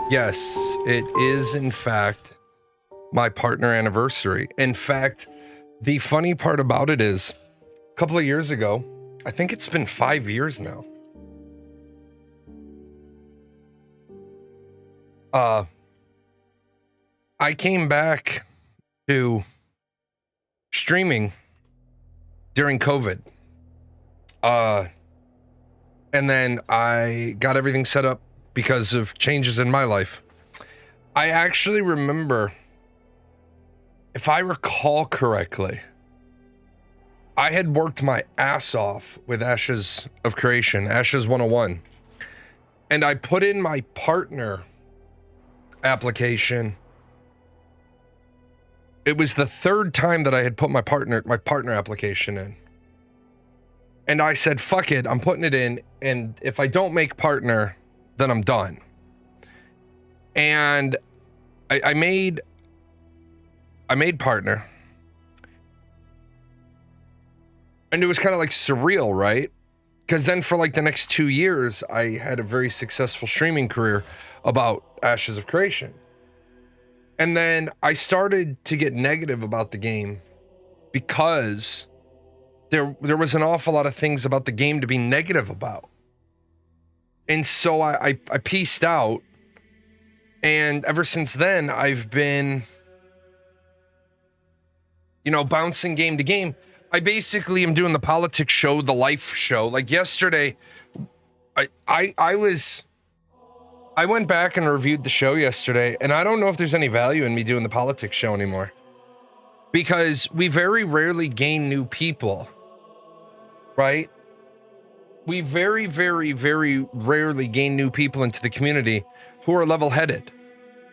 Yes, it is in fact my partner anniversary. In fact, the funny part about it is a couple of years ago, I think it's been 5 years now. I came back to streaming during COVID. And then I got everything set up because of changes in my life. I actually remember, if I recall correctly, I had worked my ass off with Ashes of Creation, Ashes 101. And I put in my partner application. It was the third time that I had put my partner application in. And I said, fuck it, I'm putting it in. And if I don't make partner, then I'm done. And I made partner. And it was kind of like surreal, right? Because then for like the next 2 years, I had a very successful streaming career about Ashes of Creation. And then I started to get negative about the game because there was an awful lot of things about the game to be negative about. And so I pieced out. And ever since then, I've been, bouncing game to game. I basically am doing the politics show, the life show. Like yesterday, I went back and reviewed the show yesterday, and I don't know if there's any value in me doing the politics show anymore. Because we very rarely gain new people, right? We very, very, very rarely gain new people into the community who are level-headed.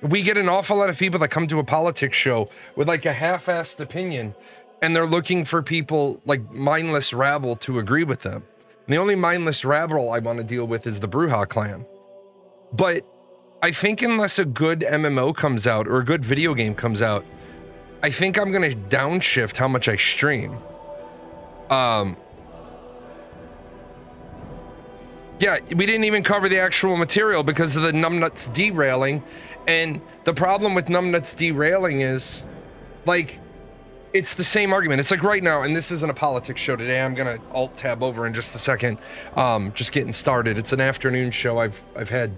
We get an awful lot of people that come to a politics show with like a half-assed opinion, and they're looking for people like mindless rabble to agree with them. And the only mindless rabble I want to deal with is the Bruja clan. But I think unless a good MMO comes out or a good video game comes out, I think I'm going to downshift how much I stream. Yeah, we didn't even cover the actual material because of the numbnuts derailing. And the problem with numbnuts derailing is, like, it's the same argument. It's like right now, and this isn't a politics show today. I'm gonna alt tab over in just a second. Just getting started. It's an afternoon show. I've had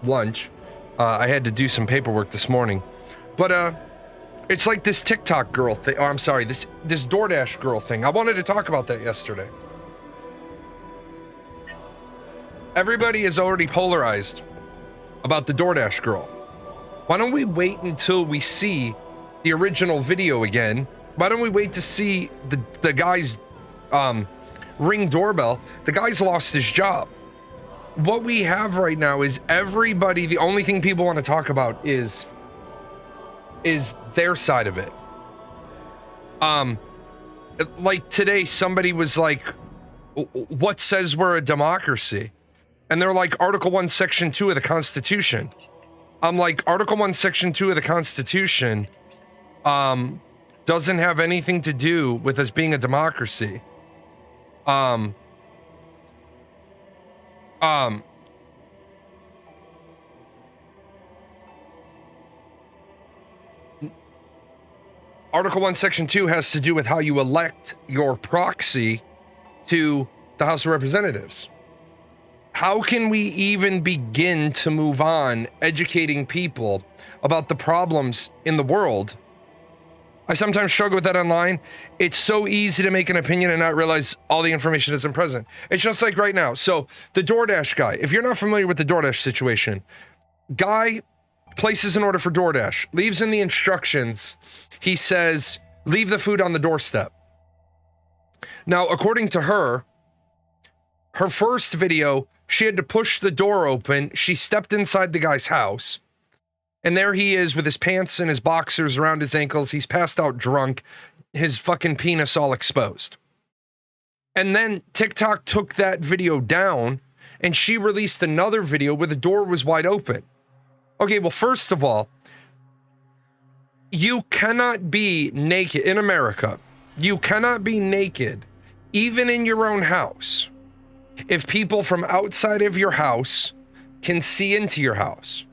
lunch. I had to do some paperwork this morning. But it's like this TikTok girl thing. Oh, I'm sorry, this DoorDash girl thing. I wanted to talk about that yesterday. Everybody is already polarized about the DoorDash girl. Why don't we wait until we see the original video again? Why don't we wait to see the guy's ring doorbell? The guy's lost his job. What we have right now is everybody, the only thing people want to talk about is their side of it. Like today, somebody was like, what says we're a democracy? And they're like, Article 1, Section 2 of the Constitution. I'm like, Article 1, Section 2 of the Constitution doesn't have anything to do with us being a democracy. Article 1, Section 2 has to do with how you elect your proxy to the House of Representatives. How can we even begin to move on educating people about the problems in the world? I sometimes struggle with that online. It's so easy to make an opinion and not realize all the information isn't present. It's just like right now. So the DoorDash guy, if you're not familiar with the DoorDash situation, guy places an order for DoorDash, leaves in the instructions. He says, leave the food on the doorstep. Now, according to her first video, she had to push the door open. She stepped inside the guy's house. And there he is with his pants and his boxers around his ankles. He's passed out drunk. His fucking penis all exposed. And then TikTok took that video down and she released another video where the door was wide open. Okay, well, first of all, you cannot be naked in America. You cannot be naked, even in your own house, if people from outside of your house can see into your house.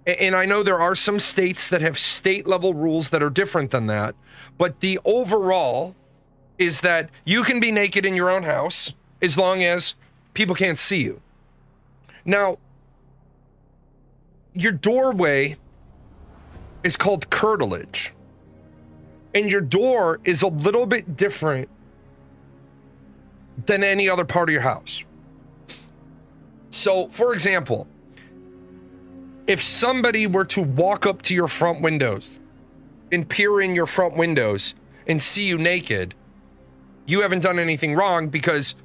And I know there are some states that have state level rules that are different than that, but the overall is that you can be naked in your own house as long as people can't see you. Now, your doorway is called curtilage, and your door is a little bit different than any other part of your house. So, for example, if somebody were to walk up to your front windows and peer in your front windows and see you naked, you haven't done anything wrong, because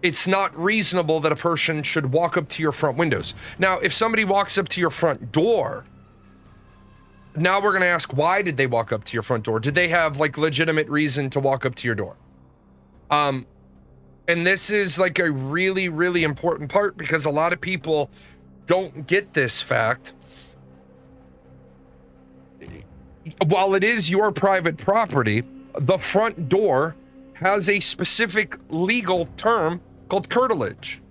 it's not reasonable that a person should walk up to your front windows. Now, if somebody walks up to your front door, now we're going to ask, why did they walk up to your front door? Did they have like legitimate reason to walk up to your door? And this is like a really, really important part, because a lot of people don't get this fact. While it is your private property, the front door has a specific legal term called curtilage.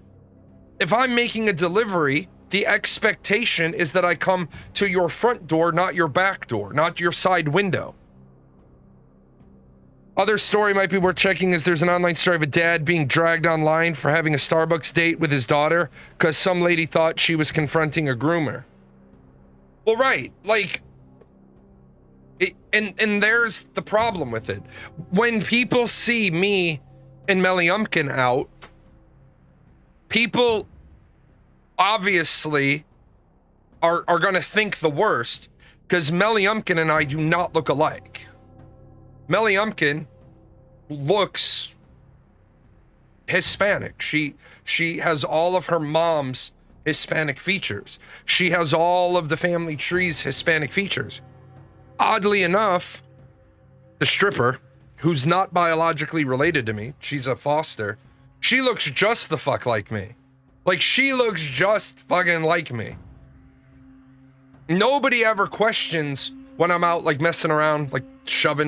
If I'm making a delivery, the expectation is that I come to your front door, not your back door, not your side window. Other story might be worth checking is there's an online story of a dad being dragged online for having a Starbucks date with his daughter because some lady thought she was confronting a groomer. Well, right, like, and there's the problem with it. When people see me and Meliumkin out, people obviously are going to think the worst, because Meliumkin and I do not look alike. Meliumkin looks Hispanic. She has all of her mom's Hispanic features. She has all of the family tree's Hispanic features. Oddly enough, the stripper, who's not biologically related to me, she's a foster, she looks just the fuck like me. Like, she looks just fucking like me. Nobody ever questions when I'm out, like, messing around, like,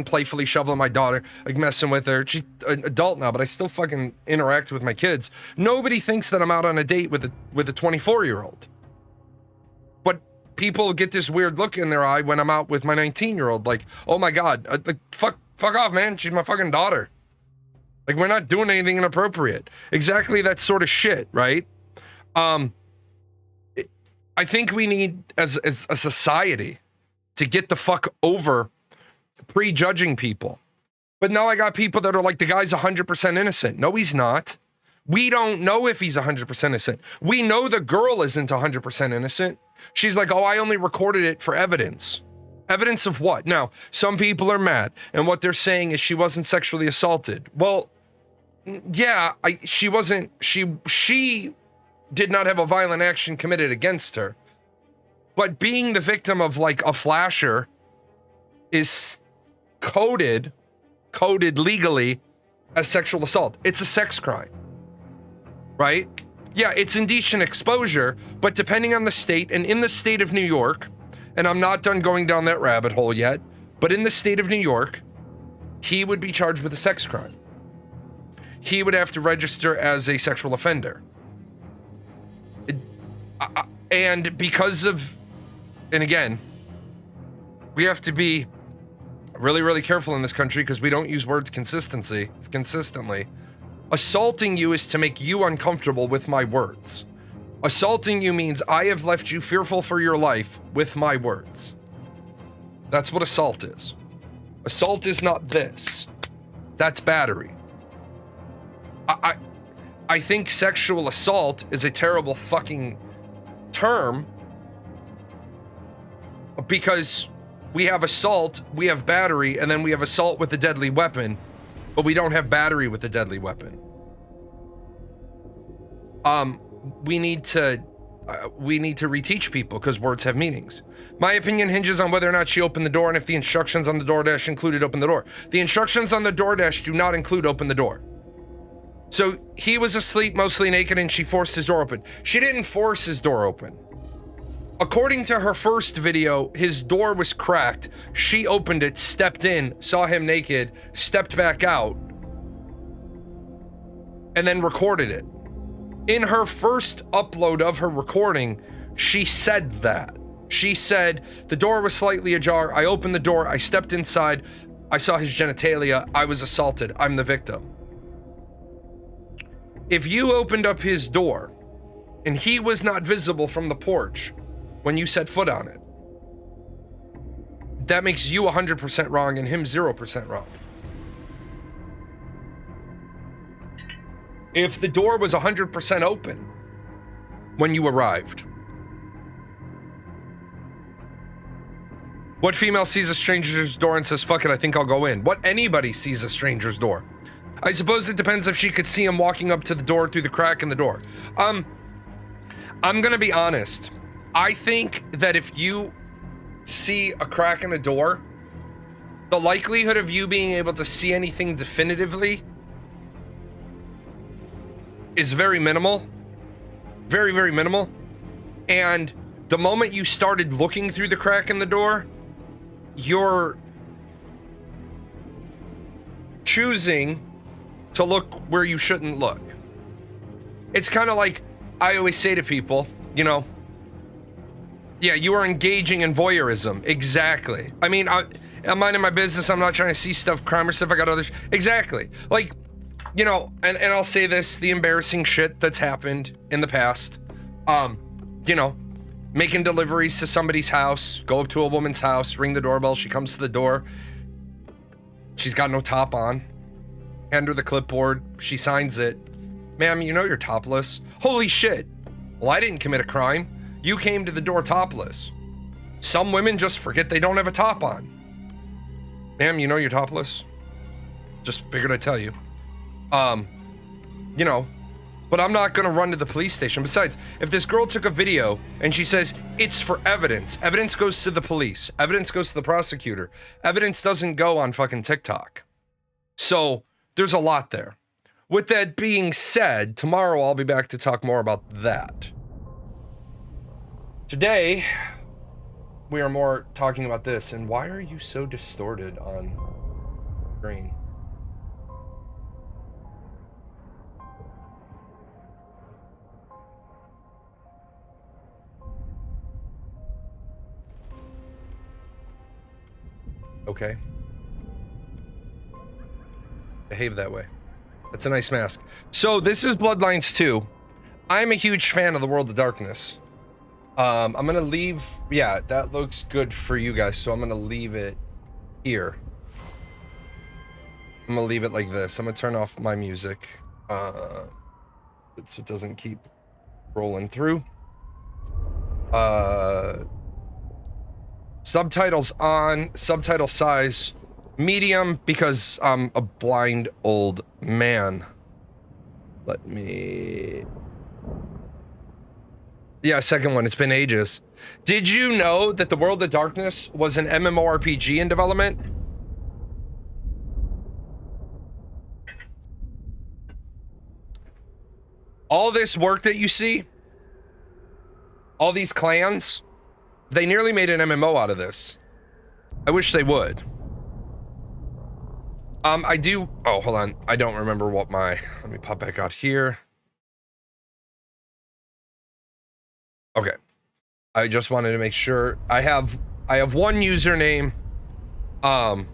playfully shoveling my daughter, like, messing with her. She's an adult now, but I still fucking interact with my kids. Nobody thinks that I'm out on a date with a 24-year-old. But people get this weird look in their eye when I'm out with my 19-year-old, like, oh my God, like, fuck off, man. She's my fucking daughter. Like, we're not doing anything inappropriate. Exactly that sort of shit, right? I think we need, as a society, to get the fuck over prejudging people. But now I got people that are like, the guy's 100% innocent. No, he's not. We don't know if he's 100% innocent. We know the girl isn't 100% innocent. She's like, oh, I only recorded it for evidence. Evidence of what? Now, some people are mad, and what they're saying is she wasn't sexually assaulted. Well, yeah, she wasn't. She did not have a violent action committed against her. But being the victim of, like, a flasher is coded legally as sexual assault. It's a sex crime, right? Yeah, it's indecent exposure, but depending on the state, and in the state of New York, and I'm not done going down that rabbit hole yet, but in the state of New York, he would be charged with a sex crime. He would have to register as a sexual offender. And because of, and again, we have to be really, really careful in this country because we don't use words consistently. Assaulting you is to make you uncomfortable with my words. Assaulting you means I have left you fearful for your life with my words. That's what assault is. Assault is not this. That's battery. I think sexual assault is a terrible fucking term because we have assault, we have battery, and then we have assault with a deadly weapon, but we don't have battery with a deadly weapon. We need to reteach people because words have meanings. My opinion hinges on whether or not she opened the door and if the instructions on the DoorDash included open the door. The instructions on the DoorDash do not include open the door. So he was asleep, mostly naked, and she forced his door open. She didn't force his door open. According to her first video, his door was cracked. She opened it, stepped in, saw him naked, stepped back out, and then recorded it. In her first upload of her recording, she said that. She said, the door was slightly ajar. I opened the door. I stepped inside. I saw his genitalia. I was assaulted. I'm the victim. If you opened up his door and he was not visible from the porch when you set foot on it, that makes you 100% wrong and him 0% wrong. If the door was 100% open when you arrived, what female sees a stranger's door and says, fuck it, I think I'll go in? What anybody sees a stranger's door? I suppose it depends if she could see him walking up to the door through the crack in the door. I'm gonna be honest. I think that if you see a crack in a door, the likelihood of you being able to see anything definitively is very minimal. Very, very minimal. And the moment you started looking through the crack in the door, you're choosing to look where you shouldn't look. It's kind of like I always say to people, you know, yeah, you are engaging in voyeurism. Exactly. I mean, I'm minding my business. I'm not trying to see stuff, crime or stuff. I got others. Exactly. Like, you know, and I'll say this, the embarrassing shit that's happened in the past. You know, making deliveries to somebody's house, go up to a woman's house, ring the doorbell. She comes to the door. She's got no top on. Hand her the clipboard. She signs it. Ma'am, you know you're topless. Holy shit. Well, I didn't commit a crime. You came to the door topless. Some women just forget they don't have a top on. Ma'am, you know you're topless. Just figured I'd tell you. You know, but I'm not gonna run to the police station. Besides, if this girl took a video and she says it's for evidence, evidence goes to the police, evidence goes to the prosecutor, evidence doesn't go on fucking TikTok. So there's a lot there. With that being said, tomorrow I'll be back to talk more about that. Today, we are more talking about this. And why are you so distorted on screen? Okay. Behave that way. That's a nice mask. So this is Bloodlines 2. I'm a huge fan of the World of Darkness. I'm gonna leave, yeah, that looks good for you guys, so I'm gonna leave it here. I'm gonna leave it like this. I'm gonna turn off my music, so it doesn't keep rolling through. Subtitles on, subtitle size medium, because I'm a blind old man. Let me... Yeah, second one. It's been ages. Did you know that the World of Darkness was an MMORPG in development? All this work that you see, all these clans, they nearly made an MMO out of this. I wish they would. I do... Oh, hold on. I don't remember what my... Let me pop back out here. Okay. I just wanted to make sure. I have one username. I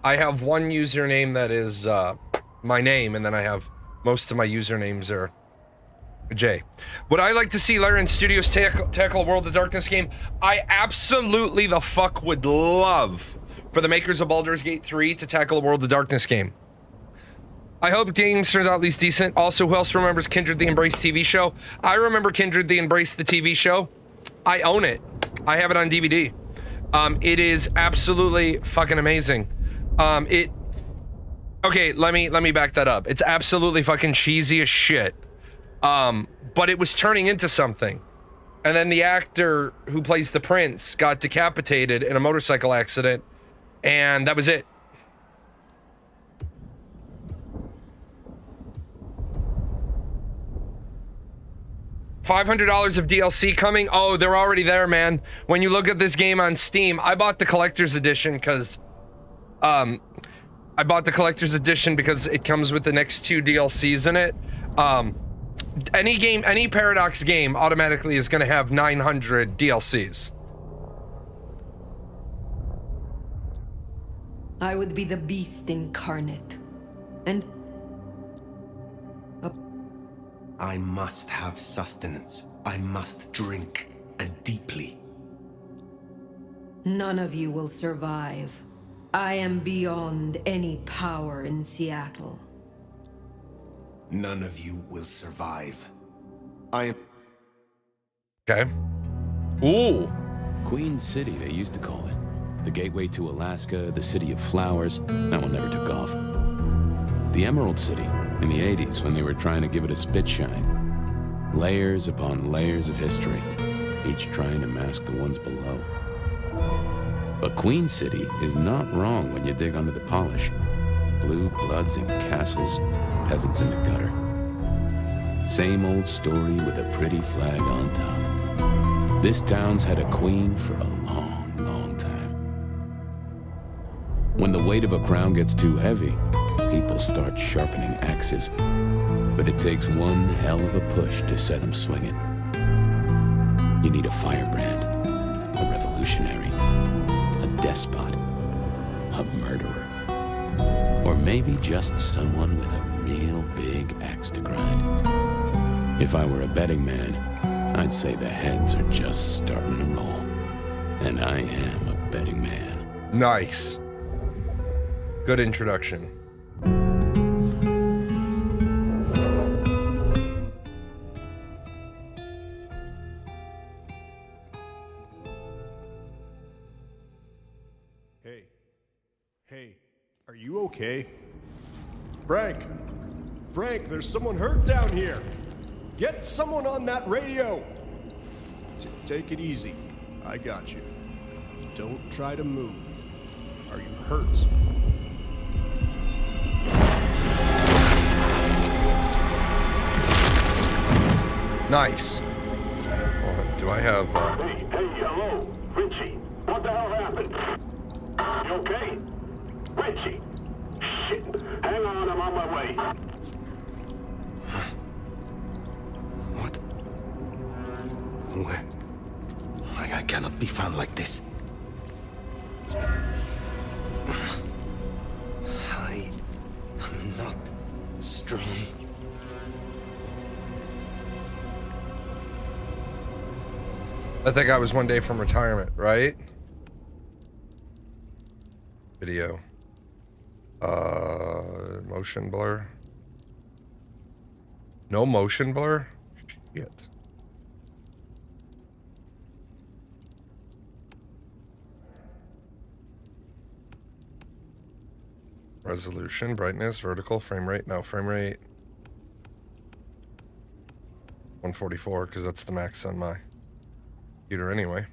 have one username that is my name, and then I have most of my usernames are J. Would I like to see Larian Studios tackle a World of Darkness game? I absolutely the fuck would love for the makers of Baldur's Gate 3 to tackle a World of Darkness game. I hope games turns out at least decent. Also, who else remembers Kindred the Embrace TV show? I remember Kindred the Embrace the TV show. I own it. I have it on DVD. It is absolutely fucking amazing. Okay, let me back that up. It's absolutely fucking cheesy as shit. But it was turning into something. And then the actor who plays the prince got decapitated in a motorcycle accident, and that was it. $500 of DLC coming? Oh, they're already there, man. When you look at this game on Steam, I bought the collector's edition because it comes with the next 2 DLCs in it. any game, any Paradox game automatically is going to have 900 DLCs. I would be the beast incarnate. And... I must have sustenance. I must drink, and deeply. none of you will survive. I am beyond any power in Seattle. None of you will survive. I am... Okay. Ooh. Queen City, they used to call it. The gateway to Alaska, the city of flowers. That one never took off. The Emerald City, in the 80s, when they were trying to give it a spit shine. Layers upon layers of history, each trying to mask the ones below. But Queen City is not wrong when you dig under the polish. Blue bloods in castles, peasants in the gutter. Same old story with a pretty flag on top. This town's had a queen for a long, long time. When the weight of a crown gets too heavy, people start sharpening axes. But it takes one hell of a push to set them swinging. You need a firebrand, a revolutionary, a despot, a murderer, or maybe just someone with a real big axe to grind. If I were a betting man, I'd say the heads are just starting to roll. And I am a betting man. Nice. Good introduction. Hey, are you okay? Frank, there's someone hurt down here. Get someone on that radio. Take it easy. I got you. Don't try to move. Are you hurt? Nice. Do I have... Hey, hello, Richie. What the hell happened? You okay? Richie! Shit. Hang on, I'm on my way. What? Where? I cannot be found like this. I am not strong. That guy was one day from retirement, right? Video. Motion blur. No motion blur? Shit. Resolution, brightness, vertical, frame rate. No, frame rate. 144, because that's the max on my computer anyway.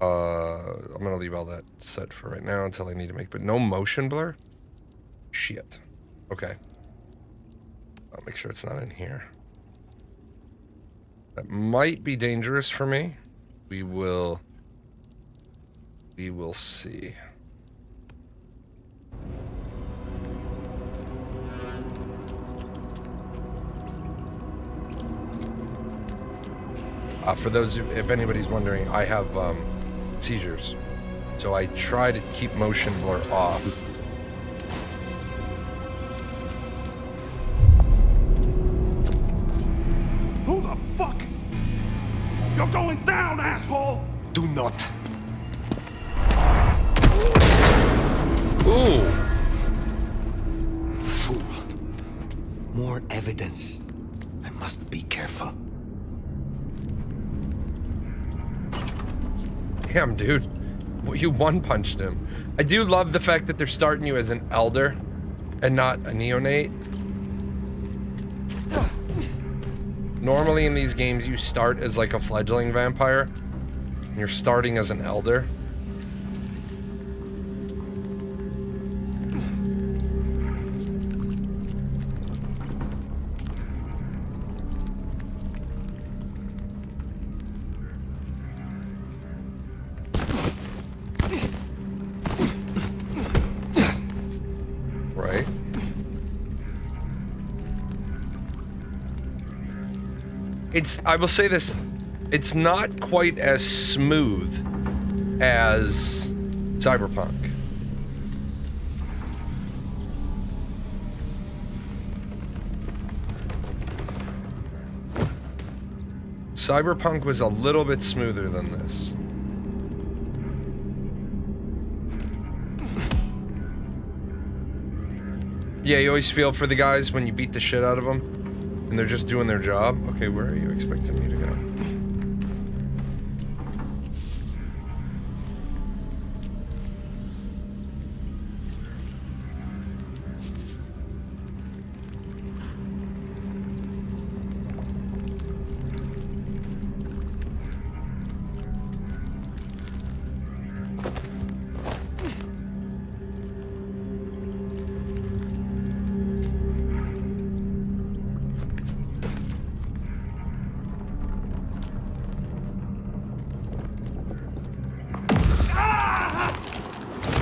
I'm gonna leave all that set for right now until I need to make, but no motion blur? Shit. Okay. I'll make sure it's not in here. That might be dangerous for me. We will see. For those, if anybody's wondering, I have seizures, so I try to keep motion blur off. Who the fuck? You're going down, asshole! Do not. Ooh. Fool. More evidence. I must be careful. Damn, dude. Well, you one-punched him. I do love the fact that they're starting you as an elder and not a neonate. Normally in these games, you start as like a fledgling vampire. And you're starting as an elder. I will say this, it's not quite as smooth as Cyberpunk. Cyberpunk was a little bit smoother than this. Yeah, you always feel for the guys when you beat the shit out of them and they're just doing their job. Okay, where are you expecting me to go?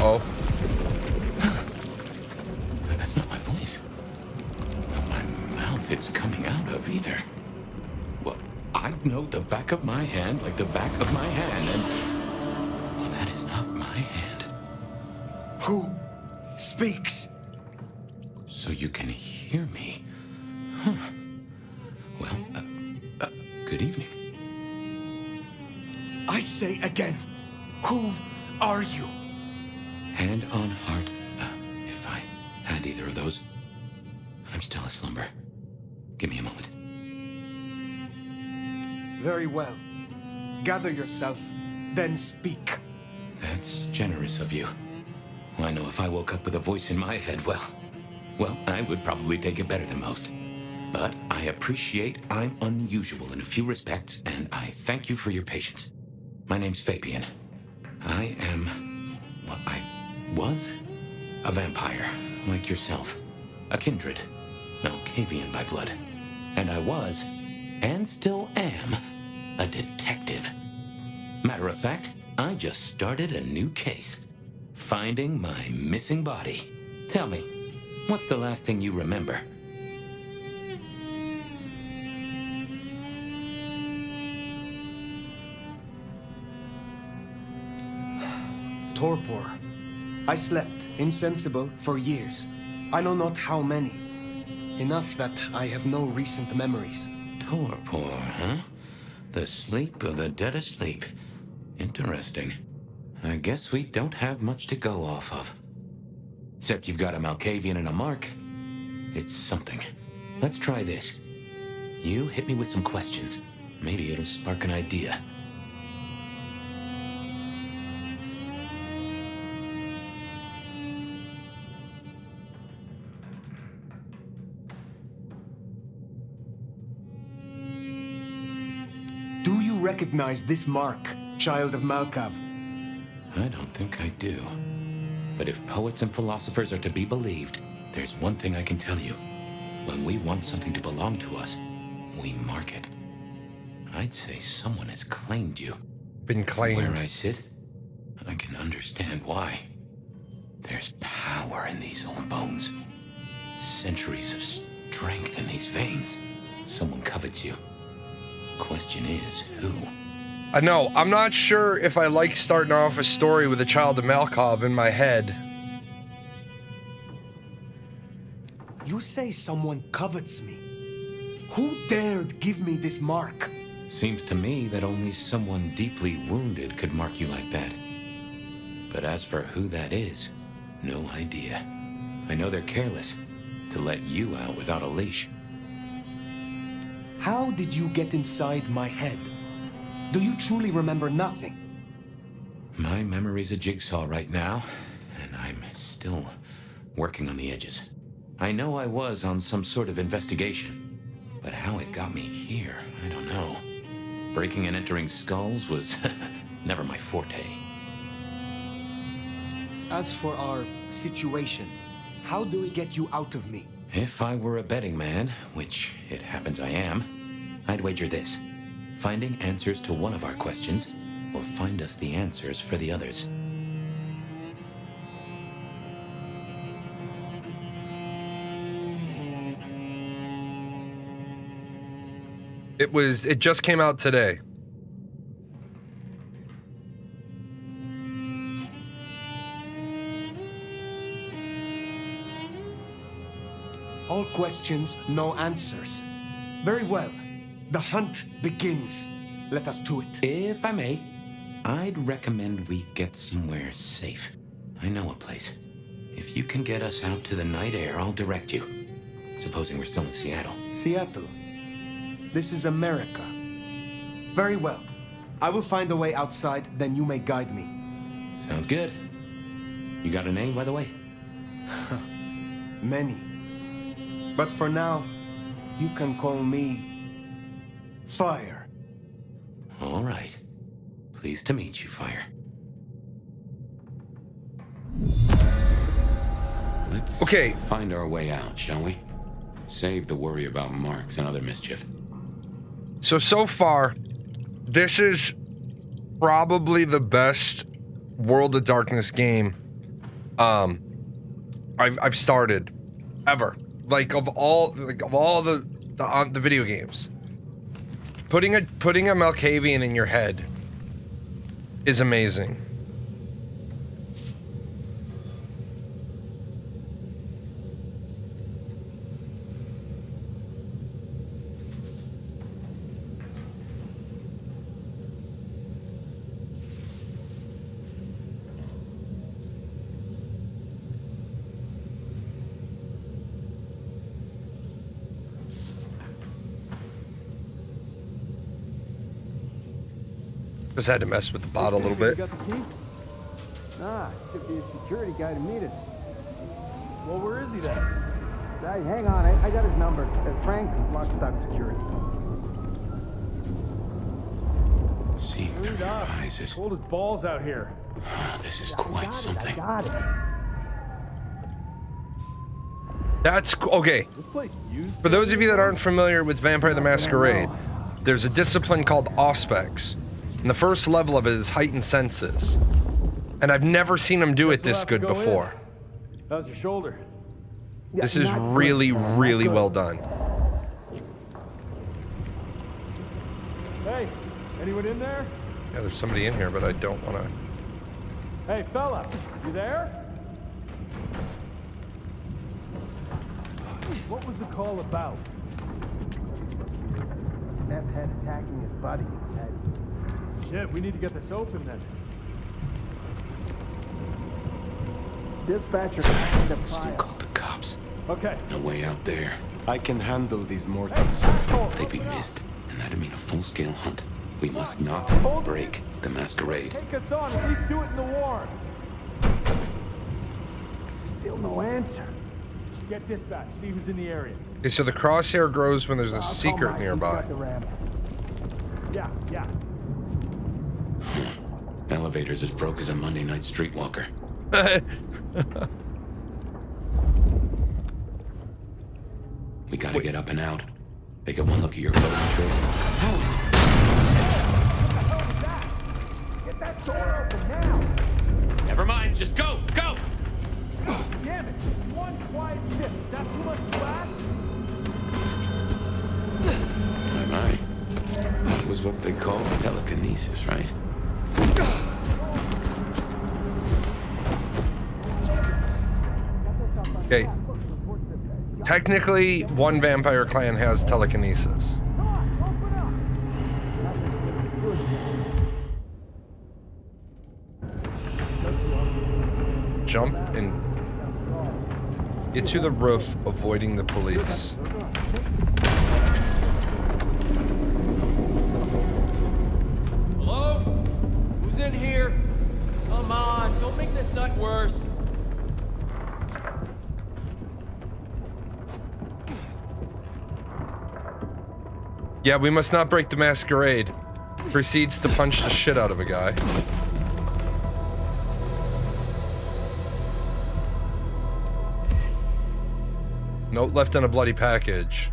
Oh. That's not my voice. Not my mouth it's coming out of either. Well, I know the back of my hand like the back of my hand, and... Well, that is not my hand. Who speaks? So you can hear me. Huh. Well, good evening. I say again, who are you? Hand on heart, if I had either of those, I'm still aslumber. Give me a moment. Very well. Gather yourself, then speak. That's generous of you. I know if I woke up with a voice in my head, well, I would probably take it better than most. But I appreciate I'm unusual in a few respects, and I thank you for your patience. My name's Fabian. I am, well, I was a vampire, like yourself. A kindred, Malkavian by blood. And I was, and still am, a detective. Matter of fact, I just started a new case. Finding my missing body. Tell me, what's the last thing you remember? Torpor. I slept, insensible, for years. I know not how many. Enough that I have no recent memories. Torpor, huh? The sleep of the dead asleep. Interesting. I guess we don't have much to go off of. Except you've got a Malkavian and a mark. It's something. Let's try this. You hit me with some questions. Maybe it'll spark an idea. Do you recognize this mark, child of Malkav? I don't think I do. But if poets and philosophers are to be believed, there's one thing I can tell you. When we want something to belong to us, we mark it. I'd say someone has claimed you. Been claimed. Where I sit, I can understand why. There's power in these old bones. Centuries of strength in these veins. Someone covets you. Question is, who? I know. I'm not sure if I like starting off a story with a child of Malkov in my head. You say someone covets me. Who dared give me this mark? Seems to me that only someone deeply wounded could mark you like that. But as for who that is, no idea. I know they're careless to let you out without a leash. How did you get inside my head? Do you truly remember nothing? My memory's a jigsaw right now, and I'm still working on the edges. I know I was on some sort of investigation, but how it got me here, I don't know. Breaking and entering skulls was never my forte. As for our situation, how do we get you out of me? If I were a betting man, which it happens I am, I'd wager this. Finding answers to one of our questions will find us the answers for the others. It just came out today. All questions, no answers. Very well. The hunt begins. Let us to it. If I may, I'd recommend we get somewhere safe. I know a place. If you can get us out to the night air, I'll direct you. Supposing we're still in Seattle. Seattle. This is America. Very well. I will find a way outside, then you may guide me. Sounds good. You got a name, by the way? Many. But for now, you can call me Fire. All right. Pleased to meet you, Fire. Let's find our way out, shall we? Save the worry about marks and other mischief. So far, this is probably the best World of Darkness game I've started ever. Like of all the video games. Putting a Malkavian in your head is amazing. Just had to mess with the bot a little bit. You got the key? Nah, should be a security guy to meet us. Well, where is he then? Hey, hang on, I got his number. Frank, Lockstock Security. Seeing through your eyes is... Hold his balls out here. This is quite something. I got it. That's okay. This place used For those of you that aren't familiar with Vampire the Masquerade, there's a discipline called Auspex. And the first level of it is heightened senses. And I've never seen him do it this good before. How's your shoulder? This is really, really well done. Hey, anyone in there? Yeah, there's somebody in here, but I don't want to... Hey, fella, you there? What was the call about? Meth head attacking his buddy, it said. Shit, we need to get this open then. Dispatcher, Still call the cops. Okay. No way out there. I can handle these mortals. They'd be missed, and that'd mean a full-scale hunt. We must not break the masquerade. Take us on, at least do it in the warrant. Still no answer. Get dispatch, see who's in the area. Okay, so the crosshair grows when there's a secret nearby. Yeah. Elevator's as broke as a Monday night streetwalker. We gotta get up and out. Take a one look at your code controls. Get that door open now! Never mind, just go! Go! Damn it! One quiet shift. Is that too much to ask? My. That was what they call telekinesis, right? Okay. Technically, one vampire clan has telekinesis. Jump and get to the roof, avoiding the police. Hello? Who's in here? Come on, don't make this night worse. Yeah, we must not break the masquerade. Proceeds to punch the shit out of a guy. Note left on a bloody package.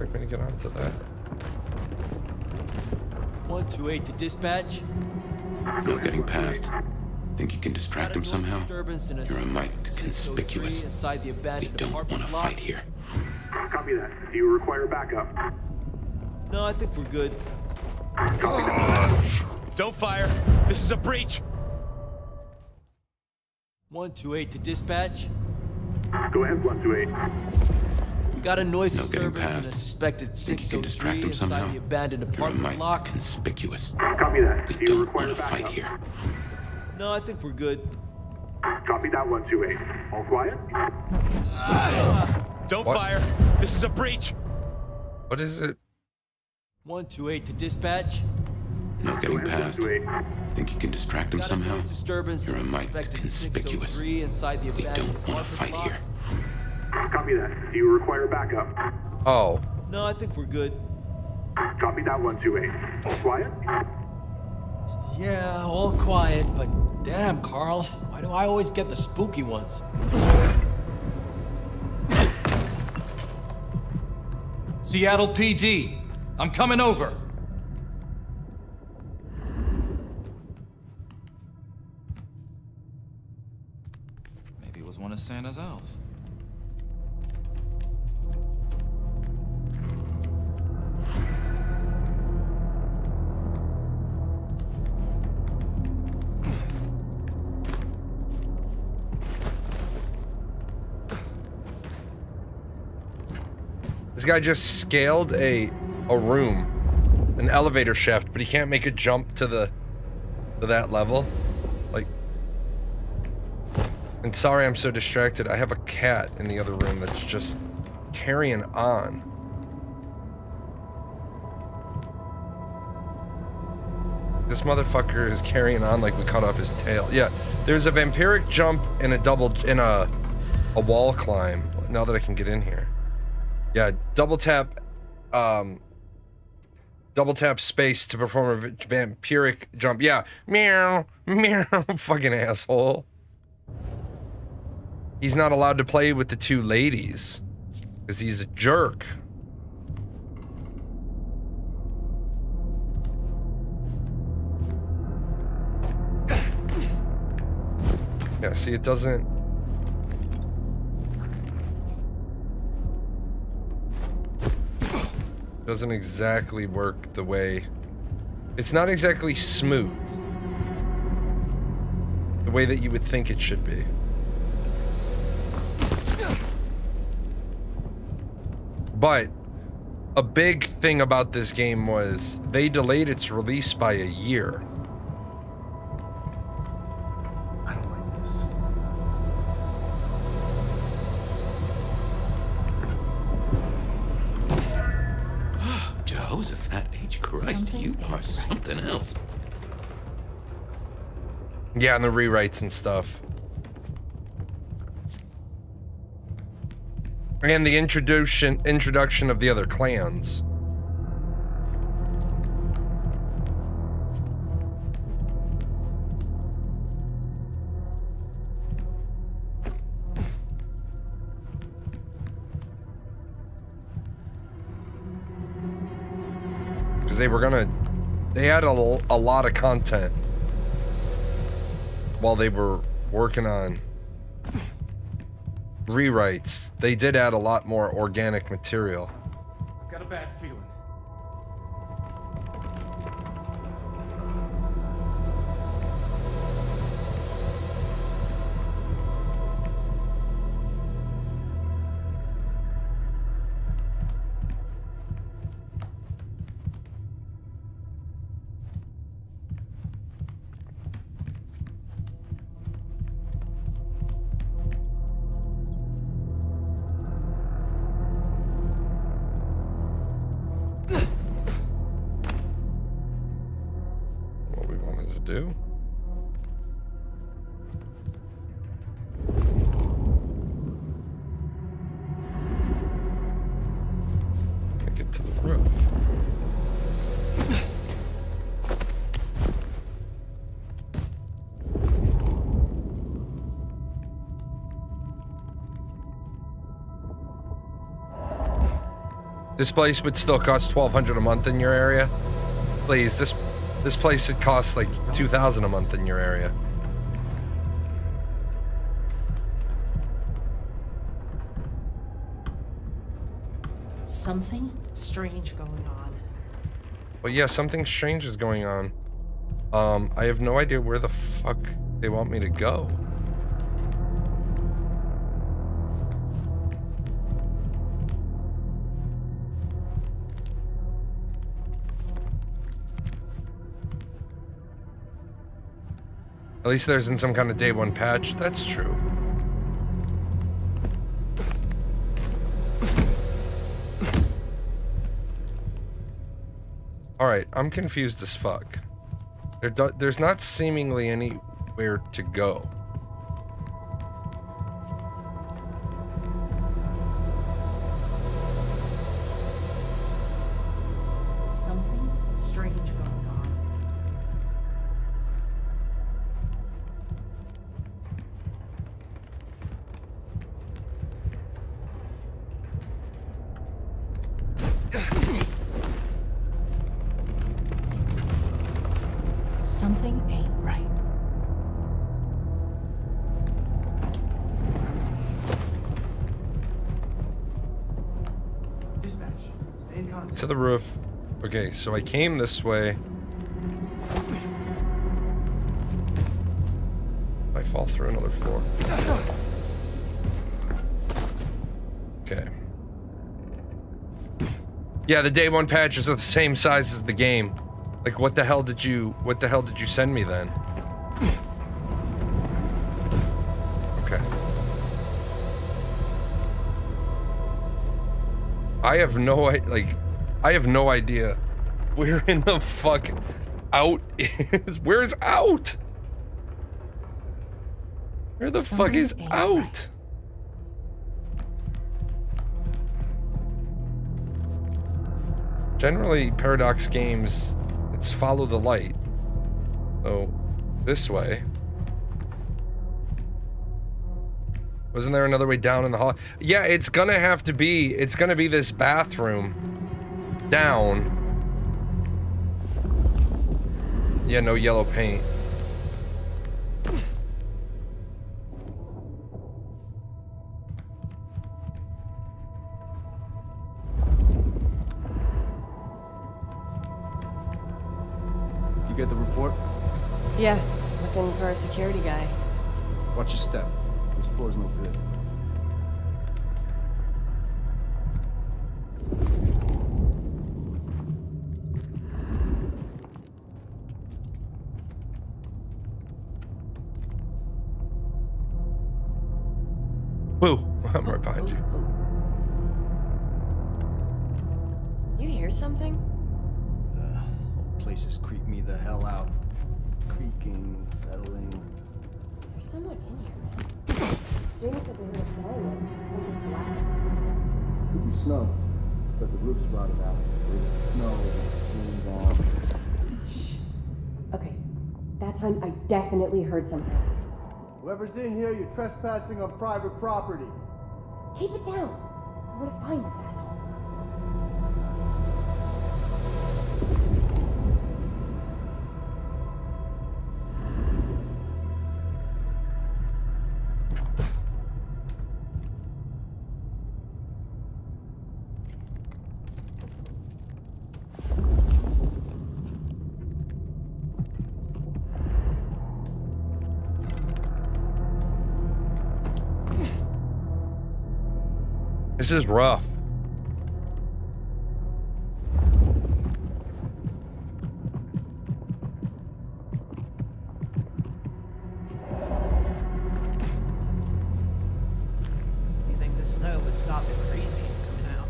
expect me to get onto that. 128 to dispatch. No getting past. Think you can distract him somehow? Disturbance in a You're a mite 603 conspicuous. inside the We abandoned don't want apartment to block. fight here. Copy that. Do you require backup? No, I think we're good. Don't fire. This is a breach. 128 to dispatch. Go ahead, 128. We got a noise No getting disturbance in a past. suspected Think you can 603 distract him inside somehow? the abandoned You're a apartment mite block. conspicuous. Copy that. We Do you don't require want to backup? fight here. No, I think we're good. Copy that, 128. All quiet? Don't What? fire. This is a breach. What is it? 128 to dispatch. No getting Go ahead, past. 128. Think you can distract him Got a somehow? noise disturbance You're in a a mite suspected conspicuous. 603 inside the We abandoned don't want to apartment fight block. here. Copy that. Do you require backup? Oh, No, I think we're good. Copy that, 128. All quiet? Yeah, all quiet, but damn, Carl, why do I always get the spooky ones? Seattle PD, I'm coming over. Maybe it was one of Santa's elves. this guy just scaled a room, an elevator shaft, but he can't make a jump to that level. Like, and sorry, I'm so distracted. I have a cat in the other room that's just carrying on. This motherfucker is carrying on like we cut off his tail. Yeah, there's a vampiric jump and a wall climb. Now that I can get in here. Yeah, double tap space to perform a vampiric jump. Yeah, meow, meow, fucking asshole. He's not allowed to play with the two ladies because he's a jerk. Yeah, see, it doesn't exactly work the way. It's not exactly smooth the way that you would think it should be. But a big thing about this game was they delayed its release by a year. I don't like this. Jehoshaphat H. Christ, you are something else. Yeah, and the rewrites and stuff. And the introduction of the other clans. Because they had a lot of content while they were working on rewrites. They did add a lot more organic material. I've got a bad feeling. What we wanted to do. Take it to the roof. This place would still cost $1,200 a month in your area. Please, this place would cost like $2,000 a month in your area. Something strange going on. Well, yeah, something strange is going on. I have no idea where the fuck they want me to go. At least there's in some kind of day one patch. That's true. Alright, I'm confused as fuck. There's not seemingly anywhere to go. Something strange going on. Something ain't right. Dispatch, stay in contact. To the roof. Okay, so I came this way. I fall through another floor. Okay. Yeah, the day one patches are the same size as the game. Like, what the hell did you send me then? Okay. I have no idea where in the fuck out is. Where's out? Where the fuck is out? Generally, Paradox games, it's follow the light. So, this way. Wasn't there another way down in the hall? Yeah, it's gonna be this bathroom. Down. Yeah, no yellow paint. Get the report? Yeah, looking for a security guy. Watch your step. This floor's no good. Woo! I'm right behind you. You hear something? Places creep me the hell out. Creaking, settling. There's someone in here, man. Jamie said they heard a bang. Something collapsed. Could be snow, but the roof's rotted out. Snow, cooling down. Shh. Okay, that time I definitely heard something. Whoever's in here, you're trespassing on private property. Keep it down. I want to find this asshole. This is rough. You think the snow would stop the crazies coming out?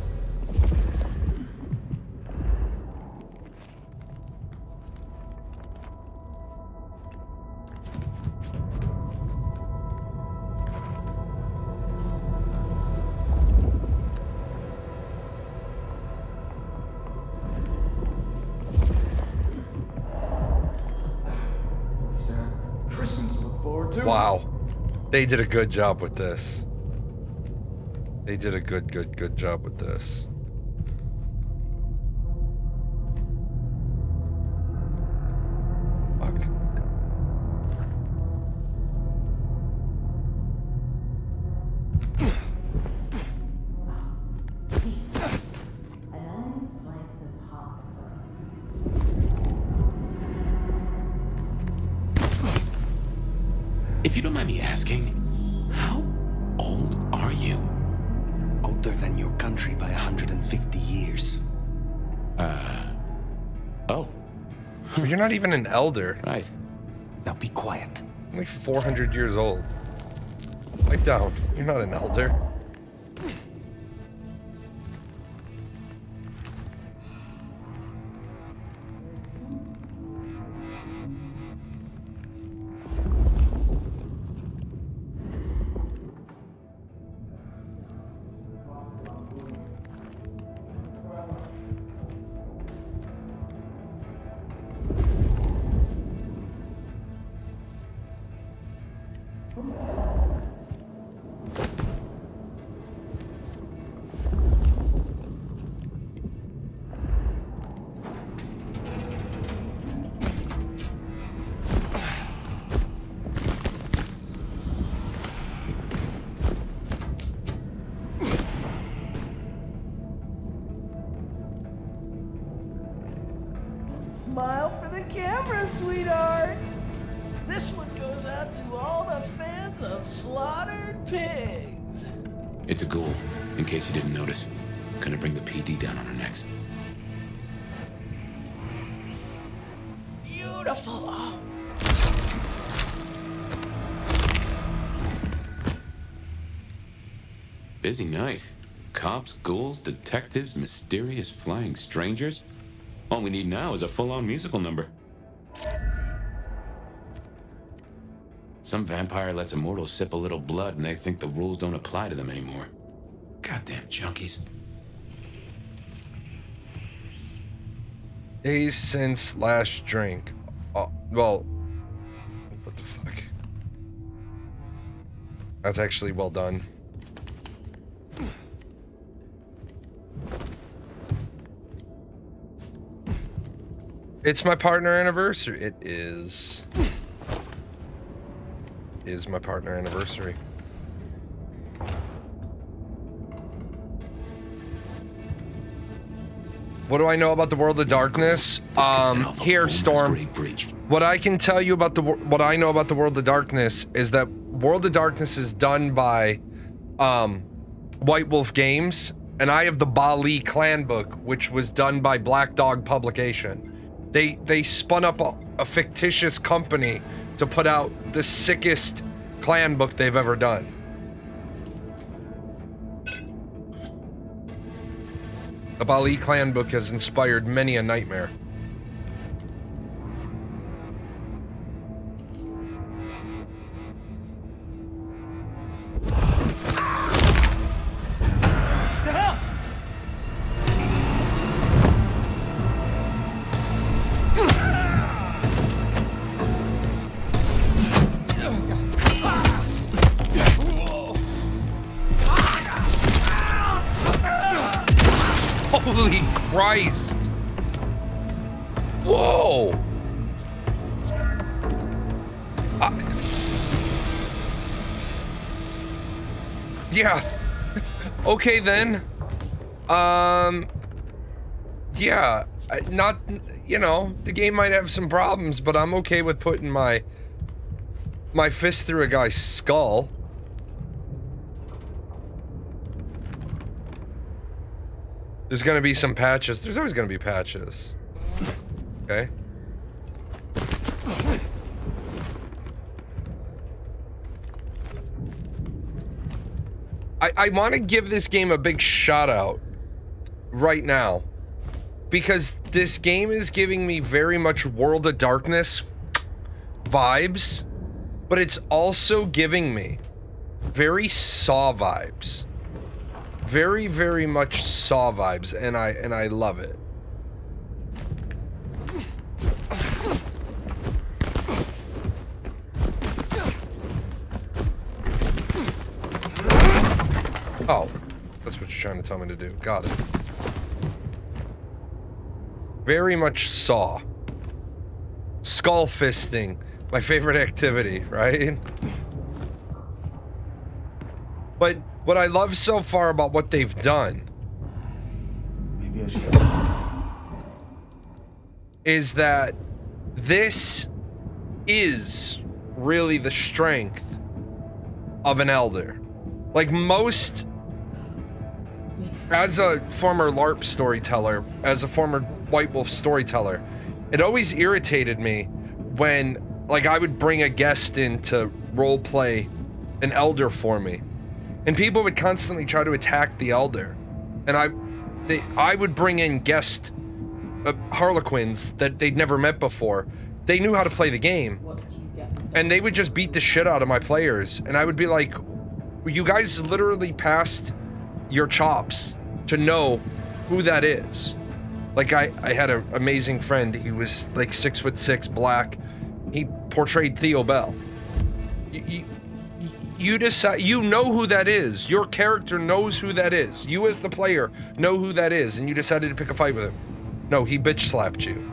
Wow. They did a good job with this. They did a good job with this. really asking? How old are you? Older than your country by 150 years. Oh. You're not even an elder. Right. Now be quiet. Only 400 years old. Pipe down. You're not an elder. Smile for the camera, sweetheart. This one goes out to all the fans of Slaughtered Pigs. It's a ghoul, in case you didn't notice. Gonna bring the PD down on our necks. Beautiful. Oh. Busy night. Cops, ghouls, detectives, mysterious flying strangers. All we need now is a full-on musical number. Some vampire lets a mortal sip a little blood and they think the rules don't apply to them anymore. Goddamn junkies. Days since last drink. Oh, well, what the fuck? That's actually well done. It's my partner anniversary. It is my partner anniversary. What do I know about the World of Darkness? Here, Storm. What I can tell you about what I know about the World of Darkness is that World of Darkness is done by White Wolf Games, and I have the Bali Clan book, which was done by Black Dog Publication. They spun up a fictitious company to put out the sickest clan book they've ever done. The Bali Clan book has inspired many a nightmare. The hell? Holy Christ! Whoa! Yeah. Okay then. Yeah. Not, you know, the game might have some problems, but I'm okay with putting my fist through a guy's skull. There's gonna be some patches. There's always gonna be patches. Okay. I want to give this game a big shout out right now, because this game is giving me very much World of Darkness vibes, but it's also giving me very Saw vibes. Very, very much Saw vibes, and I love it. Oh, that's what you're trying to tell me to do. Got it. Very much Saw. Skull fisting, my favorite activity, right? But what I love so far about what they've done is that this is really the strength of an elder. Like most, as a former LARP storyteller, as a former White Wolf storyteller, it always irritated me when, like, I would bring a guest in to role play an elder for me, and people would constantly try to attack the elder, and I would bring in guest harlequins that they'd never met before. They knew how to play the game, and they would just beat the shit out of my players, and I would be like, you guys literally passed your chops to know who that is. Like, I had an amazing friend. He was like 6'6", black. He portrayed Theo Bell. You decide, you know who that is. Your character knows who that is. You as the player know who that is, and you decided to pick a fight with him. No, he bitch slapped you.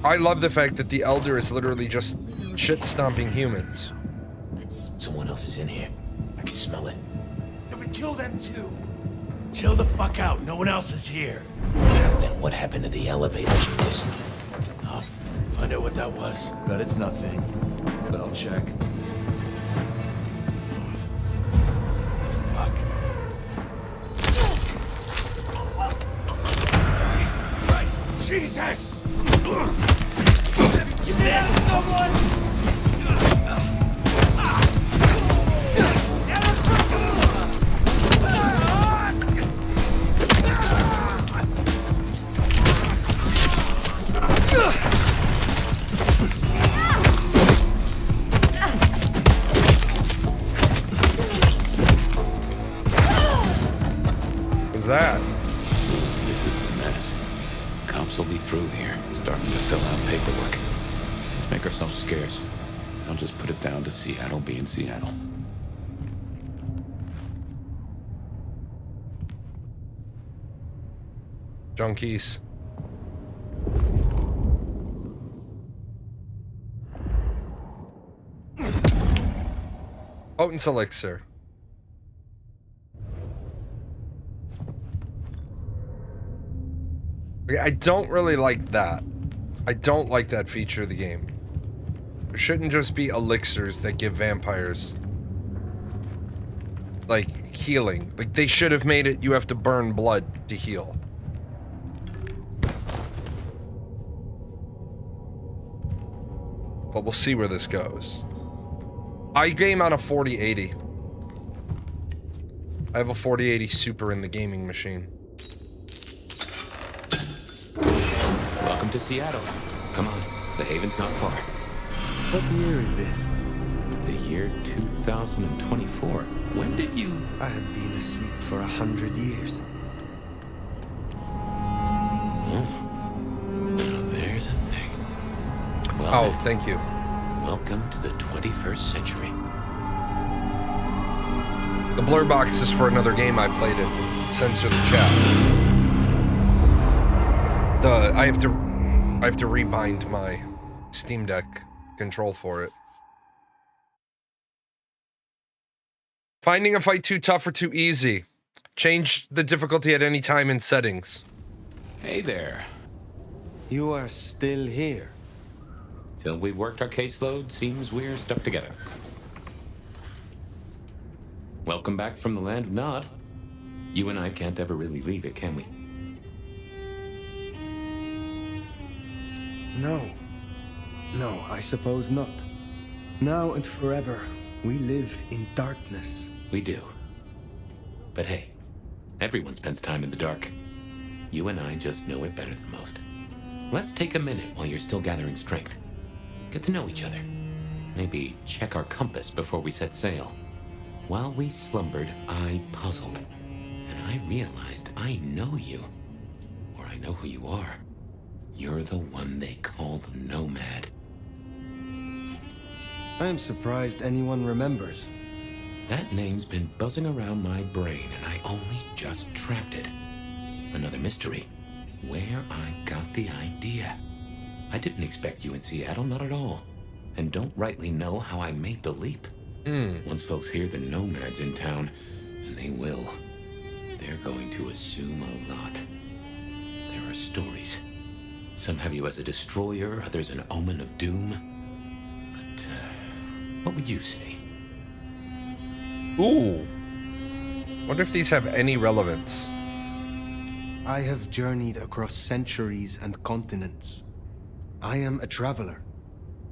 I love the fact that the Elder is literally just shit stomping humans. Someone else is in here. I can smell it. Then we kill them too. Chill the fuck out. No one else is here. Then what happened to the elevator you missed? I'll find out what that was. Bet it's nothing, but I'll check. Fuck. Jesus Christ! Jesus! You missed someone! That? This is a mess. Cops will be through here, starting to fill out paperwork. Let's make ourselves scarce. I'll just put it down to Seattle being Seattle. Junkies. Potent elixir. I don't really like that. I don't like that feature of the game. There shouldn't just be elixirs that give vampires, like, healing. Like, they should have made it you have to burn blood to heal. But we'll see where this goes. I game on a 4080. I have a 4080 Super in the gaming machine. Welcome to Seattle. Come on, the haven's not far. What year is this? The year 2024. When did you... I have been asleep for 100 years. Oh. Now there's a thing. Well, oh, then, thank you. welcome to the 21st century. The blur box is for another game I played it. Censor the chat. I have to rebind my Steam Deck control for it. Finding a fight too tough or too easy. Change the difficulty at any time in settings. Hey there. You are still here. Till we've worked our caseload, seems we're stuck together. Welcome back from the land of Nod. You and I can't ever really leave it, can we? No, I suppose not. Now and forever, we live in darkness. We do. But hey, everyone spends time in the dark. You and I just know it better than most. Let's take a minute while you're still gathering strength. Get to know each other. Maybe check our compass before we set sail. While we slumbered, I puzzled. And I realized I know you. Or I know who you are. You're the one they call the Nomad. I am surprised anyone remembers. That name's been buzzing around my brain, and I only just tracked it. Another mystery. Where I got the idea. I didn't expect you in Seattle, not at all. And don't rightly know how I made the leap. Once folks hear the Nomad's in town, and they will, they're going to assume a lot. There are stories. Some have you as a destroyer, others an omen of doom. But What would you say? Ooh. Wonder if these have any relevance. I have journeyed across centuries and continents. I am a traveler.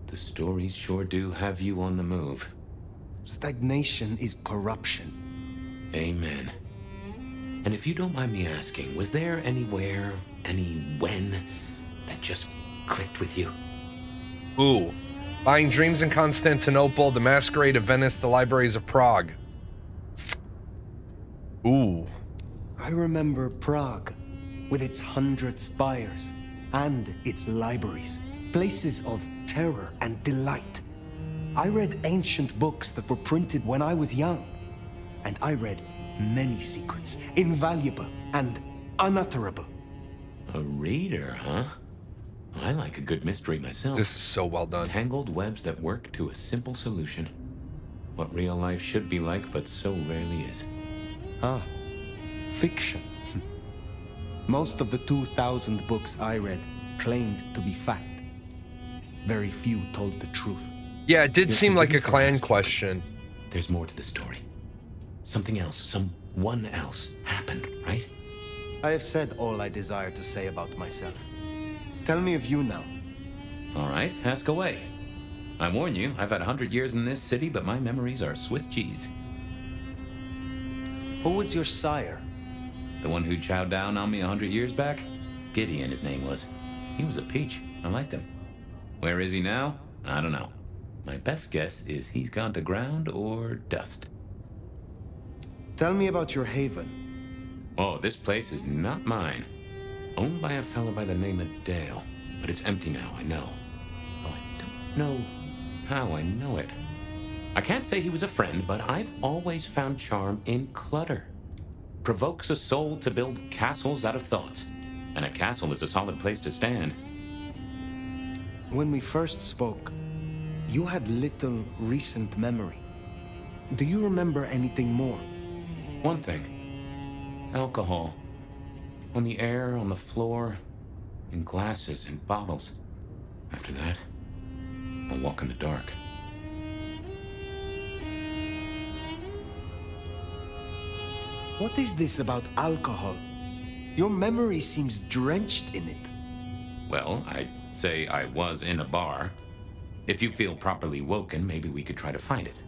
The stories sure do have you on the move. Stagnation is corruption. Amen. And if you don't mind me asking, was there anywhere, any when, that just clicked with you? Ooh. Buying Dreams in Constantinople, The Masquerade of Venice, The Libraries of Prague. Ooh. I remember Prague, with its 100 spires, and its libraries, places of terror and delight. I read ancient books that were printed when I was young, and I read many secrets, invaluable and unutterable. A reader, huh? I like a good mystery myself. This is so well done. Tangled webs that work to a simple solution. What real life should be like, but so rarely is. Ah, fiction. Most of the 2,000 books I read claimed to be fact. Very few told the truth. Yeah, it did seem like a clan question. There's more to the story. Something else, someone else happened, right? I have said all I desire to say about myself. Tell me of you now. All right, ask away. I warn you, I've had 100 years in this city, but my memories are Swiss cheese. Who was your sire? The one who chowed down on me 100 years back? Gideon, his name was. He was a peach. I liked him. Where is he now? I don't know. My best guess is he's gone to ground or dust. Tell me about your haven. Oh, this place is not mine. Owned by a fellow by the name of Dale. But it's empty now, I know. Oh, I don't know how I know it. I can't say he was a friend, but I've always found charm in clutter. Provokes a soul to build castles out of thoughts. And a castle is a solid place to stand. When we first spoke, you had little recent memory. Do you remember anything more? One thing. Alcohol. On the air, on the floor, in glasses, in bottles. After that, I'll walk in the dark. What is this about alcohol? Your memory seems drenched in it. Well, I'd say I was in a bar. If you feel properly woken, maybe we could try to find it.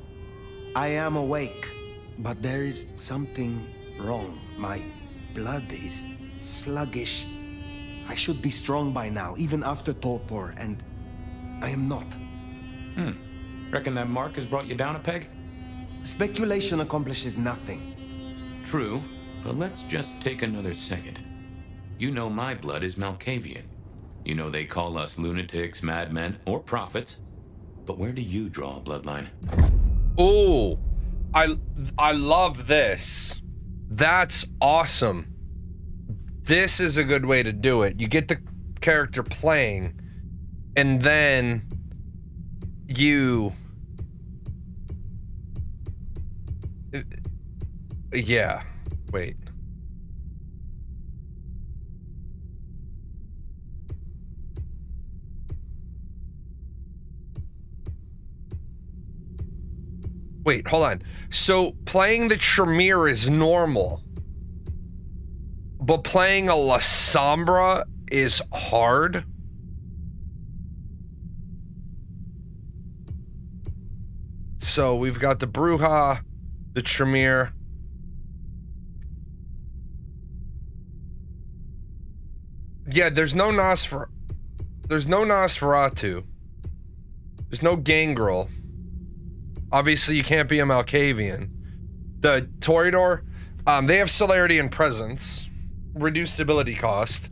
I am awake, but there is something wrong. My blood is sluggish. I should be strong by now, even after torpor, and I am not. Reckon that mark has brought you down a peg? Speculation accomplishes nothing. True, but let's just take another second. You know my blood is Malkavian. You know they call us lunatics, madmen, or prophets. But where do you draw a bloodline? Ooh, I love this. That's awesome. This is a good way to do it. You get the character playing, and then you... Yeah, wait. Wait, hold on. So playing the Tremere is normal, but playing a La Sombra is hard? So we've got the Bruja, the Tremere. Yeah, there's no Nosferatu. There's no Gangrel. Obviously, you can't be a Malkavian. The Toreador, they have celerity and presence. Reduced ability cost.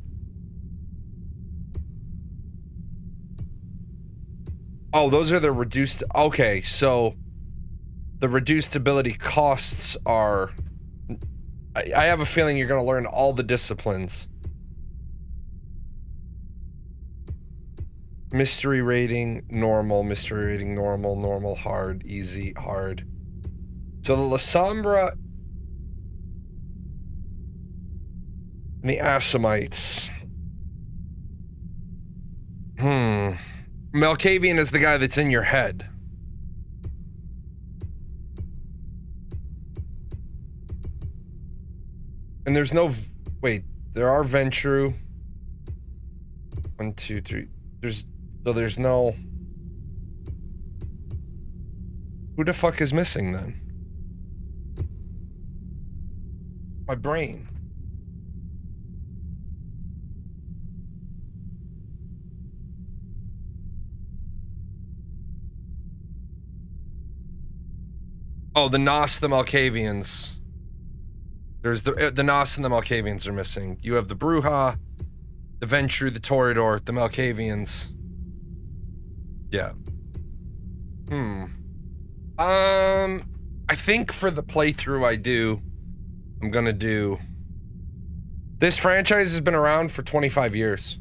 Oh, those are the reduced... Okay, so... The reduced ability costs are... I have a feeling you're going to learn all the disciplines. Mystery rating, normal, normal, hard, easy, hard. So the La Sombra and the Assamites. Malkavian is the guy that's in your head. And there's no... Wait, there are Ventru. 1, 2, 3. There's no... Who the fuck is missing then? My brain. Oh, the Nos, the Malkavians. There's the Nos and the Malkavians are missing. You have the Bruja, the Ventru, the Toreador, the Malkavians. Yeah. I think for the playthrough I'm gonna do... This franchise has been around for 25 years.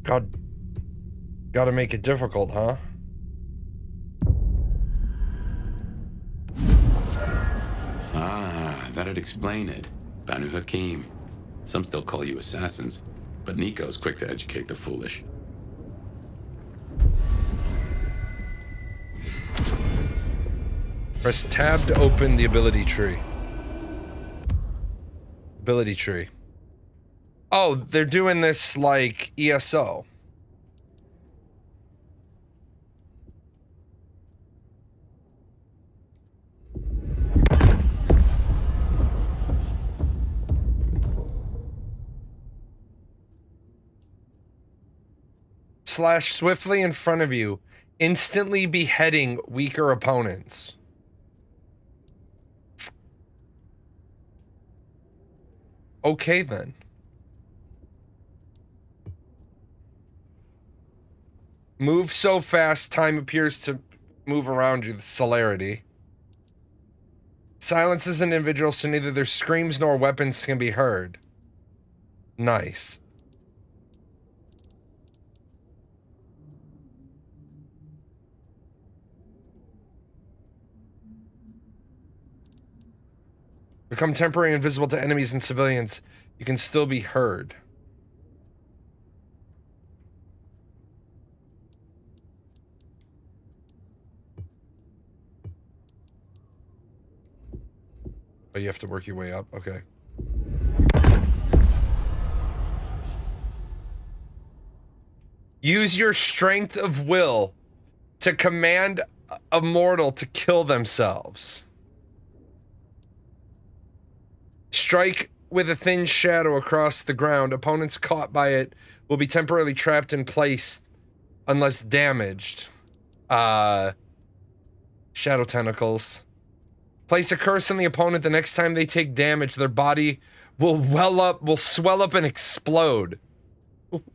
God, gotta make it difficult, huh? Ah, that'd explain it. Banu Hakim. Some still call you assassins, but Nico's quick to educate the foolish. Press tab to open the ability tree. Ability tree. Oh, they're doing this like ESO. Slash swiftly in front of you, instantly beheading weaker opponents. Okay then. Move so fast, time appears to move around you, the celerity. Silences an individual so neither their screams nor weapons can be heard. Nice. Become temporarily invisible to enemies and civilians. You can still be heard. Oh, you have to work your way up? Okay. Use your strength of will to command a mortal to kill themselves. Strike with a thin shadow across the ground. Opponents caught by it will be temporarily trapped in place unless damaged. Shadow tentacles. Place a curse on the opponent. The next time they take damage, their body will swell up and explode.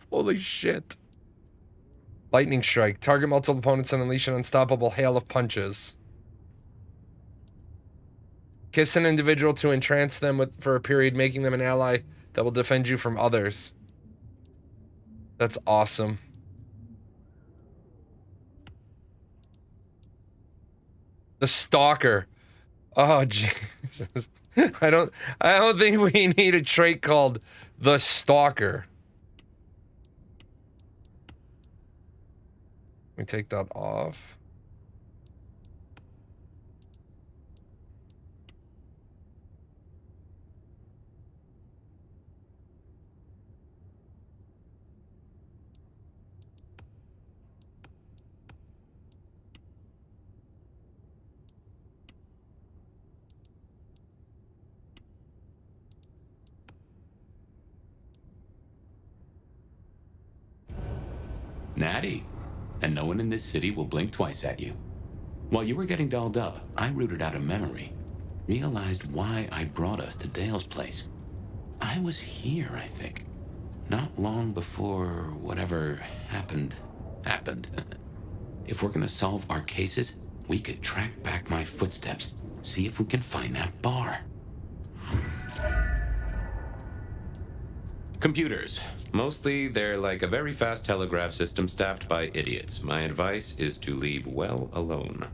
Holy shit. Lightning strike. Target multiple opponents and unleash an unstoppable hail of punches. Kiss an individual to entrance them for a period, making them an ally that will defend you from others. That's awesome. The Stalker. Oh, Jesus. I don't think we need a trait called the Stalker. Let me take that off. Natty. And no one in this city will blink twice at you. While you were getting dolled up, I rooted out a memory. Realized why I brought us to Dale's place. I was here, I think. Not long before whatever happened. If we're gonna solve our cases, we could track back my footsteps. See if we can find that bar. Computers. Mostly, they're like a very fast telegraph system staffed by idiots. My advice is to leave well alone.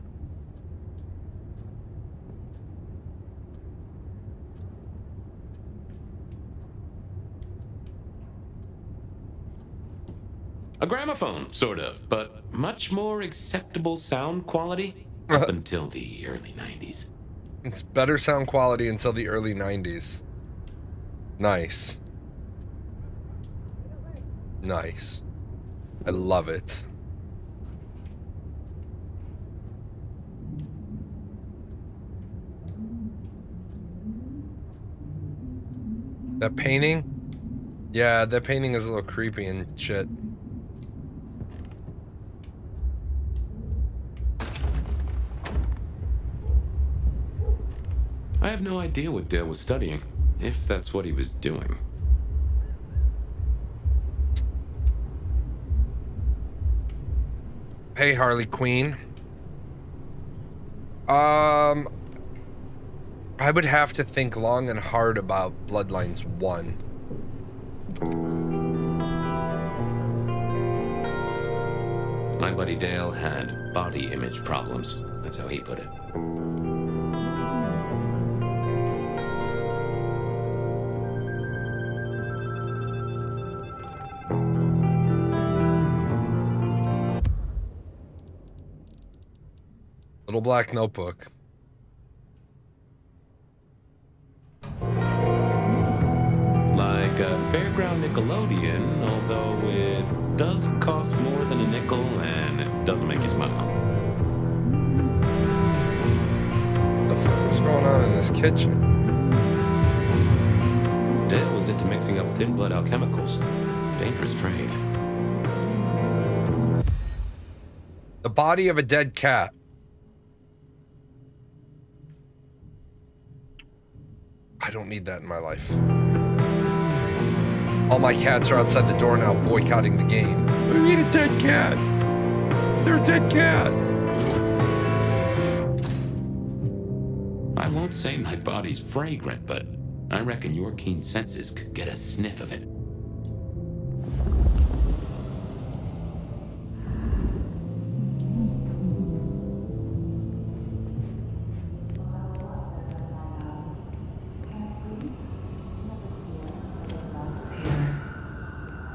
A gramophone, sort of, but much more acceptable sound quality up until the early 90s. It's better sound quality until the early 90s. Nice. Nice. I love it. That painting? Yeah, that painting is a little creepy and shit. I have no idea what Dale was studying, if that's what he was doing. Hey, Harley Quinn. I would have to think long and hard about Bloodlines 1. My buddy Dale had body image problems. That's how he put it. Little black notebook. Like a fairground Nickelodeon, although it does cost more than a nickel and it doesn't make you smile. The fuck was going on in this kitchen? Dale was into mixing up thin blood alchemicals. Dangerous trade. The body of a dead cat. I don't need that in my life. All my cats are outside the door now, boycotting the game. We need a dead cat. Is there a dead cat? I won't say my body's fragrant, but I reckon your keen senses could get a sniff of it.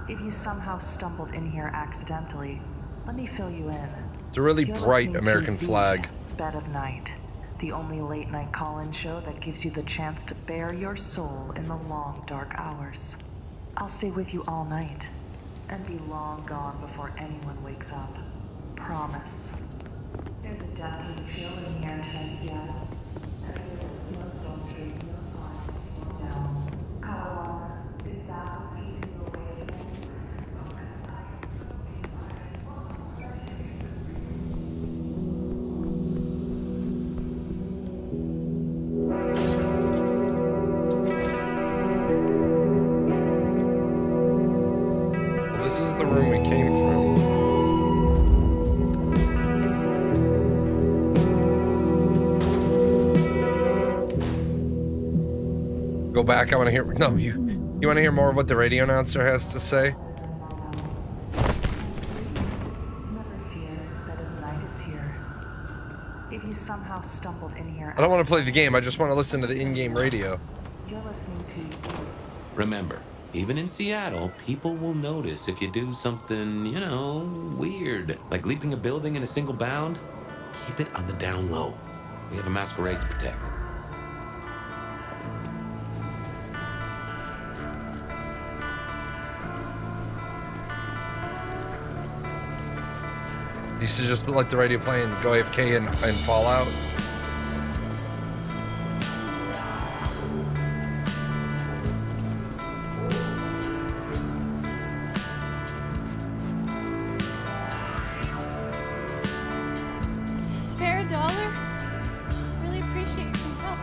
If you somehow stumbled in here accidentally, let me fill you in. It's a really bright American flag. Bed of Night, the only late-night call-in show that gives you the chance to bare your soul in the long, dark hours. I'll stay with you all night, and be long gone before anyone wakes up. Promise. There's a definite chill in here tonight, Seattle. And the smoke don't treat your mind down. How long is that keeping you away from the room we came from. Go back. I want to hear. No, you want to hear more of what the radio announcer has to say? Never fear, Bed of Night is here. If you somehow stumbled in here, I don't want to play the game. I just want to listen to the in-game radio. You're listening to. Remember, even in Seattle, people will notice if you do something, you know, weird. Like leaping a building in a single bound. Keep it on the down low. We have a masquerade to protect. Used to just let the radio play and go AFK and fall out. Spare $1? Really appreciate some help.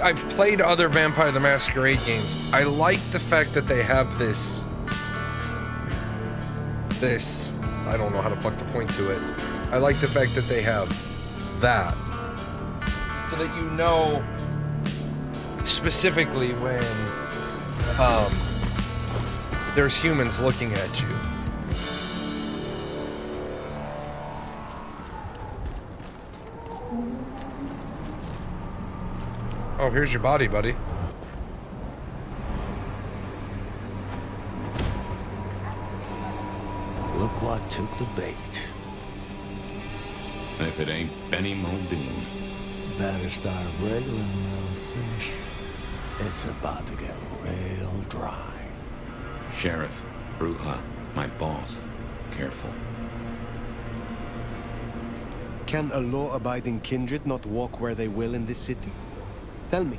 I've played other Vampire the Masquerade games. I like the fact that they have this, I don't know how to fuck to point to it. I like the fact that they have that, so that you know specifically when there's humans looking at you. Oh, here's your body, buddy. Look what took the bait. If it ain't Benny Muldoon. Better start wriggling, little fish. It's about to get real dry. Sheriff, Bruja, my boss. Careful. Can a law-abiding kindred not walk where they will in this city? Tell me,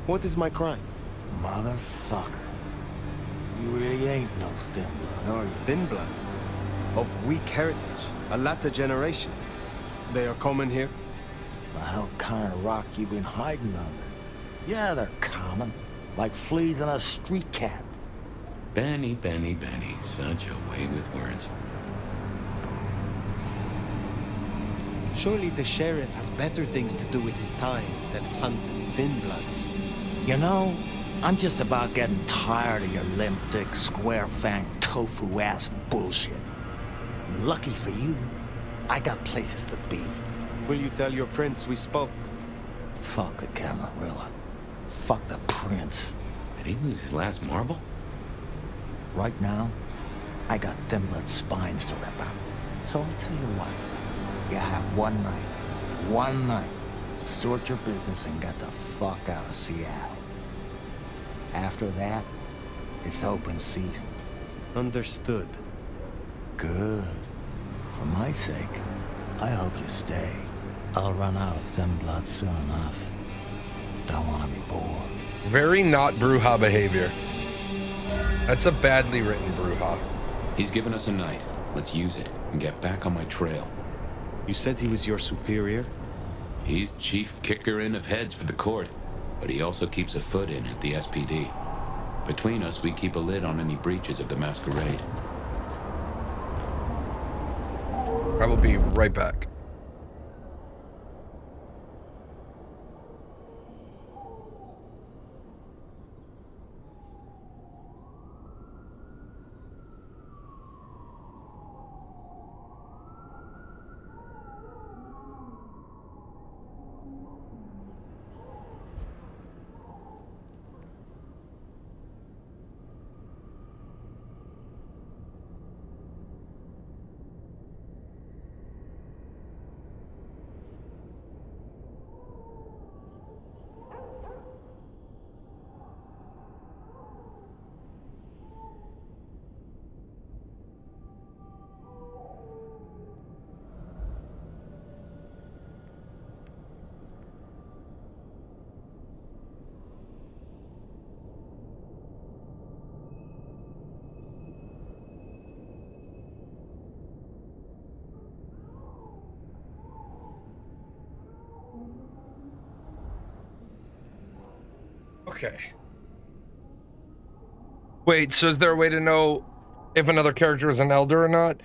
what is my crime? Motherfucker. You really ain't no thin blood, are you? Thin blood? Of weak heritage, a latter generation. They are common here? The hell kind of rock you been hiding under? Yeah, they're common. Like fleas on a street cat. Benny, Benny, Benny. Such a way with words. Surely the sheriff has better things to do with his time than hunt thin bloods. You know, I'm just about getting tired of your limp-dick, square-fanged, tofu-ass bullshit. Lucky for you, I got places to be. Will you tell your prince we spoke? Fuck the Camarilla. Fuck the prince. Did he lose his last marble? Right now, I got thin blood spines to rip out. So I'll tell you what. You have one night, to sort your business and get the fuck out of Seattle. After that, it's open season. Understood. Good. For my sake, I hope you stay. I'll run out of thin blood soon enough. Don't want to be bored. Very not Bruja behavior. That's a badly written Bruja. He's given us a night. Let's use it and get back on my trail. You said he was your superior? He's chief kicker-in of heads for the court, but he also keeps a foot in at the SPD. Between us, we keep a lid on any breaches of the masquerade. I will be right back. Okay. Wait, so is there a way to know if another character is an elder or not?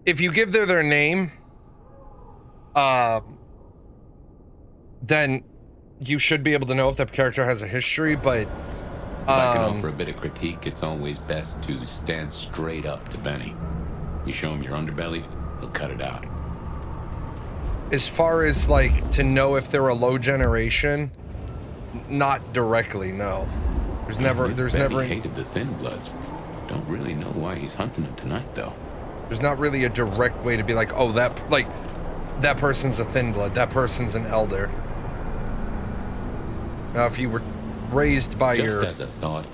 If you give their name, then you should be able to know if that character has a history, but... If I can offer a bit of critique, it's always best to stand straight up to Benny. You show him your underbelly, he'll cut it out. As far as, like, to know if they're a low generation, not directly, no. There's never hated the Thin Bloods. Don't really know why he's hunting them tonight, though. There's not really a direct way to be like, oh, that person's a Thin Blood, that person's an elder. Now, if you were raised by Just as a thought,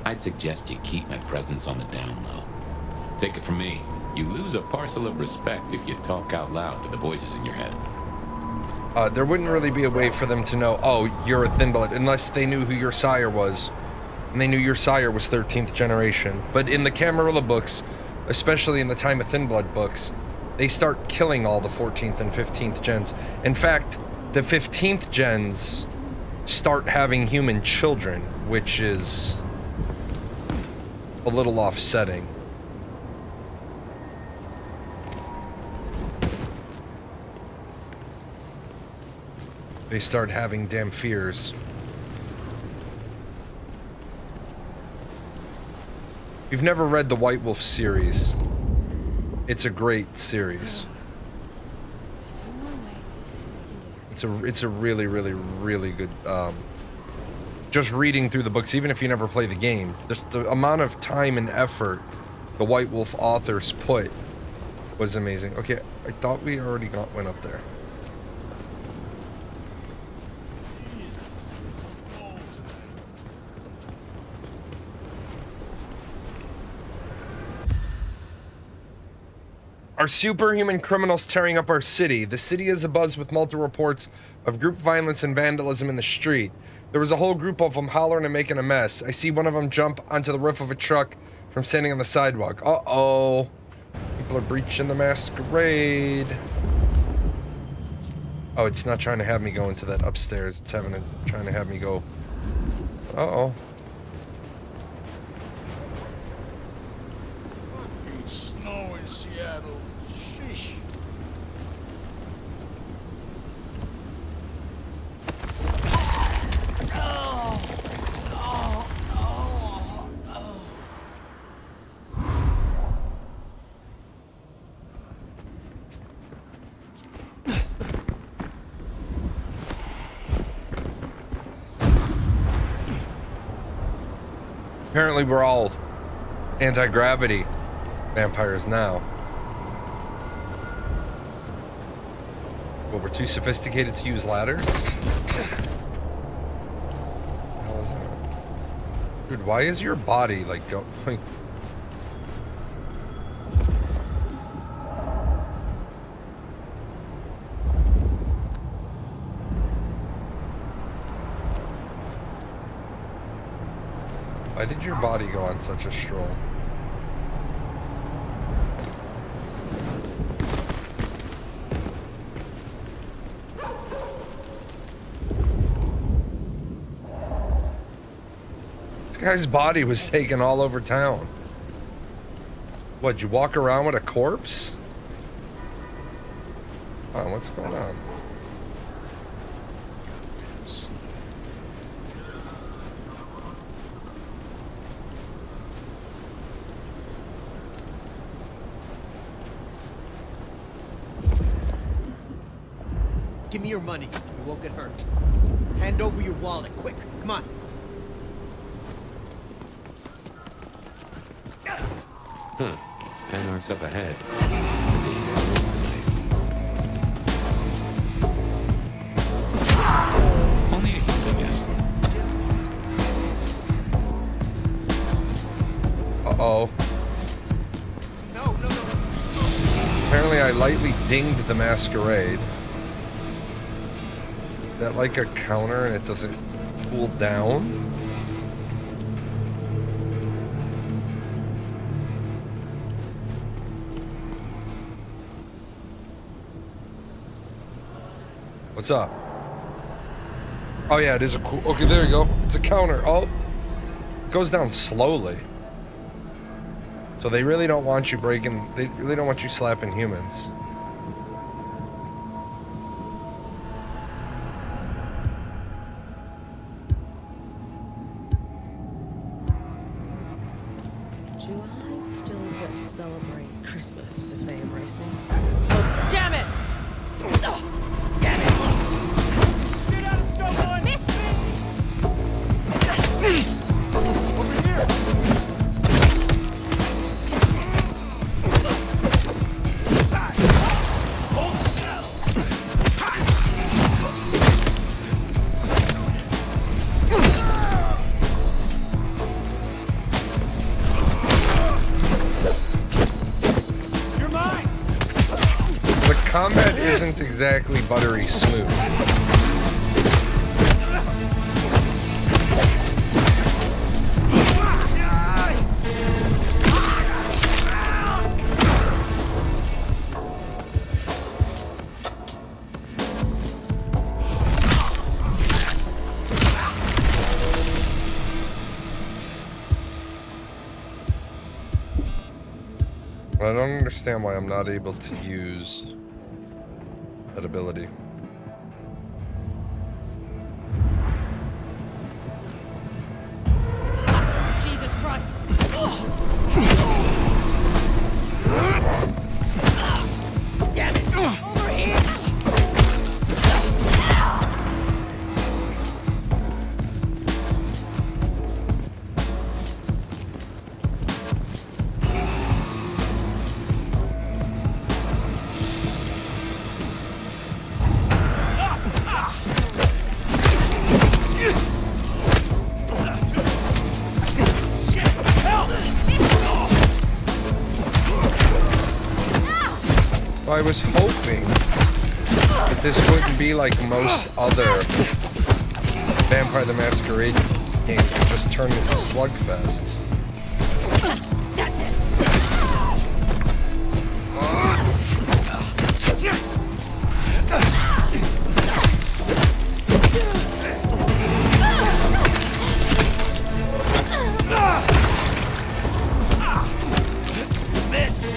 I'd suggest you keep my presence on the down low. Take it from me. You lose a parcel of respect if you talk out loud to the voices in your head. There wouldn't really be a way for them to know, oh, you're a Thin Blood, unless they knew who your sire was. And they knew your sire was 13th generation. But in the Camarilla books, especially in the Time of Thin Blood books, they start killing all the 14th and 15th gens. In fact, the 15th gens start having human children, which is a little offsetting. They start having damn fears. If you've never read the White Wolf series, it's a great series. It's a really, really, really good, just reading through the books, even if you never play the game, just the amount of time and effort the White Wolf authors put was amazing. Okay, I thought we already went up there. Are superhuman criminals tearing up our city? The city is abuzz with multiple reports of group violence and vandalism in the street. There was a whole group of them hollering and making a mess. I see one of them jump onto the roof of a truck from standing on the sidewalk. Uh-oh. People are breaching the masquerade. Oh, it's not trying to have me go into that upstairs. It's trying to have me go. Uh-oh. Fucking snow in Seattle. Sheesh. Apparently we're all anti-gravity vampires now. Well, we're too sophisticated to use ladders? How is that? Dude, why is your body like going? Why did your body go on such a stroll? This guy's body was taken all over town. What, you walk around with a corpse? Oh, what's going on? Give me your money. You won't get hurt. Hand over your wallet, quick. Come on. Huh. Anarch's up ahead. Only a human, I guess. Uh-oh. No. Apparently I lightly dinged the masquerade. Is that like a counter and it doesn't cool down? What's up? Oh yeah, it is a cool. Okay, there you go. It's a counter. Oh, it goes down slowly. So they really don't want you breaking. They really don't want you slapping humans. Do I still get to celebrate Christmas if they embrace me? Oh, damn it! Oh, damn it! Shoot out of someone! Missed me! Over here! Hold still! You're mine! The combat isn't exactly buttery smooth. I don't understand why I'm not able to use that ability. Jesus Christ! Damn it! Over here! I was hoping that this wouldn't be like most other Vampire the Masquerade games, which just turn into slugfests. That's it! Missed!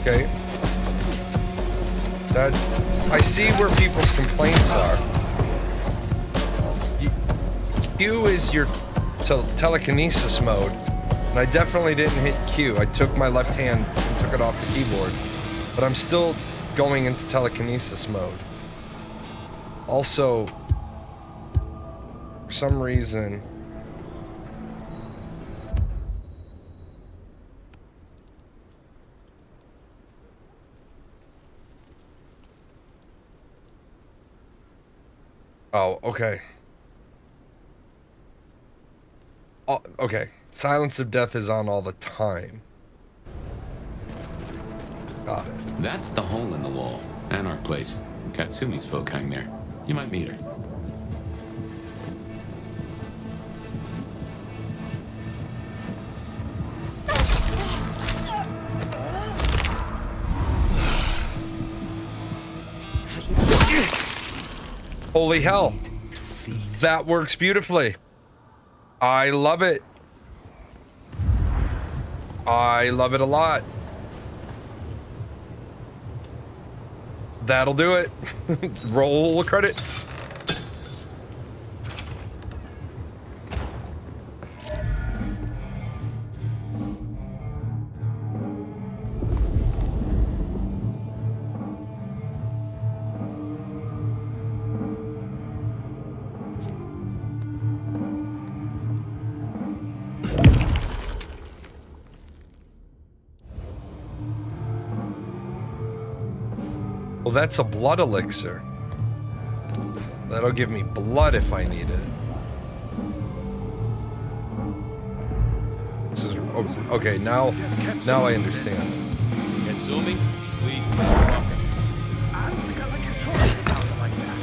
Okay. That I see where people's complaints are. Q is your telekinesis mode, and I definitely didn't hit Q. I took my left hand and took it off the keyboard, but I'm still going into telekinesis mode. Also, for some reason, oh, okay. Oh, okay. Silence of Death is on all the time. Got it. That's the hole in the wall. Anarch place. Katsumi's folk hang there. You might meet her. Holy hell. That works beautifully. I love it. I love it a lot. That'll do it. Roll the credits. Well, that's a blood elixir. That'll give me blood if I need it. This is okay. Now I understand. Katsumi, lead motherfucker. I don't think I like your tone about it like that.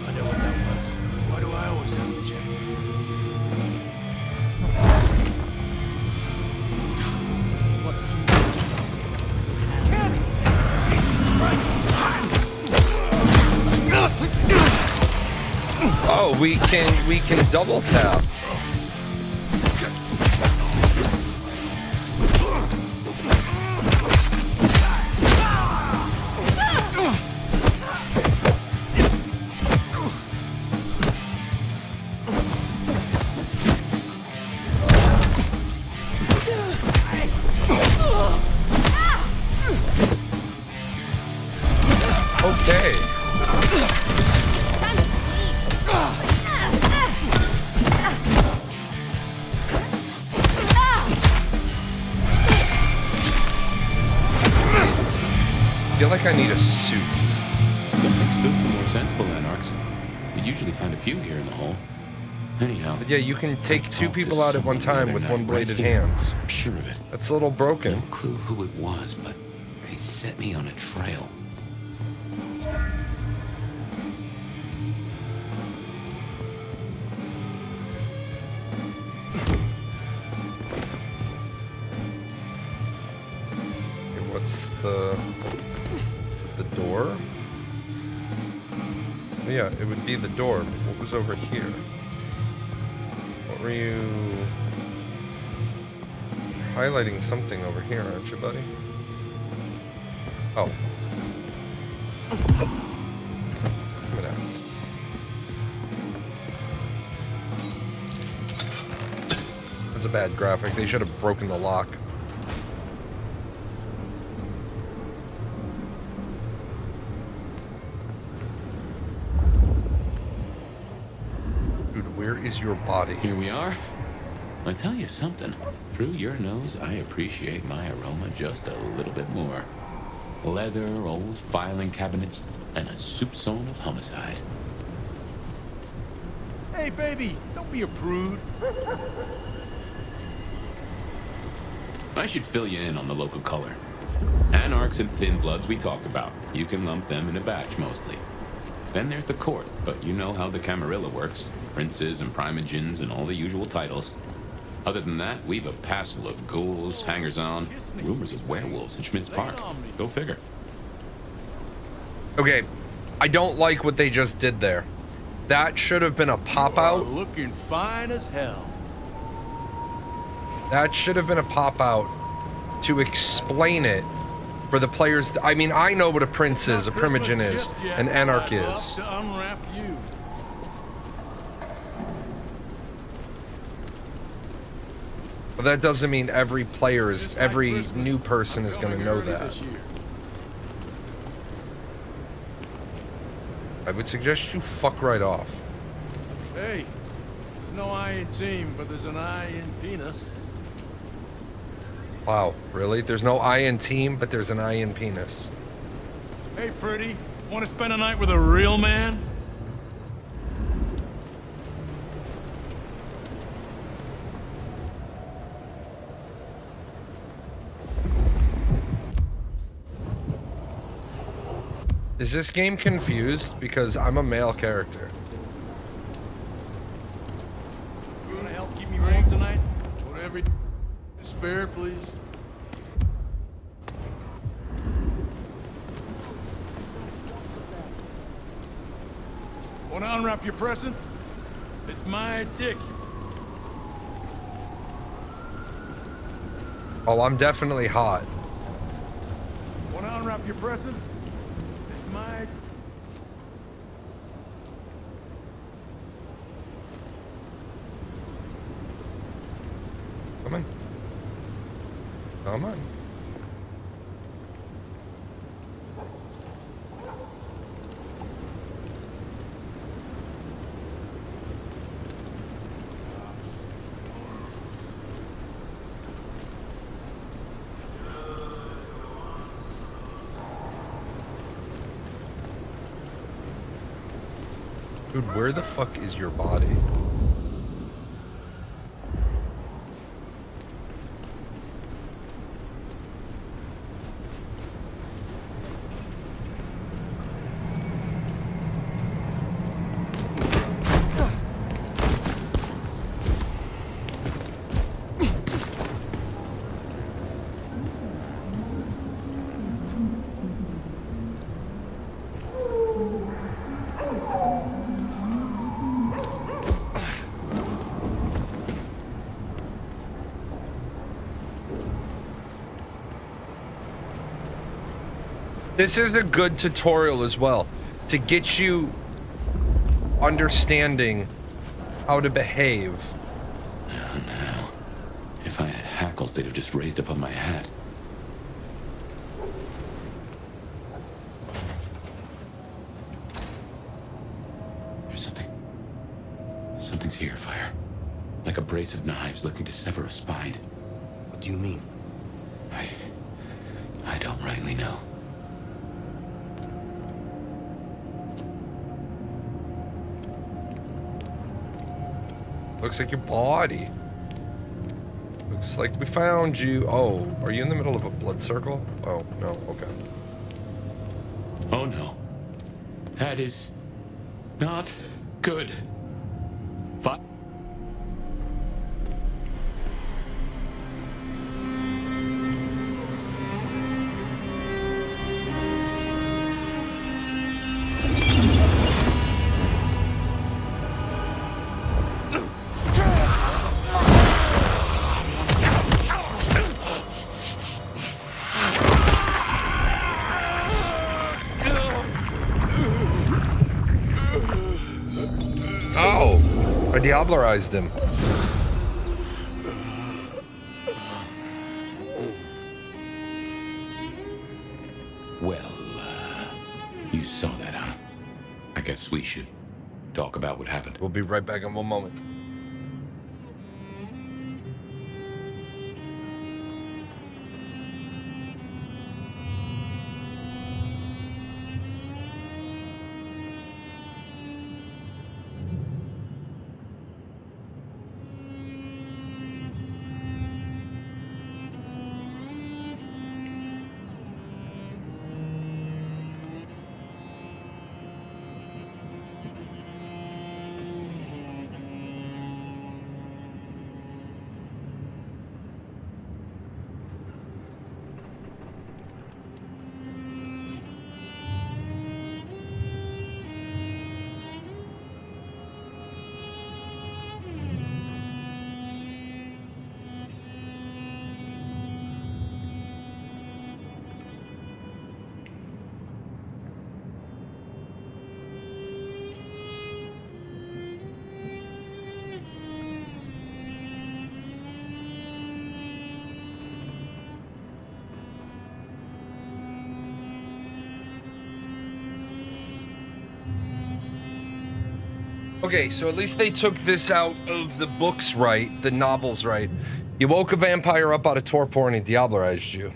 Find out what that was. Why do I always have to check? Oh, we can double tap. Okay. I feel like I need a suit. Something spooked the more sensible anarchs. You'd usually find a few here in the hole. Anyhow. But yeah, you can take two people out at one time with one bladed hands. I'm sure of it. That's a little broken. No clue who it was, but they set me on a trail. the door? Oh, yeah, it would be the door. What was over here? What were you highlighting something over here, aren't you, buddy? Oh. Give me that. That's a bad graphic. They should have broken the lock. Dude, where is your body? Here we are. I tell you something. Through your nose, I appreciate my aroma just a little bit more. Leather, old filing cabinets, and a soup zone of homicide. Hey, baby, don't be a prude. I should fill you in on the local color. Anarchs and Thin Bloods we talked about. You can lump them in a batch mostly. Then there's the court, but you know how the Camarilla works. Princes and primogens and all the usual titles. Other than that, we've a passel of ghouls, hangers-on, rumors of werewolves in Schmidt's Park. Go figure. Okay, I don't like what they just did there. That should have been a pop-out. Looking fine as hell. That should have been a pop-out to explain it for the players. I mean, I know what a prince is, a primogen is, an anarch is. To unwrap you. But that doesn't mean every player is, every new person is going to know that. I would suggest you fuck right off. Hey, there's no I in team, but there's an I in penis. Wow, really? There's no I in team, but there's an I in penis. Hey, pretty, want to spend a night with a real man? Is this game confused? Because I'm a male character. You want to help keep me warm tonight? Whatever. Spare, please. Want to unwrap your present? It's my dick. Oh, I'm definitely hot. Want to unwrap your present? It's my... Come on. Come on. Dude, where the fuck is your body? This is a good tutorial as well, to get you understanding how to behave. Now, if I had hackles, they'd have just raised up on my hat. There's something's here, Fire. Like a brace of knives looking to sever a spine. What do you mean? I don't rightly know. Looks like your body. Looks like we found you. Oh, are you in the middle of a blood circle? Oh, no, okay. Oh no. That is not good. I diablerized him. Well, you saw that, huh? I guess we should talk about what happened. We'll be right back in one moment. Okay, so at least they took this out of the books right, the novels right. You woke a vampire up out of torpor and he diablerized you.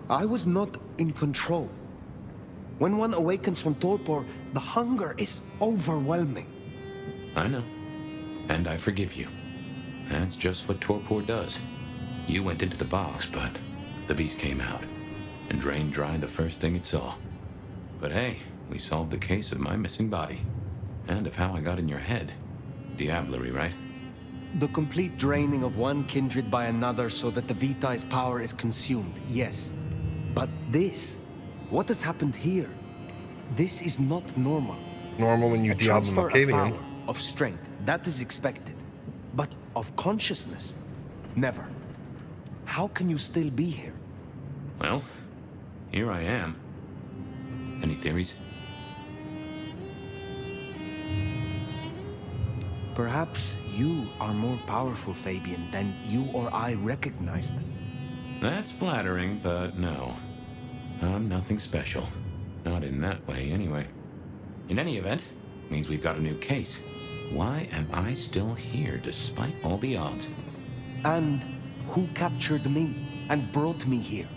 I was not in control. When one awakens from torpor, the hunger is overwhelming. I know. And I forgive you. That's just what torpor does. You went into the box, but the beast came out and drained dry the first thing it saw. But hey, we solved the case of my missing body. And of how I got in your head. Diablerie, right? The complete draining of one kindred by another so that the Vitae's power is consumed, yes. But this, what has happened here? This is not normal. Normal when you a diablo transfer of Macavian. power, of strength, that is expected. But of consciousness, never. How can you still be here? Well, here I am. Any theories? Perhaps you are more powerful, Fabian, than you or I recognized. That's flattering, but no. I'm nothing special. Not in that way, anyway. In any event, means we've got a new case. Why am I still here, despite all the odds? And who captured me and brought me here?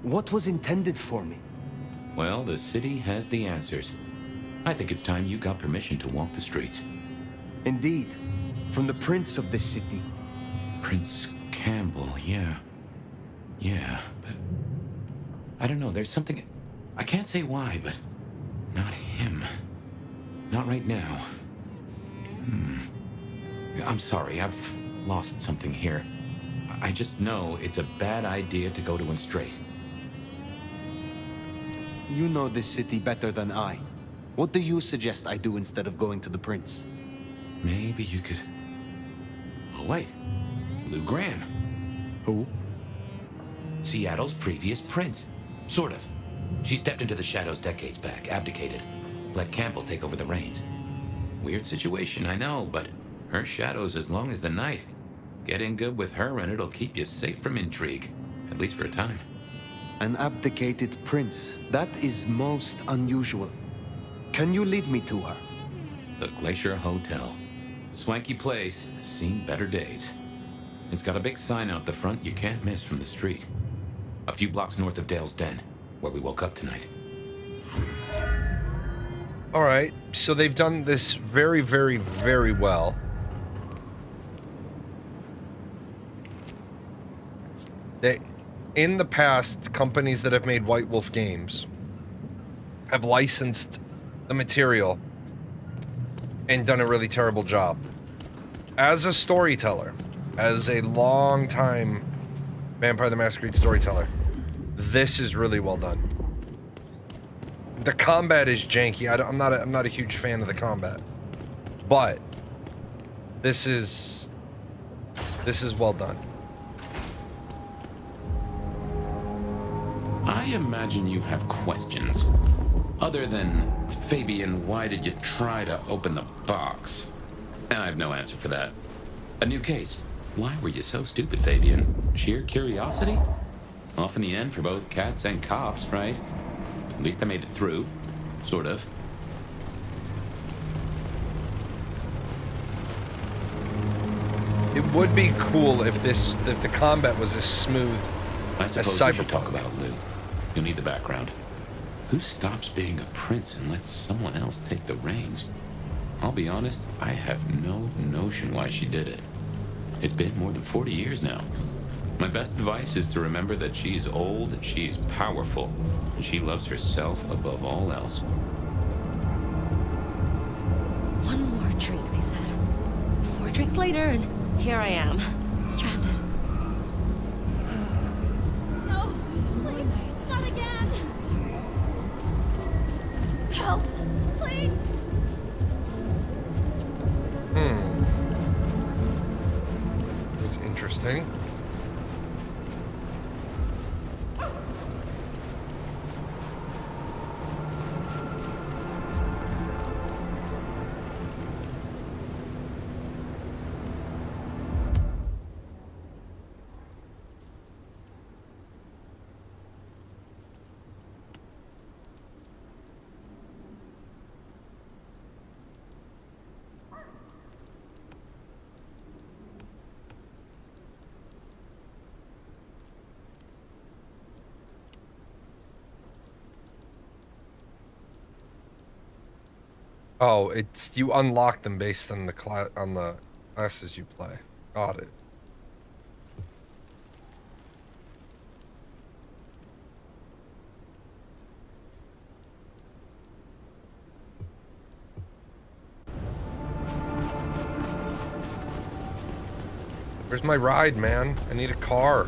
What was intended for me? Well, the city has the answers. I think it's time you got permission to walk the streets. Indeed. From the prince of this city. Prince Campbell, yeah. Yeah, but... I don't know, there's something... I can't say why, but... Not him. Not right now. I'm sorry, I've lost something here. I just know it's a bad idea to go to him straight. You know this city better than I. What do you suggest I do instead of going to the prince? Maybe you could... Oh, wait. Lou Graham. Who? Seattle's previous prince. Sort of. She stepped into the shadows decades back, abdicated. Let Campbell take over the reins. Weird situation, I know, but her shadow's as long as the night. Get in good with her and it'll keep you safe from intrigue. At least for a time. An abdicated prince. That is most unusual. Can you lead me to her? The Glacier Hotel. Swanky place, has seen better days. It's got a big sign out the front you can't miss from the street. A few blocks north of Dale's Den, where we woke up tonight. All right, so they've done this very, very, very well. In the past, companies that have made White Wolf games have licensed the material and done a really terrible job. As a storyteller, as a long-time Vampire the Masquerade storyteller, this is really well done. The combat is janky. I'm not a huge fan of the combat, but this is well done. I imagine you have questions. Other than, Fabian, why did you try to open the box? I have no answer for that. A new case. Why were you so stupid, Fabian? Sheer curiosity? Off in the end for both cats and cops, right? At least I made it through. Sort of. It would be cool if the combat was as smooth I as suppose we should Cyberpunk. talk about Lou. You'll need the background. Who stops being a prince and lets someone else take the reins? I'll be honest, I have no notion why she did it. It's been more than 40 years now. My best advice is to remember that she is old, she is powerful, and she loves herself above all else. One more drink, they said. 4 drinks later, and here I am, stranded. No, please, not again. Help, please. It's interesting. Oh, it's you unlock them based on the classes you play. Got it. Where's my ride, man? I need a car.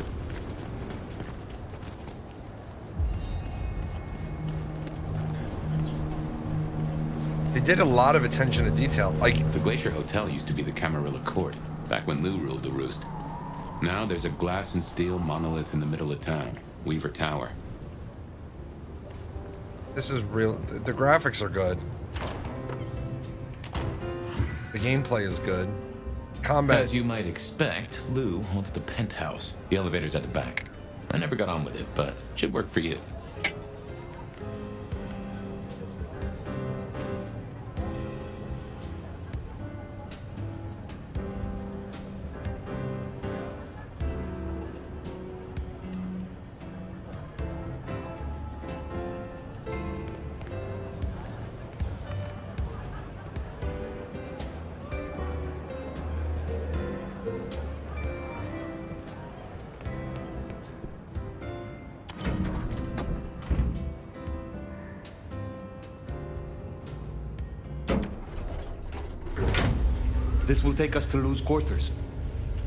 They did a lot of attention to detail. Like, the Glacier Hotel used to be the Camarilla Court, back when Lou ruled the roost. Now there's a glass and steel monolith in the middle of town, Weaver Tower. this is real. The graphics are good. The gameplay is good. Combat. As you might expect, Lou owns the penthouse. The elevator's at the back. I never got on with it, but it should work for you. This will take us to Lou's quarters.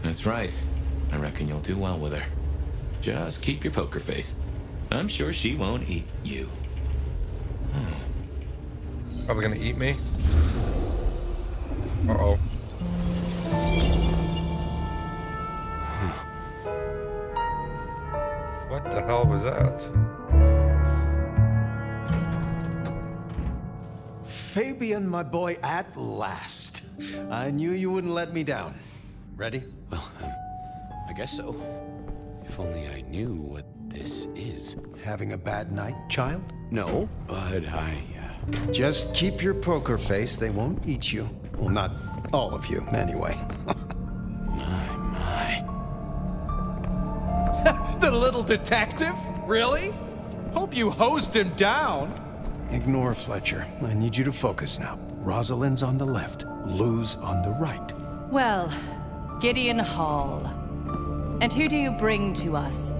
That's right. I reckon you'll do well with her. Just keep your poker face. I'm sure she won't eat you. Probably gonna eat me. Uh-oh. What the hell was that? Fabian, my boy, at last. I knew you wouldn't let me down. Ready? Well, I guess so. If only I knew what this is. Having a bad night, child? No, but Just keep your poker face. They won't eat you. Well, not all of you, anyway. The little detective? Really? Hope you hosed him down. Ignore Fletcher. I need you to focus now. Rosalind's on the left, Lou's on the right. Well, Gideon Hall. And who do you bring to us?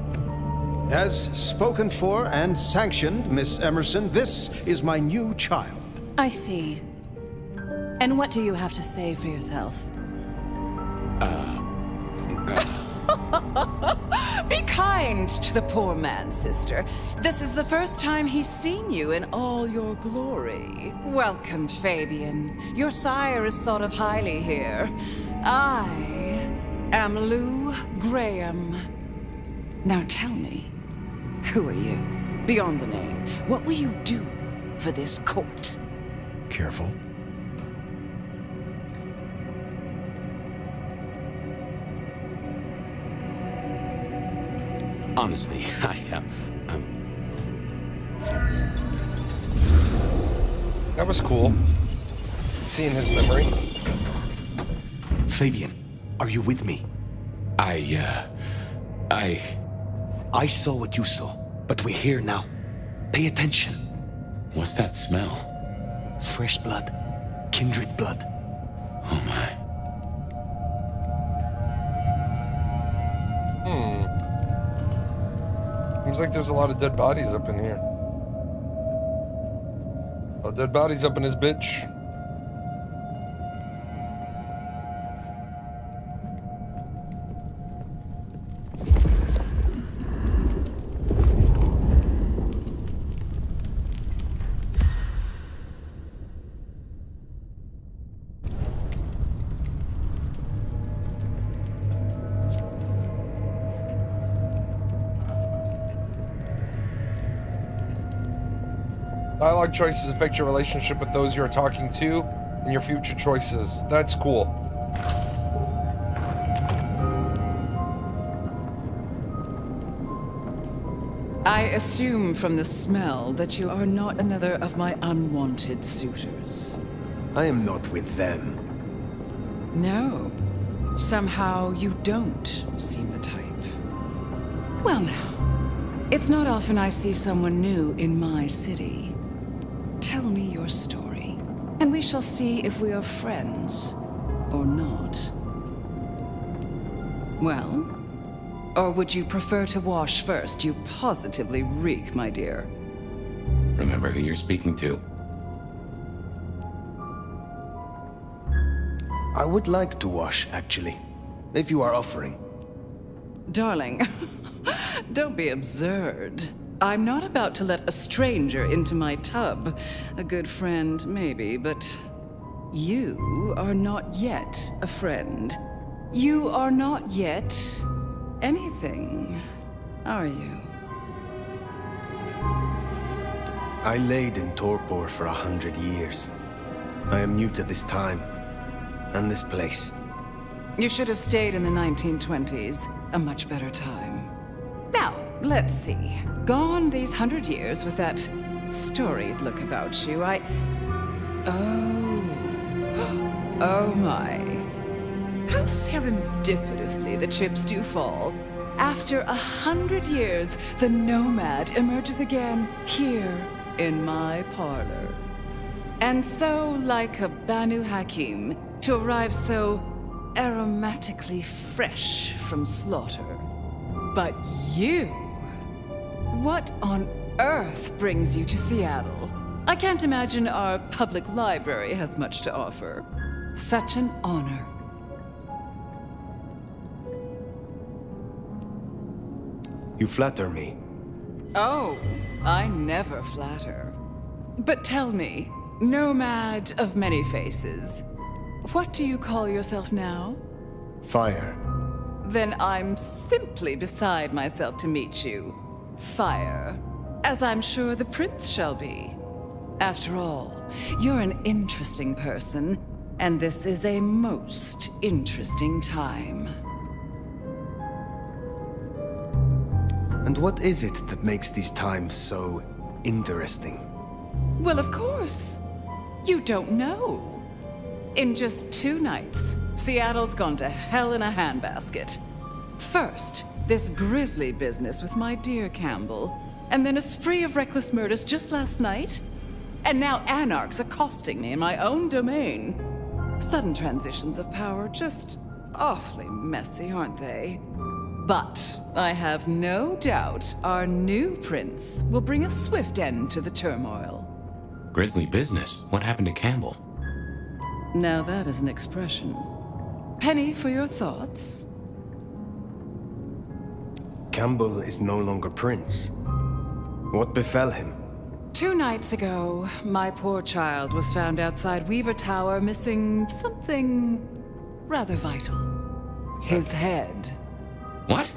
As spoken for and sanctioned, Miss Emerson, this is my new child. I see. And what do you have to say for yourself? Be kind to the poor man, sister. This is the first time he's seen you in all your glory. Welcome, Fabian. Your sire is thought of highly here. I am Lou Graham. Now tell me, who are you? Beyond the name, what will you do for this court. Careful. Honestly, That was cool. Seeing his memory. Fabian, are you with me? I saw what you saw, but we're here now. Pay attention. What's that smell? Fresh blood. Kindred blood. Oh my. Seems like there's a lot of dead bodies up in here. A lot of dead bodies up in this bitch. Dialogue choices affect your relationship with those you are talking to and your future choices. That's cool. I assume from the smell that you are not another of my unwanted suitors. I am not with them. No. Somehow you don't seem the type. Well now, it's not often I see someone new in my city. Tell me your story, and we shall see if we are friends or not. Well, or would you prefer to wash first? You positively reek, my dear. Remember who you're speaking to. I would like to wash, actually, if you are offering. Darling, don't be absurd. I'm not about to let a stranger into my tub. A good friend, maybe, but you are not yet a friend. You are not yet anything, are you? I laid in torpor for 100 years. I am new to this time and this place. You should have stayed in the 1920s, a much better time. Now, let's see. Gone these 100 years with that storied look about you, Oh my. How serendipitously the chips do fall. After 100 years, the nomad emerges again here in my parlor. And so, like a Banu Hakim, to arrive so aromatically fresh from slaughter. But you... What on earth brings you to Seattle? I can't imagine our public library has much to offer. Such an honor. You flatter me. Oh, I never flatter. But tell me, nomad of many faces, what do you call yourself now? Fire. Then I'm simply beside myself to meet you. Fire. As I'm sure the prince shall be. After all, you're an interesting person, and this is a most interesting time. And what is it that makes these times so interesting? Well, of course. You don't know. In just 2 nights, Seattle's gone to hell in a handbasket. First, this grisly business with my dear Campbell, and then a spree of reckless murders just last night, and now anarchs accosting me in my own domain. Sudden transitions of power, just awfully messy, aren't they? But I have no doubt our new prince will bring a swift end to the turmoil. Grisly business? What happened to Campbell? Now that is an expression. Penny for your thoughts? Campbell is no longer prince. What befell him? 2 nights ago, my poor child was found outside Weaver Tower missing something rather vital. His head. What?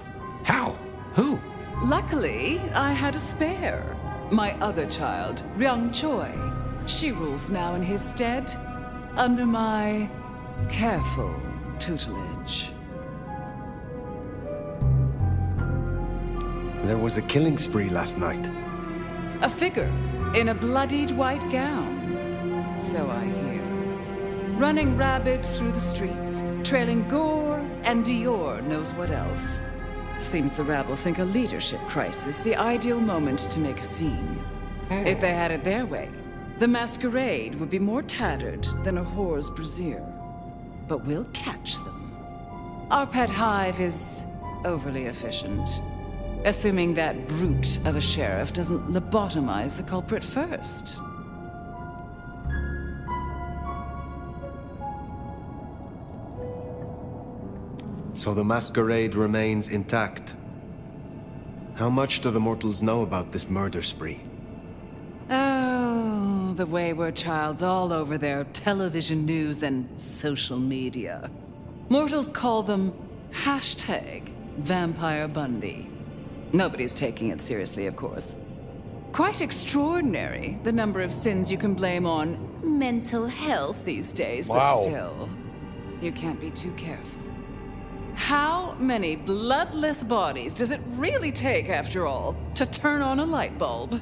How? Who? Luckily, I had a spare. My other child, Ryung Choi. She rules now in his stead, under my careful tutelage. There was a killing spree last night. A figure in a bloodied white gown. So I hear. Running rabid through the streets, trailing gore and Dior knows what else. Seems the rabble think a leadership crisis the ideal moment to make a scene. If they had it their way, the masquerade would be more tattered than a whore's brassiere. But we'll catch them. Our pet hive is overly efficient, assuming that brute of a sheriff doesn't lobotomize the culprit first. So the masquerade remains intact. How much do the mortals know about this murder spree? Oh, the wayward child's all over their television news and social media. Mortals call them #Vampire Bundy. Nobody's taking it seriously, of course. Quite extraordinary, the number of sins you can blame on mental health these days, Wow. but still, you can't be too careful. How many bloodless bodies does it really take, after all, to turn on a light bulb?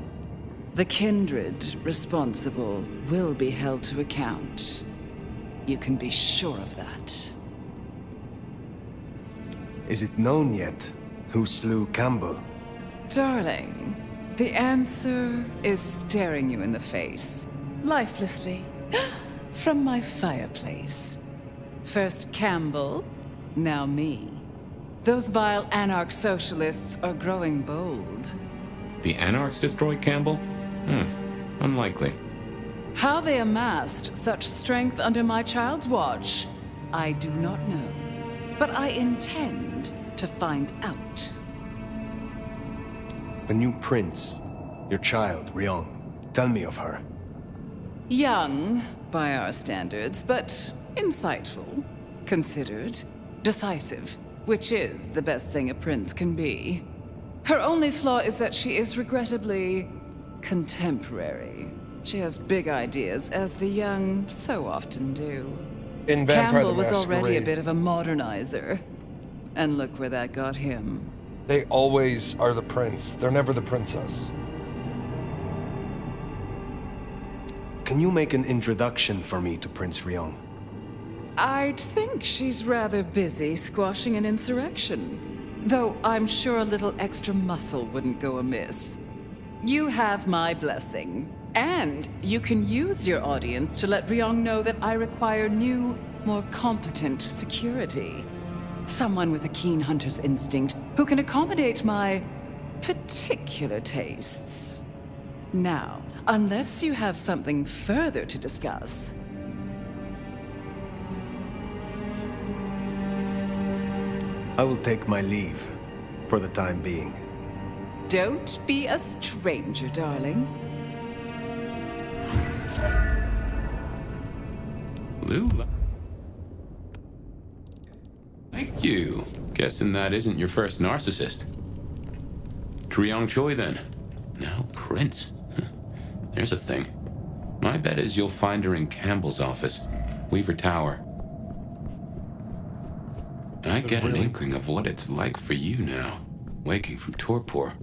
The kindred responsible will be held to account. You can be sure of that. Is it known yet who slew Campbell? Darling, the answer is staring you in the face, lifelessly, from my fireplace. First Campbell, now me. Those vile anarch socialists are growing bold. The Anarchs destroyed Campbell? Unlikely. How they amassed such strength under my child's watch, I do not know. But I intend to find out. The new prince, your child, Ryung. Tell me of her. Young, by our standards, but insightful, considered, decisive, which is the best thing a prince can be. Her only flaw is that she is regrettably contemporary. She has big ideas, as the young so often do. In Vampire Campbell the was already a Masquerade, bit of a modernizer. And look where that got him. they always are the prince. They're never the princess. Can you make an introduction for me to Prince Ryung? I'd think she's rather busy squashing an insurrection. Though I'm sure a little extra muscle wouldn't go amiss. You have my blessing. And you can use your audience to let Ryung know that I require new, more competent security. Someone with a keen hunter's instinct who can accommodate my particular tastes. Now, unless you have something further to discuss. I will take my leave, for the time being. Don't be a stranger, darling. Lula. Thank you. Guessing that isn't your first narcissist. Ryung Choi, then. Now Prince. There's a thing. My bet is you'll find her in Campbell's office, Weaver Tower. I get an inkling of what it's like for you now, waking from torpor.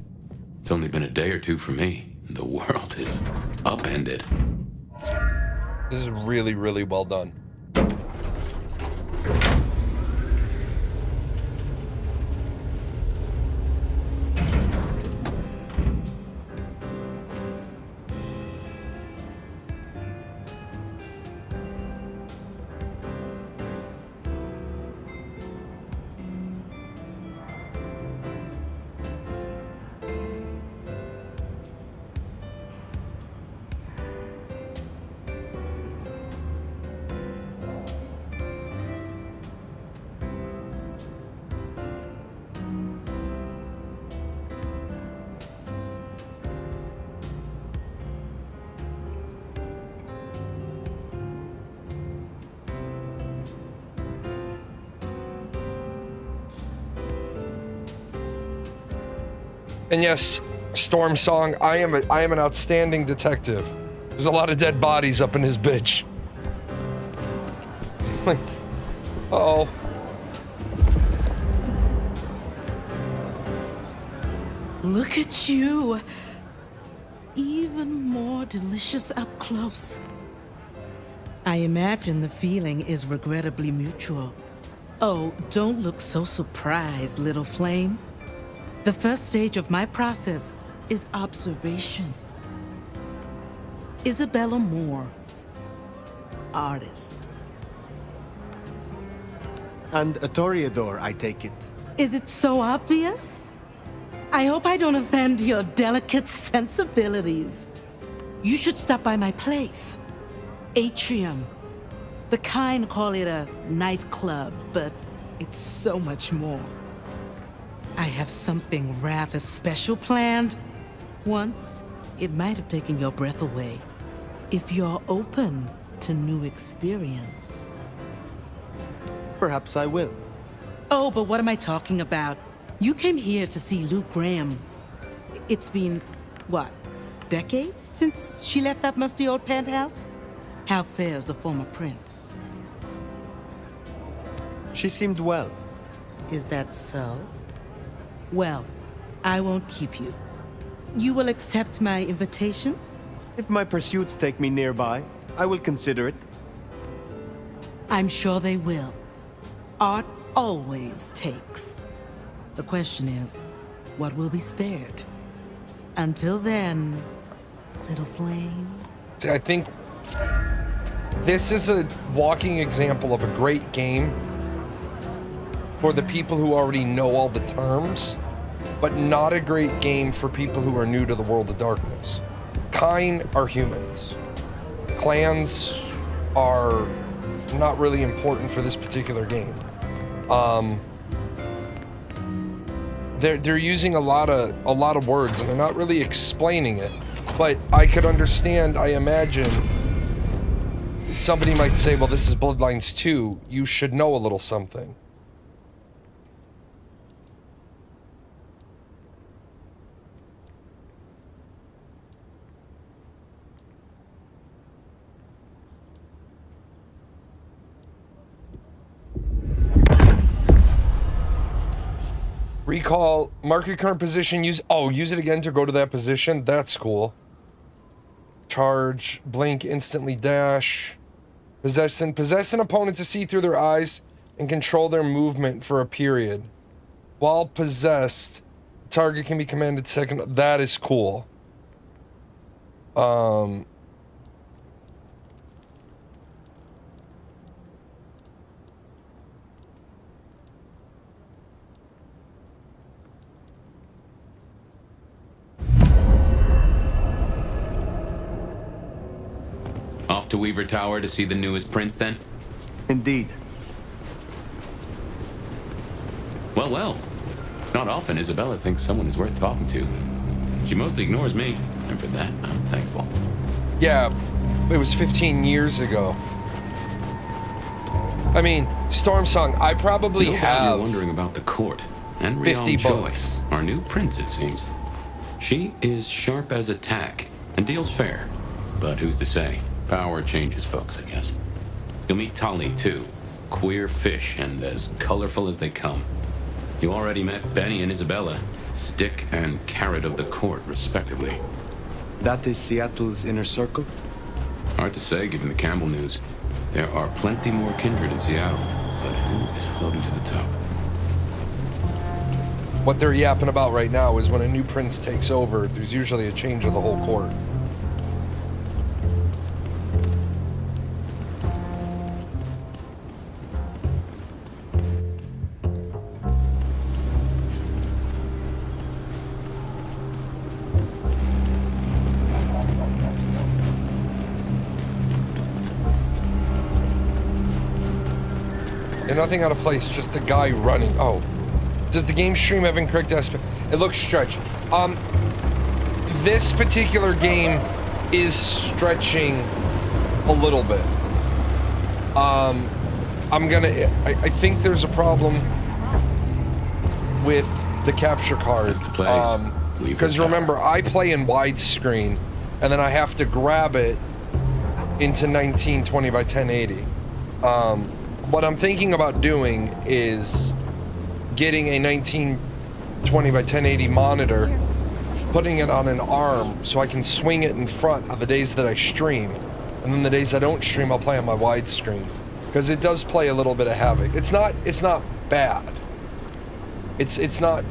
It's only been a day or two for me. The world is upended. This is really, really well done. And yes, Storm Song, I am an outstanding detective. There's a lot of dead bodies up in his bitch. Uh-oh. Look at you. Even more delicious up close. I imagine the feeling is regrettably mutual. Oh, don't look so surprised, little flame. The first stage of my process is observation. Isabella Moore, artist. And a Toreador, I take it. Is it so obvious? I hope I don't offend your delicate sensibilities. You should stop by my place. Atrium. The kind call it a nightclub, but it's so much more. I have something rather special planned. Once, it might have taken your breath away. If you're open to new experience. Perhaps I will. Oh, but what am I talking about? You came here to see Luke Graham. It's been, what, decades since she left that musty old penthouse? How fares the former prince? She seemed well. Is that so? Well, I won't keep you. You will accept my invitation? If my pursuits take me nearby, I will consider it. I'm sure they will. Art always takes. The question is, what will be spared? Until then, little flame. See, I think this is a walking example of a great game for the people who already know all the terms, but not a great game for people who are new to the world of darkness. Kind are humans. Clans are not really important for this particular game. They're using a lot of words and they're not really explaining it. But I could understand, I imagine, somebody might say, well, this is Bloodlines 2, you should know a little something. Recall, mark your current position, use it again to go to that position. That's cool. Charge, blink, instantly dash. Possess an opponent to see through their eyes and control their movement for a period. While possessed, the target can be commanded second. That is cool. Off to Weaver Tower to see the newest prince, then? Indeed. Well, well. It's not often Isabella thinks someone is worth talking to. She mostly ignores me, and for that, I'm thankful. Yeah, it was 15 years ago. I mean, Storm Song, I probably have... You're wondering about the court. And 50 Joy, bucks. our new prince, it seems. She is sharp as a tack and deals fair. But who's to say? Power changes folks, I guess. You'll meet Tali, too. Queer fish and as colorful as they come. You already met Benny and Isabella, stick and carrot of the court, respectively. That is Seattle's inner circle? Hard to say, given the Campbell news. There are plenty more kindred in Seattle, but who is floating to the top? What they're yapping about right now is when a new prince takes over, there's usually a change of the whole court. And nothing out of place, just a guy running. Oh. Does the game stream have incorrect aspect? It looks stretched. This particular game is stretching a little bit. I think there's a problem with the capture card. Because remember, I play in widescreen, and then I have to grab it into 1920 by 1080. What I'm thinking about doing is getting a 1920 by 1080 monitor, putting it on an arm so I can swing it in front of the days that I stream, and then the days I don't stream, I'll play on my widescreen, because it does play a little bit of havoc. It's not bad. It's not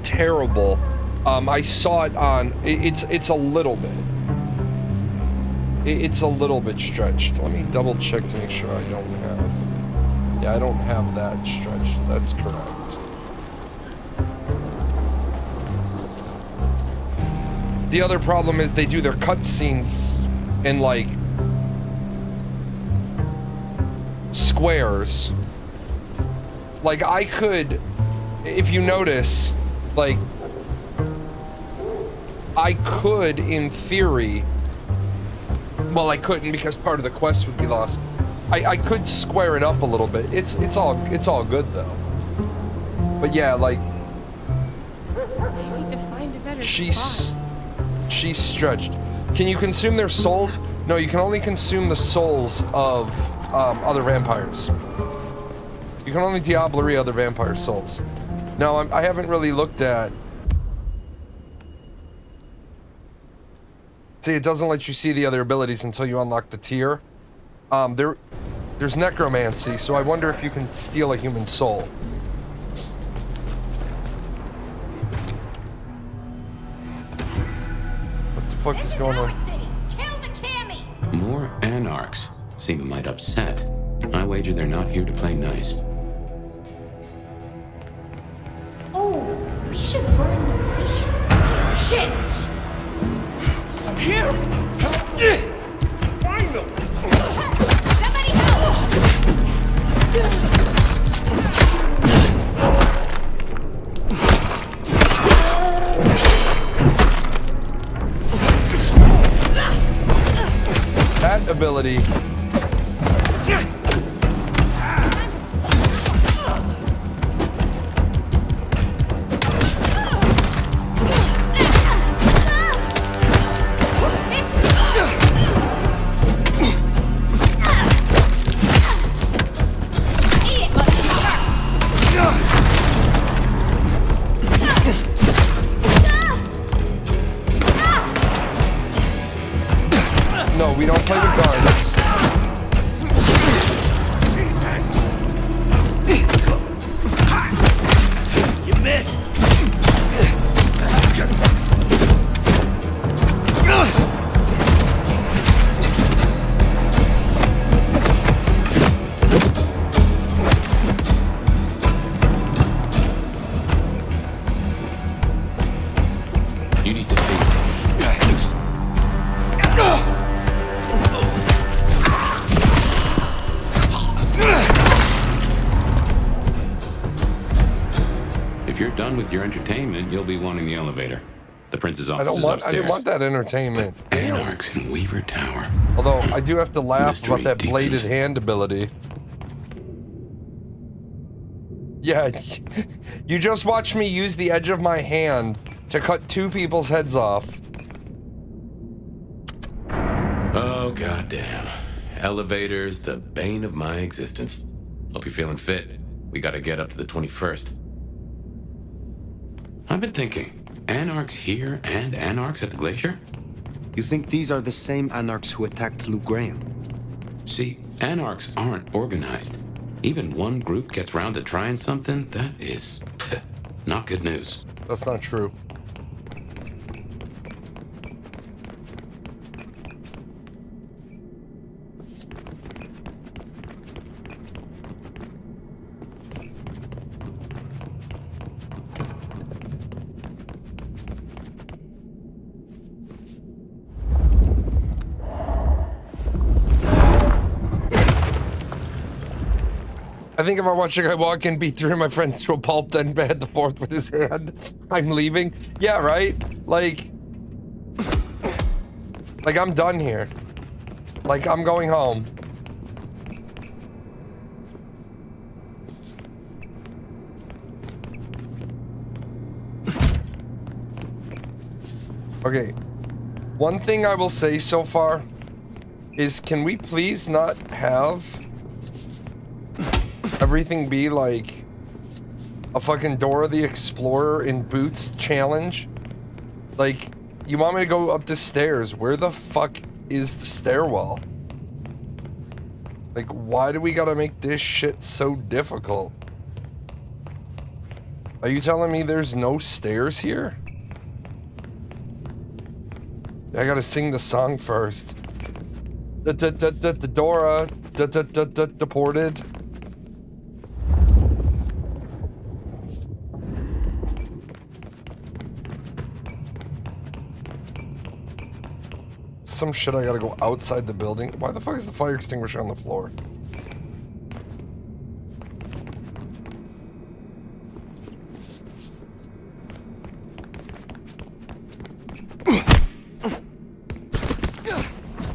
terrible. I saw it on. It's a little bit. It's a little bit stretched. Let me double check to make sure I don't have. Yeah, I don't have that stretched. That's correct. The other problem is they do their cutscenes in like squares. Like I could, if you notice, like I could, in theory, well, I couldn't because part of the quest would be lost. I could square it up a little bit. It's all good though. But yeah, like I need to find a better spot. She's stretched. Can you consume their souls? No, you can only consume the souls of other vampires. You can only Diablerie other vampire souls. No, I haven't really looked at. See, it doesn't let you see the other abilities until you unlock the tier. There's necromancy, so I wonder if you can steal a human soul. What the fuck is going on? More anarchs seem a mite upset. I wager they're not here to play nice. Oh, we should burn the place. Shit! I'm here! Find them! Somebody help! That ability. No, we don't play with guards. Jesus! You missed! You need to face it. If you're done with your entertainment, you'll be wanting the elevator. The prince's office is upstairs. I didn't want that entertainment. Anarchs in Weaver Tower. Although I do have to laugh Mystery about that bladed deepens. hand ability. Yeah, you just watched me use the edge of my hand to cut 2 people's heads off. Oh, goddamn. Elevators, the bane of my existence. Hope you're feeling fit. We gotta get up to the 21st. I've been thinking, anarchs here and anarchs at the glacier? You think these are the same anarchs who attacked Lou Graham? See, anarchs aren't organized. Even one group gets round to trying something, that is not good news. That's not true. I think if I watch a guy walk in, beat 3 of my friends to a pulp, then bad the 4th with his hand, I'm leaving. Yeah, right? Like I'm done here. Like, I'm going home. Okay. One thing I will say so far is, can we please not have everything be like a fucking Dora the Explorer in boots challenge? Like, you want me to go up the stairs? Where the fuck is the stairwell? Like, why do we gotta make this shit so difficult? Are you telling me there's no stairs here? I gotta sing the song first. Dora deported. Some shit I gotta go outside the building. Why the fuck is the fire extinguisher on the floor?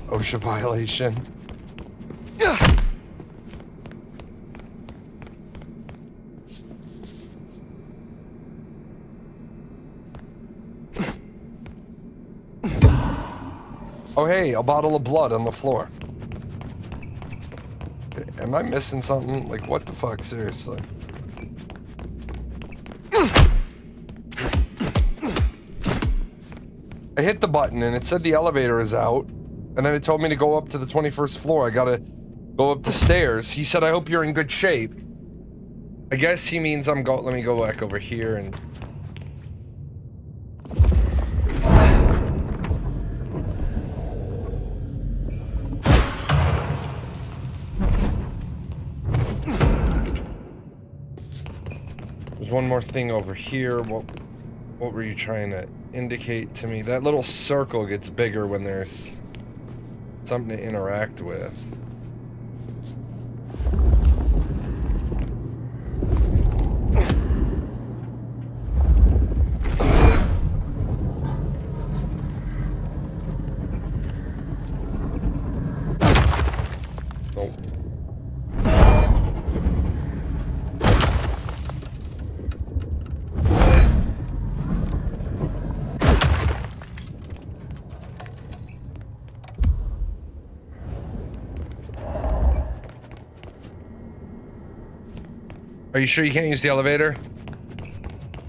OSHA violation. Oh hey, a bottle of blood on the floor. Am I missing something? Like, what the fuck, seriously? I hit the button and it said the elevator is out. And then it told me to go up to the 21st floor. I gotta go up the stairs. He said, I hope you're in good shape. I guess he means let me go back over here and... There's one more thing over here. What were you trying to indicate to me? That little circle gets bigger when there's something to interact with. Are you sure you can't use the elevator?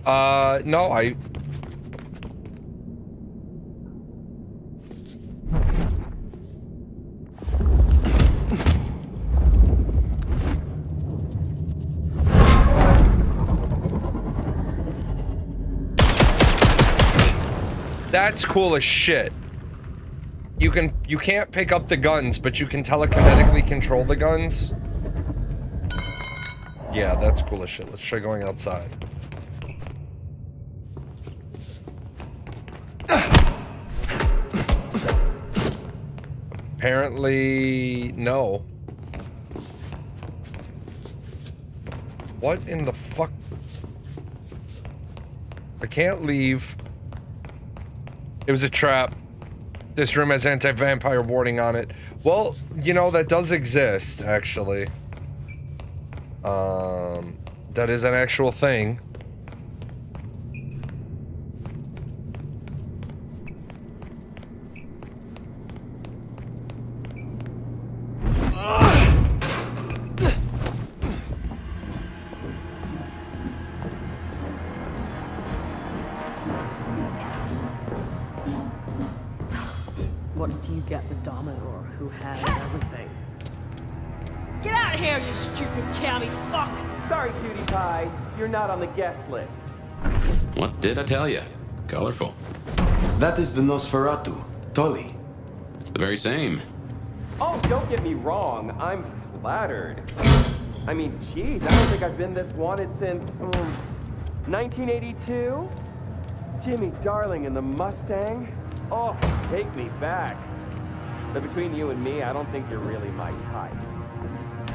No, That's cool as shit. You can't pick up the guns, but you can telekinetically control the guns. Yeah, that's cool as shit. Let's try going outside. Apparently, no. What in the fuck? I can't leave. It was a trap. This room has anti-vampire warding on it. Well, you know, that does exist, actually. That is an actual thing. What do you get the Dominor who has everything? Get out of here, you stupid county fuck! Sorry, cutie pie. You're not on the guest list. What did I tell you? Colorful. That is the Nosferatu, Tully. The very same. Oh, don't get me wrong. I'm flattered. I mean, geez, I don't think I've been this wanted since 1982. Jimmy Darling and the Mustang. Oh, take me back. But between you and me, I don't think you're really my type.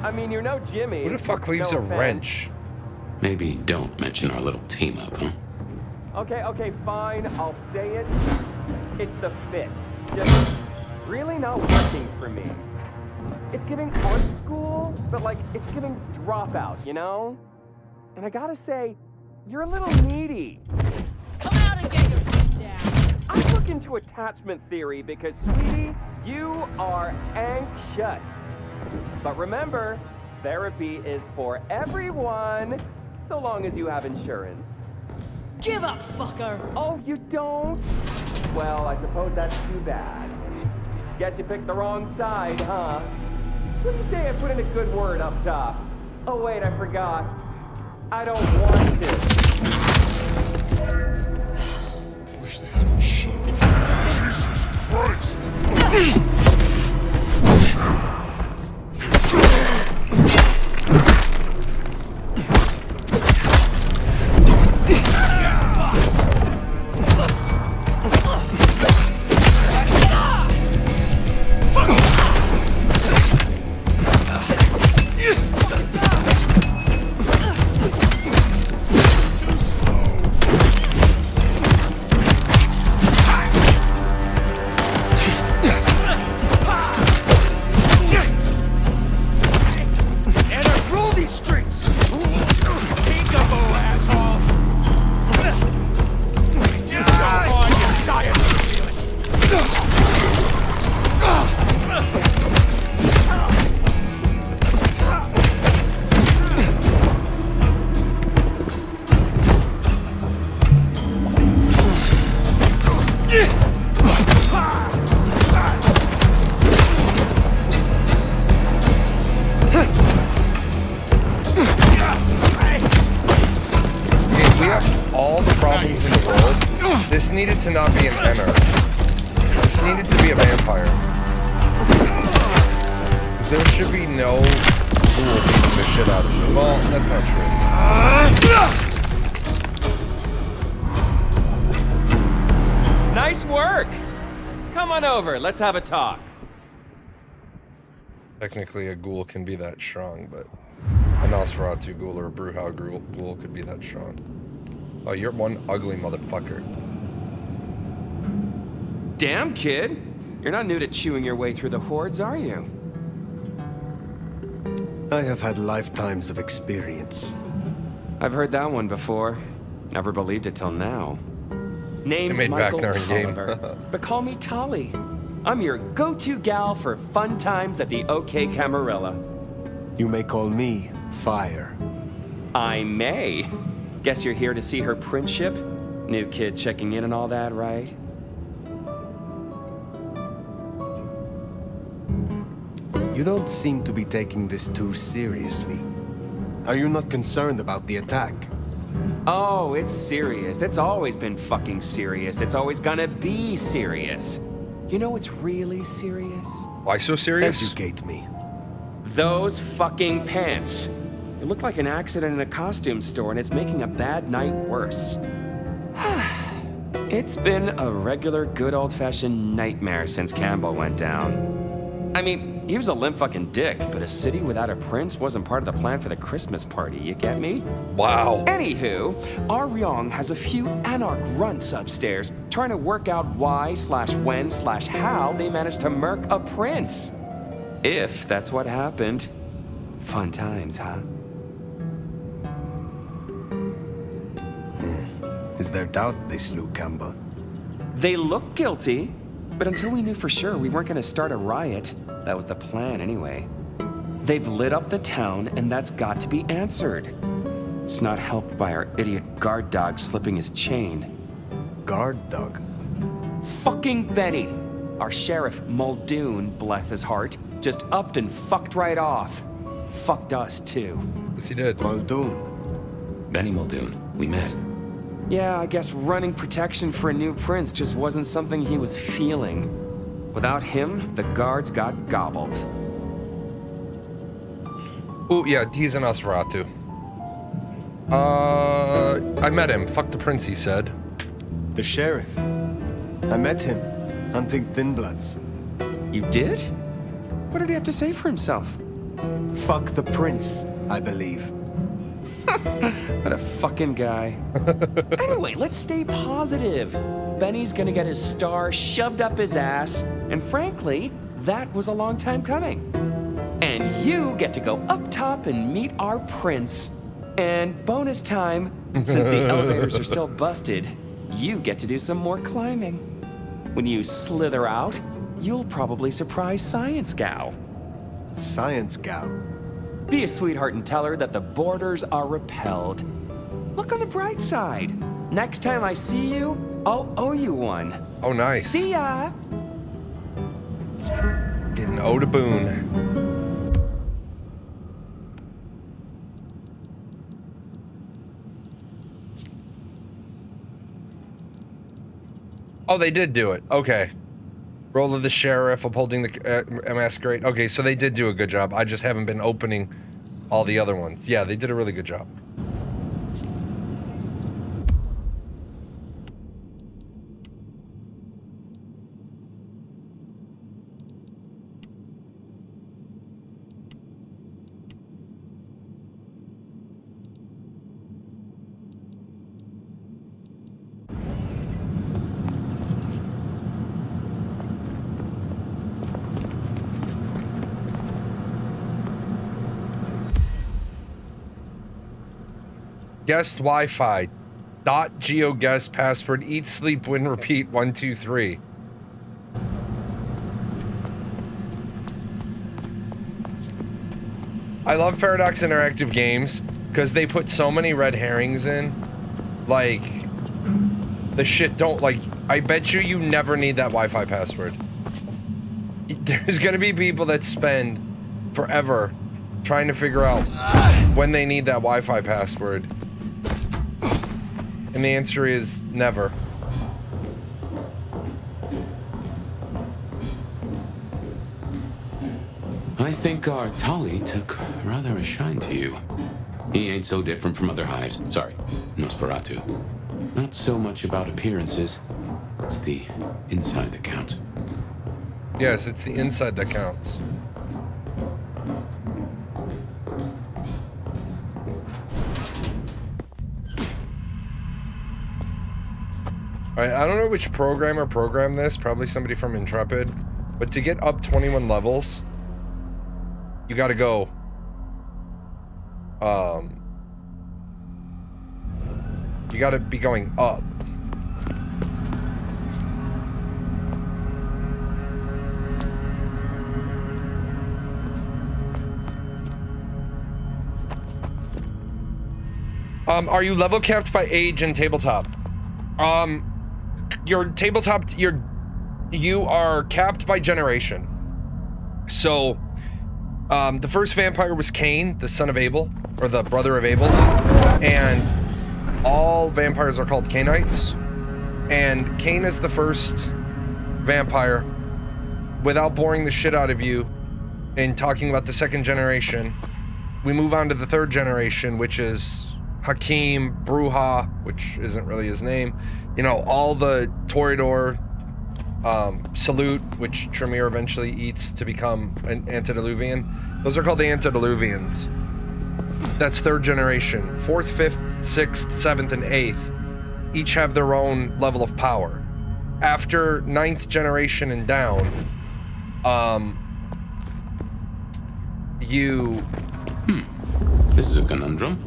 I mean, you're no Jimmy. Who the fuck leaves no a offense. wrench? Maybe don't mention our little team up, huh? Okay, fine. I'll say it. It's the fit. Just really not working for me. It's giving art school, but like, it's giving dropout, you know? And I gotta say, you're a little needy. Come out and get your feet down. I'm looking into attachment theory because, sweetie, you are anxious. But remember, therapy is for everyone, so long as you have insurance. Give up, fucker! Oh, you don't? Well, I suppose that's too bad. Guess you picked the wrong side, huh? What do you say I put in a good word up top? Oh wait, I forgot. I don't want to. Wish they hadn't shut the Jesus Christ! This needed to not be an Emmer. This needed to be a vampire. There should be no fool beating the shit out of me. Well, that's not true. Nice work! Come on over, let's have a talk. Technically, a ghoul can be that strong, but a Nosferatu ghoul or a Brujah ghoul could be that strong. Oh, you're one ugly motherfucker. Damn, kid. You're not new to chewing your way through the hordes, are you? I have had lifetimes of experience. I've heard that one before. Never believed it till now. Name's Michael Tolliver, but call me Tolly. I'm your go-to gal for fun times at the OK Camarilla. You may call me Fire. I may. Guess you're here to see her principship? New kid checking in and all that, right? You don't seem to be taking this too seriously. Are you not concerned about the attack? Oh, it's serious. It's always been fucking serious. It's always gonna be serious. You know what's really serious? Why so serious? Educate me. Those fucking pants. It looked like an accident in a costume store, and it's making a bad night worse. It's been a regular good old-fashioned nightmare since Campbell went down. I mean, he was a limp fucking dick, but a city without a prince wasn't part of the plan for the Christmas party, you get me? Wow. Anywho, our Ryong has a few anarch runts upstairs trying to work out why/when/how they managed to murk a prince. If that's what happened. Fun times, huh? Is there doubt they slew Campbell? They look guilty, but until we knew for sure we weren't gonna start a riot, that was the plan anyway. They've lit up the town, and that's got to be answered. It's not helped by our idiot guard dog slipping his chain. Guard dog? Fucking Benny! Our sheriff, Muldoon, bless his heart, just upped and fucked right off. Fucked us, too. Yes, he did. Muldoon. Benny Muldoon, we met. Yeah, I guess running protection for a new prince just wasn't something he was feeling. Without him, the guards got gobbled. Oh, yeah, he's an Nosferatu. I met him. Fuck the prince, he said. The sheriff. I met him, hunting Thin Bloods. You did? What did he have to say for himself? Fuck the prince, I believe. What a fucking guy. Anyway, let's stay positive. Benny's gonna get his star shoved up his ass, and frankly, that was a long time coming. And you get to go up top and meet our prince. And bonus time, since the elevators are still busted, you get to do some more climbing. When you slither out, you'll probably surprise Science Gal. Science Gal? Be a sweetheart and tell her that the borders are repelled. Look on the bright side. Next time I see you, I'll owe you one. Oh, nice. See ya! Getting owed a boon. Oh, they did do it. Okay. Role of the sheriff, upholding the masquerade. Okay, so they did do a good job. I just haven't been opening all the other ones. Yeah, they did a really good job. Guest Wi-Fi. .geoguess password. Eat, sleep, win, repeat. 1, 2, 3. I love Paradox Interactive Games because they put so many red herrings in. Like, the shit don't, like, I bet you never need that Wi-Fi password. There's gonna be people that spend forever trying to figure out when they need that Wi-Fi password. And the answer is never. I think our Tali took rather a shine to you. He ain't so different from other hives. Sorry, Nosferatu. Not so much about appearances. It's the inside that counts. Yes, it's the inside that counts. Alright, I don't know which programmer programmed this, probably somebody from Intrepid, but to get up 21 levels, you gotta go, you gotta be going up. Are you level capped by age and tabletop? Your tabletop, you are capped by generation. So, the first vampire was Cain, the son of Abel, or the brother of Abel, and all vampires are called Cainites, and Cain is the first vampire. Without boring the shit out of you and talking about the second generation, we move on to the third generation, which is Hakim, Bruja, which isn't really his name, you know, all the Toreador, Salute, which Tremere eventually eats to become an antediluvian. Those are called the antediluvians. That's third generation. Fourth, fifth, sixth, seventh, and eighth each have their own level of power. After ninth generation and down, This is a conundrum.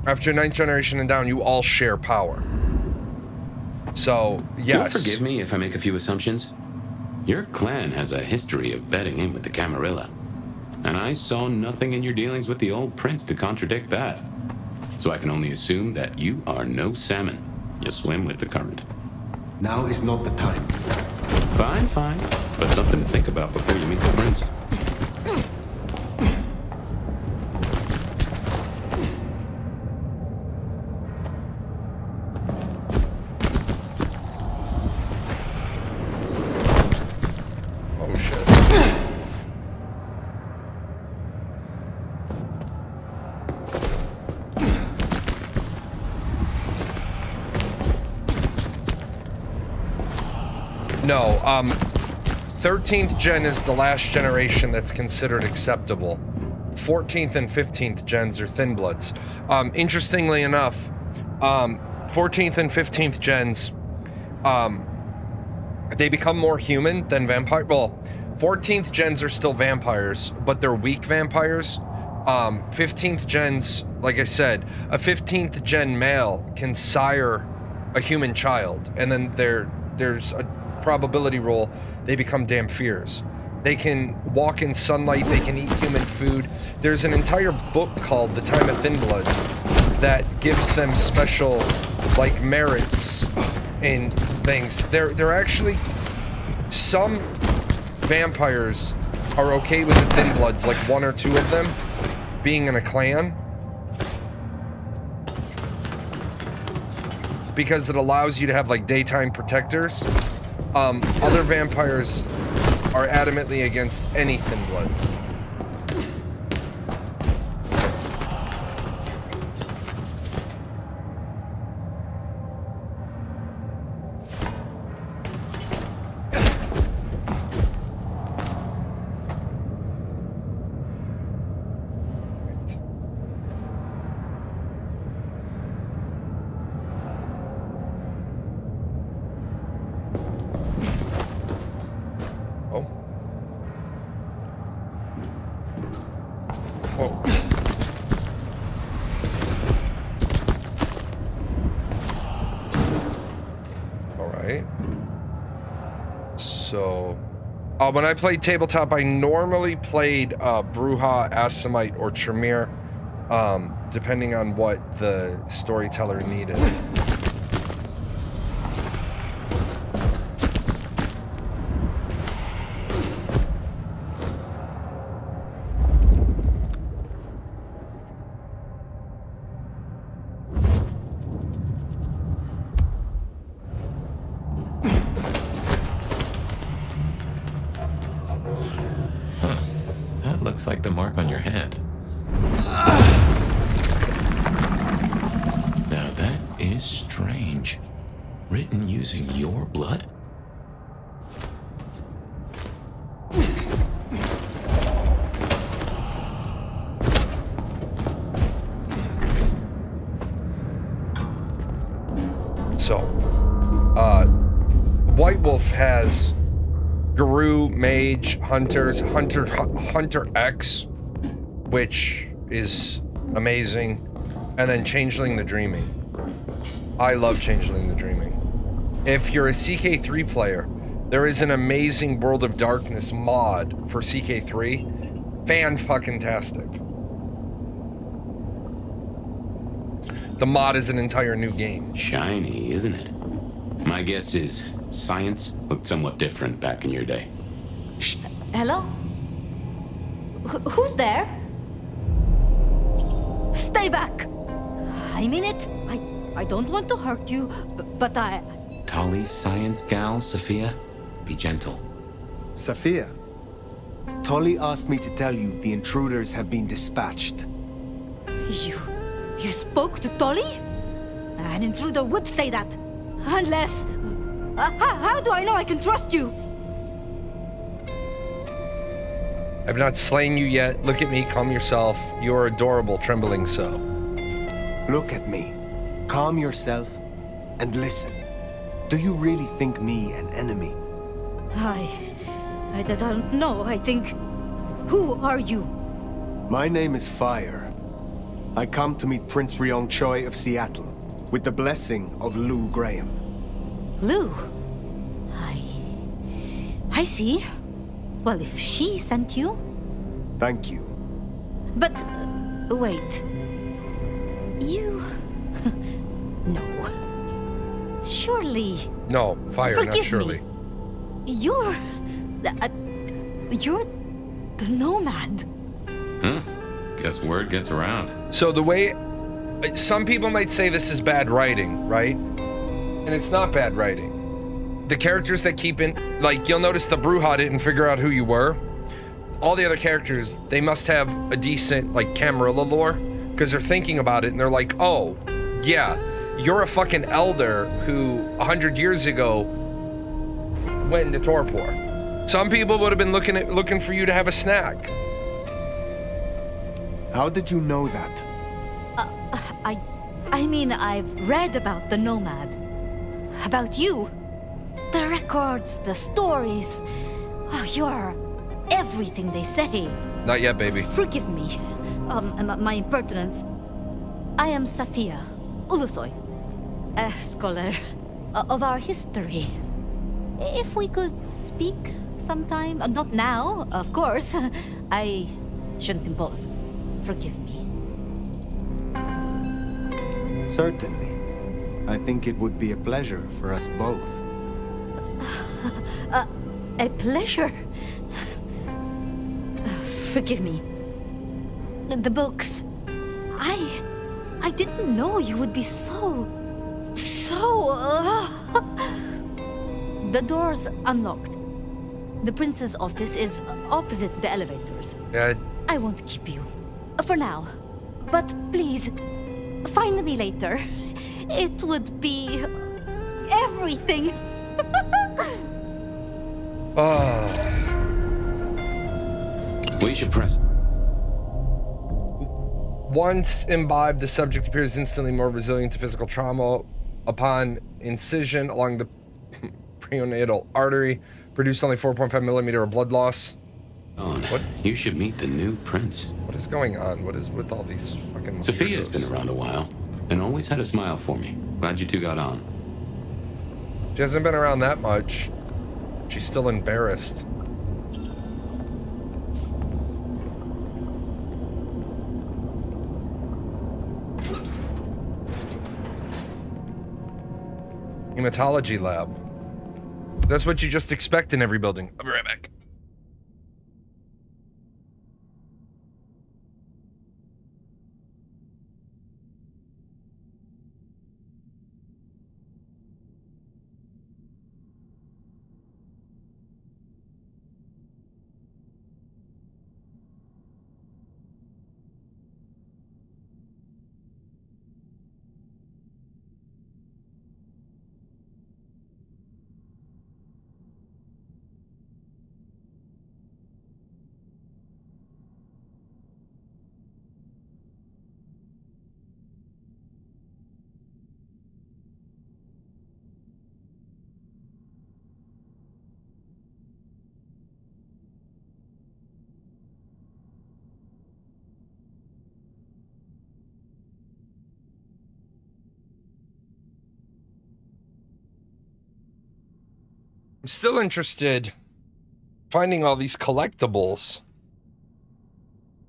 After ninth generation and down, you all share power. So, yes. You'll forgive me if I make a few assumptions. Your clan has a history of betting in with the Camarilla. And I saw nothing in your dealings with the old prince to contradict that. So I can only assume that you are no salmon. You swim with the current. Now is not the time. Fine, fine. But something to think about before you meet the prince. No, 13th gen is the last generation that's considered acceptable. 14th and 15th gens are thin bloods. Interestingly enough, 14th and 15th gens, they become more human than vampire. Well, 14th gens are still vampires, but they're weak vampires. 15th gens, like I said, a 15th gen male can sire a human child, and then there's a probability roll they become Dhamphirs. They can walk in sunlight, they can eat human food. There's an entire book called The Time of Thin Bloods that gives them special, like, merits and things. They're actually, some vampires are okay with the Thin Bloods, like 1 or 2 of them being in a clan, because it allows you to have like daytime protectors. Other vampires are adamantly against any Thin Bloods. When I played tabletop, I normally played Bruja, Assamite, or Tremere, depending on what the storyteller needed. Looks like the mark on your hand. Now that is strange. Written using your blood? So, White Wolf has Guru, Mage, Hunters, Hunter X, which is amazing, and then Changeling the Dreaming. I love Changeling the Dreaming. If you're a CK3 player, there is an amazing World of Darkness mod for CK3. Fan-fucking-tastic. The mod is an entire new game. Shiny, isn't it? My guess is science looked somewhat different back in your day. Shh. Hello? Who's there? Stay back! I mean it. I don't want to hurt you, but I... Tolly's science gal, Sophia? Be gentle. Sophia, Tolly asked me to tell you the intruders have been dispatched. You spoke to Tolly? An intruder would say that. Unless... how do I know I can trust you? I've not slain you yet. Look at me, calm yourself. You're adorable, trembling so. Look at me. Calm yourself and listen. Do you really think me an enemy? I don't know. I think... Who are you? My name is Fire. I come to meet Prince Ryong Choi of Seattle with the blessing of Lou Graham. Lou? I see. Well, if she sent you... Thank you. But, wait. You... No. Surely... No, Fire, Forgive not Shirley. Me. You're the Nomad. Huh? Guess word gets around. So the way... Some people might say this is bad writing, right? And it's not bad writing. The characters that keep in... Like, you'll notice the Bruja didn't figure out who you were. All the other characters, they must have a decent, like, Camarilla lore. Because they're thinking about it and they're like, oh, yeah, you're a fucking elder who 100 years ago went into torpor. Some people would have been looking for you to have a snack. How did you know that? I mean, I've read about the Nomad. About you. The records, the stories. Oh, you're everything they say. Not yet, baby. Forgive me. My impertinence. I am Safia Ulusoy. a scholar of our history. If we could speak sometime, not now, of course. I shouldn't impose. Forgive me. Certainly. I think it would be a pleasure for us both. A pleasure. Forgive me. The books. I didn't know you would be so... The door's unlocked. The prince's office is opposite the elevators. Yeah. I won't keep you. For now. But please, find me later. It would be... everything. We should press. Once imbibed, the subject appears instantly more resilient to physical trauma upon incision along the prenatal artery. Produced only 4.5 millimeter of blood loss. What? You should meet the new prince. What is going on? What is with all these fucking... Sophia's been around a while and always had a smile for me. Glad you two got on. She hasn't been around that much. She's still embarrassed. Hematology lab. That's what you just expect in every building. I'll be right back. I'm still interested finding all these collectibles.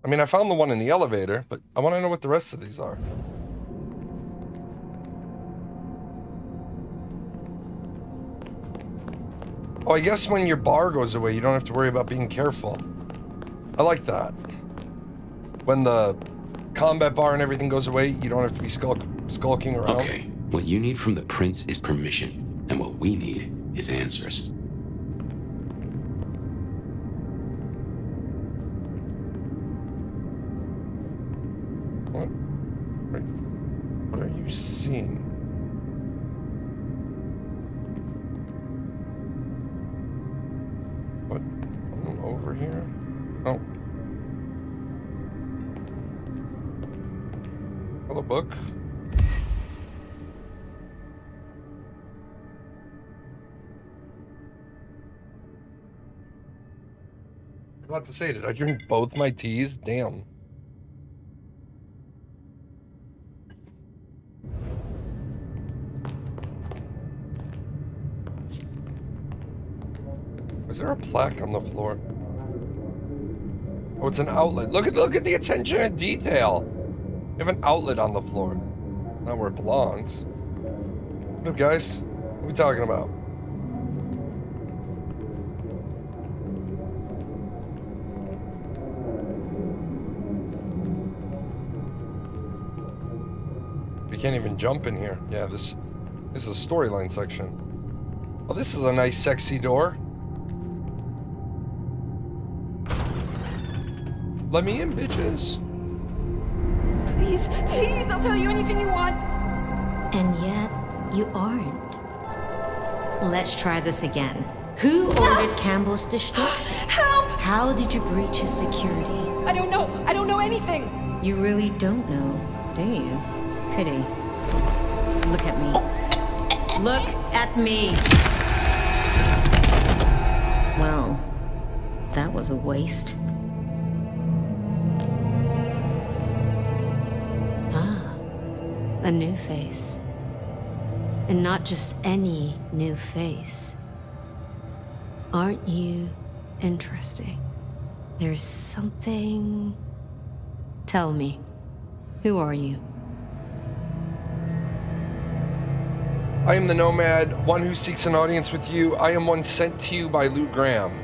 I mean, I found the one in the elevator, but I want to know what the rest of these are. Oh, I guess when your bar goes away, you don't have to worry about being careful. I like that. When the combat bar and everything goes away, you don't have to be skulking around. Okay, what you need from the prince is permission, and what we need is answers. What are you seeing? What? Over here? Oh. Hello, book. I'm about to say, did I drink both my teas? Damn. Is there a plaque on the floor? Oh, it's an outlet. Look at the attention and detail. You have an outlet on the floor. Not where it belongs. What up, guys? What are we talking about? You can't even jump in here. Yeah, this is a storyline section. Oh, this is a nice, sexy door. Let me in, bitches. Please, please, I'll tell you anything you want. And yet, you aren't. Let's try this again. Who ordered Campbell's destruction? Help! How did you breach his security? I don't know. I don't know anything. You really don't know, do you? Pity. Look at me. Look at me. Well, that was a waste. A new face. And not just any new face. Aren't you interesting? There's something... Tell me, who are you? I am the Nomad, one who seeks an audience with you. I am one sent to you by Lou Graham.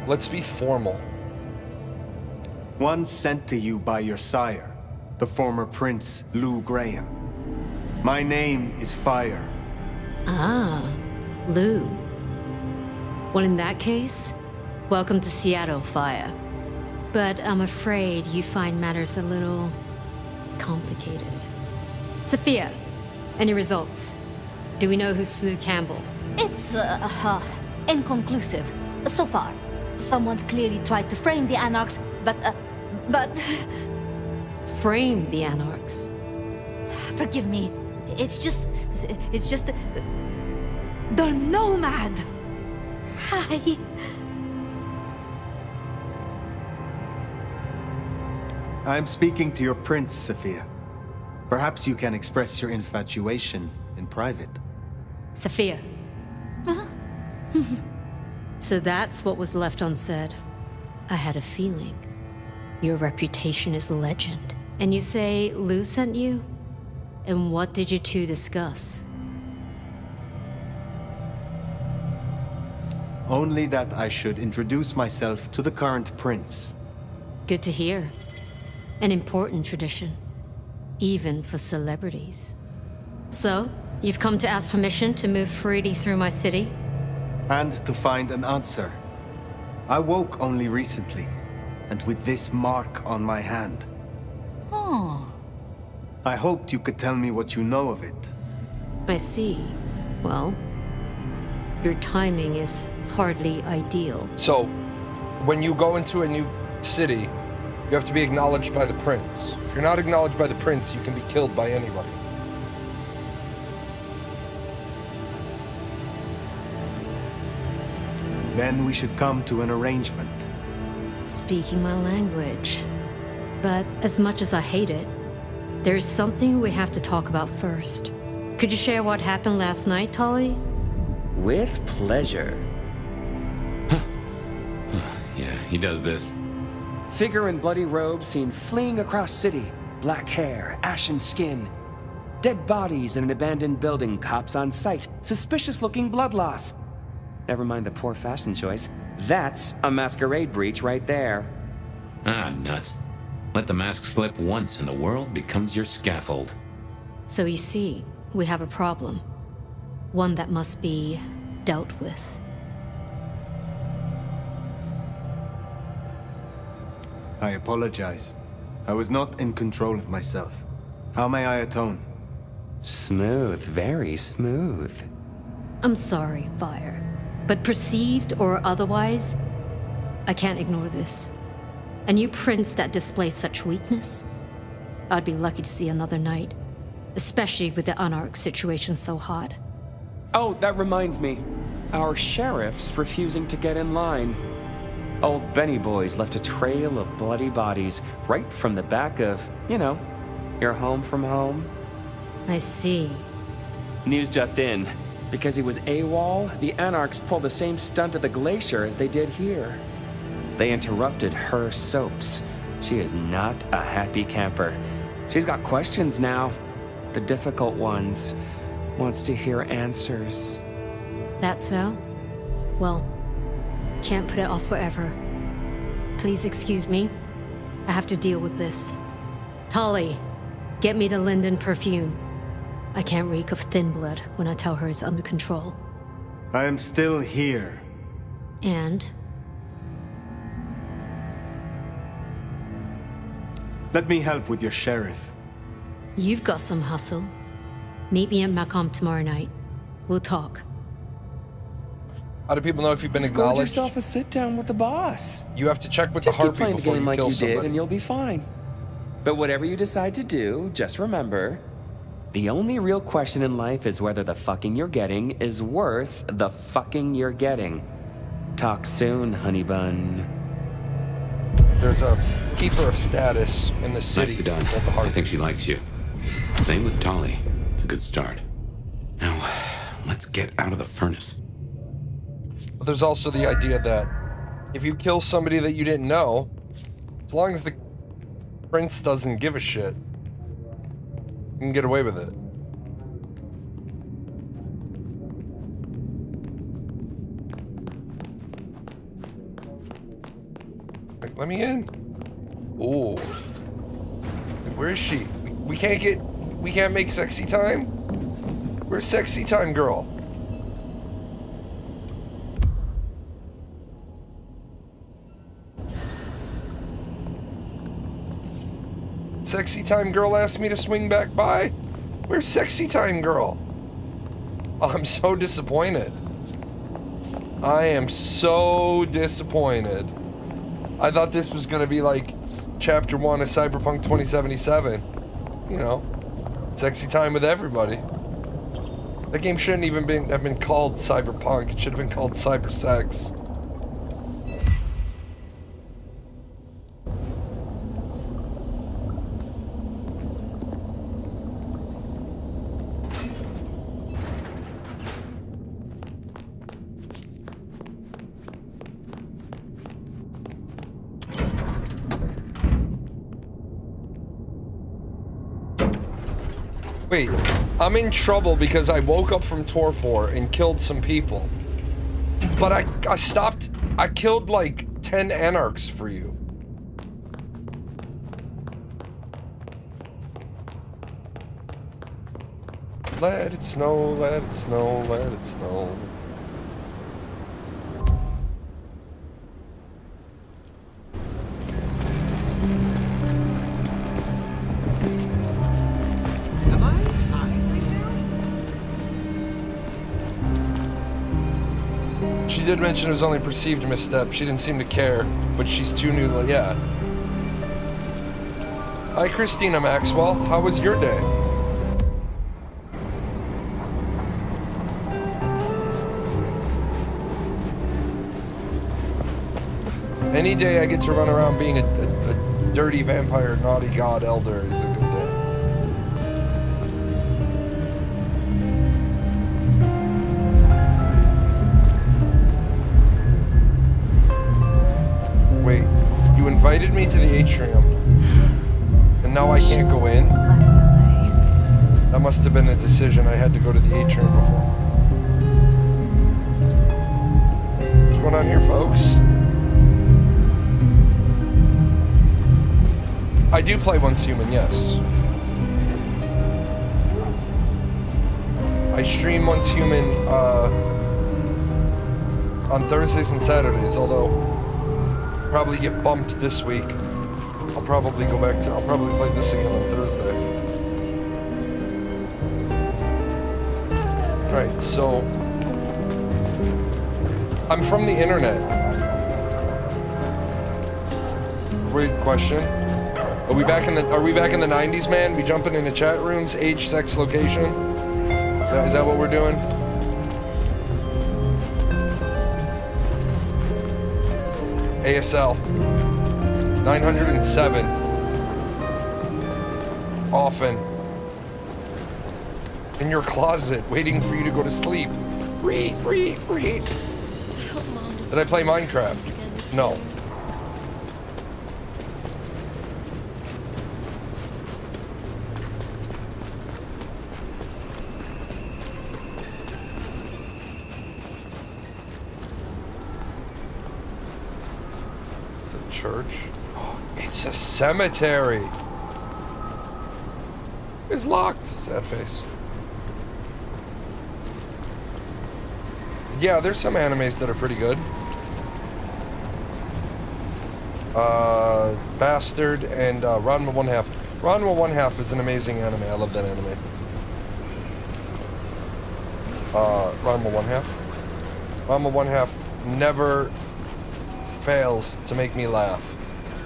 Let's be formal. One sent to you by your sire, the former Prince Lou Graham. My name is Fire. Ah, Lou. Well, in that case, welcome to Seattle, Fire. But I'm afraid you find matters a little complicated. Sophia, any results? Do we know who slew Campbell? It's, inconclusive. So far. Someone's clearly tried to frame the Anarchs, but... Frame the Anarchs? Forgive me. It's just... The Nomad! Hi. I'm speaking to your prince, Sophia. Perhaps you can express your infatuation in private. Sophia. Huh? So that's what was left unsaid. I had a feeling. Your reputation is legend. And you say Lou sent you? And what did you two discuss? Only that I should introduce myself to the current prince. Good to hear. An important tradition. Even for celebrities. So, you've come to ask permission to move freely through my city? And to find an answer. I woke only recently, and with this mark on my hand. Oh. I hoped you could tell me what you know of it. I see. Well, your timing is hardly ideal. So, when you go into a new city, you have to be acknowledged by the prince. If you're not acknowledged by the prince, you can be killed by anybody. Then we should come to an arrangement. Speaking my language. But as much as I hate it, there's something we have to talk about first. Could you share what happened last night, Tolly? With pleasure. Yeah, he does this. Figure in bloody robes seen fleeing across city. Black hair, ashen skin. Dead bodies in an abandoned building, cops on site. Suspicious-looking blood loss. Never mind the poor fashion choice. That's a masquerade breach right there. Ah, nuts. Let the mask slip once and the world becomes your scaffold. So you see, we have a problem. One that must be dealt with. I apologize. I was not in control of myself. How may I atone? Smooth, very smooth. I'm sorry, Fire. But perceived or otherwise, I can't ignore this. A new prince that displays such weakness? I'd be lucky to see another night. Especially with the Anarch situation so hot. Oh, that reminds me. Our sheriff's refusing to get in line. Old Benny Boys left a trail of bloody bodies right from the back of, you know, your home from home. I see. News just in. Because he was AWOL, the Anarchs pulled the same stunt at the glacier as they did here. They interrupted her soaps. She is not a happy camper. She's got questions now. The difficult ones. Wants to hear answers. That so? Well, can't put it off forever. Please excuse me. I have to deal with this. Tolly, get me the Linden perfume. I can't reek of thin blood when I tell her it's under control. I am still here. And? Let me help with your sheriff. You've got some hustle. Meet me at Macomb tomorrow night. We'll talk. How do people know if you've been Scored acknowledged? yourself a sit down with the boss. You have to check with Just the keep Harpy playing the before game you like kill you somebody. did and you'll be fine. But whatever you decide to do, just remember, the only real question in life is whether the fucking you're getting is worth the fucking you're getting. Talk soon, honey bun. There's a keeper of status in the city. Nicely done. I think she likes you. Same with Tolly. It's a good start. Now, Let's get out of the furnace. But there's also the idea that if you kill somebody that you didn't know, as long as the prince doesn't give a shit, you can get away with it. Wait, let me in. Oh. Where is she? We can't make sexy time? Where's sexy time, girl? Sexy time girl asked me to swing back by? Where's sexy time girl? Oh, I'm so disappointed. I am so disappointed. I thought this was gonna be like Chapter 1 of Cyberpunk 2077. You know, sexy time with everybody. That game shouldn't even have been called Cyberpunk. It should have been called Cybersex. Wait, I'm in trouble because I woke up from torpor and killed some people. But I stopped, I killed like 10 anarchs for you. Let it snow, let it snow, let it snow. She did mention it was only a perceived misstep. She didn't seem to care, but she's too new. Yeah. Hi, Christina Maxwell. How was your day? Any day I get to run around being a dirty vampire, naughty god elder is a good day. Wait, you invited me to the atrium, and now I can't go in? That must have been a decision. I had to go to the atrium before. What's going on here, folks? I do play Once Human, yes. I stream Once Human on Thursdays and Saturdays, although probably get bumped this week. I'll probably play this again on Thursday. Right, so I'm from the internet. Weird question. Are we back in the 90s, man? We jumping into chat rooms, age, sex, location? Is that what we're doing? ASL 907. Often. In your closet, waiting for you to go to sleep. Read. Did I play Minecraft? No. Church. Oh, it's a cemetery. It's locked. Sad face. Yeah, there's some animes that are pretty good. Bastard and Ranma 1/2. Ranma 1/2 is an amazing anime. I love that anime. Ranma 1/2. Ranma 1/2 never fails to make me laugh.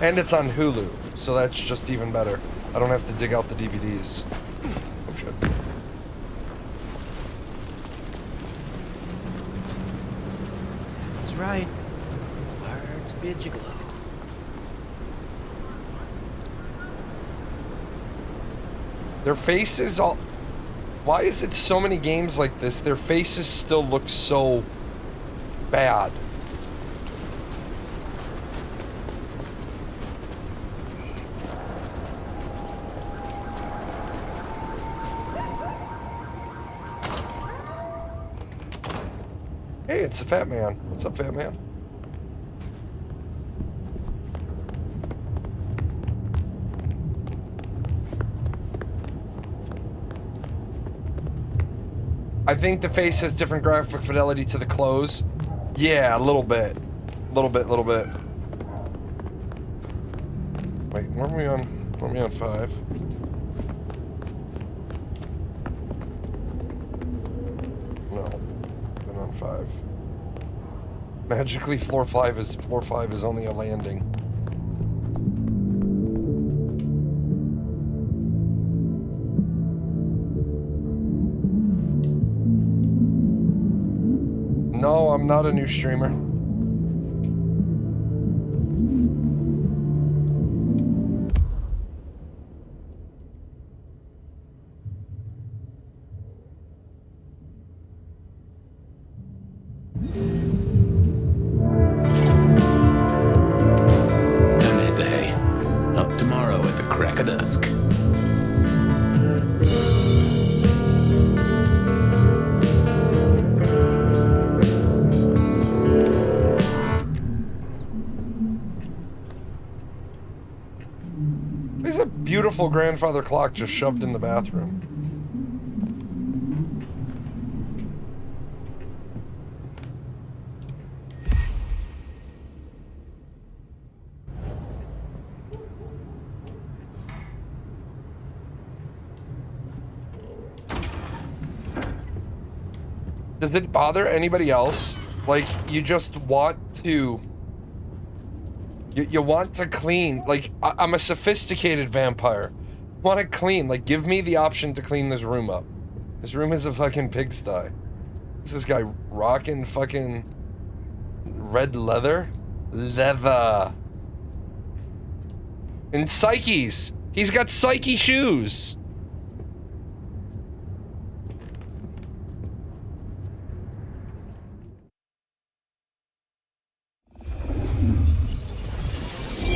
And it's on Hulu, so that's just even better. I don't have to dig out the DVDs. Oh shit. That's right. It's hard to be a gigolo. Their faces all... Why is it so many games like this? Their faces still look so bad. Hey, it's the Fat Man. What's up, Fat Man? I think the face has different graphic fidelity to the clothes. Yeah, a little bit. Little bit. Wait, where are we on? Where are we on 5? No. Been on 5. Magically, floor 5 is only a landing. No, I'm not a new streamer. Time to hit the hay. Up tomorrow at the crack of dusk. There's a beautiful grandfather clock just shoved in the bathroom. Does it bother anybody else? Like, you just want to... You want to clean. Like, I'm a sophisticated vampire. I want to clean. Like, give me the option to clean this room up. This room is a fucking pigsty. Is this guy rocking fucking red leather? Leather. And Psyche's. He's got Psyche shoes.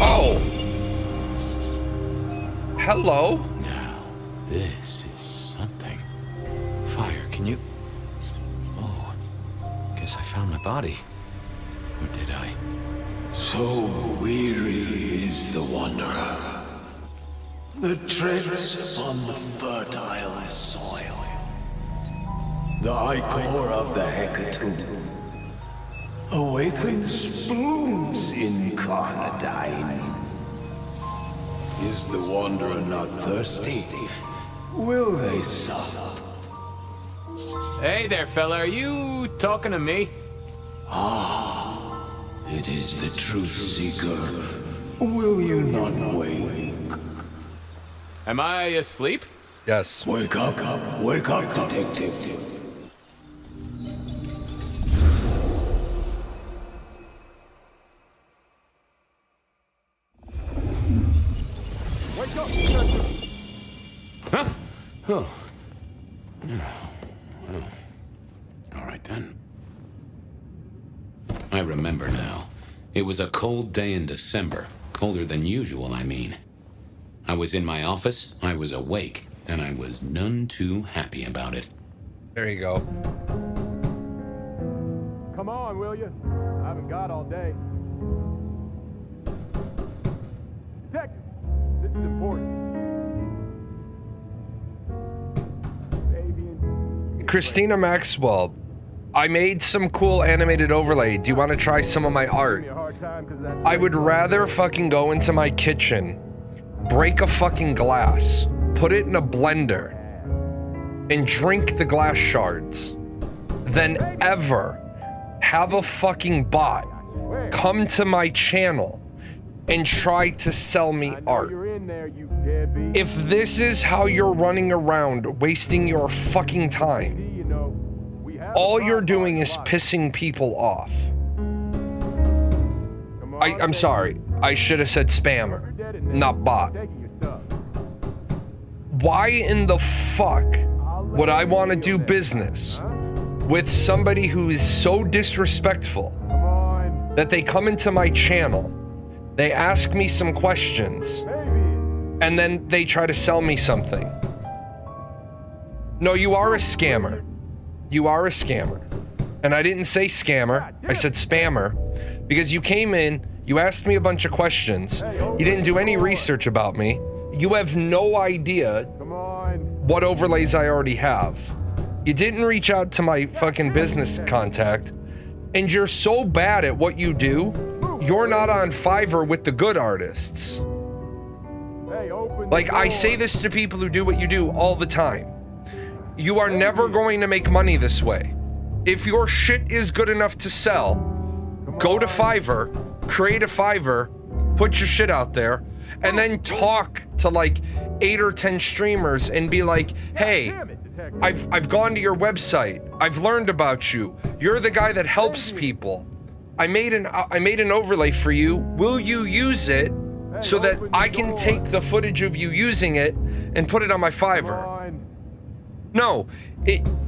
Oh! Hello? Now, this is something. Fire, can you... Oh, guess I found my body. Or did I? So weary is the wanderer. The treads upon the fertile soil. The ichor of the hecatomb awakens blooms incarnadine. Is the wanderer not thirsty? Will they sup? Hey there, fella. Are you talking to me? Ah, it is the truth seeker. Will you not wake? Am I asleep? Yes. Wake up, detective. Wake up, detective! Huh? Oh. Well, all right then. I remember now. It was a cold day in December. Colder than usual, I mean. I was in my office, I was awake, and I was none too happy about it. There you go. Come on, will you? I haven't got all day. Detective, this is important. Christina Maxwell, I made some cool animated overlay. Do you want to try some of my art? I would rather fucking go into my kitchen, break a fucking glass, put it in a blender, and drink the glass shards, than ever have a fucking bot come to my channel and try to sell me art. If this is how you're running around wasting your fucking time, all you're doing is pissing people off. I'm sorry. I should have said spammer, not bot. Why in the fuck would I want to do business with somebody who is so disrespectful that they come into my channel, they ask me some questions, and then they try to sell me something? No, you are a scammer. You are a scammer. And I didn't say scammer, I said spammer, because you came in, you asked me a bunch of questions, you didn't do any research about me, you have no idea what overlays I already have. You didn't reach out to my fucking business contact, and you're so bad at what you do, you're not on Fiverr with the good artists. Like, I say this to people who do what you do all the time. You are never going to make money this way. If your shit is good enough to sell, go to Fiverr, create a Fiverr, put your shit out there, and then talk to like 8 or 10 streamers and be like, hey, I've gone to your website, I've learned about you, you're the guy that helps people. I made an overlay for you. Will you use it so that I can take the footage of you using it and put it on my Fiverr? No,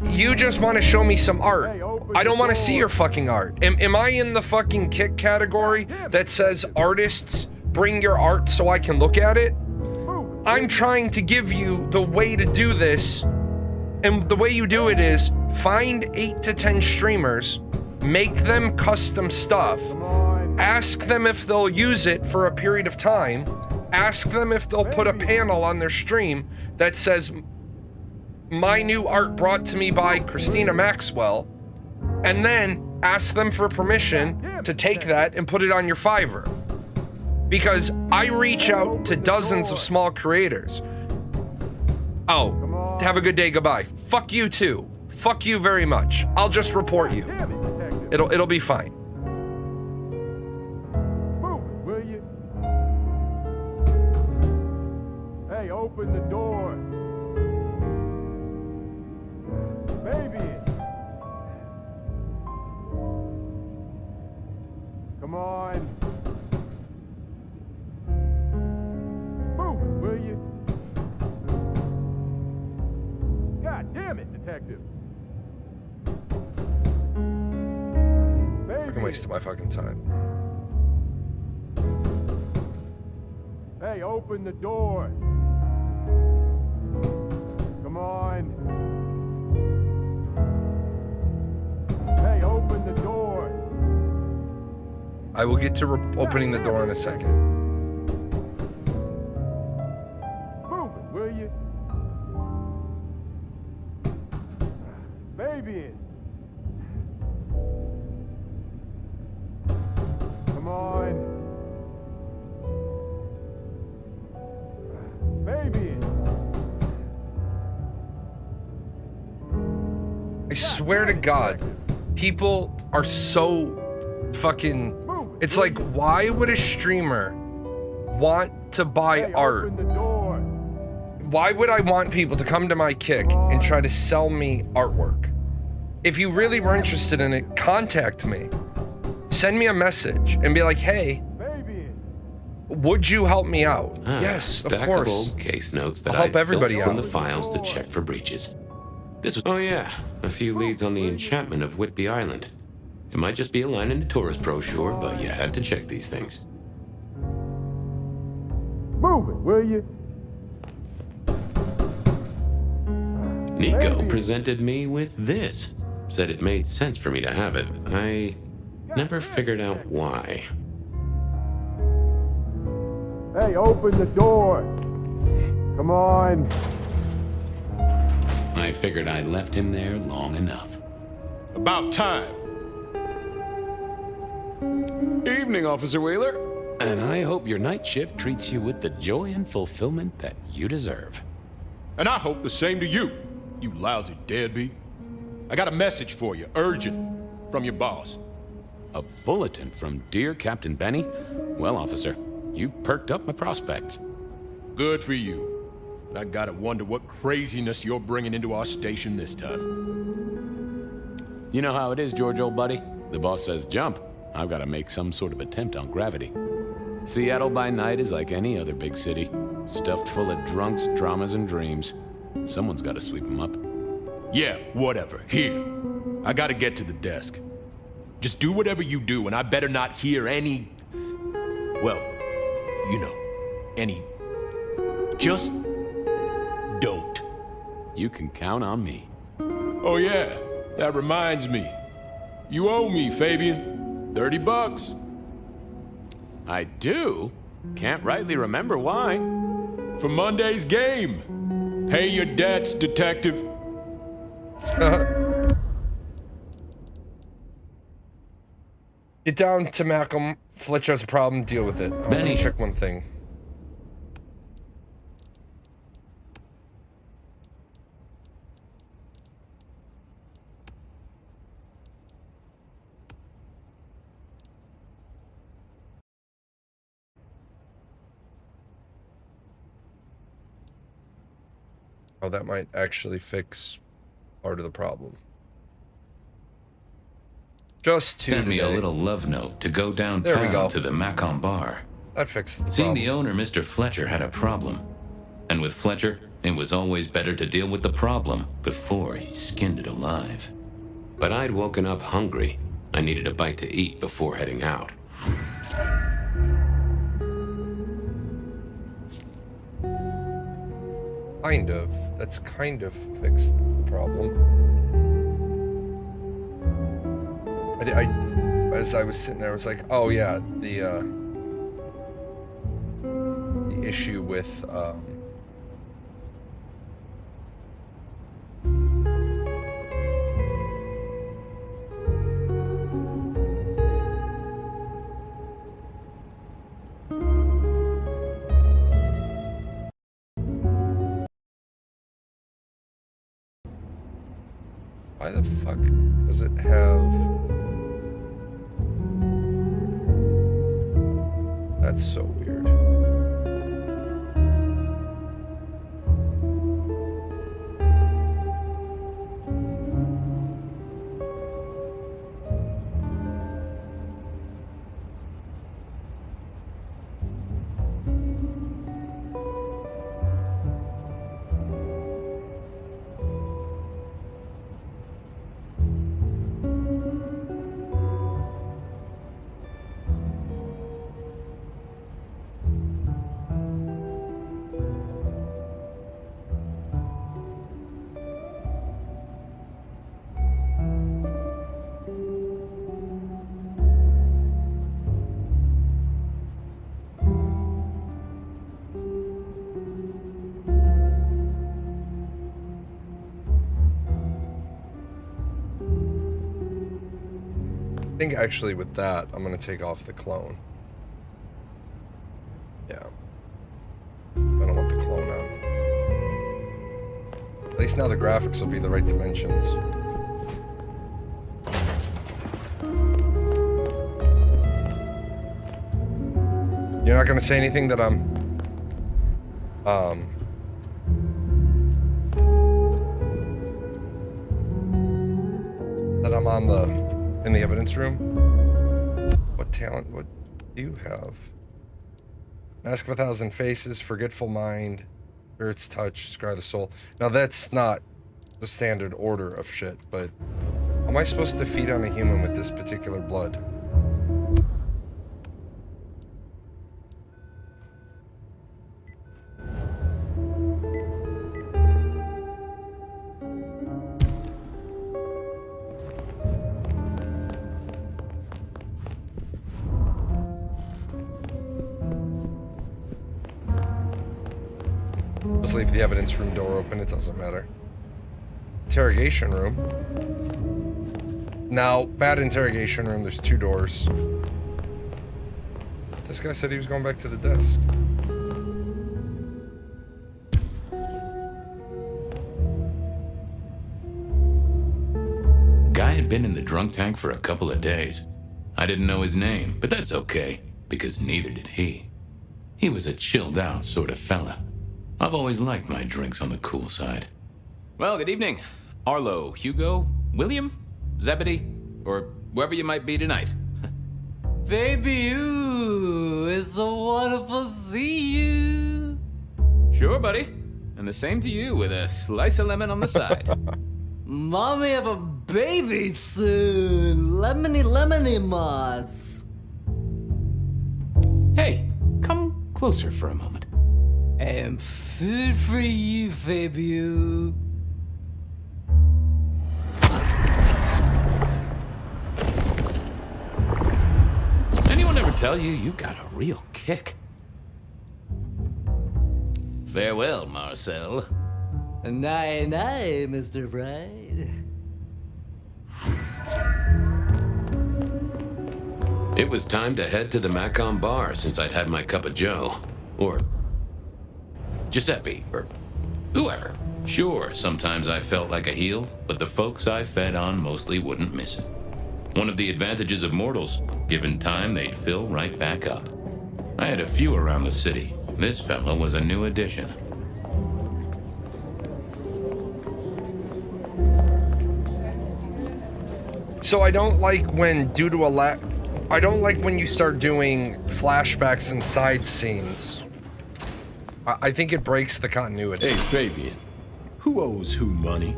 you just want to show me some art. I don't want to see your fucking art. Am I in the fucking kick category that says artists bring your art so I can look at it? I'm trying to give you the way to do this, and the way you do it is find 8 to 10 streamers, make them custom stuff, ask them if they'll use it for a period of time, ask them if they'll put a panel on their stream that says, my new art brought to me by Christina Maxwell, and then ask them for permission to take that and put it on your Fiverr. Because I reach out to dozens of small creators. Oh, have a good day, goodbye. Fuck you too. Fuck you very much. I'll just report you. It'll be fine. Will you? Hey, open the door. Baby. Come on. Move it, will you? God damn it, detective. Fucking wasted my fucking time. Hey, open the door. Come on. Hey, open the door. I will get to opening the door in a second. Move it, will you? Baby. Come on. Baby. I swear to God, people are so fucking... It's like, why would a streamer want to buy art? Why would I want people to come to my kick and try to sell me artwork? If you really were interested in it, contact me. Send me a message and be like, hey, would you help me out? Yes, of Stack course. old case notes that I'll help I everybody filched from out. the files to check for breaches. This was, oh yeah, a few leads on the enchantment of Whitby Island. It might just be a line in the tourist brochure, but you had to check these things. Move it, will you? Nico presented me with this. Said it made sense for me to have it. I never figured out why. Hey, open the door. Come on. I figured I'd left him there long enough. About time. Evening, Officer Wheeler. And I hope your night shift treats you with the joy and fulfillment that you deserve. And I hope the same to you, you lousy deadbeat. I got a message for you, urgent, from your boss. A bulletin from dear Captain Benny? Well, officer, you've perked up my prospects. Good for you. But I gotta wonder what craziness you're bringing into our station this time. You know how it is, George, old buddy. The boss says jump. I've got to make some sort of attempt on gravity. Seattle by night is like any other big city, stuffed full of drunks, dramas, and dreams. Someone's got to sweep them up. Yeah, whatever. Here. I gotta get to the desk. Just do whatever you do, and I better not hear any... Well, you know, any... Just don't. You can count on me. Oh yeah, that reminds me. You owe me, Fabian. $30. I do? Can't rightly remember why. For Monday's game. Pay your debts, detective. Get down to Malcolm. Fletcher has a problem. Deal with it. Let me check one thing. Oh, that might actually fix part of the problem. Just to Send me a little love note to go There we downtown go. to the Macon bar. That fixes the Seeing problem. the owner, Mr. Fletcher, had a problem. And with Fletcher, it was always better to deal with the problem before he skinned it alive. But I'd woken up hungry. I needed a bite to eat before heading out. Kind of. That's kind of fixed the problem. As I was sitting there, I was like, oh yeah, the issue with, why the fuck does it have... That's so weird. I think actually with that, I'm gonna take off the clone. Yeah. I don't want the clone on. At least now the graphics will be the right dimensions. You're not gonna say anything that I'm that I'm on in the evidence room? What talent? What do you have? Mask of 1,000 Faces, Forgetful Mind, Spirit's Touch, Scry the Soul. Now that's not the standard order of shit, but how am I supposed to feed on a human with this particular blood? Just leave the evidence room door open, it doesn't matter. Interrogation room. Now, bad interrogation room, there's 2 doors. This guy said he was going back to the desk. Guy had been in the drunk tank for a couple of days. I didn't know his name, but that's okay, because neither did he. He was a chilled out sort of fella. I've always liked my drinks on the cool side. Well, good evening. Arlo, Hugo, William, Zebedee, or wherever you might be tonight. Baby, ooh, it's so wonderful to see you. Sure, buddy. And the same to you with a slice of lemon on the side. mommy have a baby soon. Lemony moss. Hey, come closer for a moment. And food for you, Fabio. Anyone ever tell you you got a real kick? Farewell, Marcel. Night, Mr. Bride. It was time to head to the Macon bar since I'd had my cup of joe. Or Giuseppe, or whoever. Sure, sometimes I felt like a heel, but the folks I fed on mostly wouldn't miss it. One of the advantages of mortals, given time, they'd fill right back up. I had a few around the city. This fella was a new addition. So I don't like when, due to I don't like when you start doing flashbacks and side scenes. I think it breaks the continuity. Hey, Fabian. Who owes who money?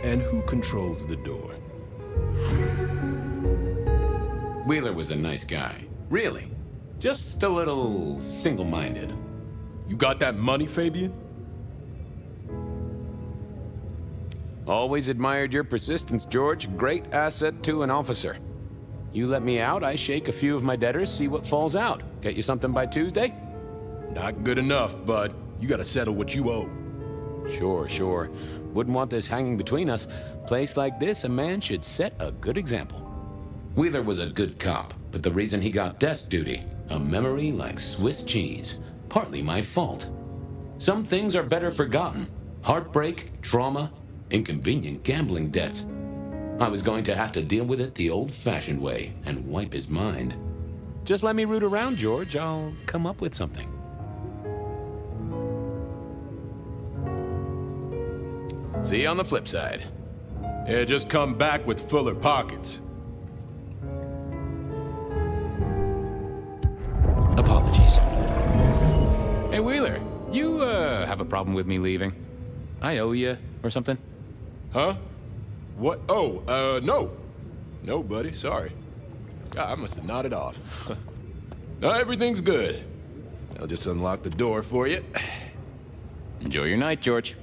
And who controls the door? Wheeler was a nice guy. Really. Just a little single-minded. You got that money, Fabian? Always admired your persistence, George. Great asset to an officer. You let me out, I shake a few of my debtors, see what falls out. Get you something by Tuesday? Not good enough, bud. You gotta settle what you owe. Sure. Wouldn't want this hanging between us. Place like this, a man should set a good example. Wheeler was a good cop, but the reason he got desk duty, a memory like Swiss cheese. Partly my fault. Some things are better forgotten. Heartbreak, trauma, inconvenient gambling debts. I was going to have to deal with it the old-fashioned way and wipe his mind. Just let me root around, George. I'll come up with something. See you on the flip side. Yeah, just come back with fuller pockets. Apologies. Hey, Wheeler, you, have a problem with me leaving? I owe you, or something? Huh? What? Oh, no. No, buddy, sorry. God, I must have nodded off. No, everything's good. I'll just unlock the door for you. Enjoy your night, George.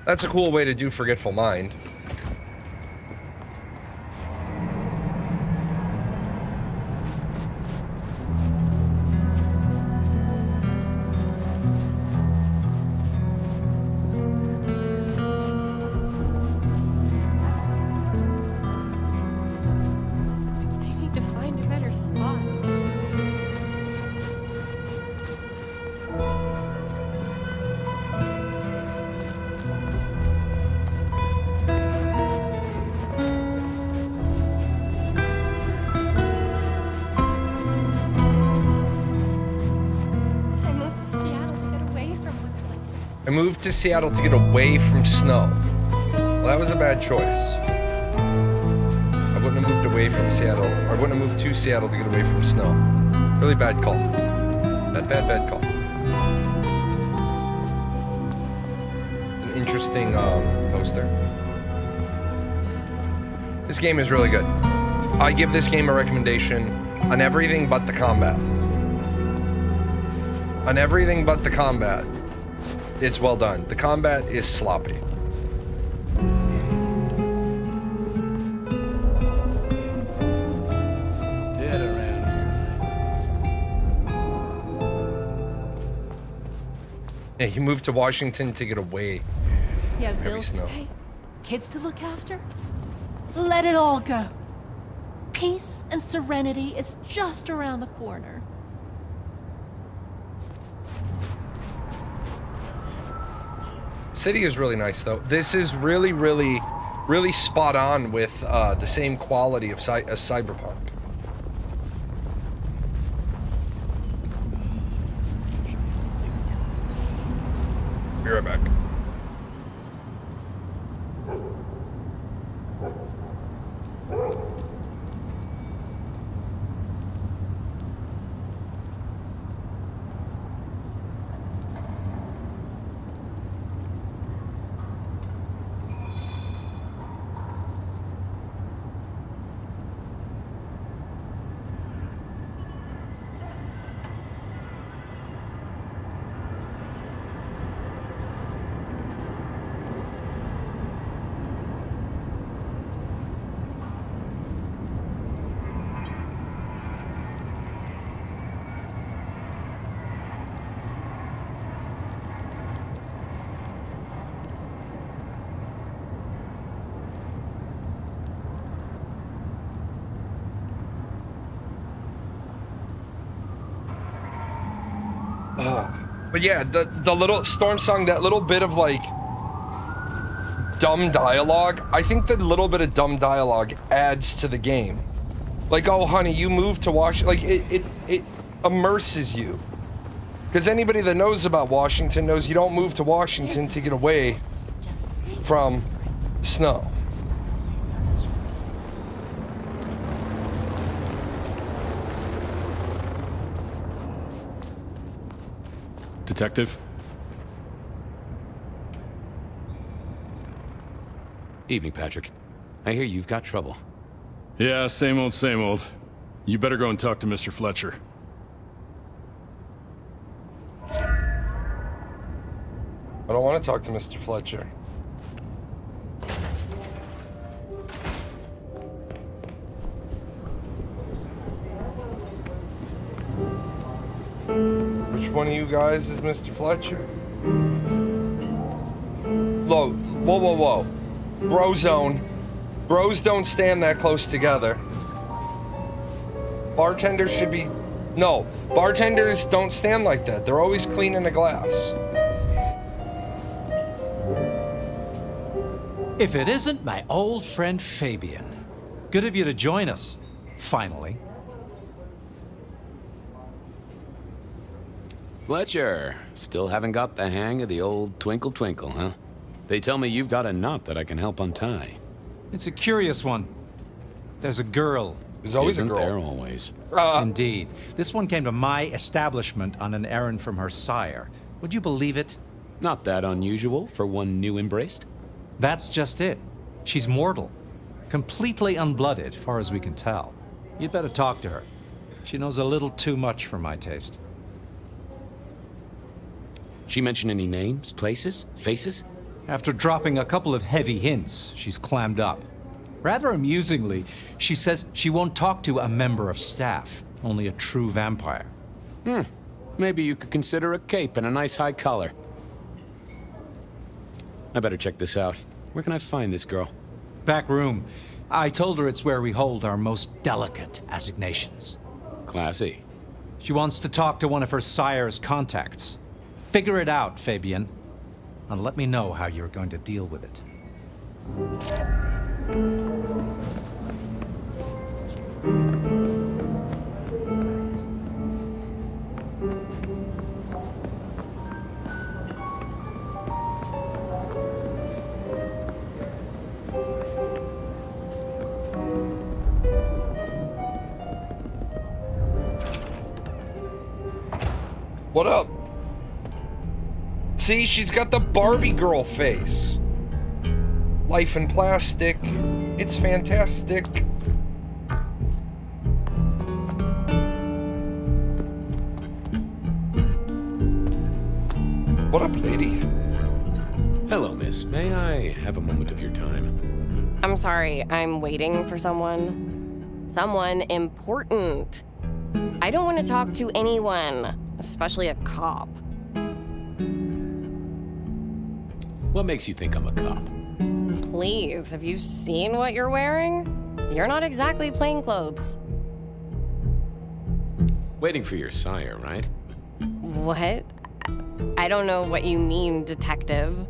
That's a cool way to do Forgetful Mind. I need to find a better spot. I moved to Seattle to get away from snow. Well, that was a bad choice. I wouldn't have moved away from Seattle. Or I wouldn't have moved to Seattle to get away from snow. Really bad call. Bad call. It's an interesting poster. This game is really good. I give this game a recommendation on everything but the combat. On everything but the combat. It's well done. The combat is sloppy. Dead around here. Yeah, you moved to Washington to get away. You have Heavy bills snow. to pay, kids to look after. Let it all go. Peace and serenity is just around the corner. City is really nice though. This is really spot on with the same quality of as Cyberpunk. Be right back. But yeah, the little Storm Song, that little bit of like dumb dialogue, I think the little bit of dumb dialogue adds to the game. Like, oh honey, you moved to Washington. Like it immerses you. Because anybody that knows about Washington knows you don't move to Washington to get away from snow. Detective? Evening, Patrick. I hear you've got trouble. Yeah, same old, same old. You better go and talk to Mr. Fletcher. I don't want to talk to Mr. Fletcher. Which one of you guys is Mr. Fletcher? Whoa, whoa, whoa, whoa. Bro zone. Bros don't stand that close together. Bartenders should be... No, bartenders don't stand like that. They're always cleaning the glass. If it isn't my old friend Fabian. Good of you to join us, finally. Fletcher, still haven't got the hang of the old twinkle twinkle, huh? They tell me you've got a knot that I can help untie. It's a curious one. There's a girl. There's always Isn't a girl. there always? Indeed. This one came to my establishment on an errand from her sire. Would you believe it? Not that unusual for one new embraced. That's just it. She's mortal. Completely unblooded, far as we can tell. You'd better talk to her. She knows a little too much for my taste. She mention any names, places, faces? After dropping a couple of heavy hints, she's clammed up. Rather amusingly, she says she won't talk to a member of staff, only a true vampire. Maybe you could consider a cape and a nice high collar. I better check this out. Where can I find this girl? Back room. I told her it's where we hold our most delicate assignations. Classy. She wants to talk to one of her sire's contacts. Figure it out, Fabian. And let me know how you're going to deal with it. What up? See, she's got the Barbie girl face. Life in plastic. It's fantastic. What up, lady? Hello, miss. May I have a moment of your time? I'm sorry, I'm waiting for someone. Someone important. I don't want to talk to anyone, especially a cop. What makes you think I'm a cop? Please, have you seen what you're wearing? You're not exactly plain clothes. Waiting for your sire, right? What? I don't know what you mean, detective.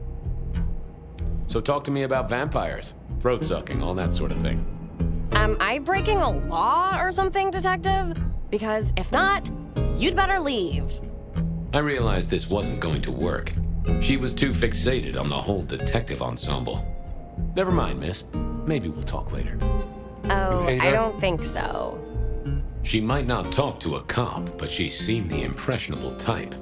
So talk to me about vampires, throat sucking, all that sort of thing. Am I breaking a law or something, detective? Because if not, you'd better leave. I realized this wasn't going to work. She was too fixated on the whole detective ensemble. Never mind, miss. Maybe we'll talk later. Oh, I don't think so. She might not talk to a cop, but she seemed the impressionable type.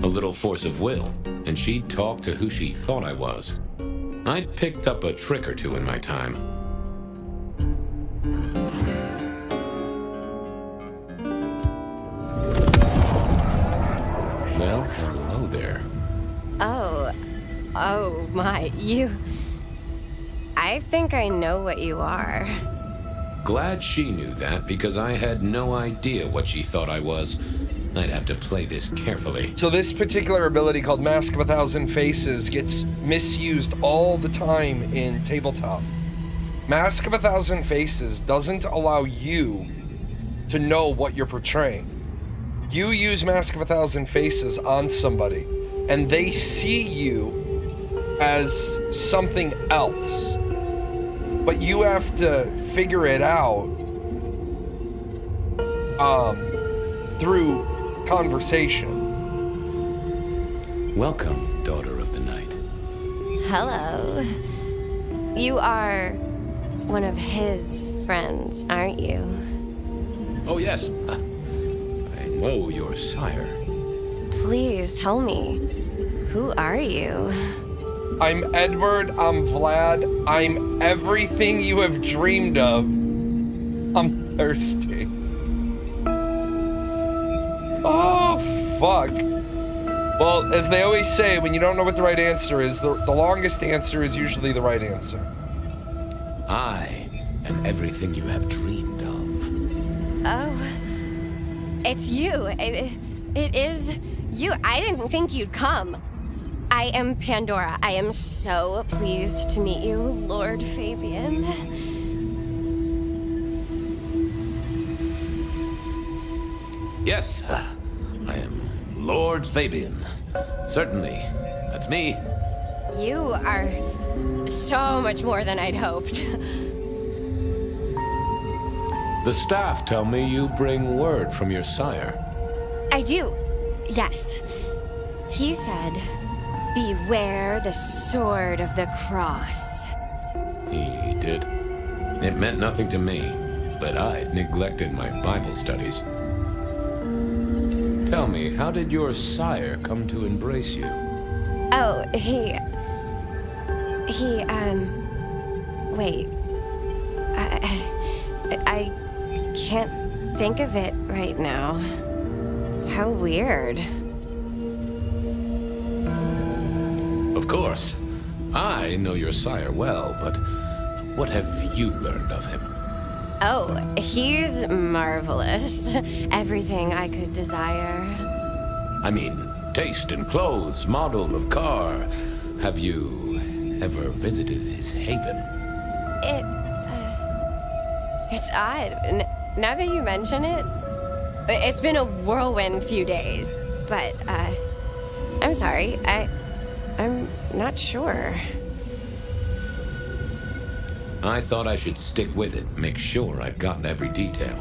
A little force of will, and she'd talk to who she thought I was. I'd picked up a trick or two in my time. Well, hello there. Oh my, you... I think I know what you are. Glad she knew that, because I had no idea what she thought I was. I'd have to play this carefully. So this particular ability called Mask of a Thousand Faces gets misused all the time in tabletop. Mask of a Thousand Faces doesn't allow you to know what you're portraying. you use Mask of a Thousand Faces on somebody and they see you as something else, but you have to figure it out through conversation. Welcome, daughter of the night. Hello. You are one of his friends, aren't you? Oh, yes. I know your sire. Please tell me, who are you? I'm Edward, I'm Vlad, I'm everything you have dreamed of. I'm thirsty. Oh, fuck. Well, as they always say, when you don't know what the right answer is, the longest answer is usually the right answer. I am everything you have dreamed of. Oh, it's you. It is you. I didn't think you'd come. I am Pandora. I am so pleased to meet you, Lord Fabian. Yes, I am Lord Fabian. Certainly, that's me. You are so much more than I'd hoped. The staff tell me you bring word from your sire. I do, yes. He said, beware the sword of the cross. He did. It meant nothing to me, but I neglected my Bible studies. Tell me, how did your sire come to embrace you? Oh, wait. I can't think of it right now. How weird. Of course. I know your sire well, but what have you learned of him? Oh, he's marvelous. Everything I could desire. I mean, taste in clothes, model of car. Have you ever visited his haven? It's odd. Now that you mention it, it's been a whirlwind few days. But, I'm sorry. I'm not sure. I thought I should stick with it, make sure I'd gotten every detail.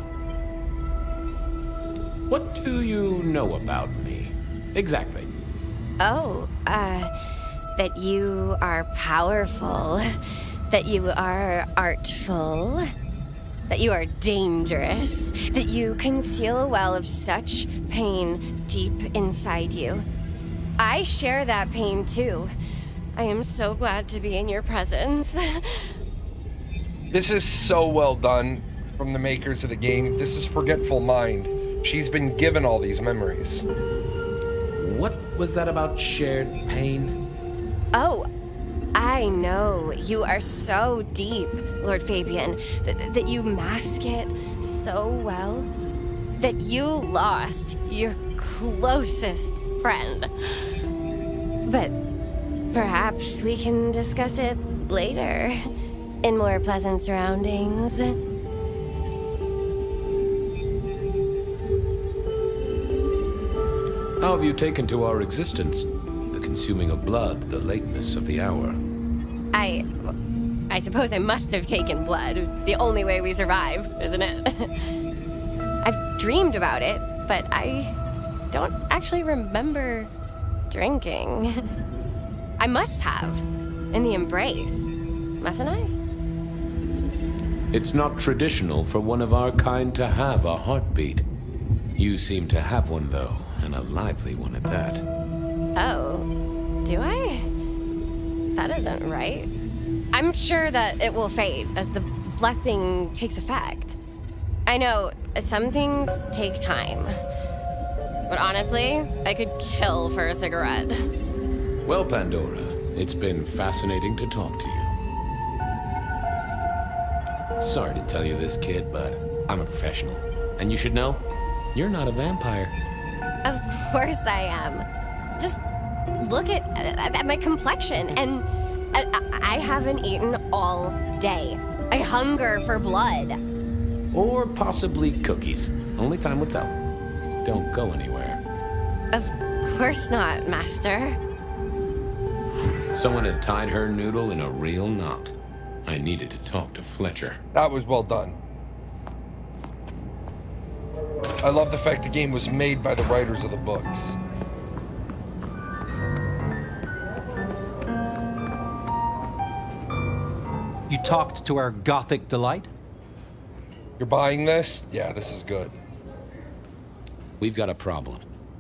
What do you know about me? Exactly. Oh, that you are powerful, that you are artful, that you are dangerous, that you conceal a well of such pain deep inside you. I share that pain too. I am so glad to be in your presence. This is so well done from the makers of the game. This is Forgetful Mind. She's been given all these memories. What was that about shared pain? Oh, I know. You are so deep, Lord Fabian, that you mask it so well, that you lost your closest friend. But perhaps we can discuss it later, in more pleasant surroundings. How have you taken to our existence? The consuming of blood, the lateness of the hour. I suppose I must have taken blood. It's the only way we survive, isn't it? I've dreamed about it, but I don't actually remember drinking. I must have, in the embrace, mustn't I? It's not traditional for one of our kind to have a heartbeat. You seem to have one, though, and a lively one at that. Oh, do I? That isn't right. I'm sure that it will fade as the blessing takes effect. I know some things take time, but honestly, I could kill for a cigarette. Well, Pandora, it's been fascinating to talk to you. Sorry to tell you this, kid, but I'm a professional. And you should know, you're not a vampire. Of course I am. Just look at my complexion, and I haven't eaten all day. I hunger for blood. Or possibly cookies. Only time will tell. don't go anywhere. Of course not, Master. Someone had tied her noodle in a real knot. I needed to talk to Fletcher. That was well done. I love the fact the game was made by the writers of the books. You talked to our gothic delight? You're buying this? Yeah, this is good. We've got a problem.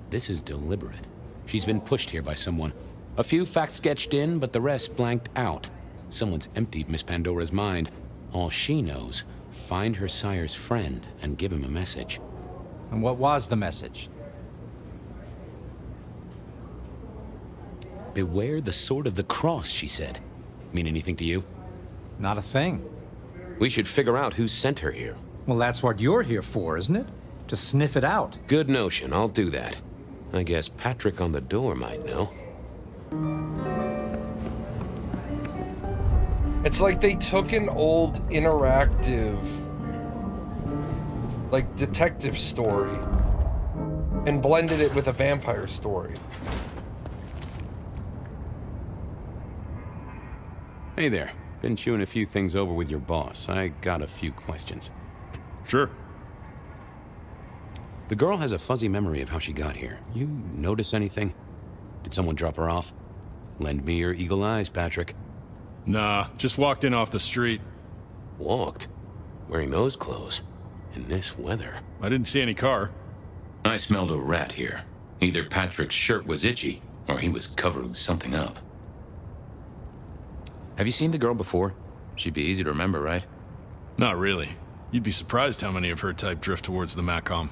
This is deliberate. She's been pushed here by someone. A few facts sketched in, but the rest blanked out. Someone's emptied Miss Pandora's mind. All she knows, find her sire's friend and give him a message. And what was the message? Beware the sword of the cross, she said. Mean anything to you? Not a thing. We should figure out who sent her here. Well, that's what you're here for, isn't it? To sniff it out. Good notion, I'll do that. I guess Patrick on the door might know. It's like they took an old interactive, like, detective story and blended it with a vampire story. Hey there. Been chewing a few things over with your boss. I got a few questions. Sure. The girl has a fuzzy memory of how she got here. You notice anything? Did someone drop her off? Lend me your eagle eyes, Patrick. Nah, just walked in off the street. Walked? Wearing those clothes? In this weather? I didn't see any car. I smelled a rat here. Either Patrick's shirt was itchy, or he was covering something up. Have you seen the girl before? She'd be easy to remember, right? Not really. You'd be surprised how many of her type drift towards the Macom.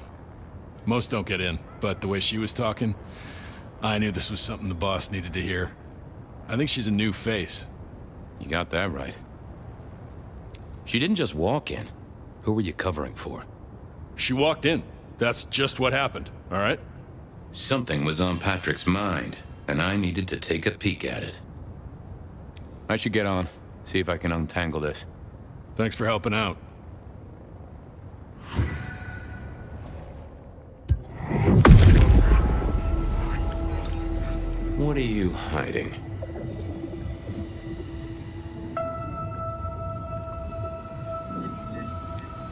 Most don't get in, but the way she was talking, I knew this was something the boss needed to hear. I think she's a new face. You got that right. She didn't just walk in. Who were you covering for? She walked in. That's just what happened, all right? Something was on Patrick's mind, and I needed to take a peek at it. I should get on. See if I can untangle this. Thanks for helping out. What are you hiding?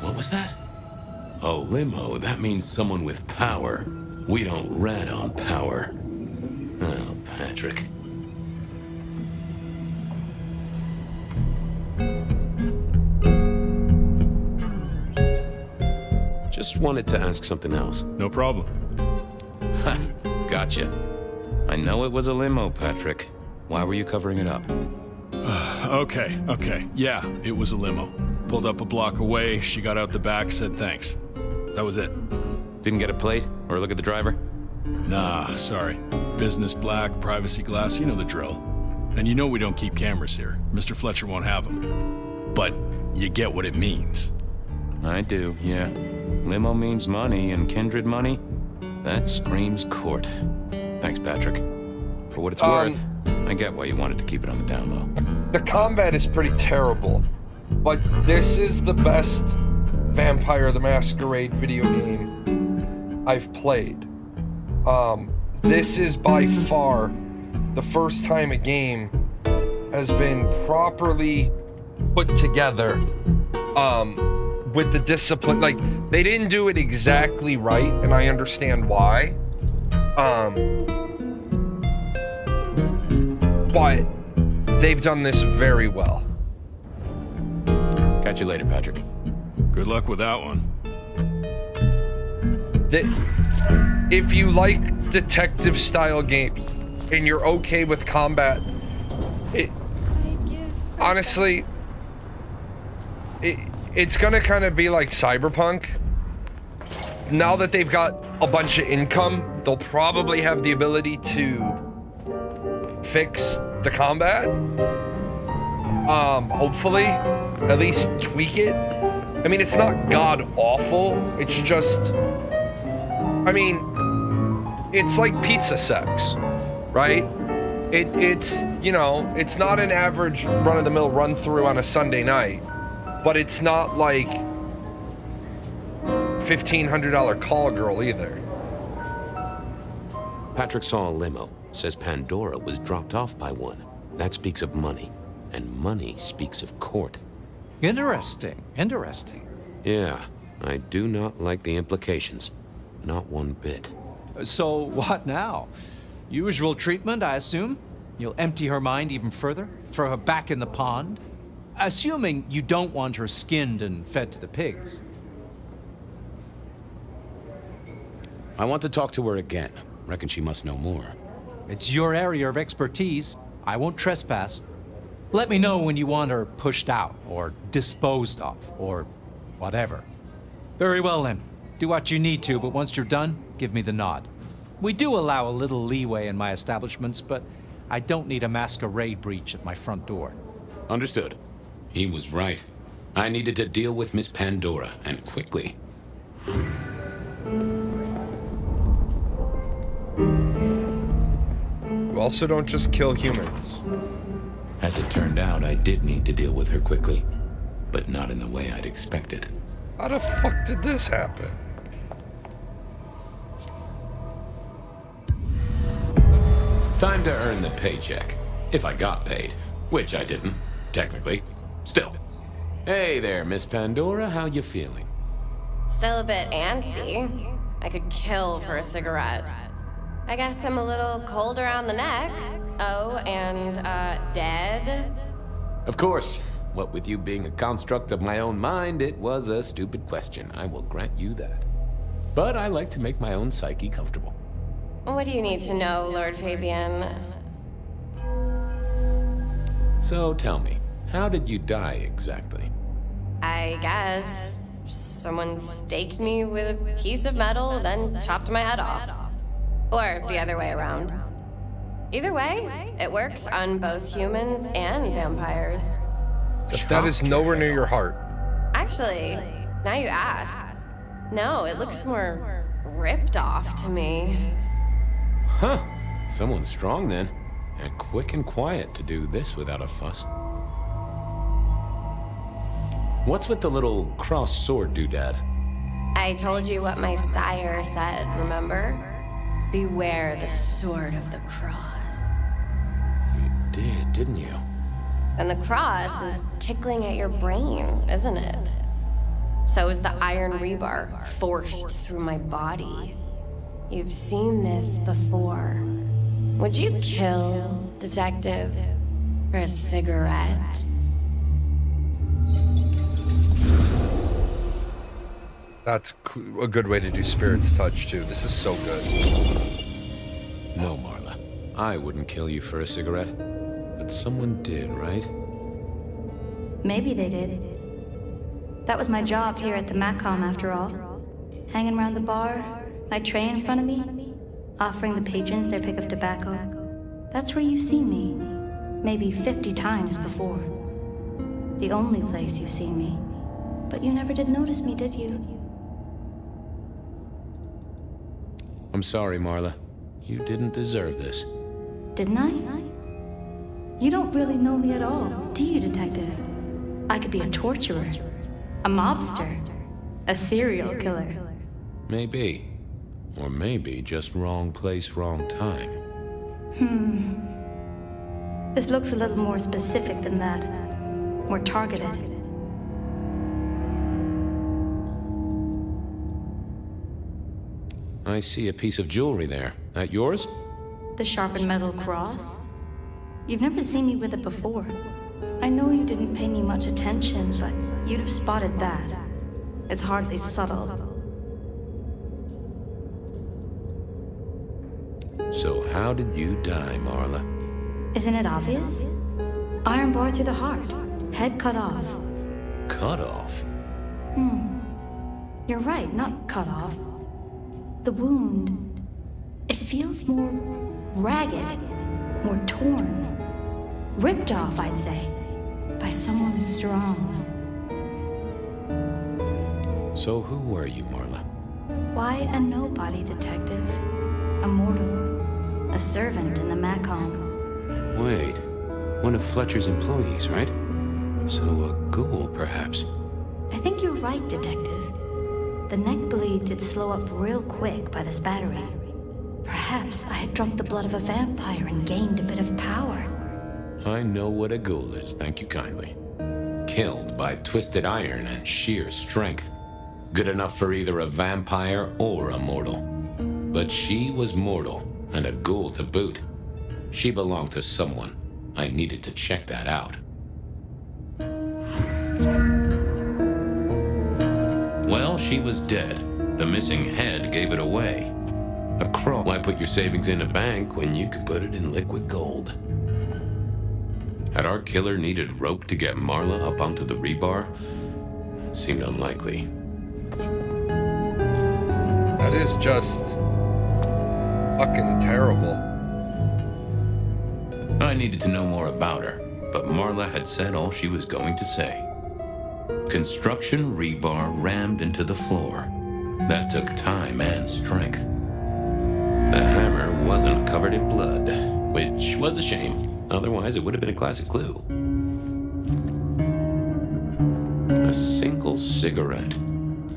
What was that? A limo. That means someone with power. We don't rat on power. Oh, Patrick. Just wanted to ask something else. No problem. Ha, gotcha. I know it was a limo, Patrick. Why were you covering it up? Okay. Yeah, it was a limo. Pulled up a block away, she got out the back, said thanks. That was it. Didn't get a plate or look at the driver? Nah, sorry. Business black, privacy glass, you know the drill. And you know we don't keep cameras here. Mr. Fletcher won't have them. But you get what it means. I do, yeah. Limo means money, and kindred money? That screams court. Thanks, Patrick. For what it's worth, I get why you wanted to keep it on the down low. The combat is pretty terrible, but this is the best Vampire the Masquerade video game I've played. This is by far the first time a game has been properly put together with the discipline. Like, they didn't do it exactly right, and I understand why. But they've done this very well. Catch you later, Patrick. Good luck with that one. If you like detective-style games and you're okay with combat, honestly, it's gonna kind of be like Cyberpunk. Now that they've got a bunch of income, they'll probably have the ability to fix the combat. Hopefully, at least tweak it. I mean, it's not god-awful. It's just, I mean, it's like pizza sex, right? It's, you know, it's not an average run-of-the-mill run-through on a Sunday night, but it's not like $1,500 call girl either. Patrick saw a limo. Says Pandora was dropped off by one. That speaks of money. And money speaks of court. Interesting, interesting. Yeah, I do not like the implications. Not one bit. So what now? Usual treatment, I assume? You'll empty her mind even further? Throw her back in the pond? Assuming you don't want her skinned and fed to the pigs. I want to talk to her again. Reckon she must know more. It's your area of expertise. I won't trespass. Let me know when you want her pushed out, or disposed of, or whatever. Very well then. Do what you need to, but once you're done, give me the nod. We do allow a little leeway in my establishments, but I don't need a masquerade breach at my front door. Understood. He was right. I needed to deal with Miss Pandora, and quickly. You also don't just kill humans. As it turned out, I did need to deal with her quickly, but not in the way I'd expected. How the fuck did this happen? Time to earn the paycheck. If I got paid, which I didn't, technically. Still. Hey there, Miss Pandora, how you feeling? Still a bit antsy. I could kill for a cigarette. I guess I'm a little cold around the neck. Oh, and, dead? Of course. What with you being a construct of my own mind, it was a stupid question. I will grant you that. But I like to make my own psyche comfortable. What do you need to know, Lord Fabian? So tell me, how did you die exactly? I guess someone staked me with a piece of metal, then chopped my head off. Or the other way around. Either way, it works on both humans and vampires. That is nowhere near your heart. Actually, now you ask. No, it looks more ripped off to me. Huh. Someone's strong then. And quick and quiet to do this without a fuss. What's with the little cross sword doodad? I told you what my sire said, remember? Beware the sword of the cross. You did, didn't you? And the cross is tickling at your brain, isn't it? So is the iron rebar forced through my body. You've seen this before. Would you kill, Detective, for a cigarette? That's a good way to do Spirit's Touch, too. This is so good. No, Marla. I wouldn't kill you for a cigarette. But someone did, right? Maybe they did. That was my job here at the Macom, after all. Hanging around the bar, my tray in front of me, offering the patrons their pick of tobacco. That's where you've seen me. Maybe 50 times before. The only place you've seen me. But you never did notice me, did you? I'm sorry, Marla. You didn't deserve this. Didn't I? You don't really know me at all, do you, Detective? I could be a torturer, a mobster, a serial killer. Maybe. Or maybe just wrong place, wrong time. This looks a little more specific than that. More targeted. I see a piece of jewelry there. That yours? The sharpened metal cross? You've never seen me with it before. I know you didn't pay me much attention, but you'd have spotted that. It's hardly subtle. So how did you die, Marla? Isn't it obvious? Iron bar through the heart. Head cut off. Cut off? You're right, not cut off. The wound, it feels more ragged, more torn. Ripped off, I'd say, by someone strong. So who were you, Marla? Why a nobody, Detective. A mortal. A servant in the Macom. Wait, one of Fletcher's employees, right? So a ghoul, perhaps? I think you're right, Detective. The neck bleed did slow up real quick by the spattering. Perhaps I had drunk the blood of a vampire and gained a bit of power. I know what a ghoul is, thank you kindly. Killed by twisted iron and sheer strength. Good enough for either a vampire or a mortal. But she was mortal, and a ghoul to boot. She belonged to someone. I needed to check that out. Well, she was dead. The missing head gave it away. A crow. Why put your savings in a bank when you could put it in liquid gold? Had our killer needed rope to get Marla up onto the rebar? Seemed unlikely. That is just fucking terrible. I needed to know more about her, but Marla had said all she was going to say. Construction rebar rammed into the floor. That took time and strength. The hammer wasn't covered in blood, which was a shame. Otherwise, it would have been a classic clue. A single cigarette.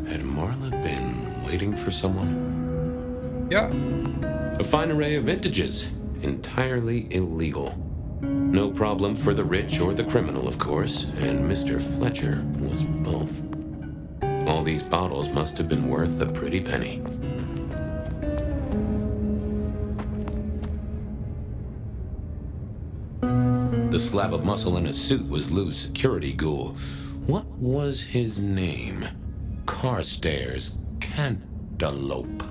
Had Marla been waiting for someone? Yeah. A fine array of vintages. Entirely illegal. No problem for the rich or the criminal, of course, and Mr. Fletcher was both. All these bottles must have been worth a pretty penny. The slab of muscle in a suit was Lou's security ghoul. What was his name? Carstairs Cantaloupe.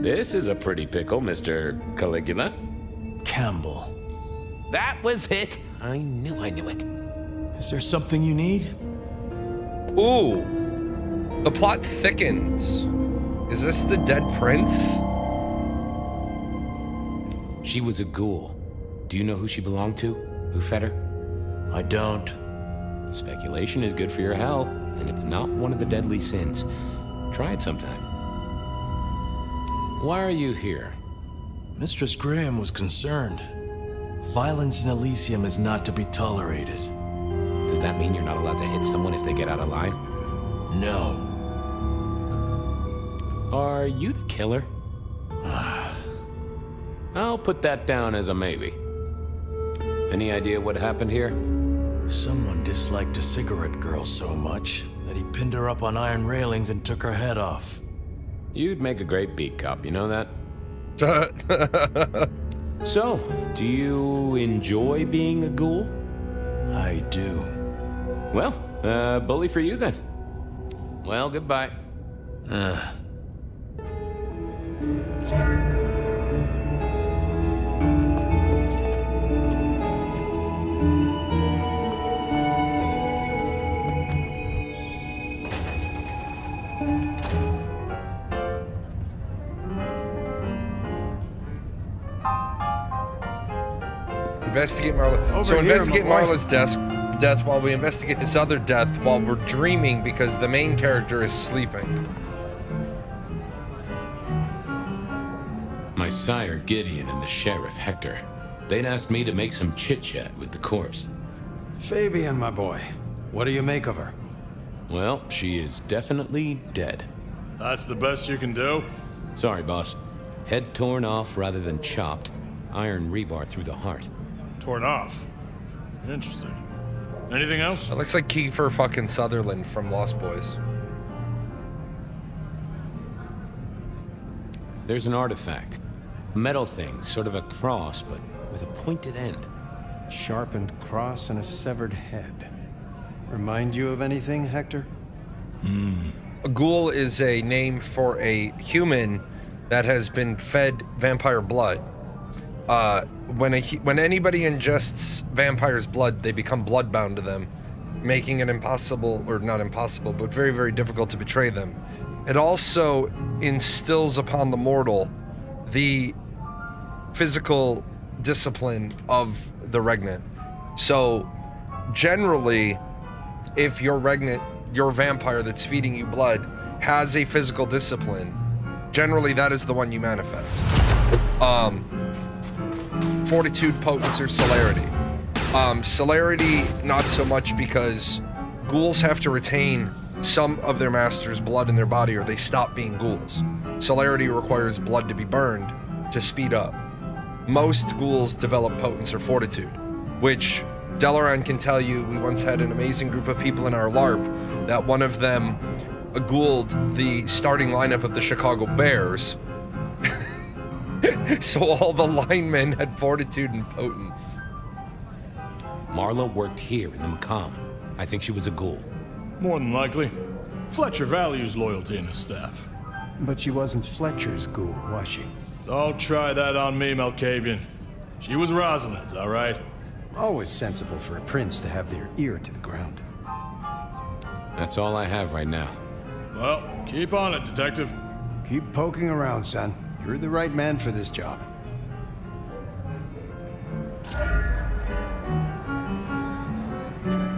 This is a pretty pickle, Mr. Caligula. Campbell. That was it. I knew it. Is there something you need? Ooh. The plot thickens. Is this the dead prince? She was a ghoul. Do you know who she belonged to? Who fed her? I don't. Speculation is good for your health, and it's not one of the deadly sins. Try it sometime. Why are you here? Mistress Graham was concerned. Violence in Elysium is not to be tolerated. Does that mean you're not allowed to hit someone if they get out of line? No. Are you the killer? I'll put that down as a maybe. Any idea what happened here? Someone disliked a cigarette girl so much that he pinned her up on iron railings and took her head off. You'd make a great beat cop, you know that? So, do you enjoy being a ghoul? I do. Well, bully for you then. Well, goodbye. Investigate Marla. So investigate Marla's death while we investigate this other death while we're dreaming because the main character is sleeping. My sire Gideon and the sheriff Hector. They'd asked me to make some chit-chat with the corpse. Fabian, my boy. What do you make of her? Well, she is definitely dead. That's the best you can do? Sorry, boss. Head torn off rather than chopped. Iron rebar through the heart. Torn off. Interesting. Anything else? That looks like Kiefer fucking Sutherland from Lost Boys. There's an artifact. A metal thing, sort of a cross, but with a pointed end. Sharpened cross and a severed head. Remind you of anything, Hector? A ghoul is a name for a human that has been fed vampire blood. When anybody ingests vampire's blood, they become bloodbound to them, making it impossible, or not impossible, but very, very difficult to betray them. It also instills upon the mortal the physical discipline of the regnant. So, generally, if your vampire that's feeding you blood has a physical discipline, generally that is the one you manifest. Fortitude, potence, or celerity. Celerity, not so much because ghouls have to retain some of their master's blood in their body or they stop being ghouls. Celerity requires blood to be burned to speed up. Most ghouls develop potence or fortitude, which Delaran can tell you. We once had an amazing group of people in our LARP that one of them ghouled the starting lineup of the Chicago Bears. So all the linemen had fortitude and potence. Marla worked here in the Macomb. I think she was a ghoul. More than likely. Fletcher values loyalty in his staff. But she wasn't Fletcher's ghoul, was she? Don't try that on me, Malkavian. She was Rosalind's, all right? Always sensible for a prince to have their ear to the ground. That's all I have right now. Well, keep on it, Detective. Keep poking around, son. You're the right man for this job.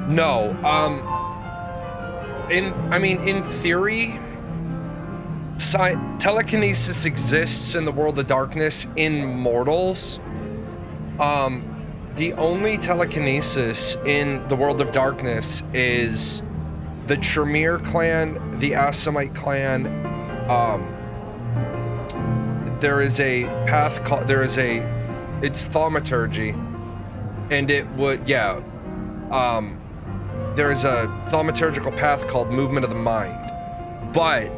No, in theory, telekinesis exists in the world of darkness in mortals. The only telekinesis in the world of darkness is the Tremere clan, the Assamite clan. There is a path called, it's thaumaturgy, and it would, there's a thaumaturgical path called movement of the mind, but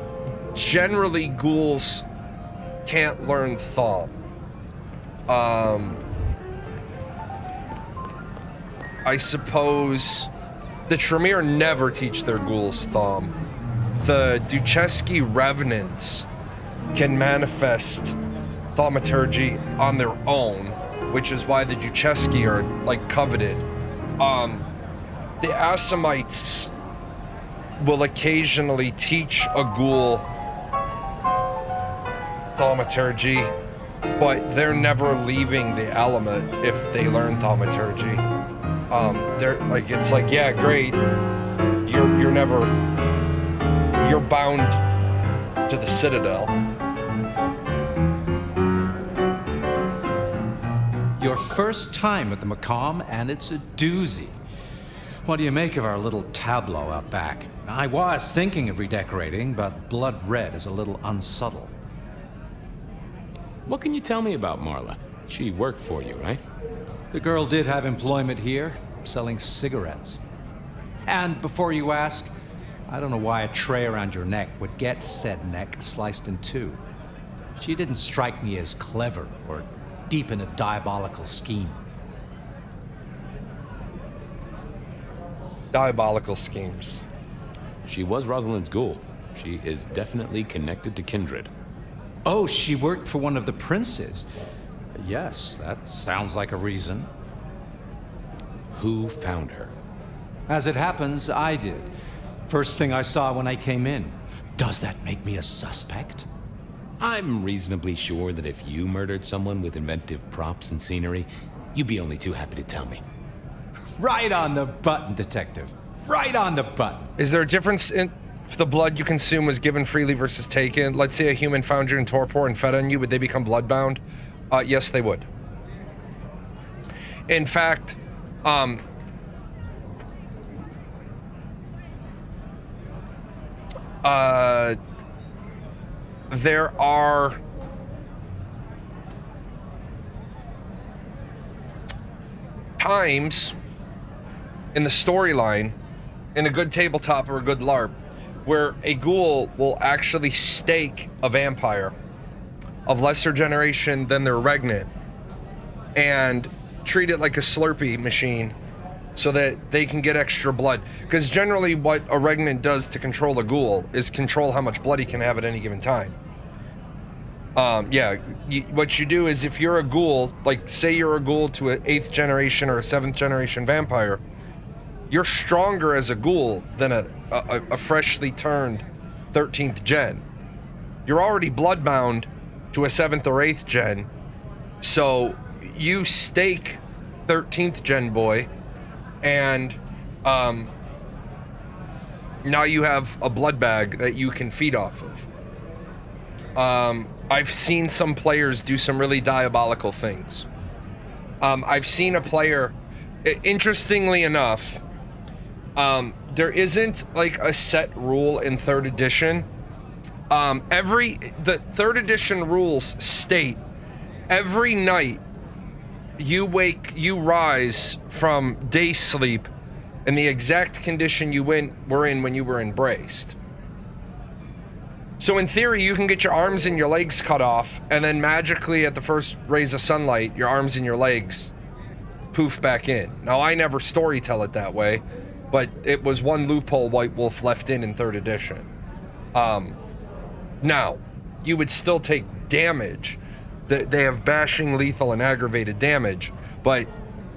generally ghouls can't learn Thom. I suppose the Tremere never teach their ghouls Thom. The Ducheski Revenants can manifest thaumaturgy on their own, which is why the Ducheski are like coveted. The Assamites will occasionally teach a ghoul thaumaturgy, but they're never leaving the element if they learn thaumaturgy. They're like, it's like, yeah, great. You're bound to the Citadel. Your first time at the Macomb, and it's a doozy. What do you make of our little tableau out back? I was thinking of redecorating, but blood red is a little unsubtle. What can you tell me about Marla? She worked for you, right? The girl did have employment here, selling cigarettes. And before you ask, I don't know why a tray around your neck would get said neck sliced in two. She didn't strike me as clever or deep in a diabolical scheme. Diabolical schemes. She was Rosalind's ghoul. She is definitely connected to kindred. Oh, she worked for one of the princes. Yes, that sounds like a reason. Who found her? As it happens, I did. First thing I saw when I came in. Does that make me a suspect? I'm reasonably sure that if you murdered someone with inventive props and scenery, you'd be only too happy to tell me. Right on the button, Detective. Right on the button. Is there a difference in if the blood you consume was given freely versus taken? Let's say a human found you in torpor and fed on you, would they become bloodbound? Yes, they would. In fact, there are times in the storyline, in a good tabletop or a good LARP, where a ghoul will actually stake a vampire of lesser generation than their regnant and treat it like a Slurpee machine so that they can get extra blood. Because generally what a regnant does to control a ghoul is control how much blood he can have at any given time. What you do is if you're a ghoul, like say you're a ghoul to an 8th generation or a 7th generation vampire, you're stronger as a ghoul than a freshly turned 13th gen. You're already bloodbound to a 7th or 8th gen, so you stake 13th gen boy, and now you have a blood bag that you can feed off of. I've seen some players do some really diabolical things. I've seen a player, interestingly enough, There isn't like a set rule in 3rd edition. The 3rd edition rules state every night you rise from day sleep in the exact condition you were in when you were embraced. So in theory, you can get your arms and your legs cut off, and then magically at the first rays of sunlight, your arms and your legs poof back in. Now, I never storytell it that way, but it was one loophole White Wolf left in 3rd edition. Now, you would still take damage. They have bashing, lethal, and aggravated damage, but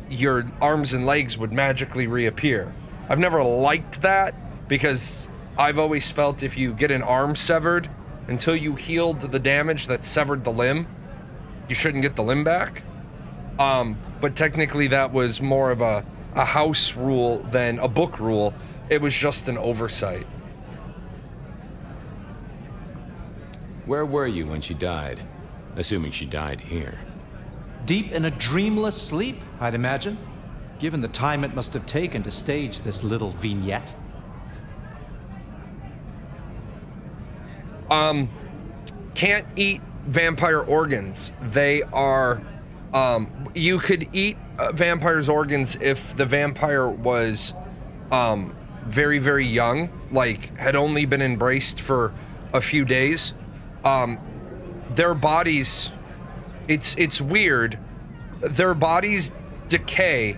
your arms and legs would magically reappear. I've never liked that because I've always felt if you get an arm severed, until you healed the damage that severed the limb, you shouldn't get the limb back. But technically that was more of a house rule than a book rule. It was just an oversight. Where were you when she died? Assuming she died here. Deep in a dreamless sleep, I'd imagine, given the time it must have taken to stage this little vignette. Can't eat vampire organs. They are, you could eat vampire's organs if the vampire was, very, very young, like had only been embraced for a few days. Their bodies, it's weird. Their bodies decay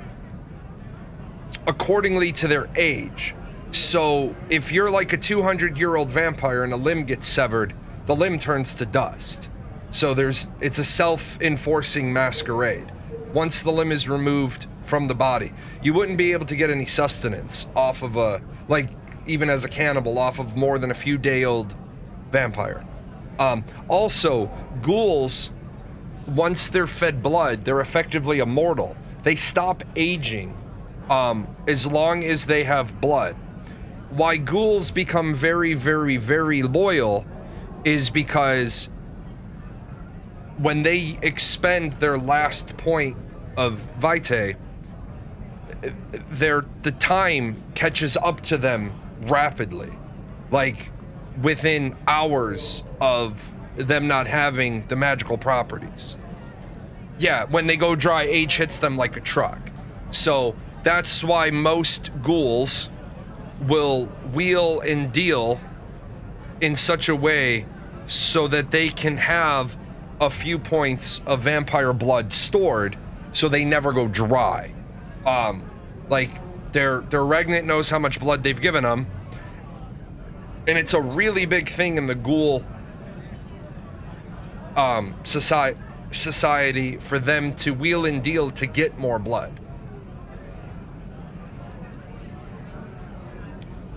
accordingly to their age. So if you're like a 200-year-old vampire and a limb gets severed, the limb turns to dust. So it's a self-enforcing masquerade. Once the limb is removed from the body, you wouldn't be able to get any sustenance off of even as a cannibal, off of more than a few day-old vampire. Also, ghouls, once they're fed blood, they're effectively immortal. They stop aging as long as they have blood. Why ghouls become very, very, very loyal is because when they expend their last point of vitae, the time catches up to them rapidly. Like within hours of them not having the magical properties. Yeah, when they go dry, age hits them like a truck. So that's why most ghouls will wheel and deal in such a way so that they can have a few points of vampire blood stored so they never go dry. Like their regnant knows how much blood they've given them, and it's a really big thing in the ghoul society for them to wheel and deal to get more blood.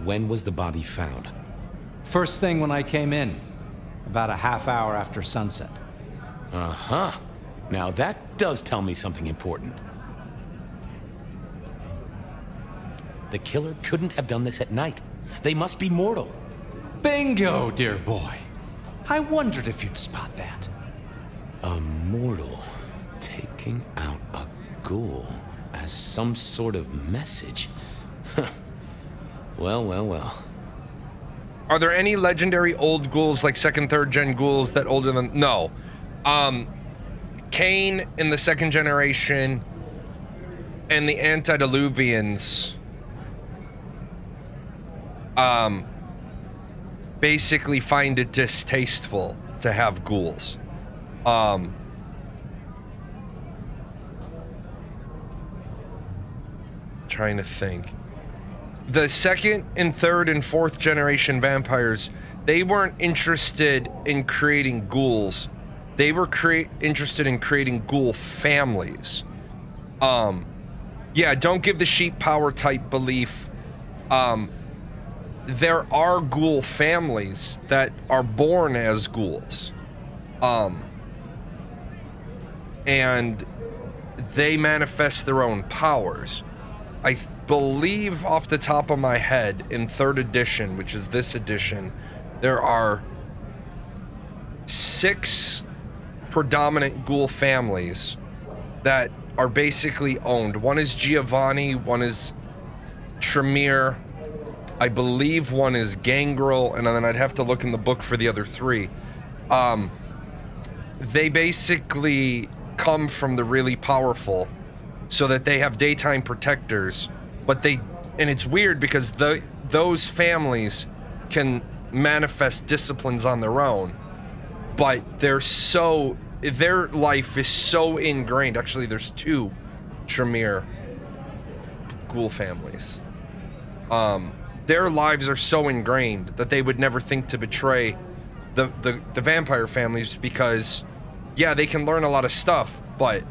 When was the body found? First thing when I came in, about a half hour after sunset. Uh-huh. Now that does tell me something important. The killer couldn't have done this at night. They must be mortal. Bingo, dear boy. I wondered if you'd spot that. A mortal taking out a ghoul as some sort of message. Well. Are there any legendary old ghouls, like 2nd, 3rd gen ghouls that older than... No. Cain in the 2nd generation and the antediluvians basically find it distasteful to have ghouls. Trying to think. The 2nd and 3rd and 4th generation vampires, they weren't interested in creating ghouls. They were interested in creating ghoul families. Yeah, don't give the sheep power type belief. There are ghoul families that are born as ghouls. And they manifest their own powers. I believe off the top of my head in 3rd edition, which is this edition, there are 6 predominant ghoul families that are basically owned. One is Giovanni, one is Tremere. I believe one is Gangrel, and then I'd have to look in the book for the other 3. They basically come from the really powerful, so that they have daytime protectors, but and it's weird because those families can manifest disciplines on their own, but their life is so ingrained. Actually, there's 2 Tremere ghoul families. Their lives are so ingrained that they would never think to betray the vampire families, because yeah, they can learn a lot of stuff, but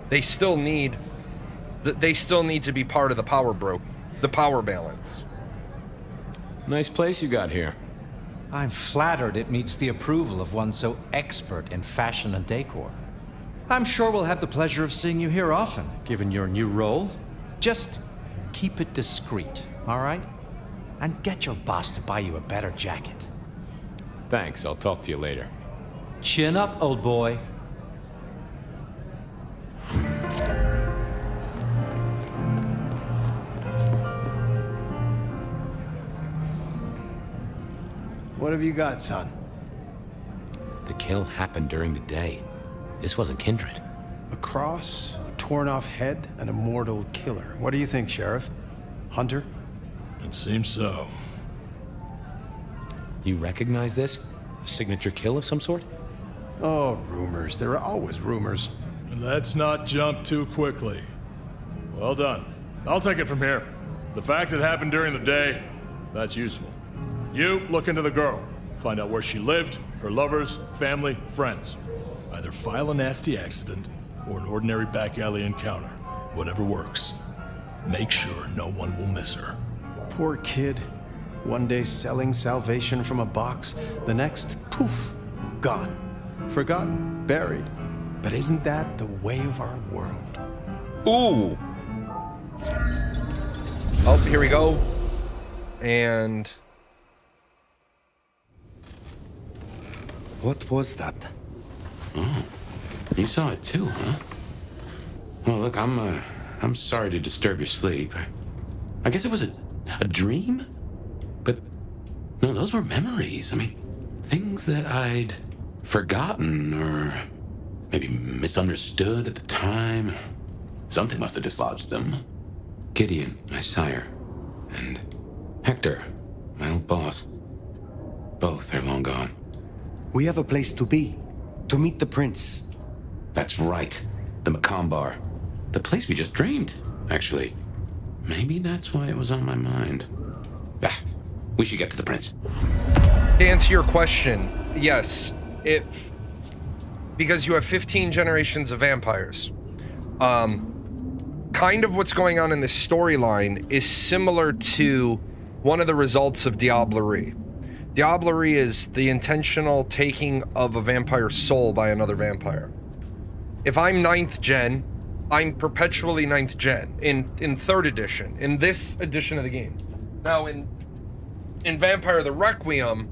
they still need to be part of the power balance. Nice place you got here. I'm flattered it meets the approval of one so expert in fashion and decor. I'm sure we'll have the pleasure of seeing you here often, given your new role. Just keep it discreet, all right? And get your boss to buy you a better jacket. Thanks, I'll talk to you later. Chin up, old boy. What have you got, son? The kill happened during the day. This wasn't kindred. A cross, a torn-off head, and a mortal killer. What do you think, Sheriff? Hunter? It seems so. You recognize this? A signature kill of some sort? Oh, rumors. There are always rumors. Let's not jump too quickly. Well done. I'll take it from here. The fact it happened during the day, that's useful. You look into the girl. Find out where she lived, her lovers, family, friends. Either file a nasty accident or an ordinary back alley encounter. Whatever works. Make sure no one will miss her. Poor kid. One day selling salvation from a box, the next, poof, gone. Forgotten, buried. But isn't that the way of our world? Ooh. Oh, here we go. And... What was that? Oh, you saw it too, huh? Well, look, I'm sorry to disturb your sleep. I guess it was a dream? But, no, those were memories. I mean, things that I'd forgotten or maybe misunderstood at the time. Something must have dislodged them. Gideon, my sire, and Hector, my old boss. Both are long gone. We have a place to be. To meet the prince. That's right. The Macomb Bar. The place we just dreamed, actually. Maybe that's why it was on my mind. Ah, we should get to the prince. To answer your question, yes. Because you have 15 generations of vampires. Kind of what's going on in this storyline is similar to one of the results of Diablerie. Diablerie is the intentional taking of a vampire's soul by another vampire. If I'm 9th gen, I'm perpetually 9th gen in 3rd edition, in this edition of the game. Now in Vampire the Requiem,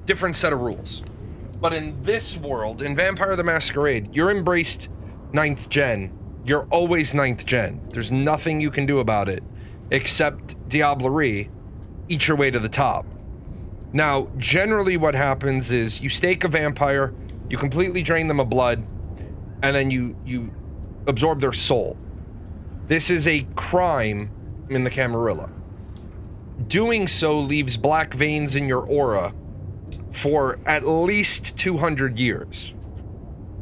different set of rules. But in this world, in Vampire the Masquerade, you're embraced 9th gen. You're always 9th gen. There's nothing you can do about it except Diablerie, eat your way to the top. Now, generally what happens is you stake a vampire, you completely drain them of blood, and then you absorb their soul. This is a crime in the Camarilla. Doing so leaves black veins in your aura for at least 200 years.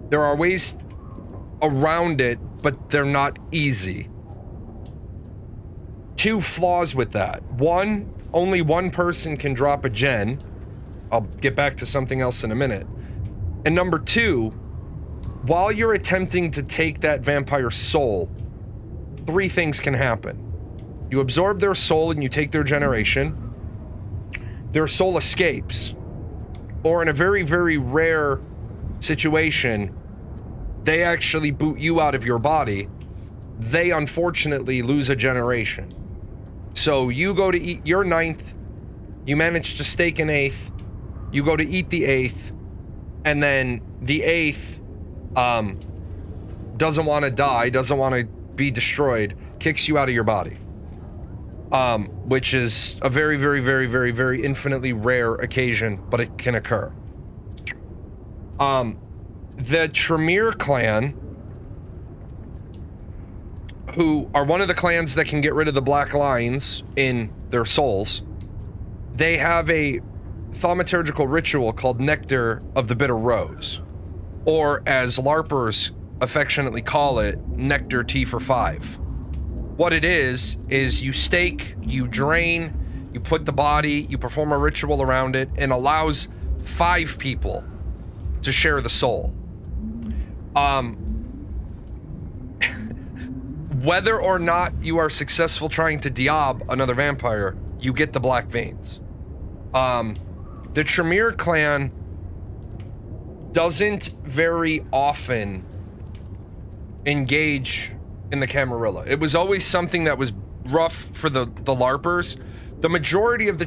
There are ways around it, but they're not easy. 2 flaws with that. One, only one person can drop a gen. I'll get back to something else in a minute. And number 2, while you're attempting to take that vampire's soul, 3 things can happen. You absorb their soul and you take their generation. Their soul escapes. Or in a very, very rare situation, they actually boot you out of your body. They unfortunately lose a generation. So you go to eat your 9th, you manage to stake an 8th, you go to eat the 8th, and then the 8th doesn't want to die, doesn't want to be destroyed, kicks you out of your body. which is a very, very, very, very, very infinitely rare occasion, but it can occur. The Tremere clan, who are one of the clans that can get rid of the black lines in their souls, they have a thaumaturgical ritual called Nectar of the Bitter Rose, or as LARPers affectionately call it, Nectar T for 5. What it is you stake, you drain, you put the body, you perform a ritual around it, and allows 5 people to share the soul. Whether or not you are successful trying to deob another vampire, you get the black veins. The Tremere clan doesn't very often engage in the Camarilla. It was always something that was rough for the LARPers. The majority of the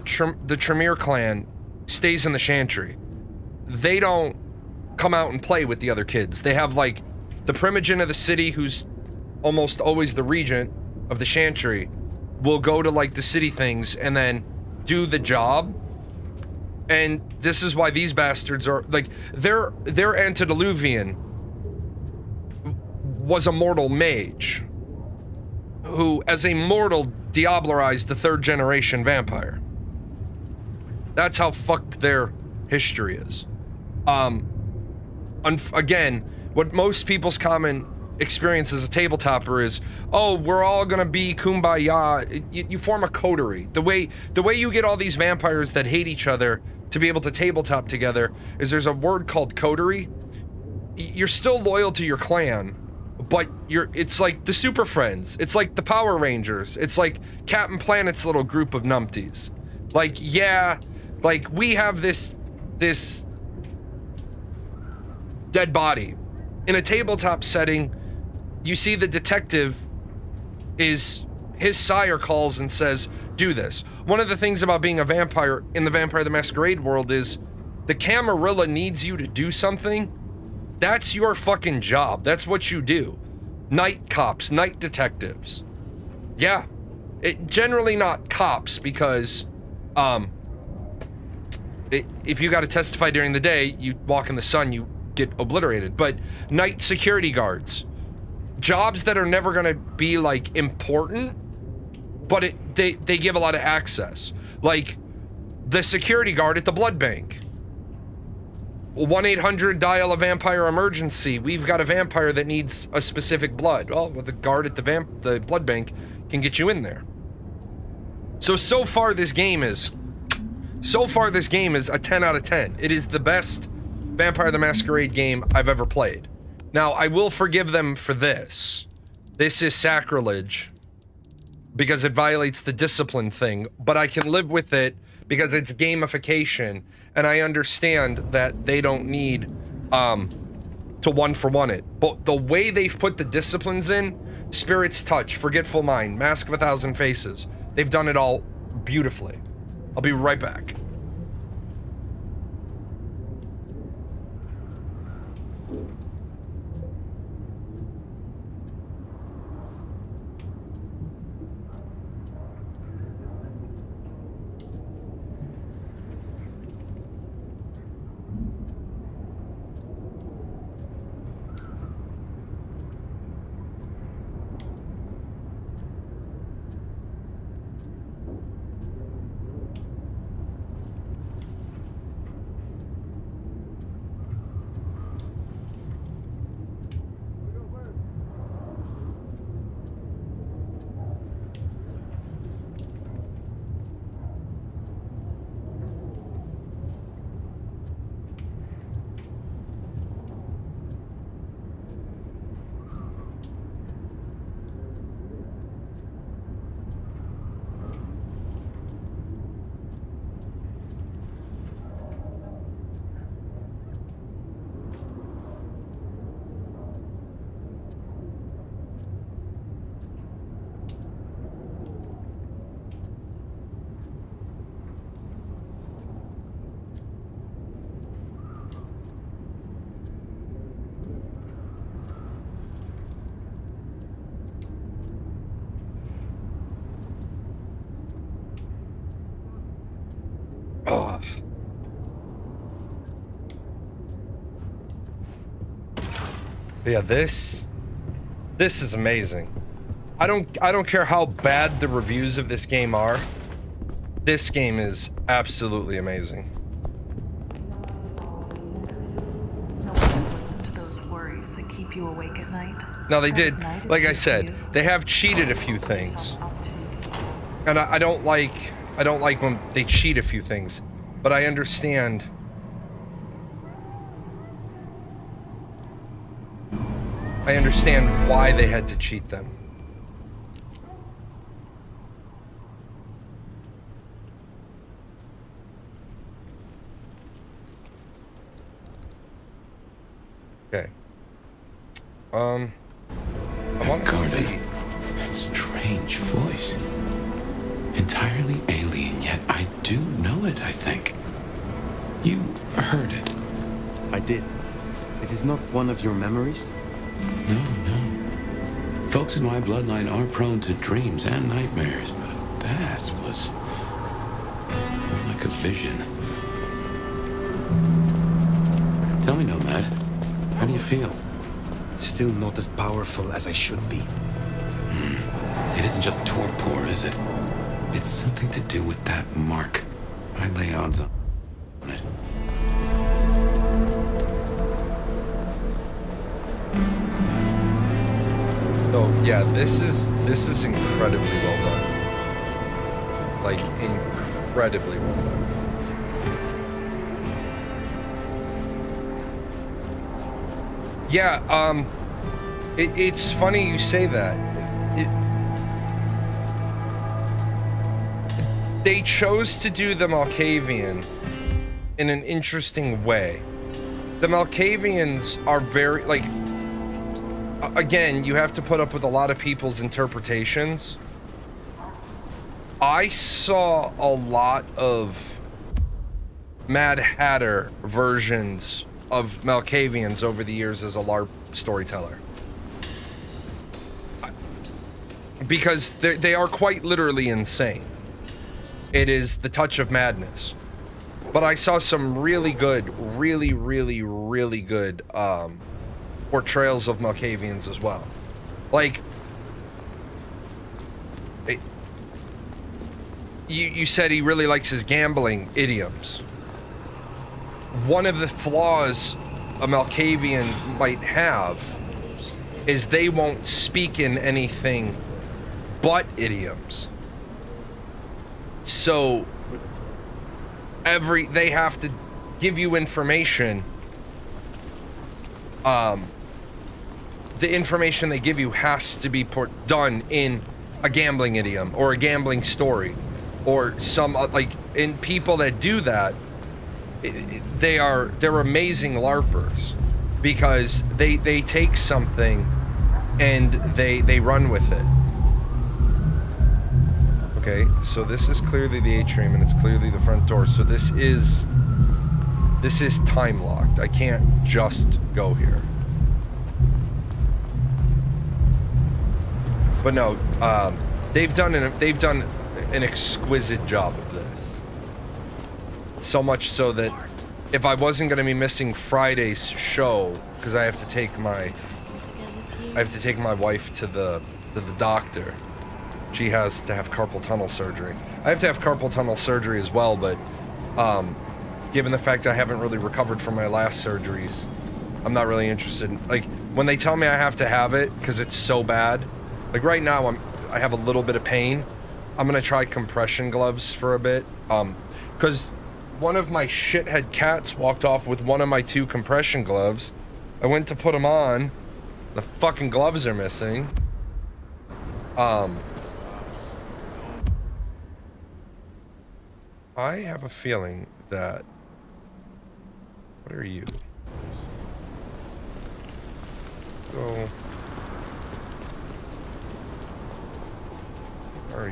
Tremere clan stays in the Chantry. They don't come out and play with the other kids. They have like the Primogen of the city, who's almost always the regent of the Chantry, will go to like the city things and then do the job. And this is why these bastards are like, their antediluvian was a mortal mage who, as a mortal, diablerized the 3rd generation vampire. That's how fucked their history is. Again, what most people's common experience as a tabletopper is, oh, we're all gonna be kumbaya. You form a coterie. The way you get all these vampires that hate each other to be able to tabletop together is there's a word called coterie. You're still loyal to your clan, but it's like the Super Friends. It's like the Power Rangers. It's like Captain Planet's little group of numpties. Like, yeah, like we have this dead body. In a tabletop setting, you see the detective his sire calls and says, do this. One of the things about being a vampire in the Vampire the Masquerade world is the Camarilla needs you to do something. That's your fucking job. That's what you do. Night cops, night detectives. Yeah. It generally not cops because if you got to testify during the day, you walk in the sun, you get obliterated. But night security guards, jobs that are never gonna be like important, but they give a lot of access. Like the security guard at the blood bank. 1-800 dial a vampire emergency. We've got a vampire that needs a specific blood. Well, the guard at the blood bank can get you in there. So far this game is a 10 out of 10. It is the best Vampire the Masquerade game I've ever played. Now, I will forgive them for this. This is sacrilege because it violates the discipline thing, but I can live with it because it's gamification, and I understand that they don't need to one-for-one it. But the way they've put the disciplines in, Spirit's Touch, Forgetful Mind, Mask of a Thousand Faces, they've done it all beautifully. I'll be right back. But yeah, this is amazing. I don't care how bad the reviews of this game are. This game is absolutely amazing. No one can listen to those worries that keep you awake at night. No, they did. Like I said, they have cheated a few things, and I don't like when they cheat a few things, but I understand. I understand why they had to cheat them. Okay. I want to see. That strange voice. Entirely alien, yet I do know it, I think. You heard it. I did. It is not one of your memories? No. Folks in my bloodline are prone to dreams and nightmares, but that was more like a vision. Tell me, Nomad, how do you feel? Still not as powerful as I should be. It isn't just torpor, is it? It's something to do with that mark. I lay odds on it. So yeah, this is incredibly well done. Like incredibly well done. Yeah, it's funny you say that. They chose to do the Malkavian in an interesting way. The Malkavians are very, like, again, you have to put up with a lot of people's interpretations. I saw a lot of Mad Hatter versions of Malkavians over the years as a LARP storyteller. Because they are quite literally insane. It is the touch of madness. But I saw some really good, really good portrayals of Malkavians as well. Like, you said he really likes his gambling idioms. One of the flaws a Malkavian might have is they won't speak in anything but idioms. So they have to give you information. The information they give you has to be done in a gambling idiom or a gambling story or some and people that do that, they're amazing LARPers because they take something and they run with it. Okay, so this is clearly the atrium and it's clearly the front door. So this is time locked. I can't just go here. But no, they've done an exquisite job of this. So much so that if I wasn't going to be missing Friday's show because I have to take my wife to the doctor. She has to have carpal tunnel surgery. I have to have carpal tunnel surgery as well, but given the fact I haven't really recovered from my last surgeries, I'm not really interested in, like, when they tell me I have to have it because it's so bad, like right now I have a little bit of pain. I'm gonna try compression gloves for a bit, because one of my shithead cats walked off with one of my 2 compression gloves. I went to put them on, the fucking gloves are missing. I have a feeling that... What are you? Go... Where are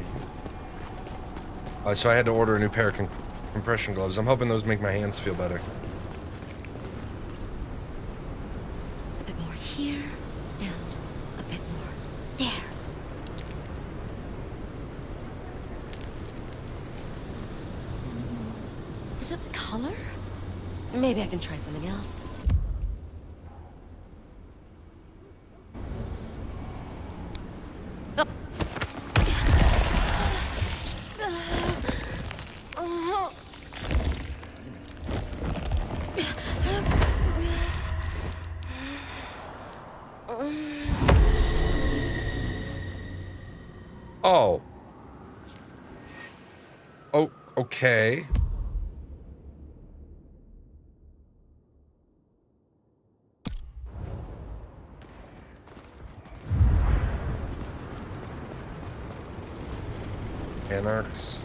you? So I had to order a new pair of compression gloves. I'm hoping those make my hands feel better. A bit more here, and a bit more there. Is it the color? Maybe I can try something else. Oh. Oh, okay. Anarchs.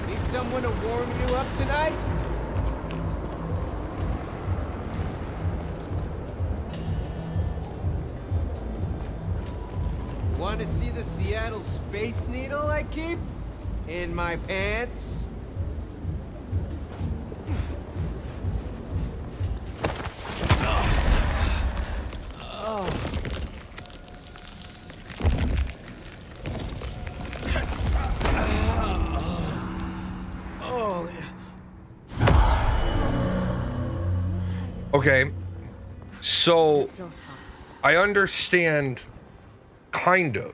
Need someone to warm you up tonight? Want to see the Seattle Space Needle I keep in my pants? Okay, so I understand, kind of.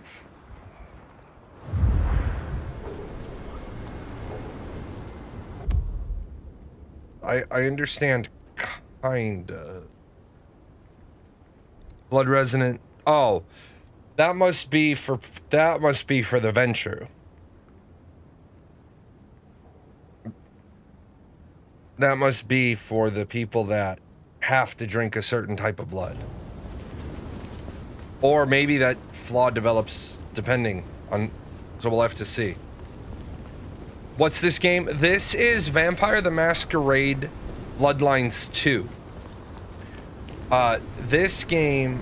I understand, kinda. Blood resonant. Oh, that must be for the venture. That must be for the people that have to drink a certain type of blood. Or maybe that flaw develops depending on, so we'll have to see. What's this game? This is Vampire the Masquerade Bloodlines 2. This game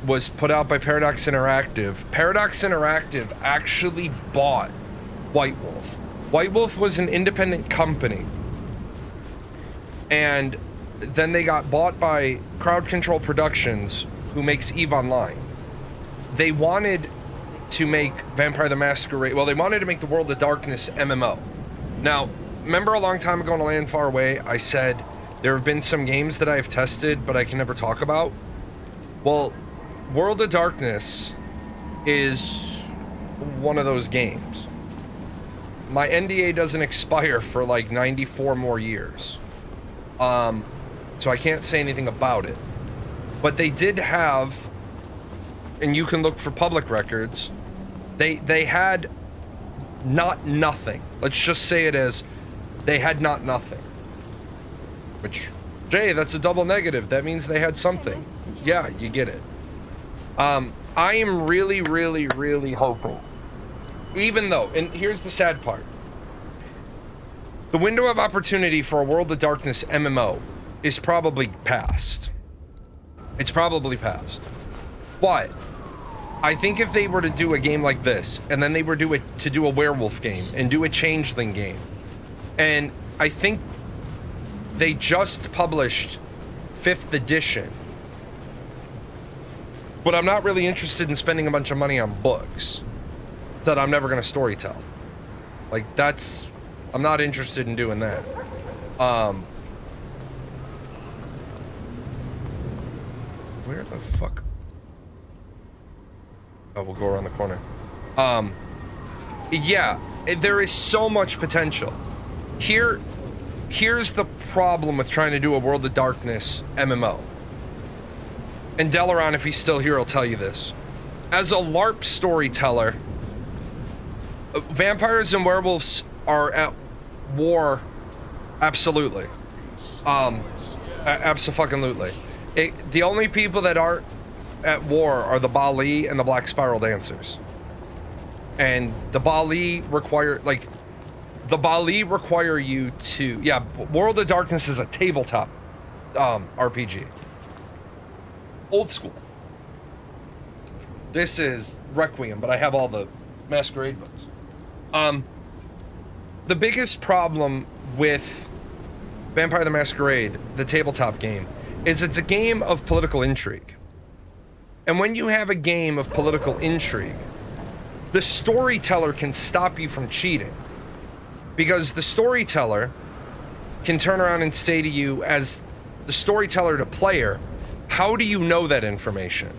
was put out by Paradox Interactive. Paradox Interactive actually bought White Wolf. White Wolf was an independent company. And then they got bought by Crowd Control Productions, who makes EVE Online. They wanted to make Vampire the Masquerade, well, they wanted to make the World of Darkness MMO. Now, remember a long time ago in A Land Far Away, I said there have been some games that I have tested, but I can never talk about? Well, World of Darkness is one of those games. My NDA doesn't expire for like 94 more years. So I can't say anything about it. But they did have, and you can look for public records, they had not nothing. Let's just say it as they had not nothing. Which, Jay, that's a double negative. That means they had something. Yeah, you get it. I am really, really, really hoping, even though, and here's the sad part, the window of opportunity for a World of Darkness MMO is probably past. It's probably past. But I think if they were to do a game like this, and then they were to do a werewolf game and do a changeling game, and I think they just published 5th edition, but I'm not really interested in spending a bunch of money on books that I'm never going to storytell. Like, that's, I'm not interested in doing that. Where the fuck? Oh, we'll go around the corner. Yeah, there is so much potential. Here's the problem with trying to do a World of Darkness MMO. And Delaron, if he's still here, will tell you this. As a LARP storyteller, vampires and werewolves are at war. Absolutely. Abso-fucking-lutely. The only people that aren't at war are the Bali and the Black Spiral Dancers. And the Bali require, like, the Bali require you to, yeah, World of Darkness is a tabletop RPG. Old school. This is Requiem, but I have all the Masquerade books. The biggest problem with Vampire the Masquerade, the tabletop game, is it's a game of political intrigue. And when you have a game of political intrigue, the storyteller can stop you from cheating. Because the storyteller can turn around and say to you, as the storyteller to player, how do you know that information?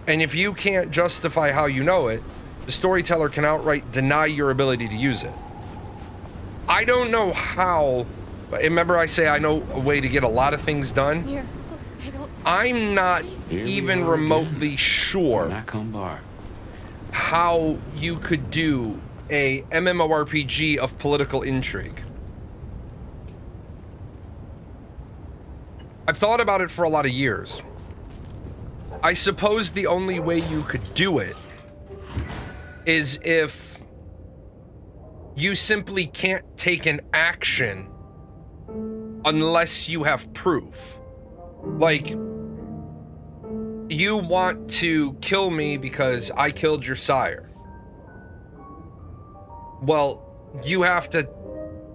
And if you can't justify how you know it, the storyteller can outright deny your ability to use it. I don't know how Remember I say I know a way to get a lot of things done? Here, I don't. I'm not Here we even are remotely again. sure Macomb Bar. how you could do a MMORPG of political intrigue. I've thought about it for a lot of years. I suppose the only way you could do it is if you simply can't take an action unless you have proof. Like, you want to kill me because I killed your sire. Well, you have to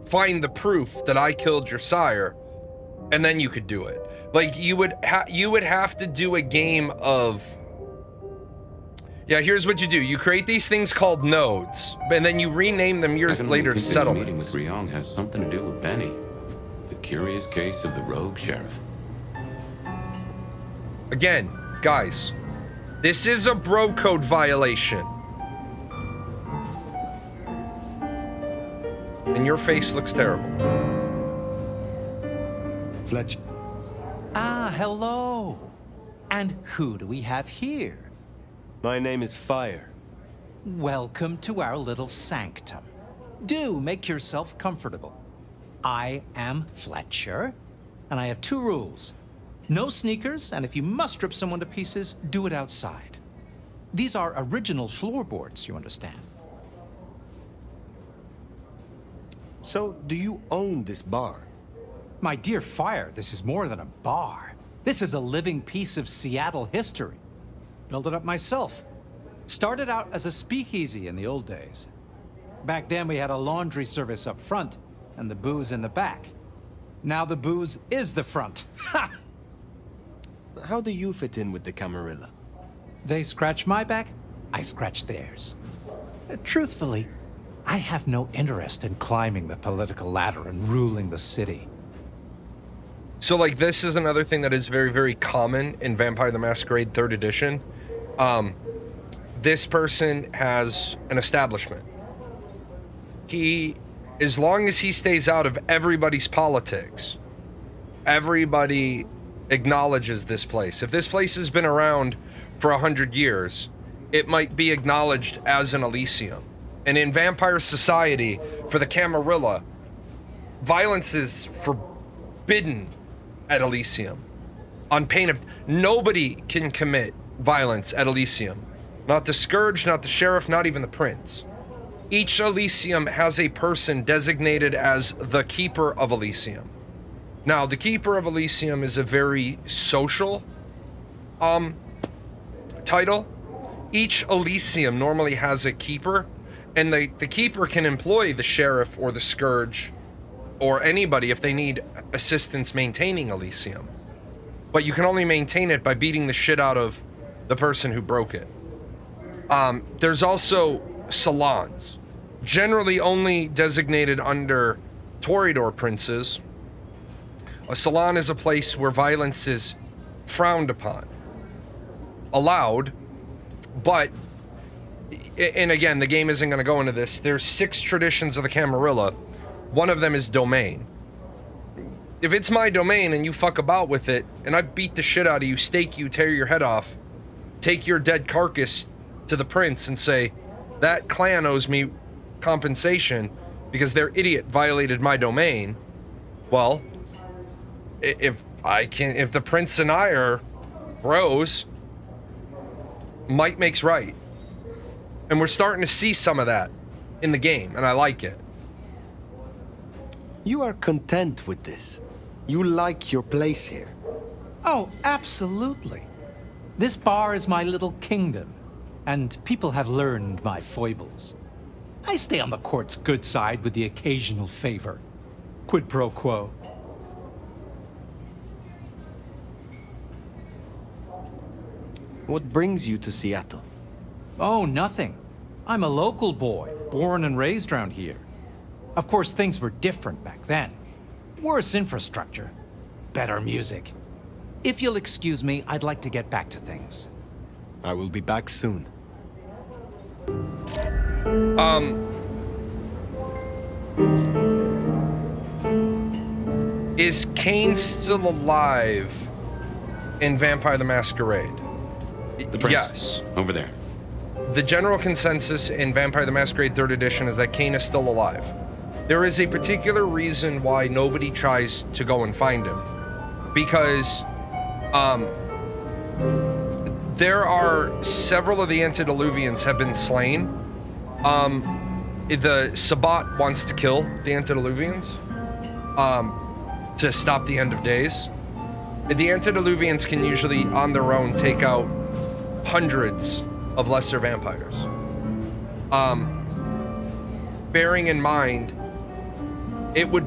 find the proof that I killed your sire, and then you could do it. Like, you would have to do a game of... Yeah, here's what you do. You create these things called nodes, and then you rename them years later to settlements. This meeting with Ryong has something to do with Benny. The curious case of the rogue sheriff. Again, guys, this is a bro code violation. And your face looks terrible. Fletcher. Ah, hello. And who do we have here? My name is Fire. Welcome to our little sanctum. Do make yourself comfortable. I am Fletcher, and I have 2 rules. No sneakers, and if you must rip someone to pieces, do it outside. These are original floorboards, you understand. So, do you own this bar? My dear Fire, this is more than a bar. This is a living piece of Seattle history. Built it up myself. Started out as a speakeasy in the old days. Back then we had a laundry service up front and the booze in the back. Now the booze is the front. Ha! How do you fit in with the Camarilla? They scratch my back, I scratch theirs. Truthfully, I have no interest in climbing the political ladder and ruling the city. So, like, this is another thing that is very, very common in Vampire the Masquerade 3rd edition. This person has an establishment. He, as long as he stays out of everybody's politics, everybody acknowledges this place. If this place has been around for 100 years, it might be acknowledged as an Elysium. And in Vampire Society, for the Camarilla, violence is forbidden at Elysium. On pain of... Nobody can commit violence at Elysium. Not the Scourge, not the Sheriff, not even the Prince. Each Elysium has a person designated as the Keeper of Elysium. Now, the Keeper of Elysium is a very social title. Each Elysium normally has a Keeper, and the Keeper can employ the Sheriff or the Scourge or anybody if they need assistance maintaining Elysium. But you can only maintain it by beating the shit out of the person who broke it. There's also salons, generally only designated under Toreador princes. A salon is a place where violence is frowned upon. Allowed, but, and again, the game isn't going to go into this. There's 6 traditions of the Camarilla. One of them is domain. If it's my domain and you fuck about with it, and I beat the shit out of you, stake you, tear your head off, take your dead carcass to the prince and say, that clan owes me compensation because their idiot violated my domain, well, if the prince and I are bros, might makes right. And we're starting to see some of that in the game, and I like it. You are content with this. You like your place here. Oh, absolutely. This bar is my little kingdom, and people have learned my foibles. I stay on the court's good side with the occasional favor. Quid pro quo. What brings you to Seattle? Oh, nothing. I'm a local boy, born and raised around here. Of course, things were different back then. Worse infrastructure, better music. If you'll excuse me, I'd like to get back to things. I will be back soon. Is Kane still alive in Vampire the Masquerade? The prince. Yes. Over there. The general consensus in Vampire the Masquerade 3rd edition is that Kane is still alive. There is a particular reason why nobody tries to go and find him. Because there are several of the antediluvians have been slain. The Sabbat wants to kill the antediluvians to stop the end of days. The antediluvians can usually, on their own, take out hundreds of lesser vampires. Bearing in mind, it would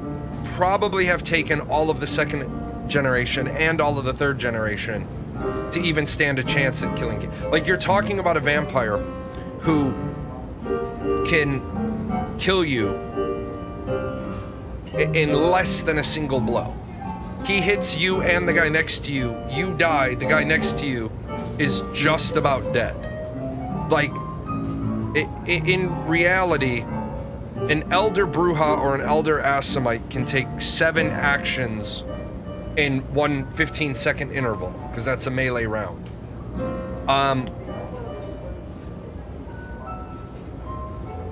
probably have taken all of the 2nd generation and all of the 3rd generation to even stand a chance at killing. Like, you're talking about a vampire who can kill you in less than a single blow. He hits you and the guy next to you, you die, the guy next to you is just about dead. Like, in reality, an Elder Bruja or an Elder Asimite can take 7 actions in one 15-second interval, because that's a melee round.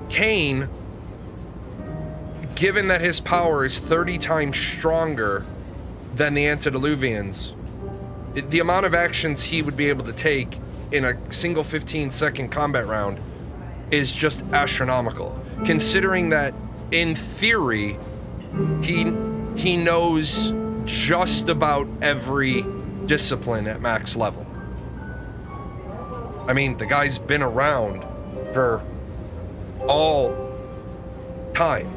Kane, given that his power is 30 times stronger than the antediluvians, the amount of actions he would be able to take in a single 15-second combat round is just astronomical, considering that in theory he knows just about every discipline at max level. I mean, the guy's been around for all time.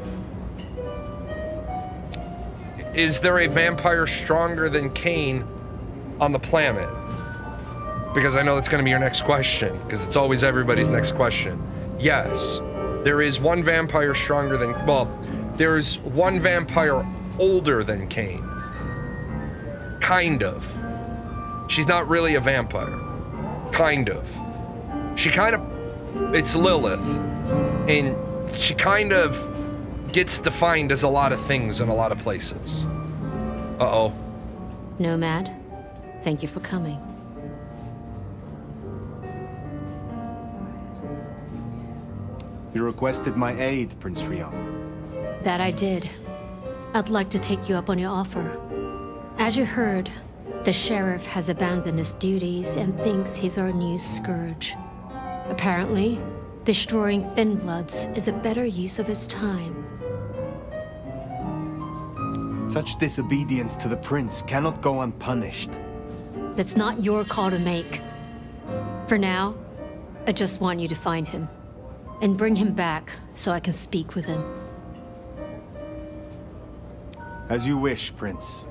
Is there a vampire stronger than Kane on the planet? Because I know that's going to be your next question, because it's always everybody's next question. Yes, there is one vampire stronger than, well, there's one vampire older than Kane. Kind of. She's not really a vampire. Kind of. She kind of, it's Lilith, and she kind of gets defined as a lot of things in a lot of places. Uh-oh. Nomad, thank you for coming. You requested my aid, Prince Rion. That I did. I'd like to take you up on your offer. As you heard, the sheriff has abandoned his duties and thinks he's our new scourge. Apparently, destroying Thin Bloods is a better use of his time. Such disobedience to the prince cannot go unpunished. That's not your call to make. For now, I just want you to find him and bring him back so I can speak with him. As you wish, Prince.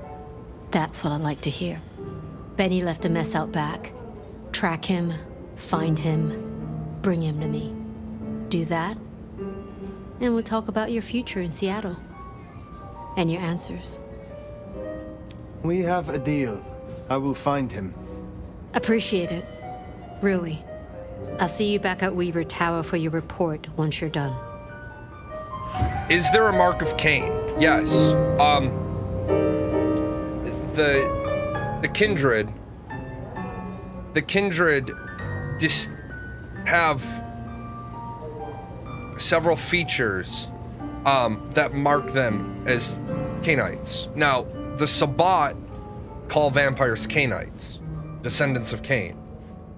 That's what I like to hear. Benny left a mess out back. Track him, find him, bring him to me. Do that, and we'll talk about your future in Seattle. And your answers. We have a deal. I will find him. Appreciate it. Really. I'll see you back at Weaver Tower for your report once you're done. Is there a mark of Cain? Yes. The kindred have several features that mark them as Cainites. Now, the Sabbat call vampires Cainites, descendants of Cain.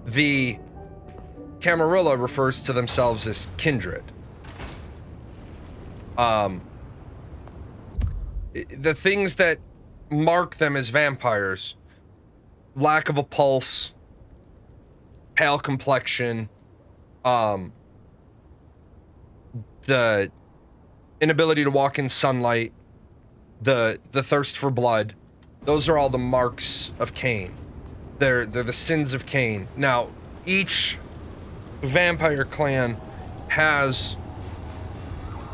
The Camarilla refers to themselves as kindred. The things that mark them as vampires: lack of a pulse, pale complexion, the inability to walk in sunlight, the thirst for blood. Those are all the marks of Cain. They're the sins of Cain. Now, each vampire clan has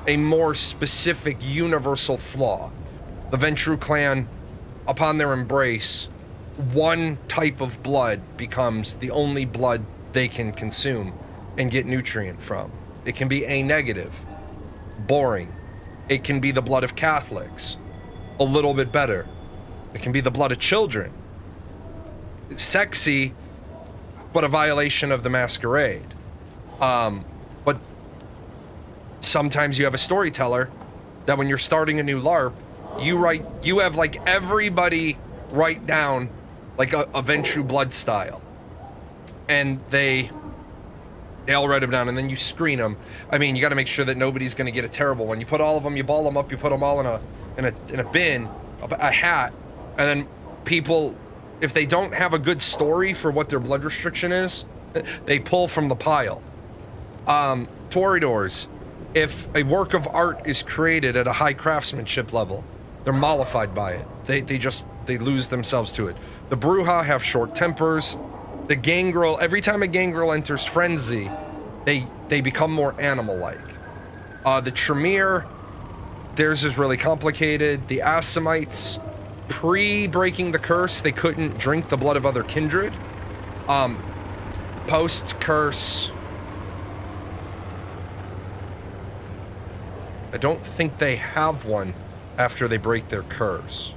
a more specific universal flaw. The Ventru clan, upon their embrace, one type of blood becomes the only blood they can consume and get nutrient from. It can be A negative, boring. It can be the blood of Catholics, a little bit better. It can be the blood of children. It's sexy, but a violation of the masquerade. But sometimes you have a storyteller that when you're starting a new LARP, you have like everybody write down like a Ventrue Blood style. And they all write them down, and then you screen them. I mean, you got to make sure that nobody's going to get a terrible one. You put all of them, you ball them up, you put them all in a bin, a hat, and then people, if they don't have a good story for what their blood restriction is, they pull from the pile. Toreadors, if a work of art is created at a high craftsmanship level, they're mollified by it. They lose themselves to it. The Bruja have short tempers. The Gangrel, every time a Gangrel enters frenzy, they become more animal-like. The Tremere, theirs is really complicated. The Assamites, pre-breaking the curse, they couldn't drink the blood of other kindred. Post-curse, I don't think they have one after they break their curse.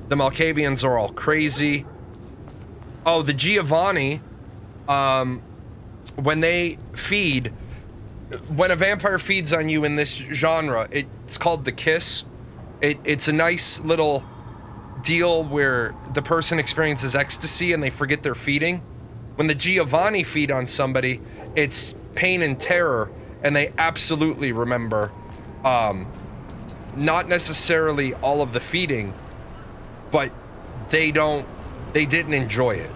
The Malkavians are all crazy. Oh, the Giovanni, when they feed, when a vampire feeds on you in this genre, it's called the kiss. It's a nice little deal where the person experiences ecstasy and they forget they're feeding. When the Giovanni feed on somebody, it's pain and terror, and they absolutely remember, not necessarily all of the feeding, but they didn't enjoy it.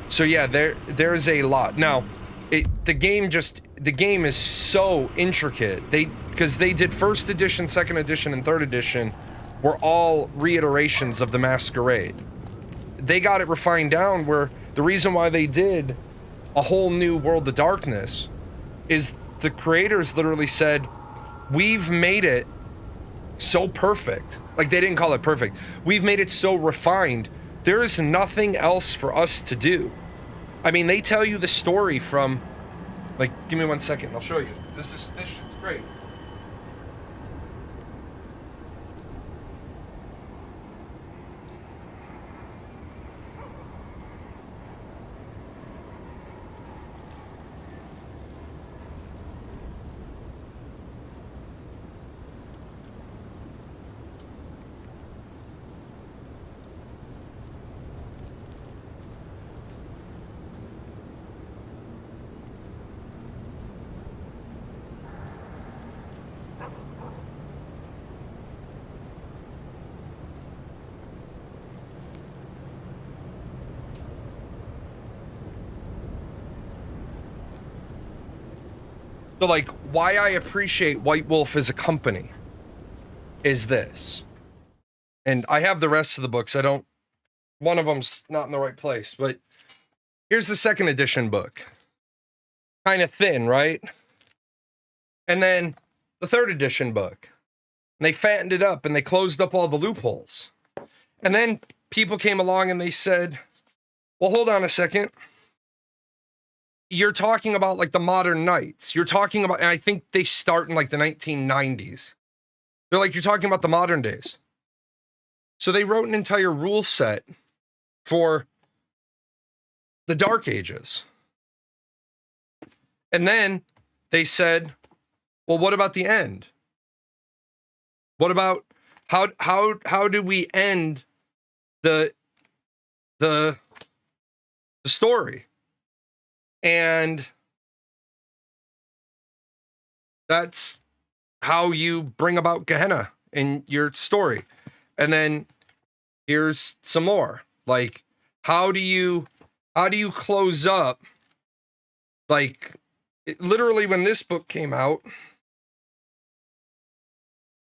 So yeah, there's a lot. Now, the game is so intricate. Because they did first edition, second edition, and third edition were all reiterations of the Masquerade. They got it refined down where the reason why they did a whole new World of Darkness is the creators literally said, we've made it so perfect. Like, they didn't call it perfect. We've made it so refined. There is nothing else for us to do. I mean, they tell you the story from, like, give me 1 second, I'll show you. This shit's great. So, like, why I appreciate White Wolf as a company is this. And I have the rest of the books. One of them's not in the right place, but here's the second edition book. Kind of thin, right? And then the third edition book. And they fattened it up and they closed up all the loopholes. And then people came along and they said, well, hold on a second. You're talking about like the modern knights. You're talking about, and I think they start in like the 1990s. They're like, you're talking about the modern days. So they wrote an entire rule set for the Dark Ages. And then they said, well, what about the end? What about how do we end the story? And that's how you bring about Gehenna in your story. And then here's some more. Like, how do you close up? Like, literally when this book came out,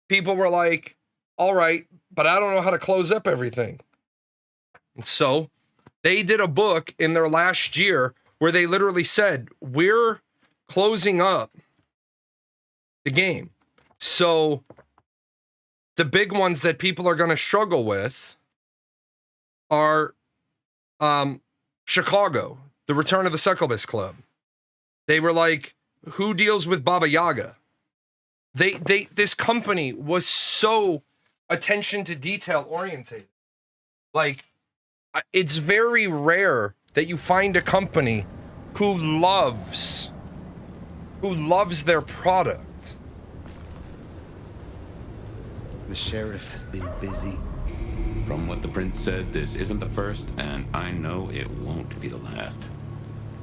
people were like, all right, but I don't know how to close up everything. And so they did a book in their last year where they literally said, we're closing up the game. So the big ones that people are going to struggle with are Chicago, the Return of the Succubus Club. They were like, who deals with Baba Yaga? This company was so attention to detail oriented. Like, it's very rare that you find a company who loves their product. The sheriff has been busy. From what the prince said, this isn't the first, and I know it won't be the last.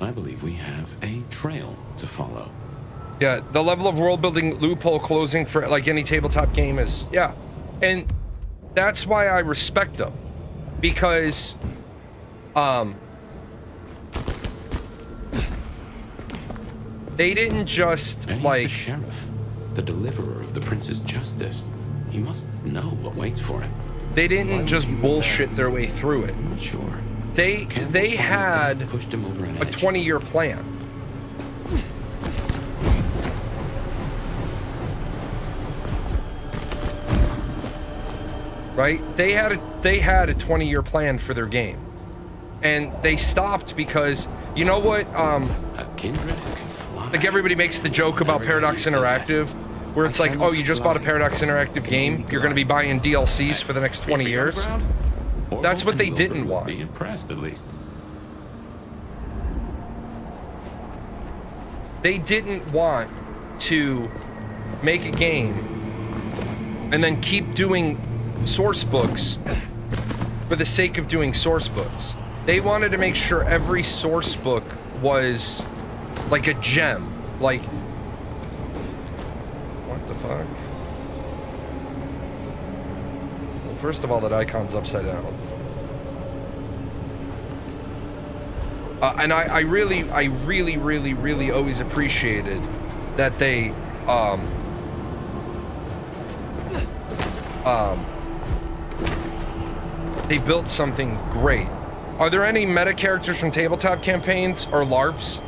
I believe we have a trail to follow. Yeah, the level of world building loophole closing for like any tabletop game is, yeah. And that's why I respect them. Because, they didn't just, and like... the sheriff, the deliverer of the prince's justice. He must know what waits for him. They didn't just bullshit their way through it. Sure. They had pushed him over an a 20-year plan. Right? They had a 20-year plan for their game. And they stopped because, you know what, like everybody makes the joke about Paradox Interactive, where it's like, oh, you just bought a Paradox Interactive game, you're gonna be buying DLCs for the next 20 years. That's what they didn't want. Be impressed, at least. They didn't want to make a game and then keep doing source books for the sake of doing source books. They wanted to make sure every source book was like a gem. Like, what the fuck? Well, first of all, that icon's upside down. And I really always appreciated that they built something great. Are there any meta characters from tabletop campaigns or LARPs?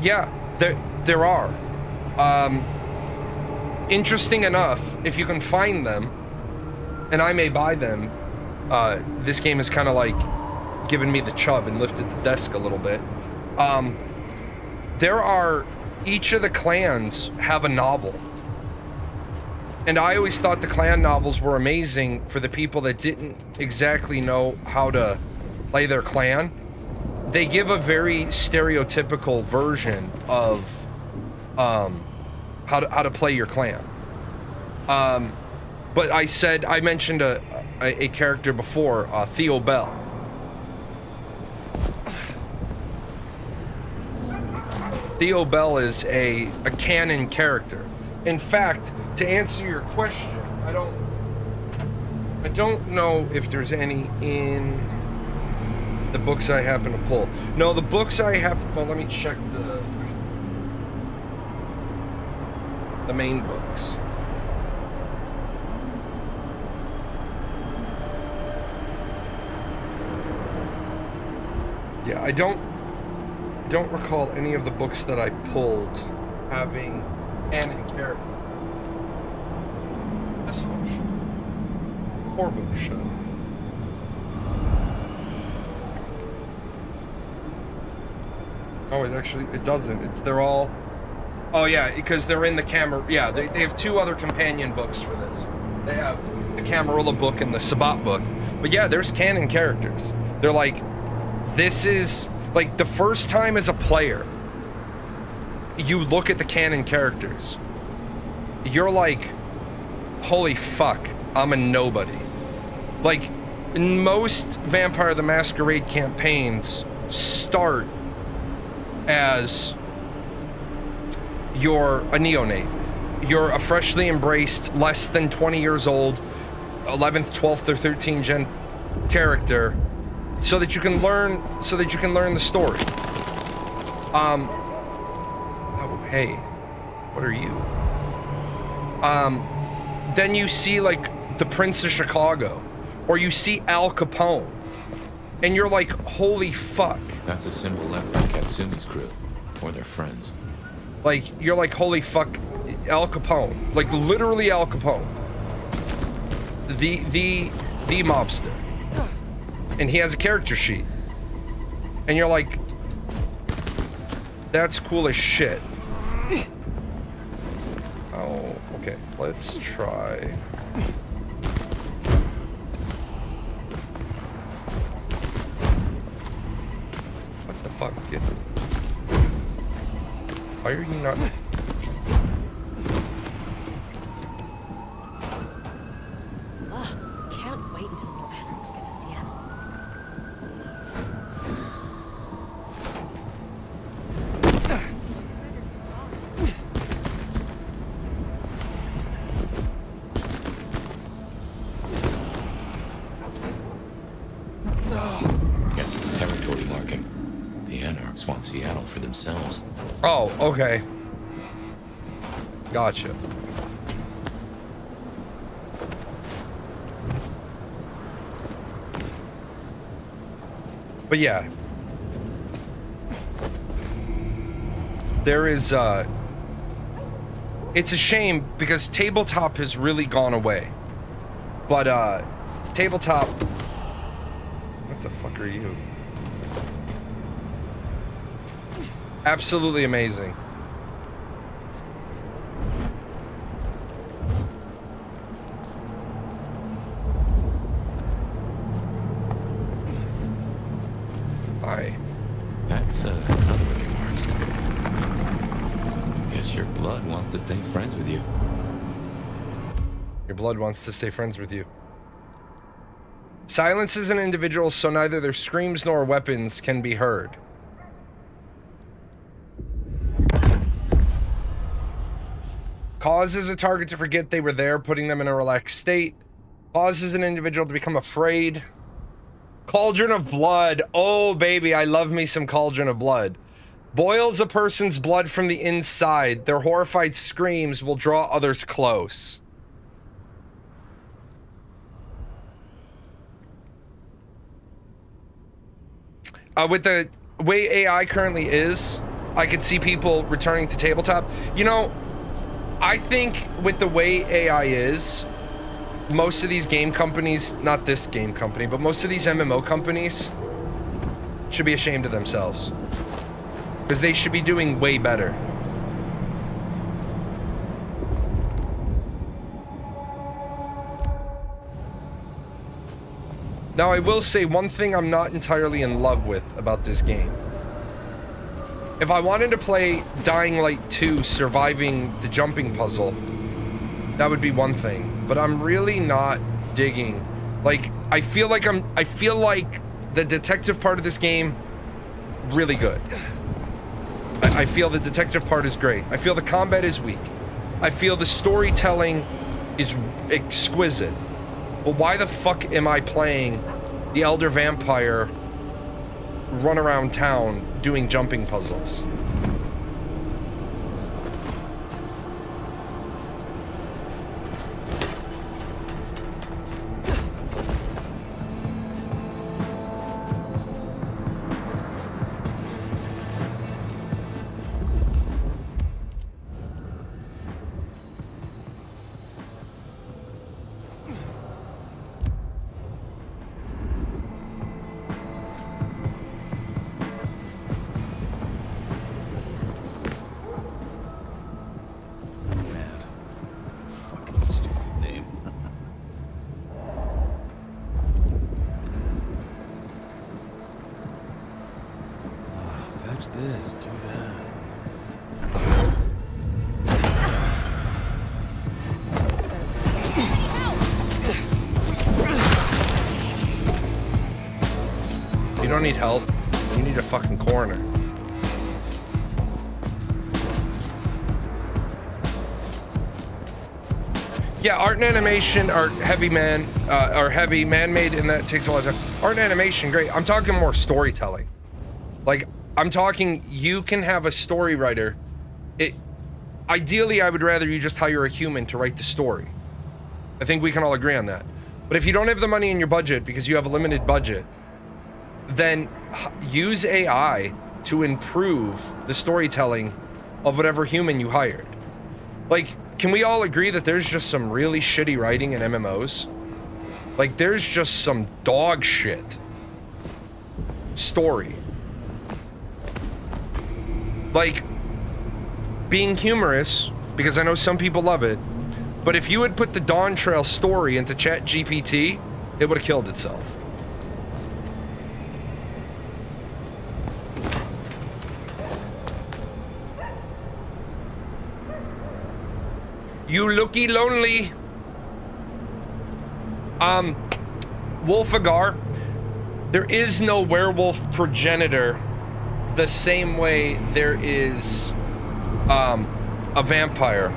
Yeah, there are. Interesting enough, if you can find them, and I may buy them, this game is kind of like given me the chub and lifted the desk a little bit. Each of the clans have a novel. And I always thought the clan novels were amazing for the people that didn't exactly know how to play their clan. They give a very stereotypical version of how to play your clan. But I mentioned a character before, Theo Bell. Theo Bell is a canon character. In fact, to answer your question, I don't know if there's any in the books I happen to pull. No, the books I have, well, let me check the main books. Yeah, I don't recall any of the books that I pulled having canon character. This one should. Corbin should. Oh, it doesn't. They're all. Oh yeah, because they're in the camera. Yeah, they have two other companion books for this. They have the Camarilla book and the Sabat book. But yeah, there's canon characters. They're like, this is like the first time as a player you look at the canon characters, you're like, holy fuck, I'm a nobody. Like, in most Vampire the Masquerade campaigns start as you're a neonate. You're a freshly embraced, less than 20 years old, 11th, 12th, or 13th gen character, so that you can learn the story. Oh, hey, what are you? Then you see like the Prince of Chicago, or you see Al Capone, and you're like, holy fuck. That's a symbol left by Katsumi's crew, or their friends. Like, you're like, holy fuck, Al Capone. Like, literally Al Capone. The mobster. And he has a character sheet. And you're like, that's cool as shit. Oh, okay. Let's try. What the fuck? Why are you not? Ugh, can't wait until new animals get to Seattle. Guess it's territory marking. The Anarchs want Seattle for themselves. Oh, okay. Gotcha. But yeah. There is, it's a shame because tabletop has really gone away. But, tabletop... What the fuck are you? Absolutely amazing. Hi. That's another of your marks. Guess your blood wants to stay friends with you. Your blood wants to stay friends with you. Silences an individual so neither their screams nor weapons can be heard. Causes a target to forget they were there, putting them in a relaxed state. Causes an individual to become afraid. Cauldron of blood. Oh, baby, I love me some cauldron of blood. Boils a person's blood from the inside. Their horrified screams will draw others close. With the way AI currently is, I could see people returning to tabletop. You know, I think with the way AI is, most of these game companies, not this game company, but most of these MMO companies should be ashamed of themselves. Because they should be doing way better. Now, I will say one thing I'm not entirely in love with about this game. If I wanted to play Dying Light 2 surviving the jumping puzzle, that would be one thing. But I'm really not digging. Like, I feel like the detective part of this game, really good. I feel the detective part is great. I feel the combat is weak. I feel the storytelling is exquisite. Well, why the fuck am I playing the Elder Vampire run around town doing jumping puzzles? This, do that. You don't need help. You need a fucking coroner. Yeah, art and animation are heavy man-made, and that takes a lot of time. Art and animation, great. I'm talking more storytelling. Like, I'm talking, you can have a story writer. Ideally, I would rather you just hire a human to write the story. I think we can all agree on that. But if you don't have the money in your budget because you have a limited budget, then use AI to improve the storytelling of whatever human you hired. Like, can we all agree that there's just some really shitty writing in MMOs? Like, there's just some dog shit story. Like, being humorous because I know some people love it, but if you had put the Dawn Trail story into ChatGPT, it would have killed itself. You looky lonely. Wolfagar, there is no werewolf progenitor the same way there is a vampire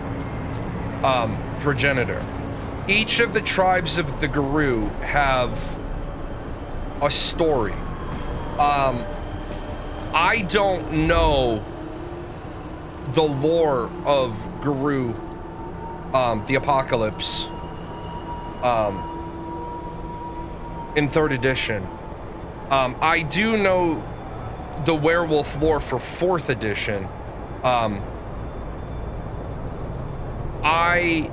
progenitor. Each of the tribes of the Garou have a story. I don't know the lore of Garou, the Apocalypse, in 3rd edition. I do know the werewolf lore for 4th edition. I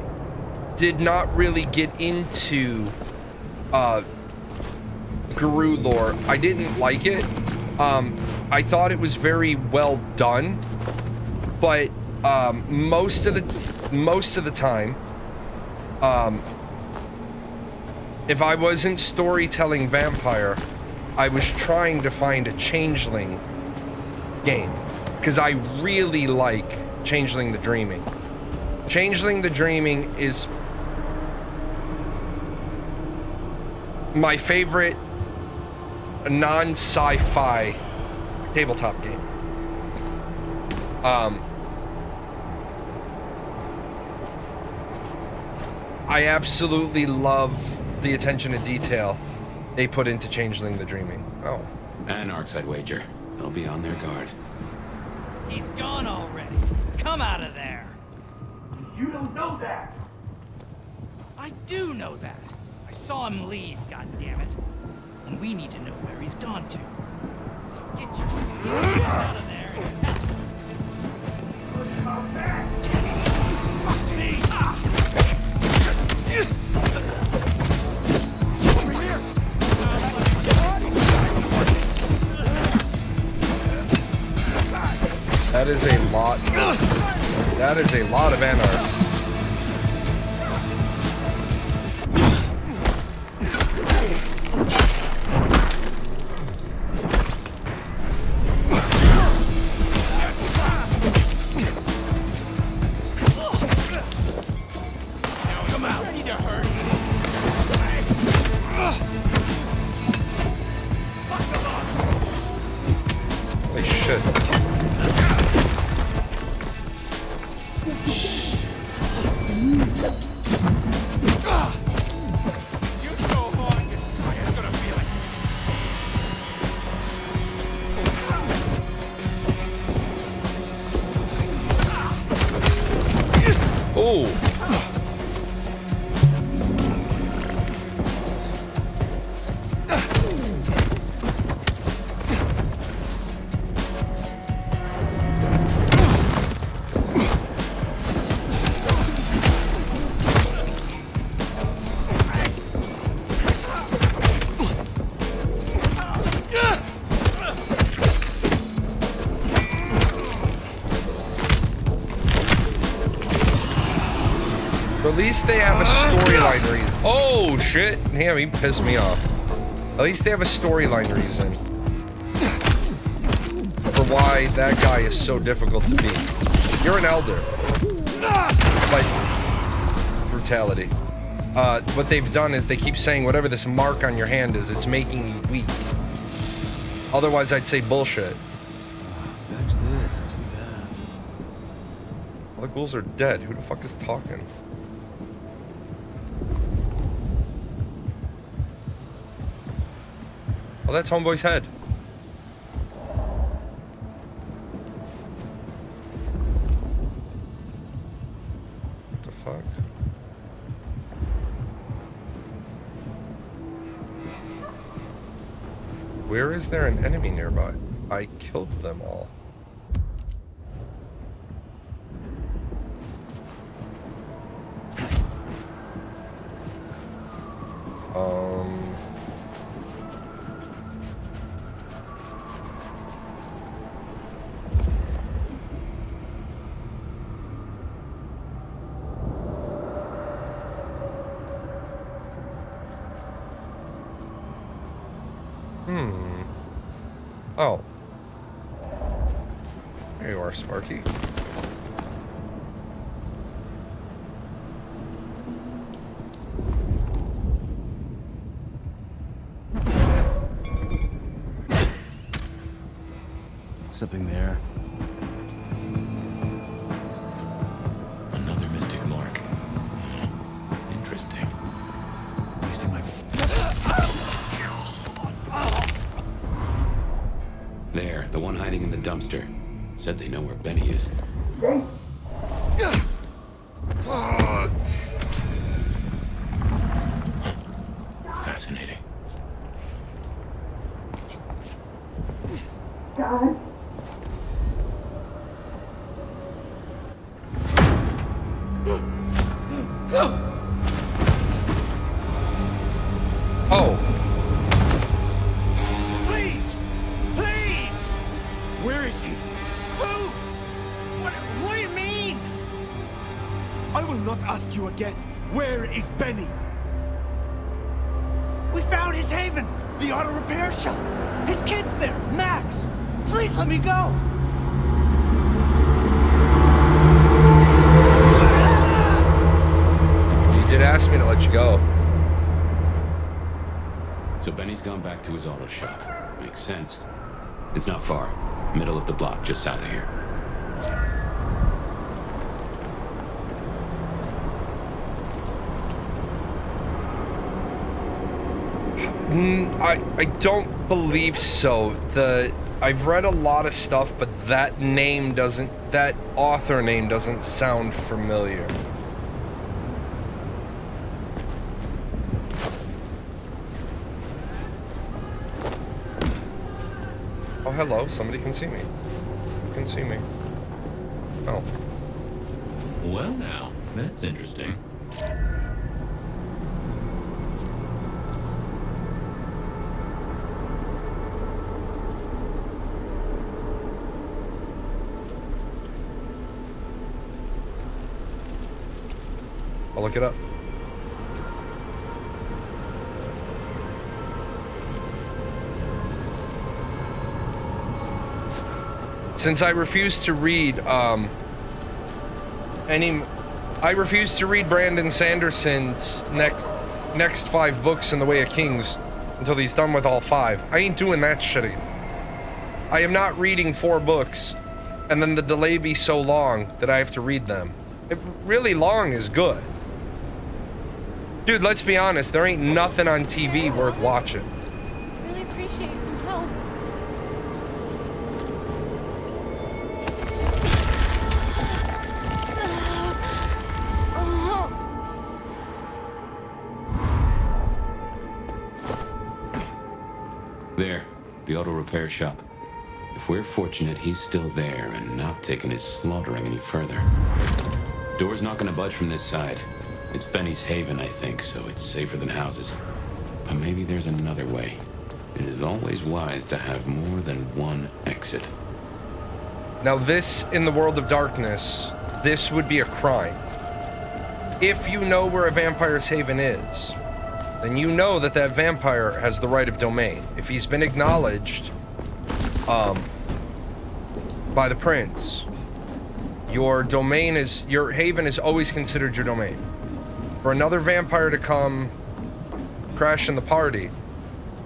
did not really get into Garou lore. I didn't like it. I thought it was very well done, but most of the time, if I wasn't storytelling vampire, I was trying to find a changeling game, because I really like Changeling the Dreaming. Changeling the Dreaming is my favorite non-sci-fi tabletop game. I absolutely love the attention to detail they put into Changeling the Dreaming. Oh. Anarchs, I'd wager. They'll be on their guard. He's gone already. Come out of there. You don't know that. I do know that. I saw him leave, goddammit. And we need to know where he's gone to. So get your stupid out of there and tell us. Come back. Fuck me. Over here. That is a lot. That is a lot of anarchs. Come out. Ready to hurt. Holy shit. Oh. At least they have a storyline reason. Oh shit! Damn, he pissed me off. At least they have a storyline reason for why that guy is so difficult to beat. You're an elder. Like brutality. What they've done is they keep saying whatever this mark on your hand is, it's making you weak. Otherwise, I'd say bullshit. Fetch this, do that. All the ghouls are dead. Who the fuck is talking? Oh, that's Homeboy's head. What the fuck? Where is there an enemy nearby? I killed them all. Oh. There you are, Sparky. Something there. Another mystic mark. Interesting. Wasting my. There, the one hiding in the dumpster. Said they know where Benny is. Fascinating. God. Oh. Please! Please! Where is he? Who? What do you mean? I will not ask you again. Where is Benny? We found his haven! The auto repair shop! His kid's there! Max! Please let me go! You did ask me to let you go. So Benny's gone back to his auto shop. Makes sense. It's not far. Middle of the block, just south of here. I don't believe so. I've read a lot of stuff, but that author name doesn't sound familiar. Oh, hello. Somebody can see me. Who can see me? Oh. Well now, that's interesting. I'll look it up. Since I refuse to read I refuse to read Brandon Sanderson's next 5 books in the Way of Kings until he's done with all 5. I ain't doing that shit again. I am not reading 4 books and then the delay be so long that I have to read them. If really long is good. Dude, let's be honest, there ain't nothing on TV worth watching. Really appreciate some help. There, the auto repair shop. If we're fortunate, he's still there and not taking his slaughtering any further. Door's not gonna budge from this side. It's Benny's haven, I think, so it's safer than houses. But maybe there's another way. It is always wise to have more than one exit. Now this, in the world of darkness, this would be a crime. If you know where a vampire's haven is, then you know that that vampire has the right of domain. If he's been acknowledged by the prince, your haven is always considered your domain. For another vampire to come crash in the party,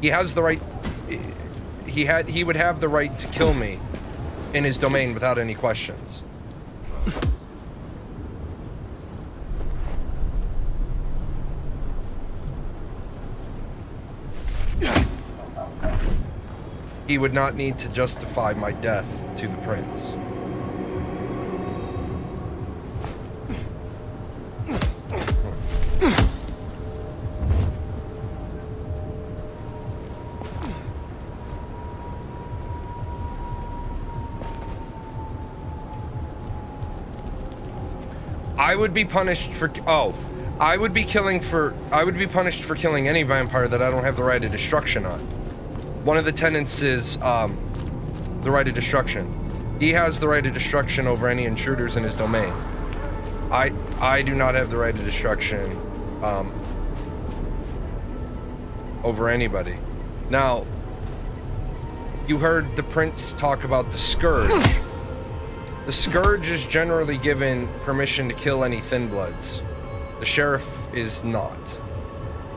he has the right, he would have the right to kill me in his domain without any questions. He would not need to justify my death to the prince. I would be punished for, I would be punished for killing any vampire that I don't have the right of destruction on. One of the tenets is the right of destruction. He has the right of destruction over any intruders in his domain. I do not have the right of destruction over anybody. Now, you heard the prince talk about the Scourge. The Scourge is generally given permission to kill any Thin Bloods. The sheriff is not.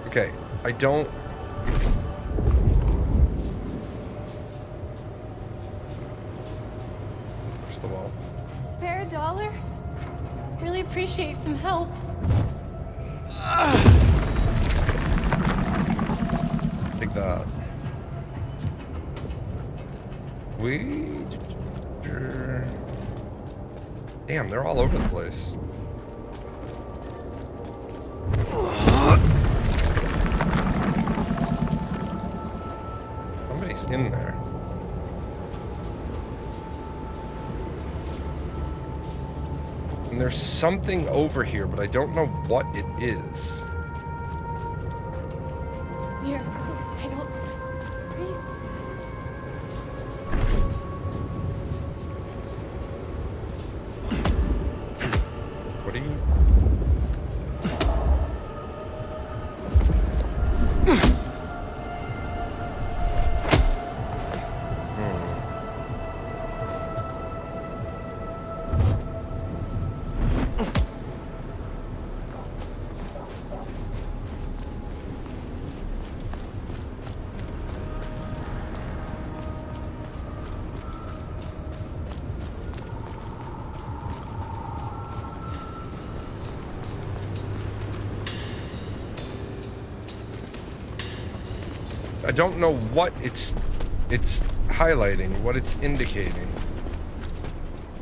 Okay, I don't... First of all... Spare $1? Really appreciate some help. Take that. Damn, they're all over the place. Somebody's in there. And there's something over here, but I don't know what it is. Here, I don't breathe. What are you? I don't know what it's highlighting, what it's indicating.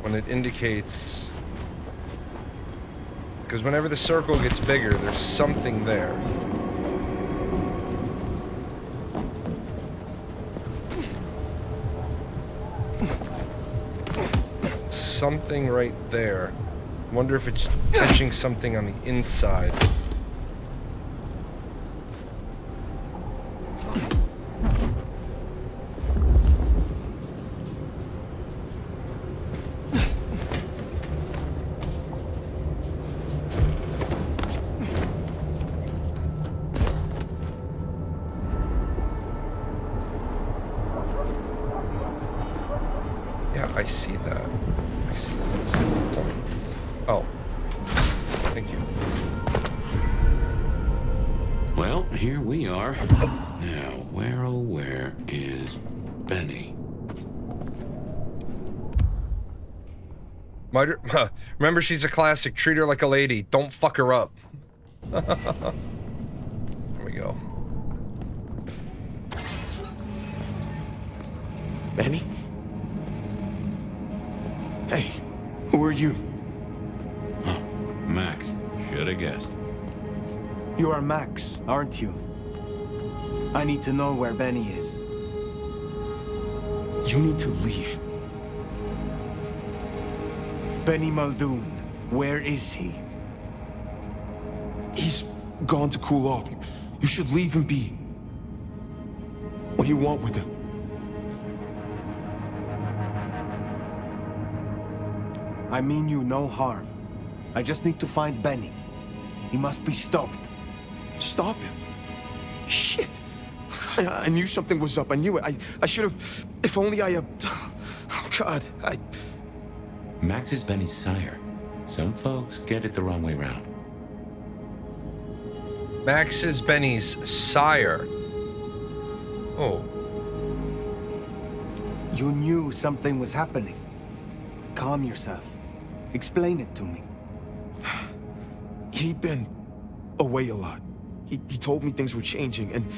When it indicates... Because whenever the circle gets bigger, there's something there. Something right there. Wonder if it's etching something on the inside. I see that. I see that. This is the point. Oh. Thank you. Well, here we are. Now, where oh where is Benny? Remember, she's a classic. Treat her like a lady. Don't fuck her up. There we go. Benny? Hey, who are you? Huh. Max. Should have guessed. You are Max, aren't you? I need to know where Benny is. You need to leave. Benny Muldoon, where is he? He's gone to cool off. You should leave him be. What do you want with him? I mean you no harm. I just need to find Benny. He must be stopped. Stop him? Shit. I knew something was up. I knew it. I should have... If only I... Oh, God. Max is Benny's sire. Some folks get it the wrong way round. Max is Benny's sire. Oh. You knew something was happening. Calm yourself. Explain it to me. He'd been away a lot. He told me things were changing and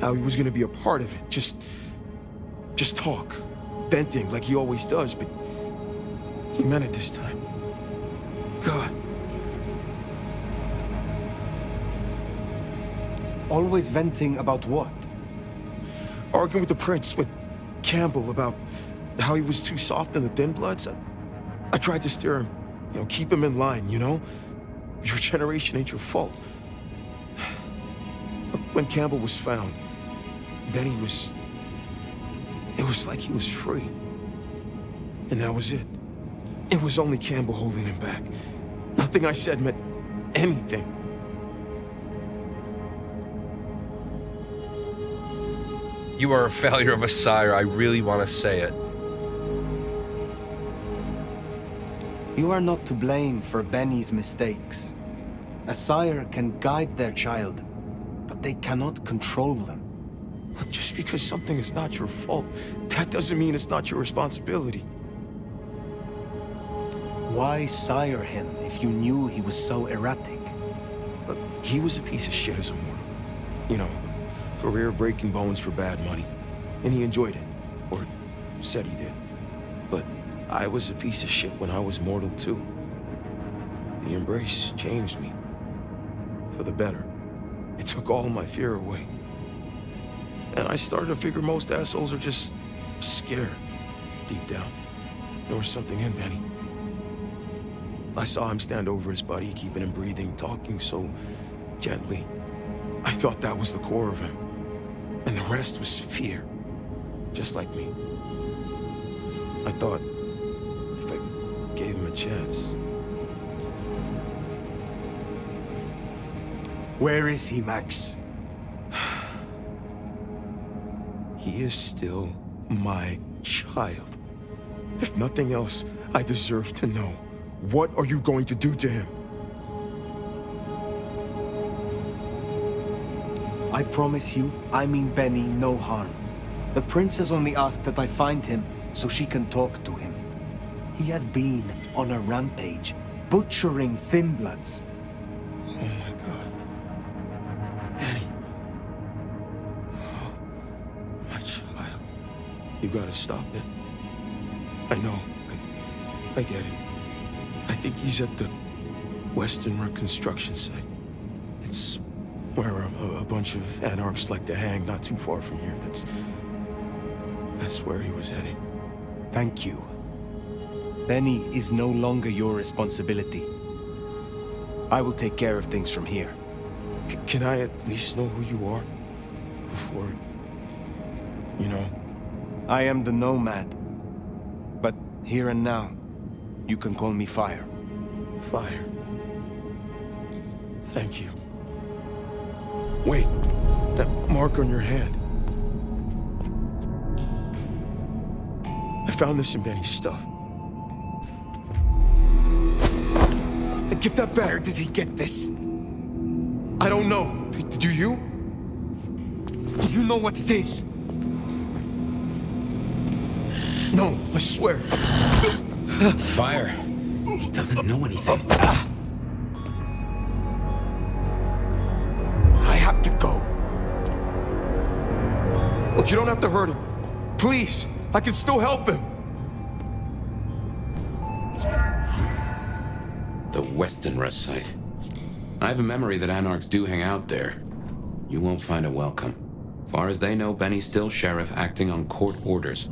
how he was gonna be a part of it. Just talk. Venting like he always does, but he meant it this time. God. Always venting about what? Arguing with the prince, with Campbell, about how he was too soft on the Thin Bloods. I tried to steer him, keep him in line, Your generation ain't your fault. When Campbell was found, Benny was... It was like he was free. And that was it. It was only Campbell holding him back. Nothing I said meant anything. You are a failure of a sire. I really want to say it. You are not to blame for Benny's mistakes. A sire can guide their child, but they cannot control them. Just because something is not your fault, that doesn't mean it's not your responsibility. Why sire him if you knew he was so erratic? Look, he was a piece of shit as a mortal. You know, career breaking bones for bad money. And he enjoyed it. Or said he did. But I was a piece of shit when I was mortal too. The embrace changed me. For the better. It took all my fear away. And I started to figure most assholes are just scared. Deep down. There was something in Benny. I saw him stand over his buddy, keeping him breathing, talking so gently. I thought that was the core of him. And the rest was fear. Just like me. I thought, if I gave him a chance... Where is he, Max? He is still my child. If nothing else, I deserve to know. What are you going to do to him? I promise you, I mean Benny no harm. The princess only asked that I find him so she can talk to him. He has been on a rampage, butchering Thin Bloods. Oh my God. Benny. Oh, my child. You gotta stop it. I know. I get it. I think he's at the Western Reconstruction site. It's where a bunch of anarchs like to hang, not too far from here. That's where he was headed. Thank you. Benny is no longer your responsibility. I will take care of things from here. Can I at least know who you are? Before... you know? I am the Nomad. But here and now, you can call me Fire. Fire. Thank you. Wait, that mark on your hand. I found this in Benny's stuff. Give that back. Where did he get this? I don't know. Do you? Do you know what it is? No, I swear. Fire. He doesn't know anything. I have to go. Look, you don't have to hurt him. Please, I can still help him. The Western Rest site. I have a memory that anarchs do hang out there. You won't find a welcome. Far as they know, Benny's still sheriff acting on court orders.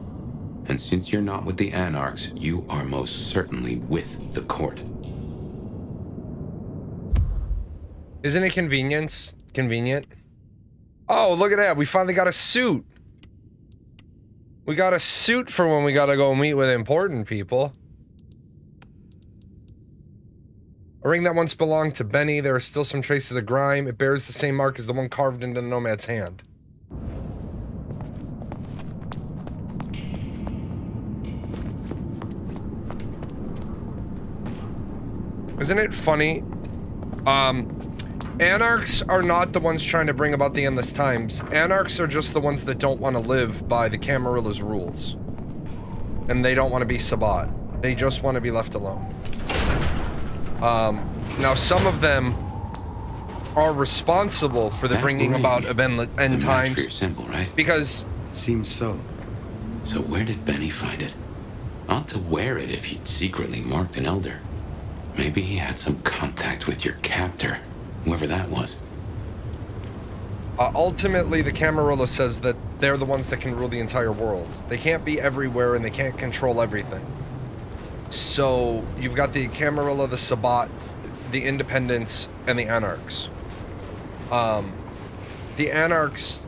And since you're not with the anarchs, you are most certainly with the court. Isn't it convenient? Oh, look at that. We finally got a suit. We got a suit for when we gotta go meet with important people. A ring that once belonged to Benny. There are still some traces of the grime. It bears the same mark as the one carved into the Nomad's hand. Isn't it funny? Anarchs are not the ones trying to bring about the endless times. Anarchs are just the ones that don't want to live by the Camarilla's rules. And they don't want to be Sabbat. They just want to be left alone. Now some of them are responsible for the bringing about of end times. For your symbol, right? Because... It seems so. So where did Benny find it? Ought to wear it if he'd secretly marked an elder. Maybe he had some contact with your captor, whoever that was. Ultimately, the Camarilla says that they're the ones that can rule the entire world. They can't be everywhere and they can't control everything. So, you've got the Camarilla, the Sabbat, the Independents, and the Anarchs. The Anarchs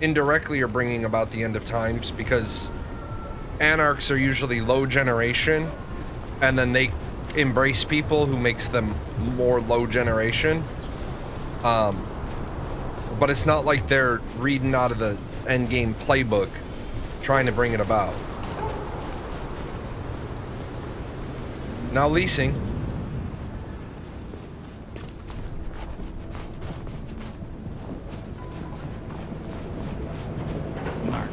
indirectly are bringing about the end of times because Anarchs are usually low generation, and then they embrace people who makes them more low generation. But it's not like they're reading out of the endgame playbook trying to bring it about. Now leasing. Mark.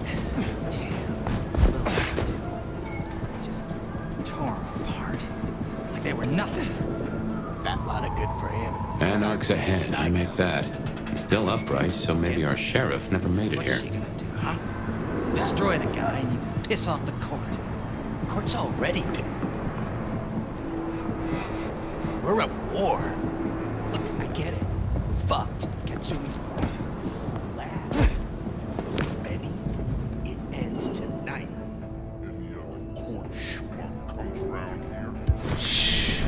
Just tore them apart. Like they were nothing. That lot of good for him. Anarch's ahead, I make that. He's still upright, so maybe our sheriff never made it What's here. she gonna do, huh? Destroy the guy and you piss off the court. The court's already We're at war. Look, I get it. Fucked. Katsumi's last. Benny, it ends tonight. Any court schmuck comes around here. Shh.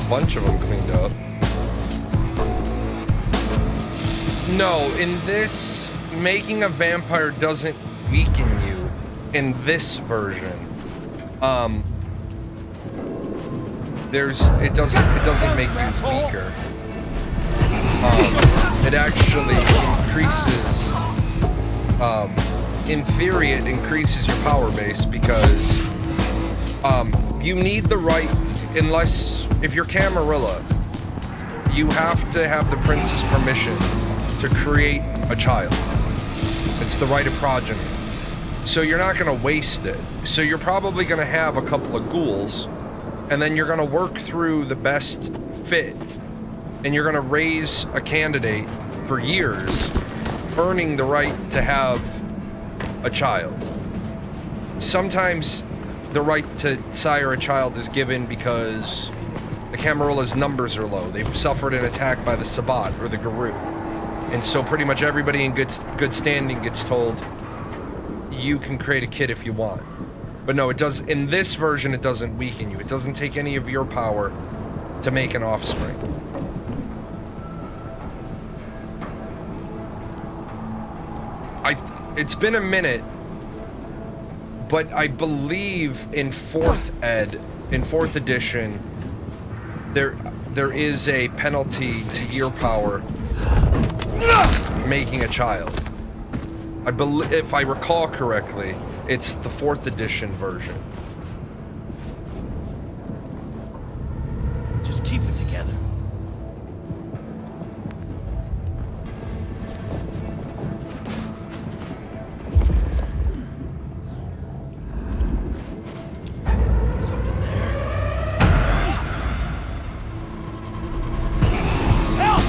Bunch of them cleaned up. No, in this, making a vampire doesn't weaken you in this version. It doesn't make you weaker. It actually increases, in theory, it increases your power base because you need the right, if you're Camarilla, you have to have the prince's permission to create a child. It's the right of progeny. So you're not gonna waste it. So you're probably gonna have a couple of ghouls, and then you're gonna work through the best fit, and you're gonna raise a candidate for years, earning the right to have a child. Sometimes the right to sire a child is given because the Camarilla's numbers are low. They've suffered an attack by the Sabbat or the Garou. And so pretty much everybody in good standing gets told, you can create a kid if you want. But no, it does. In this version, it doesn't weaken you. It doesn't take any of your power to make an offspring. It's been a minute, but I believe in 4th edition, there is a penalty to your power making a child. I believe, if I recall correctly, it's the 4th edition version. Just keep it together. Something there. Help!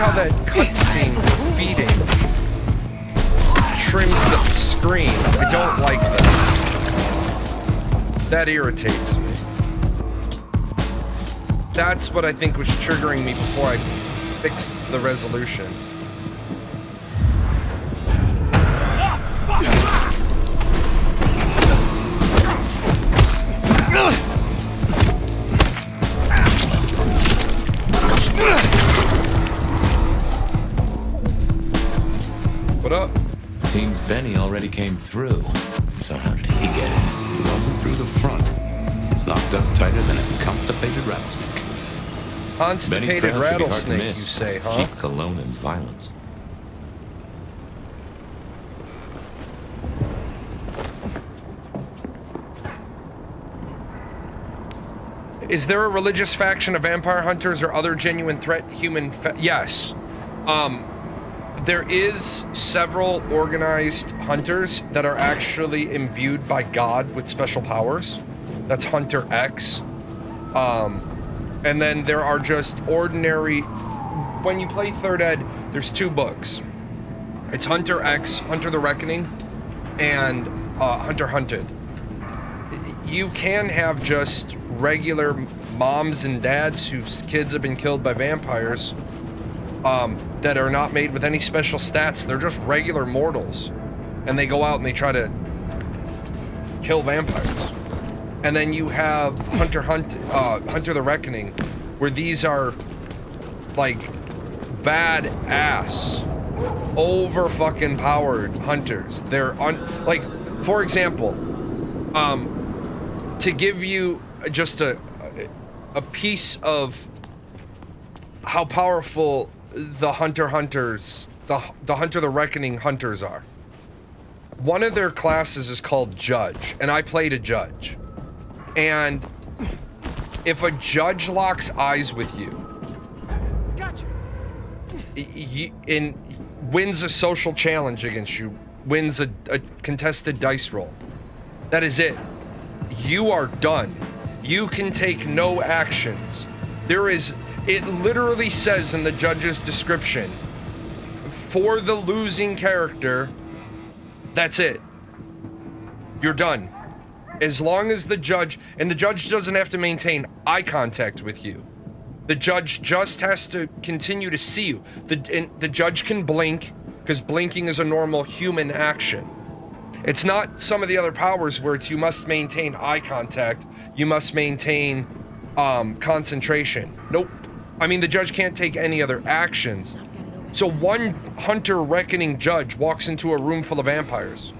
how that cutscene for feeding trims the screen. I don't like that. That irritates me. That's what I think was triggering me before I fixed the resolution. What up? Seems Benny already came through. So how did he get in? He wasn't through the front. It's locked up tighter than a constipated rattlesnake. Constipated rattlesnake, you say, huh? Cheap cologne and violence. Is there a religious faction of vampire hunters or other genuine threat human yes. There is several organized hunters that are actually imbued by God with special powers. That's Hunter X. And then there are just ordinary... When you play 3rd Ed, there's 2 books. It's Hunter X, Hunter the Reckoning, and Hunter Hunted. You can have just regular moms and dads whose kids have been killed by vampires that are not made with any special stats. They're just regular mortals. And they go out and they try to kill vampires. And then you have Hunter the Reckoning, where these are like badass, over fucking powered hunters. They're like, for example, to give you just a piece of how powerful the Hunter the Reckoning hunters are. One of their classes is called Judge, and I played a judge. And if a judge locks eyes with you, Gotcha. and wins a social challenge against you, wins a contested dice roll, that is it. You are done. You can take no actions. It literally says in the judge's description, for the losing character, that's it. You're done. As long as the judge doesn't have to maintain eye contact with you. The judge just has to continue to see you. The judge can blink, because blinking is a normal human action. It's not some of the other powers where it's you must maintain eye contact, you must maintain concentration. Nope. I mean, the judge can't take any other actions. So one Hunter Reckoning judge walks into a room full of vampires.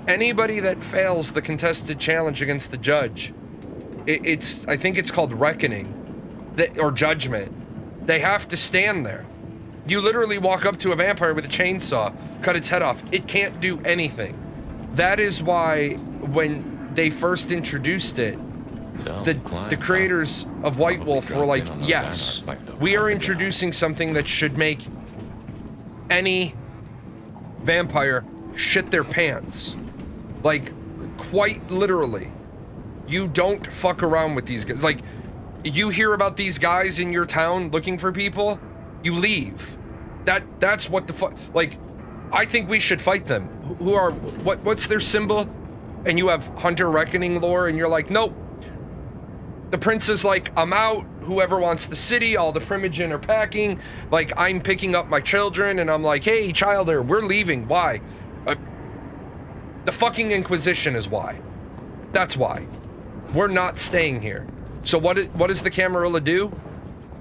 Anybody that fails the contested challenge against the judge, I think it's called Reckoning, or Judgment. They have to stand there. You literally walk up to a vampire with a chainsaw, cut its head off. It can't do anything. That is why when they first introduced it, the creators of White Wolf were like, yes, we are introducing something that should make any vampire shit their pants. Like, quite literally. You don't fuck around with these guys. Like, you hear about these guys in your town looking for people, you leave. That's what the fuck. Like, I think we should fight them. Who are, what's their symbol? And you have Hunter Reckoning lore, and you're like, nope. The prince is like, I'm out. Whoever wants the city, all the Primogen are packing. Like, I'm picking up my children, and I'm like, hey, Childer, we're leaving. Why? The fucking Inquisition is why. That's why. We're not staying here. So what does the Camarilla do?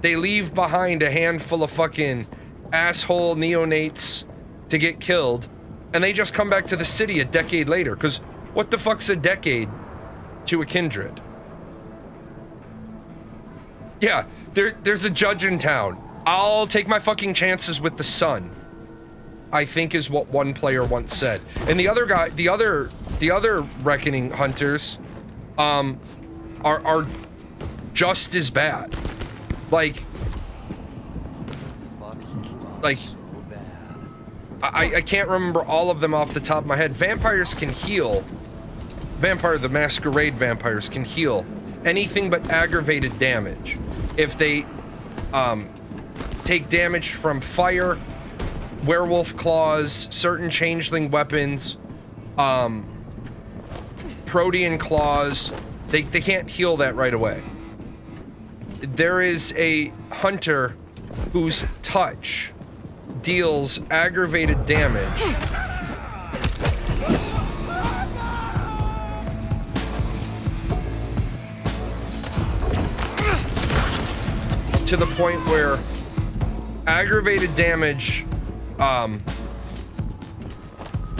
They leave behind a handful of fucking asshole neonates to get killed, and they just come back to the city a decade later, because what the fuck's a decade to a kindred? Yeah, there's a judge in town. I'll take my fucking chances with the sun, I think is what one player once said. And the other guy, the other Reckoning hunters, are just as bad. Like I can't remember all of them off the top of my head. Vampires can heal. Vampire the Masquerade vampires can heal anything but aggravated damage if they take damage from fire, werewolf claws, certain changeling weapons, protean claws. They can't heal that right away. There is a hunter whose touch deals aggravated damage to the point where aggravated damage,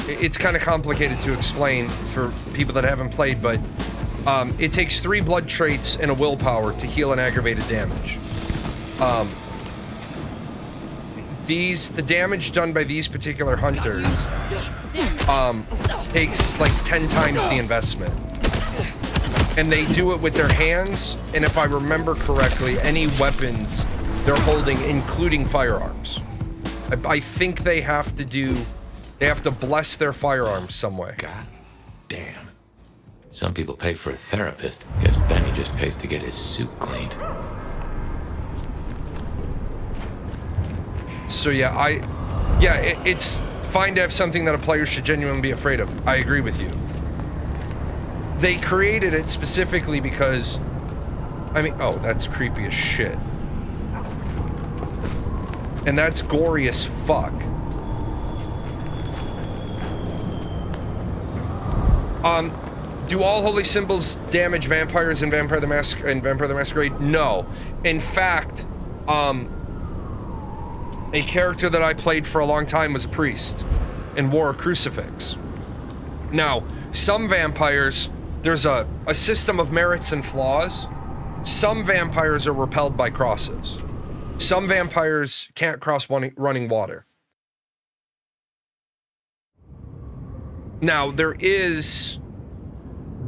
it's kind of complicated to explain for people that haven't played, but it takes 3 blood traits and a willpower to heal an aggravated damage. The damage done by these particular hunters takes like 10 times the investment. And they do it with their hands, and if I remember correctly, any weapons they're holding, including firearms. I think they have to bless their firearms some way. God damn. Some people pay for a therapist. Guess Benny just pays to get his suit cleaned. So yeah, it's fine to have something that a player should genuinely be afraid of. I agree with you. They created it specifically because, I mean, oh, that's creepy as shit. And that's gory as fuck. Do all holy symbols damage vampires in Vampire the Masquerade? No. In fact, a character that I played for a long time was a priest and wore a crucifix. Now, some vampires, there's a system of merits and flaws. Some vampires are repelled by crosses. Some vampires can't cross running water. Now, there is,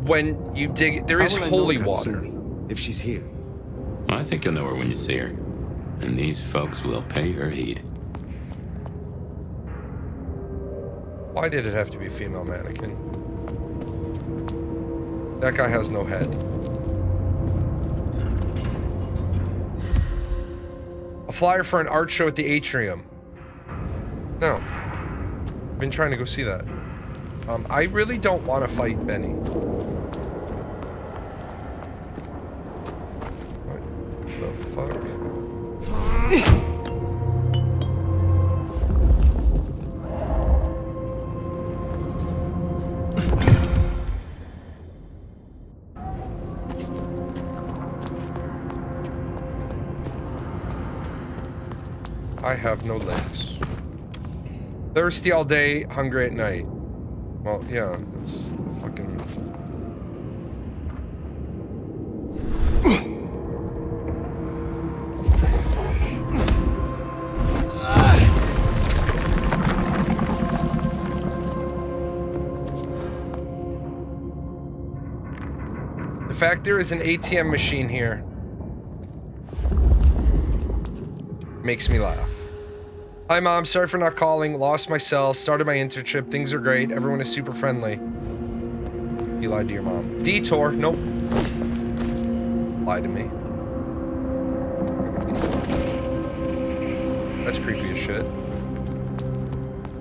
when you dig, there is holy water. If she's here. Well, I think you'll know her when you see her. And these folks will pay her heed. Why did it have to be a female mannequin? That guy has no head. A flyer for an art show at the atrium. No. I've been trying to go see that. I really don't want to fight Benny. What the fuck? I have no legs. Thirsty all day, hungry at night. Well, yeah, that's fucking... The fact there is an ATM machine here makes me laugh. Hi Mom, sorry for not calling, lost my cell, started my internship, things are great, everyone is super friendly. You lied to your mom. Detour, nope. Lied to me. That's creepy as shit.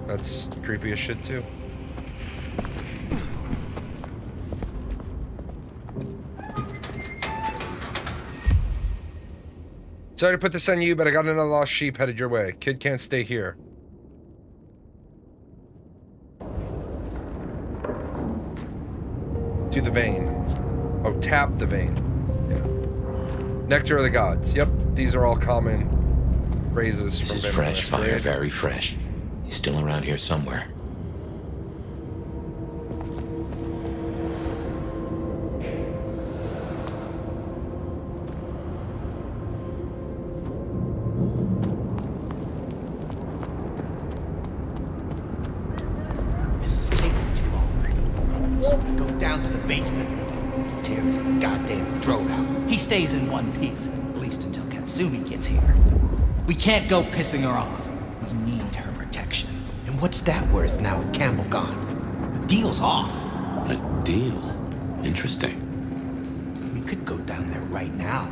That's creepy as shit too. Sorry to put this on you, but I got another lost sheep headed your way. Kid can't stay here. To the vein. Oh, tap the vein. Yeah. Nectar of the gods. Yep, these are all common phrases from This is fresh fire, very fresh. He's still around here somewhere. This is taking too long. So we go down to the basement, tear his goddamn throat out. He stays in one piece, at least until Katsumi gets here. We can't go pissing her off. We need her protection. And what's that worth now with Campbell gone? The deal's off. A deal? Interesting. We could go down there right now.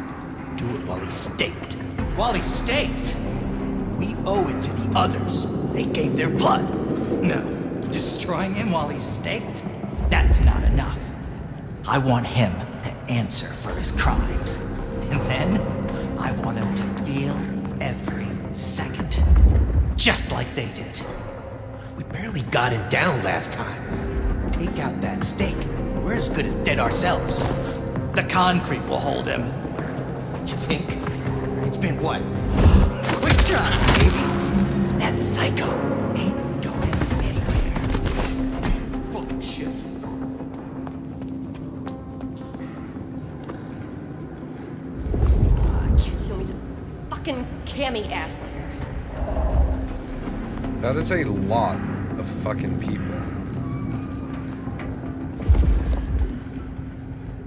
Do it while he's staked. While he's staked? We owe it to the others. They gave their blood. No, destroying him while he's staked? That's not enough. I want him to answer for his crimes. And then, I want him to feel every second. Just like they did. We barely got him down last time. Take out that stake. We're as good as dead ourselves. The concrete will hold him. You think? It's been what? Quick try, baby. That psycho ain't going anywhere. Fucking shit. Kid Sumi's a fucking cammy ass licker. That is a lot of fucking people.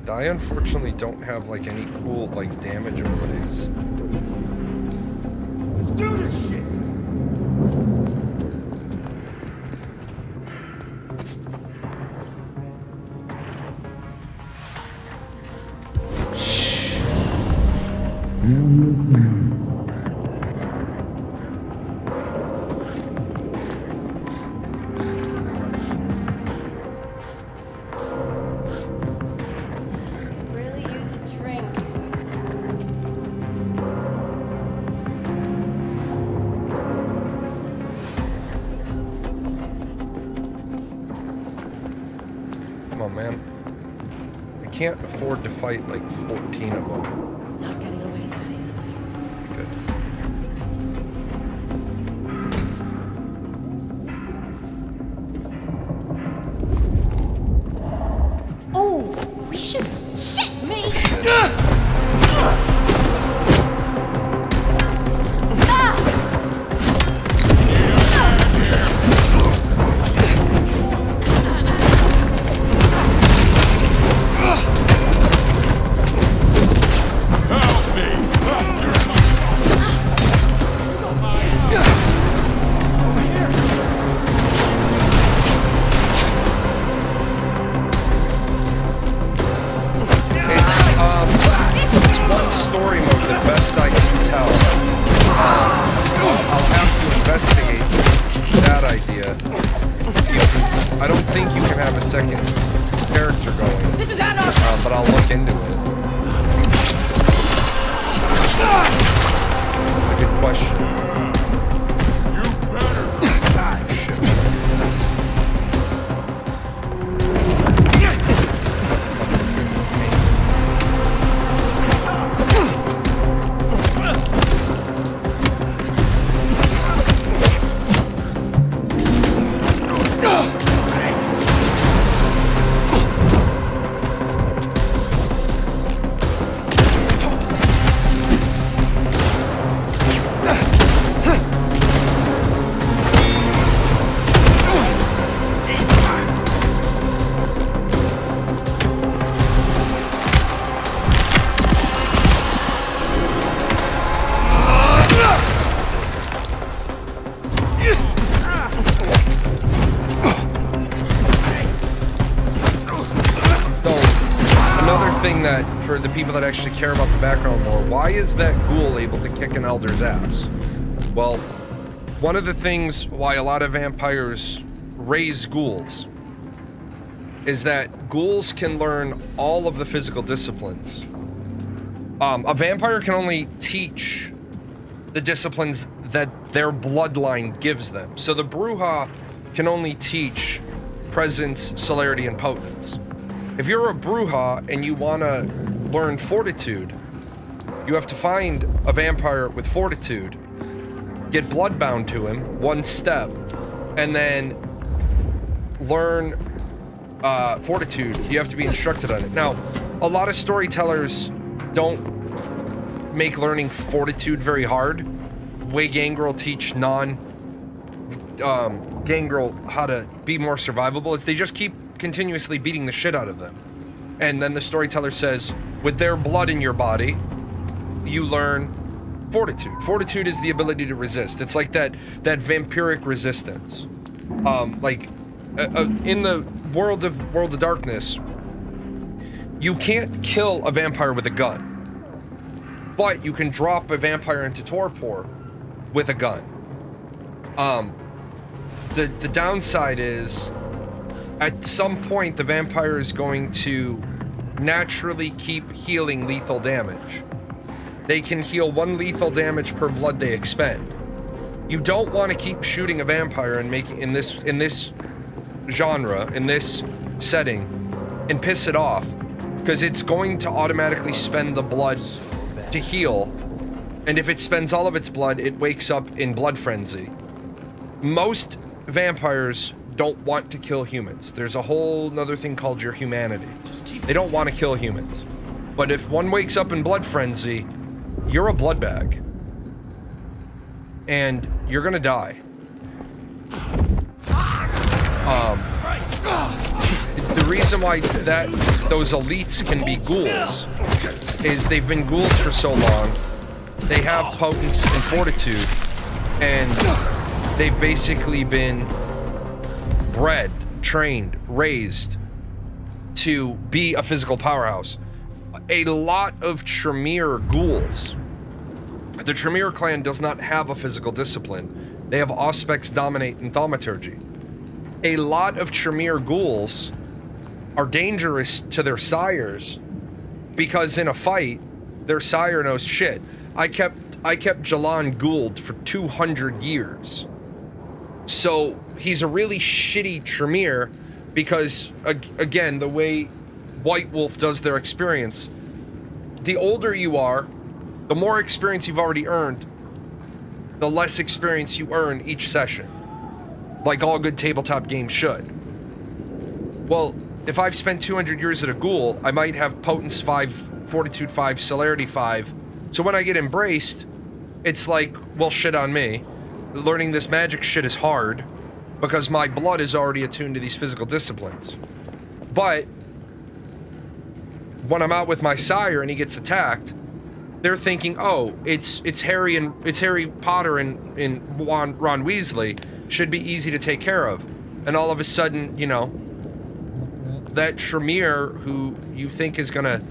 I unfortunately don't have like any cool like damage abilities. Let's do this shit! Really use a drink. Come on, man. I can't afford to fight like 14 of them. Not getting away that easily. Good. Oh, we should. Shit, me! It's one story mode, the best I can tell. I'll have to investigate that idea. I don't think you can have a second character going. This is anarchy! But I'll look into it. That's a good question. That for the people that actually care about the background lore, why is that ghoul able to kick an elder's ass? Well, one of the things why a lot of vampires raise ghouls is that ghouls can learn all of the physical disciplines. A vampire can only teach the disciplines that their bloodline gives them. So the Bruja can only teach presence, celerity, and potence. If you're a Bruja and you want to learn fortitude, you have to find a vampire with fortitude, get bloodbound to him, one step, and then learn fortitude. You have to be instructed on it. Now, a lot of storytellers don't make learning fortitude very hard. Way Gangrel teach Gangrel how to be more survivable is they just keep continuously beating the shit out of them. And then the storyteller says, with their blood in your body, you learn fortitude. Fortitude is the ability to resist. It's like that vampiric resistance. In the world of darkness, you can't kill a vampire with a gun, but you can drop a vampire into torpor with a gun. The downside is, at some point, the vampire is going to naturally keep healing lethal damage. They can heal 1 lethal damage per blood they expend. You don't want to keep shooting a vampire and making in this genre, in this setting, and piss it off, because it's going to automatically spend the blood to heal, and if it spends all of its blood, it wakes up in blood frenzy. Most vampires don't want to kill humans. There's a whole nother thing called your humanity. They don't want to kill humans. But if one wakes up in blood frenzy, you're a blood bag. And you're gonna die. The reason why those elites can be ghouls is they've been ghouls for so long. They have potence and fortitude, and they've basically been bred, trained, raised to be a physical powerhouse. A lot of Tremere ghouls, the Tremere clan does not have a physical discipline. They have Auspex, Dominate, and Thaumaturgy. A lot of Tremere ghouls are dangerous to their sires because in a fight, their sire knows shit. I kept Jalan Gould for 200 years. So he's a really shitty Tremere because, again, the way White Wolf does their experience, the older you are, the more experience you've already earned, the less experience you earn each session. Like all good tabletop games should. Well, if I've spent 200 years at a ghoul, I might have Potence 5, Fortitude 5, Celerity 5. So when I get embraced, it's like, well, shit on me. Learning this magic shit is hard because my blood is already attuned to these physical disciplines. But when I'm out with my sire and he gets attacked, they're thinking, oh, it's Harry Potter and Ron Weasley, should be easy to take care of. And all of a sudden, you know, that Tremere who you think is gonna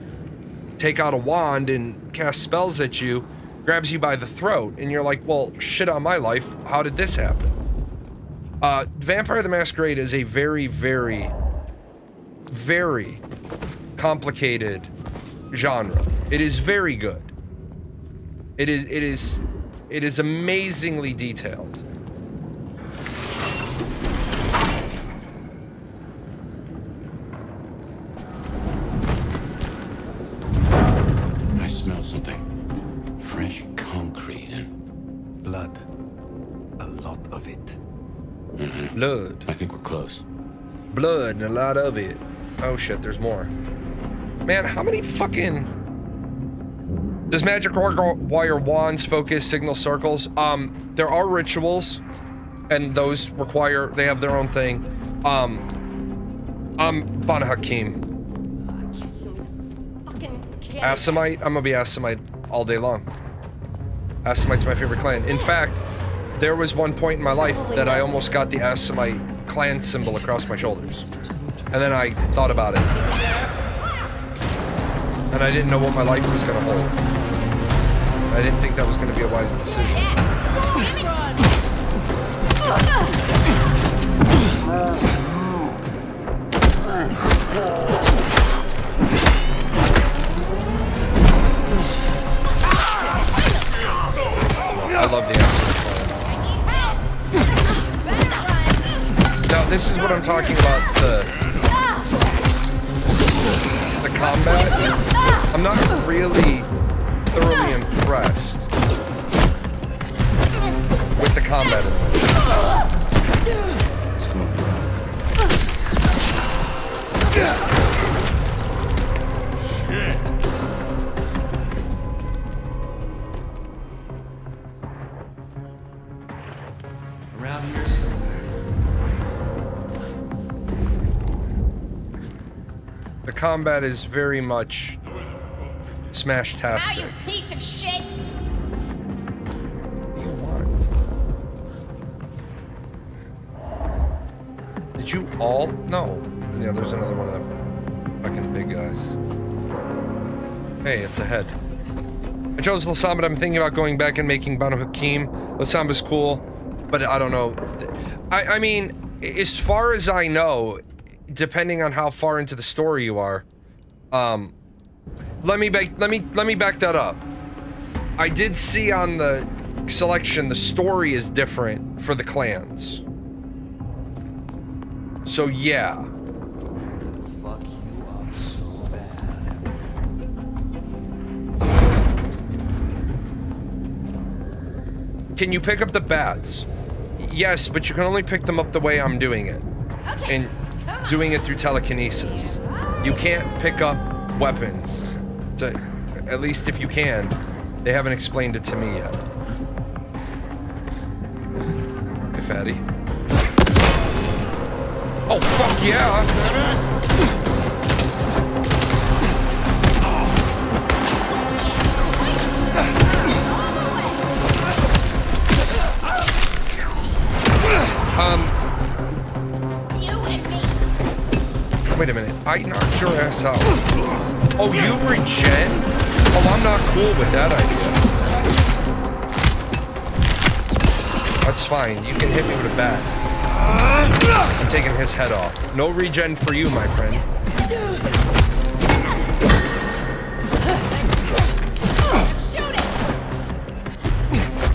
take out a wand and cast spells at you grabs you by the throat, and you're like, well, shit on my life, how did this happen? Vampire the Masquerade is a very, very, very complicated genre. It is very good. It is amazingly detailed. I smell something. Fresh concrete and blood. A lot of it. Blood. I think we're close. Blood and a lot of it. Oh shit, there's more. Man, how many fucking... Does magic require wands, focus, signal circles? There are rituals, and those require, they have their own thing. I'm Bana Hakim. Assamite, I'm gonna be Assamite all day long. Assamite's my favorite clan. In fact, there was one point in my life that I almost got the Assamite clan symbol across my shoulders. And then I thought about it. And I didn't know what my life was gonna hold. I didn't think that was gonna be a wise decision. I love the Assamite clan. Now, this is what I'm talking about, the combat. I'm not really thoroughly impressed with the combat in this. Around here somewhere. The combat is very much smash-tastic. Now, you piece of shit! What do you want? Did you all? No. Yeah, there's another one of them fucking big guys. Hey, it's a head. I chose Lasam, but I'm thinking about going back and making Banu Hakim. Lasam is cool, but I don't know. I mean, as far as I know, depending on how far into the story you are, let me back that up. I did see on the selection the story is different for the clans. So yeah. Fuck you up so bad. Can you pick up the bats? Yes, but you can only pick them up the way I'm doing it. Okay. And doing it through telekinesis. You can't pick up weapons. At least if you can. They haven't explained it to me yet. Hey, fatty. Oh, fuck yeah! Wait a minute. I knocked your ass out. Oh, you regen? Oh, I'm not cool with that idea. That's fine. You can hit me with a bat. I'm taking his head off. No regen for you, my friend.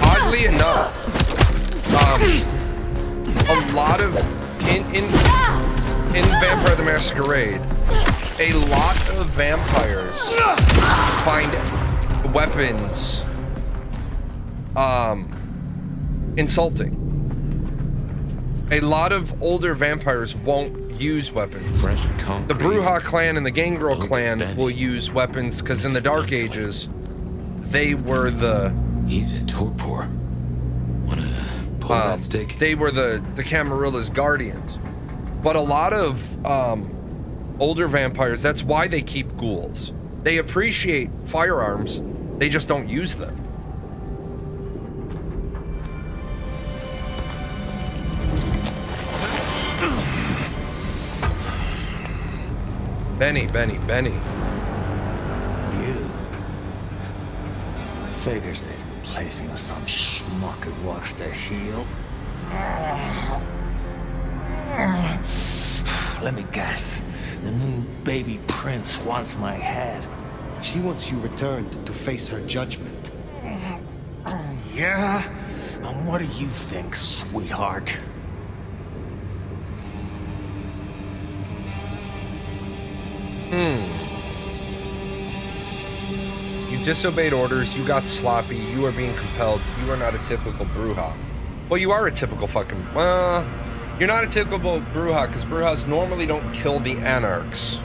Oddly enough, a lot of in Vampire the Masquerade, a lot of vampires find weapons insulting. A lot of older vampires won't use weapons. The Bruja clan and the Gangrel clan will use weapons because in the Dark Ages, they were the... He's a torpor. Wanna pull that stick? They were the Camarilla's guardians. But a lot of older vampires, that's why they keep ghouls. They appreciate firearms, they just don't use them. Benny. You figures they'd replace me with some schmuck who walks to heal. Let me guess. The new baby prince wants my head. She wants you returned to face her judgment. Yeah? And what do you think, sweetheart? You disobeyed orders, you got sloppy, you are being compelled, you are not a typical Bruja. Well, you are a typical fucking... you're not a typical Bruja, because Brujas normally don't kill the anarchs.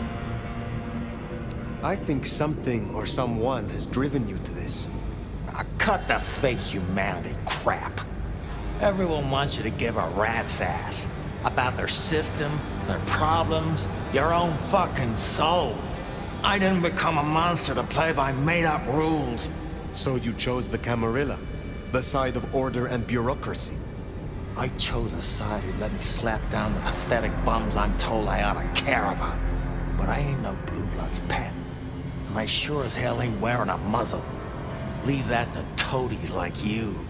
I think something or someone has driven you to this. Cut the fake humanity crap. Everyone wants you to give a rat's ass about their system, their problems, your own fucking soul. I didn't become a monster to play by made-up rules. So you chose the Camarilla, the side of order and bureaucracy. I chose a side who let me slap down the pathetic bums I'm told I ought to care about. But I ain't no Blue Blood's pet. And I sure as hell ain't wearing a muzzle. Leave that to toadies like you.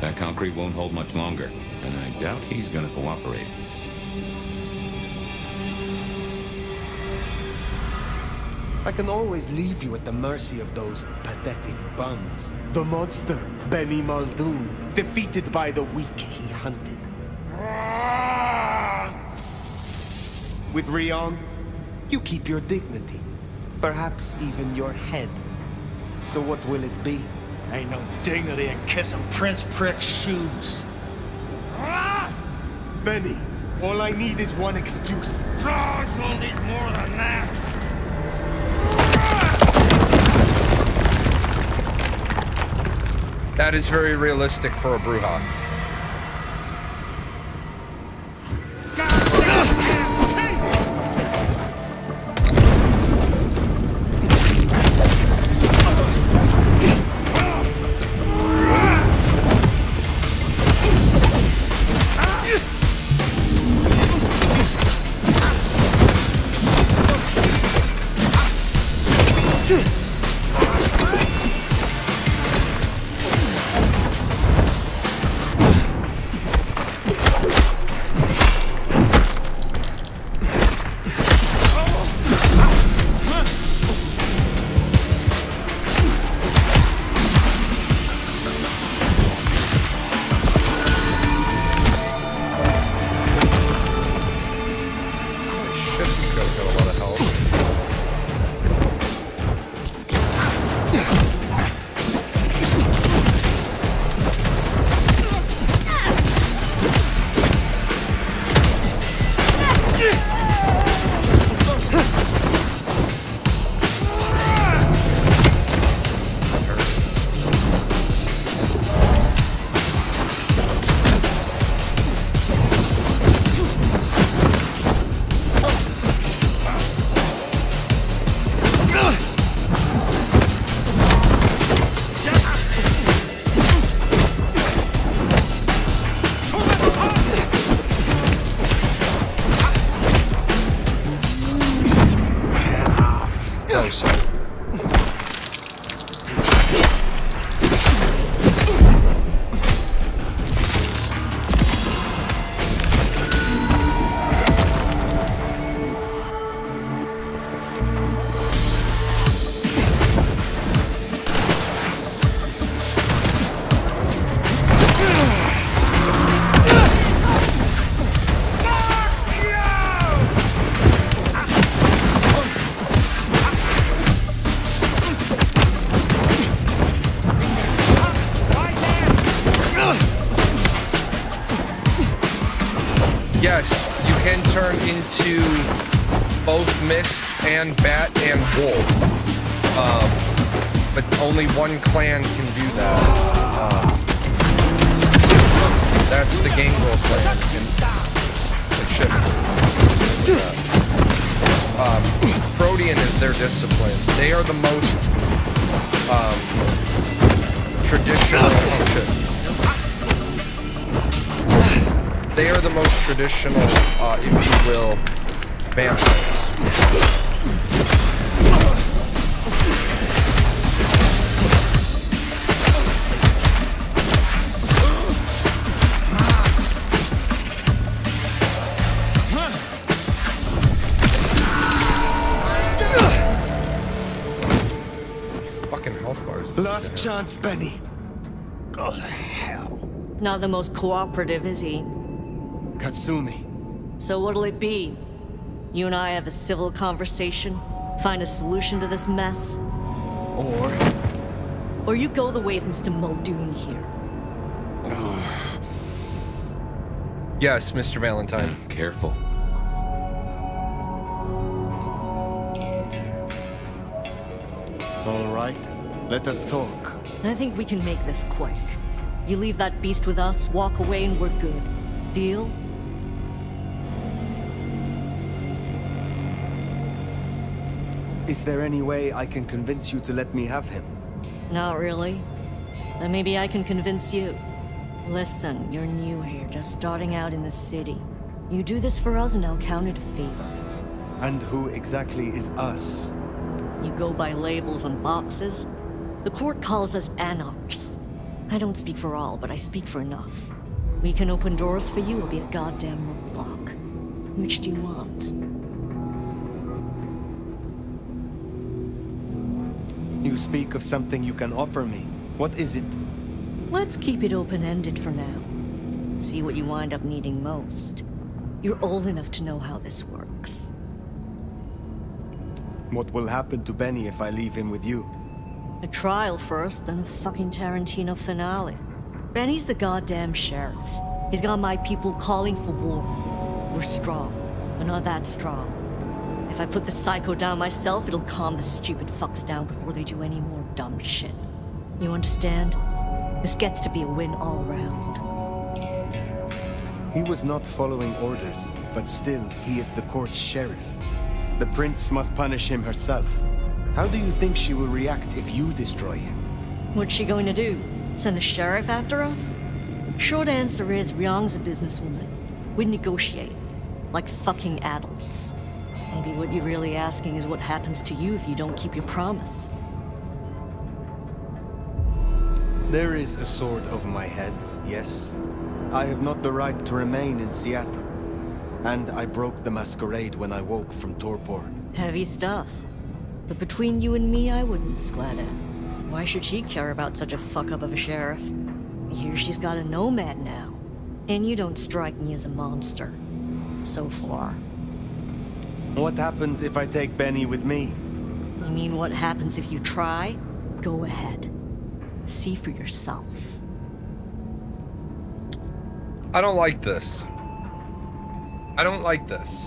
That concrete won't hold much longer, and I doubt he's gonna cooperate. I can always leave you at the mercy of those pathetic bums. The monster, Benny Muldoon, defeated by the weak he hunted. With Rion, you keep your dignity. Perhaps even your head. So what will it be? Ain't no dignity in kissing Prince Prick's shoes. Benny, all I need is one excuse. You'll need more than that. That is very realistic for a Bruja. yes, you can turn into both Mist and Bat and Wolf. But only one clan can do that. That's the Gangrel clan. Protean is their discipline. They are the most traditional. They are the most traditional, if you will, vampires. Fucking health bars. Last chance, Benny. Go to hell. Not the most cooperative, is he? Katsumi. So what'll it be? You and I have a civil conversation? Find a solution to this mess? Or you go the way of Mr. Muldoon here. Yes, Mr. Valentine. Careful. All right, let us talk. I think we can make this quick. You leave that beast with us, walk away, and we're good. Deal? Is there any way I can convince you to let me have him? Not really. Then maybe I can convince you. Listen, you're new here, just starting out in the city. You do this for us and I'll count it a favor. And who exactly is us? You go by labels on boxes. The court calls us anarchs. I don't speak for all, but I speak for enough. We can open doors for you or be a goddamn roadblock. Which do you want? You speak of something you can offer me. What is it? Let's keep it open-ended for now. See what you wind up needing most. You're old enough to know how this works. What will happen to Benny if I leave him with you? A trial first, then a fucking Tarantino finale. Benny's the goddamn sheriff. He's got my people calling for war. We're strong, but not that strong. If I put the psycho down myself, it'll calm the stupid fucks down before they do any more dumb shit. You understand? This gets to be a win all round. He was not following orders, but still, he is the court's sheriff. The prince must punish him herself. How do you think she will react if you destroy him? What's she going to do? Send the sheriff after us? Short answer is, Ryong's a businesswoman. We'd negotiate. Like fucking adults. Maybe what you're really asking is what happens to you if you don't keep your promise. There is a sword over my head, yes. I have not the right to remain in Seattle. And I broke the masquerade when I woke from torpor. Heavy stuff. But between you and me, I wouldn't sweat it. Why should she care about such a fuck-up of a sheriff? I hear she's got a nomad now. And you don't strike me as a monster. So far. What happens if I take Benny with me? You mean what happens if you try? Go ahead. See for yourself. I don't like this. I don't like this.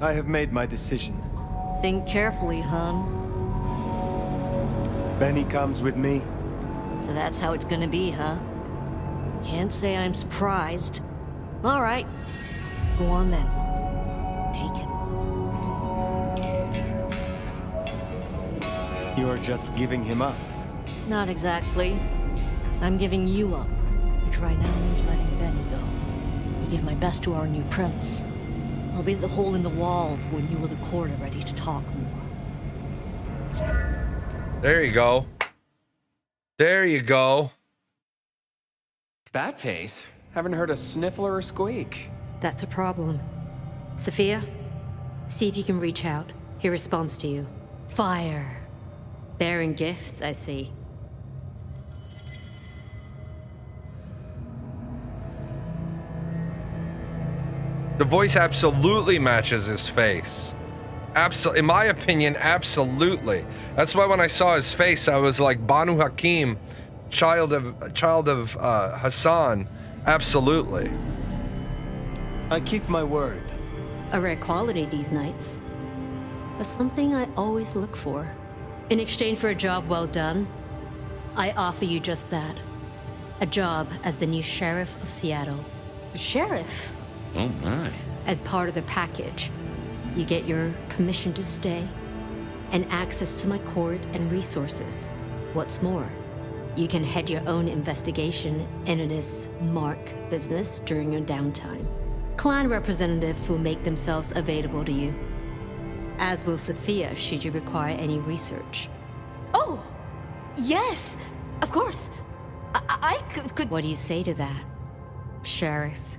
I have made my decision. Think carefully, hon. Benny comes with me. So that's how it's gonna be, huh? Can't say I'm surprised. All right. Go on then. Take it. You are just giving him up. Not exactly. I'm giving you up, which right now means letting Benny go. I give my best to our new prince. I'll be at the hole in the wall when you or the court are ready to talk more. There you go. There you go. Bat face? Haven't heard a sniffle or a squeak. That's a problem. Sophia, see if you can reach out. He responds to you. Fire. Bearing gifts, I see. The voice absolutely matches his face. In my opinion, absolutely. That's why when I saw his face, I was like Banu Hakim, child of Hassan, Absolutely. I keep my word. A rare quality these nights, but something I always look for. In exchange for a job well done, I offer you just that. A job as the new sheriff of Seattle. Sheriff? Oh my. As part of the package, you get your permission to stay and access to my court and resources. What's more, you can head your own investigation into this Mark business during your downtime. Clan representatives will make themselves available to you, as will Sophia should you require any research. Oh, yes, of course. I could... What do you say to that, Sheriff?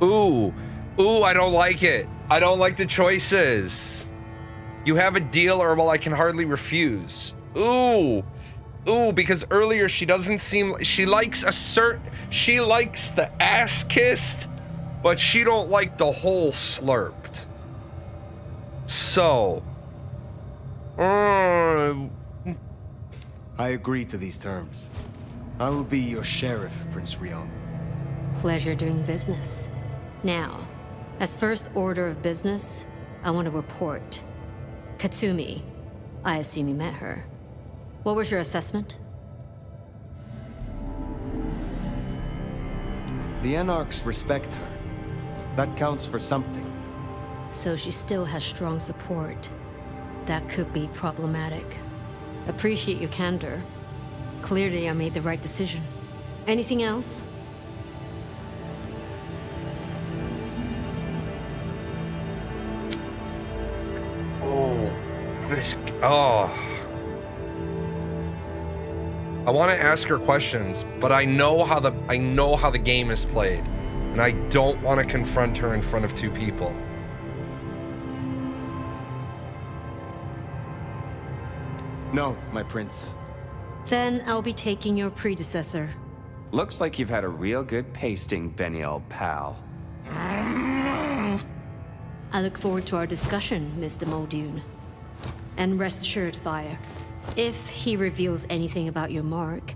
Ooh, I don't like it. I don't like the choices. You have a deal, or well, I can hardly refuse. Ooh, because earlier she doesn't seem, she likes the ass kissed, but she don't like the whole slurped. So, I agree to these terms. I will be your sheriff, Prince Rion. Pleasure doing business. Now, as first order of business, I want to report. Katsumi, I assume you met her. What was your assessment? The Anarchs respect her. That counts for something. So she still has strong support. That could be problematic. Appreciate your candor. Clearly, I made the right decision. Anything else? I want to ask her questions, but I know how the game is played, and I don't want to confront her in front of two people. No, my prince. Then I'll be taking your predecessor. Looks like you've had a real good pasting, Benny, old pal. I look forward to our discussion, Mr. Muldoon. And rest assured, Fire, if he reveals anything about your mark,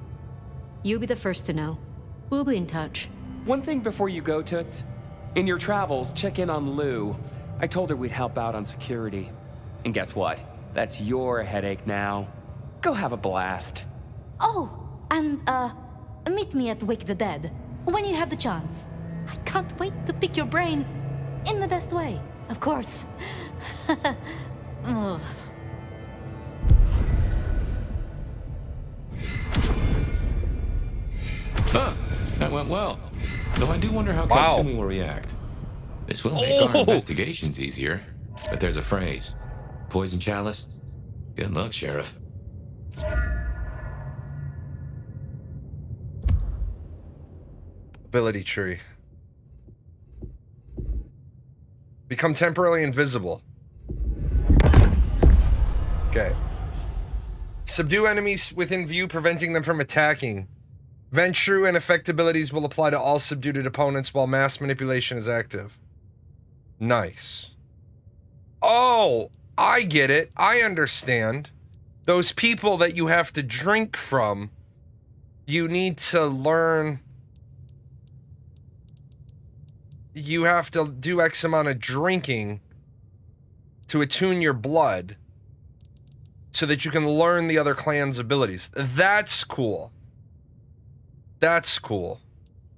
you'll be the first to know. We'll be in touch. One thing before you go, Toots. In your travels, check in on Lou. I told her we'd help out on security. And guess what? That's your headache now. Go have a blast. Oh, and, meet me at Wake the Dead, when you have the chance. I can't wait to pick your brain. In the best way, of course. Oh. Huh, that went well. Though I do wonder how Katsumi will react. This will make our investigations easier. But there's a phrase. Poison chalice? Good luck, Sheriff. Ability tree. Become temporarily invisible. Okay. Subdue enemies within view, preventing them from attacking. Vent Shrew and effect abilities will apply to all subdued opponents while mass manipulation is active. Nice. Oh, I get it. I understand. Those people that you have to drink from, you need to learn. You have to do X amount of drinking to attune your blood so that you can learn the other clan's abilities. That's cool. That's cool.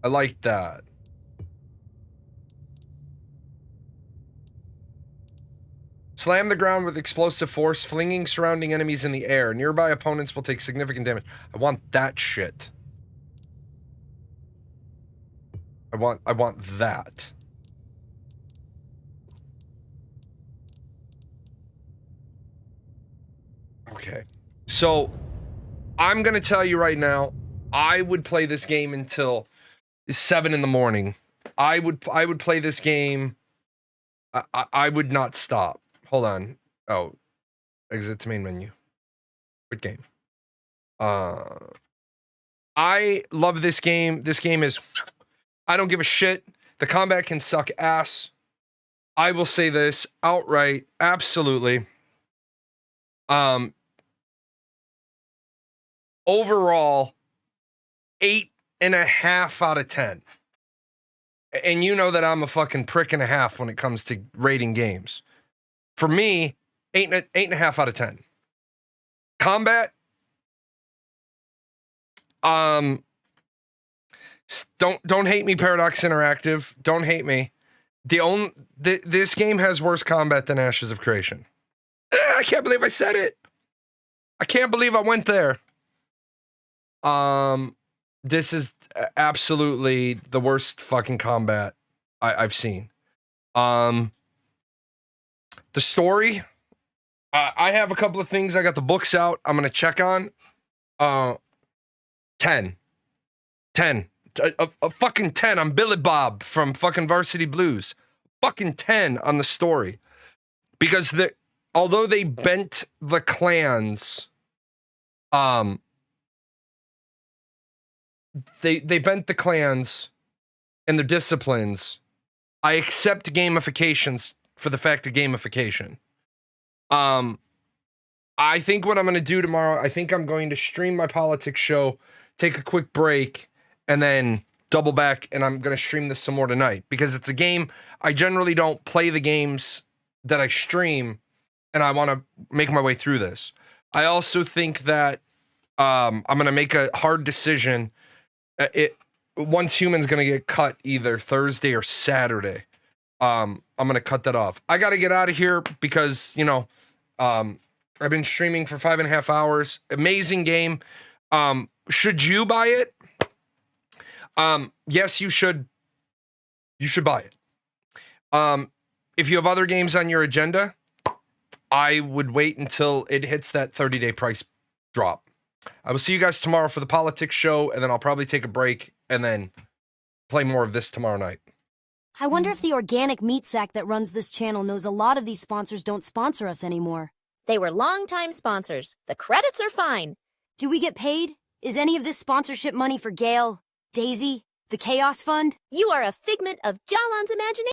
I like that. Slam the ground with explosive force, flinging surrounding enemies in the air. Nearby opponents will take significant damage. I want that shit. I want that. Okay. So, I'm going to tell you right now, I would play this game until 7 in the morning. I would play this game. I would not stop. Hold on. Oh, exit to main menu. Quit game. I love this game. This game is, I don't give a shit. The combat can suck ass. I will say this outright. Absolutely. overall, 8.5 out of 10. And you know that I'm a fucking prick and a half when it comes to rating games. For me, 8.5 out of 10. Combat, don't hate me, Paradox Interactive. Don't hate me. This game has worse combat than Ashes of Creation. I can't believe I said it. I can't believe I went there. This is absolutely the worst fucking combat I've seen. The story, I have a couple of things. I got the books out. I'm gonna check on. 10. A fucking 10. I'm Billy Bob from fucking Varsity Blues. Fucking 10 on the story. Because although they bent the clans, they bent the clans and their disciplines. I accept gamifications for the fact of gamification. I think what I'm going to do tomorrow, I think I'm going to stream my politics show, take a quick break, and then double back, and I'm going to stream this some more tonight. Because it's a game, I generally don't play the games that I stream, and I want to make my way through this. I also think that I'm going to make a hard decision. Once Human's going to get cut either Thursday or Saturday. I'm going to cut that off. I got to get out of here because, I've been streaming for 5.5 hours. Amazing game. Should you buy it? Yes, you should. You should buy it. If you have other games on your agenda, I would wait until it hits that 30-day price drop. I will see you guys tomorrow for the politics show, and then I'll probably take a break and then play more of this tomorrow night. I wonder if the organic meat sack that runs this channel knows a lot of these sponsors don't sponsor us anymore. They were longtime sponsors. The credits are fine. Do we get paid? Is any of this sponsorship money for Gale, Daisy, the Chaos Fund? You are a figment of Jalan's imagination.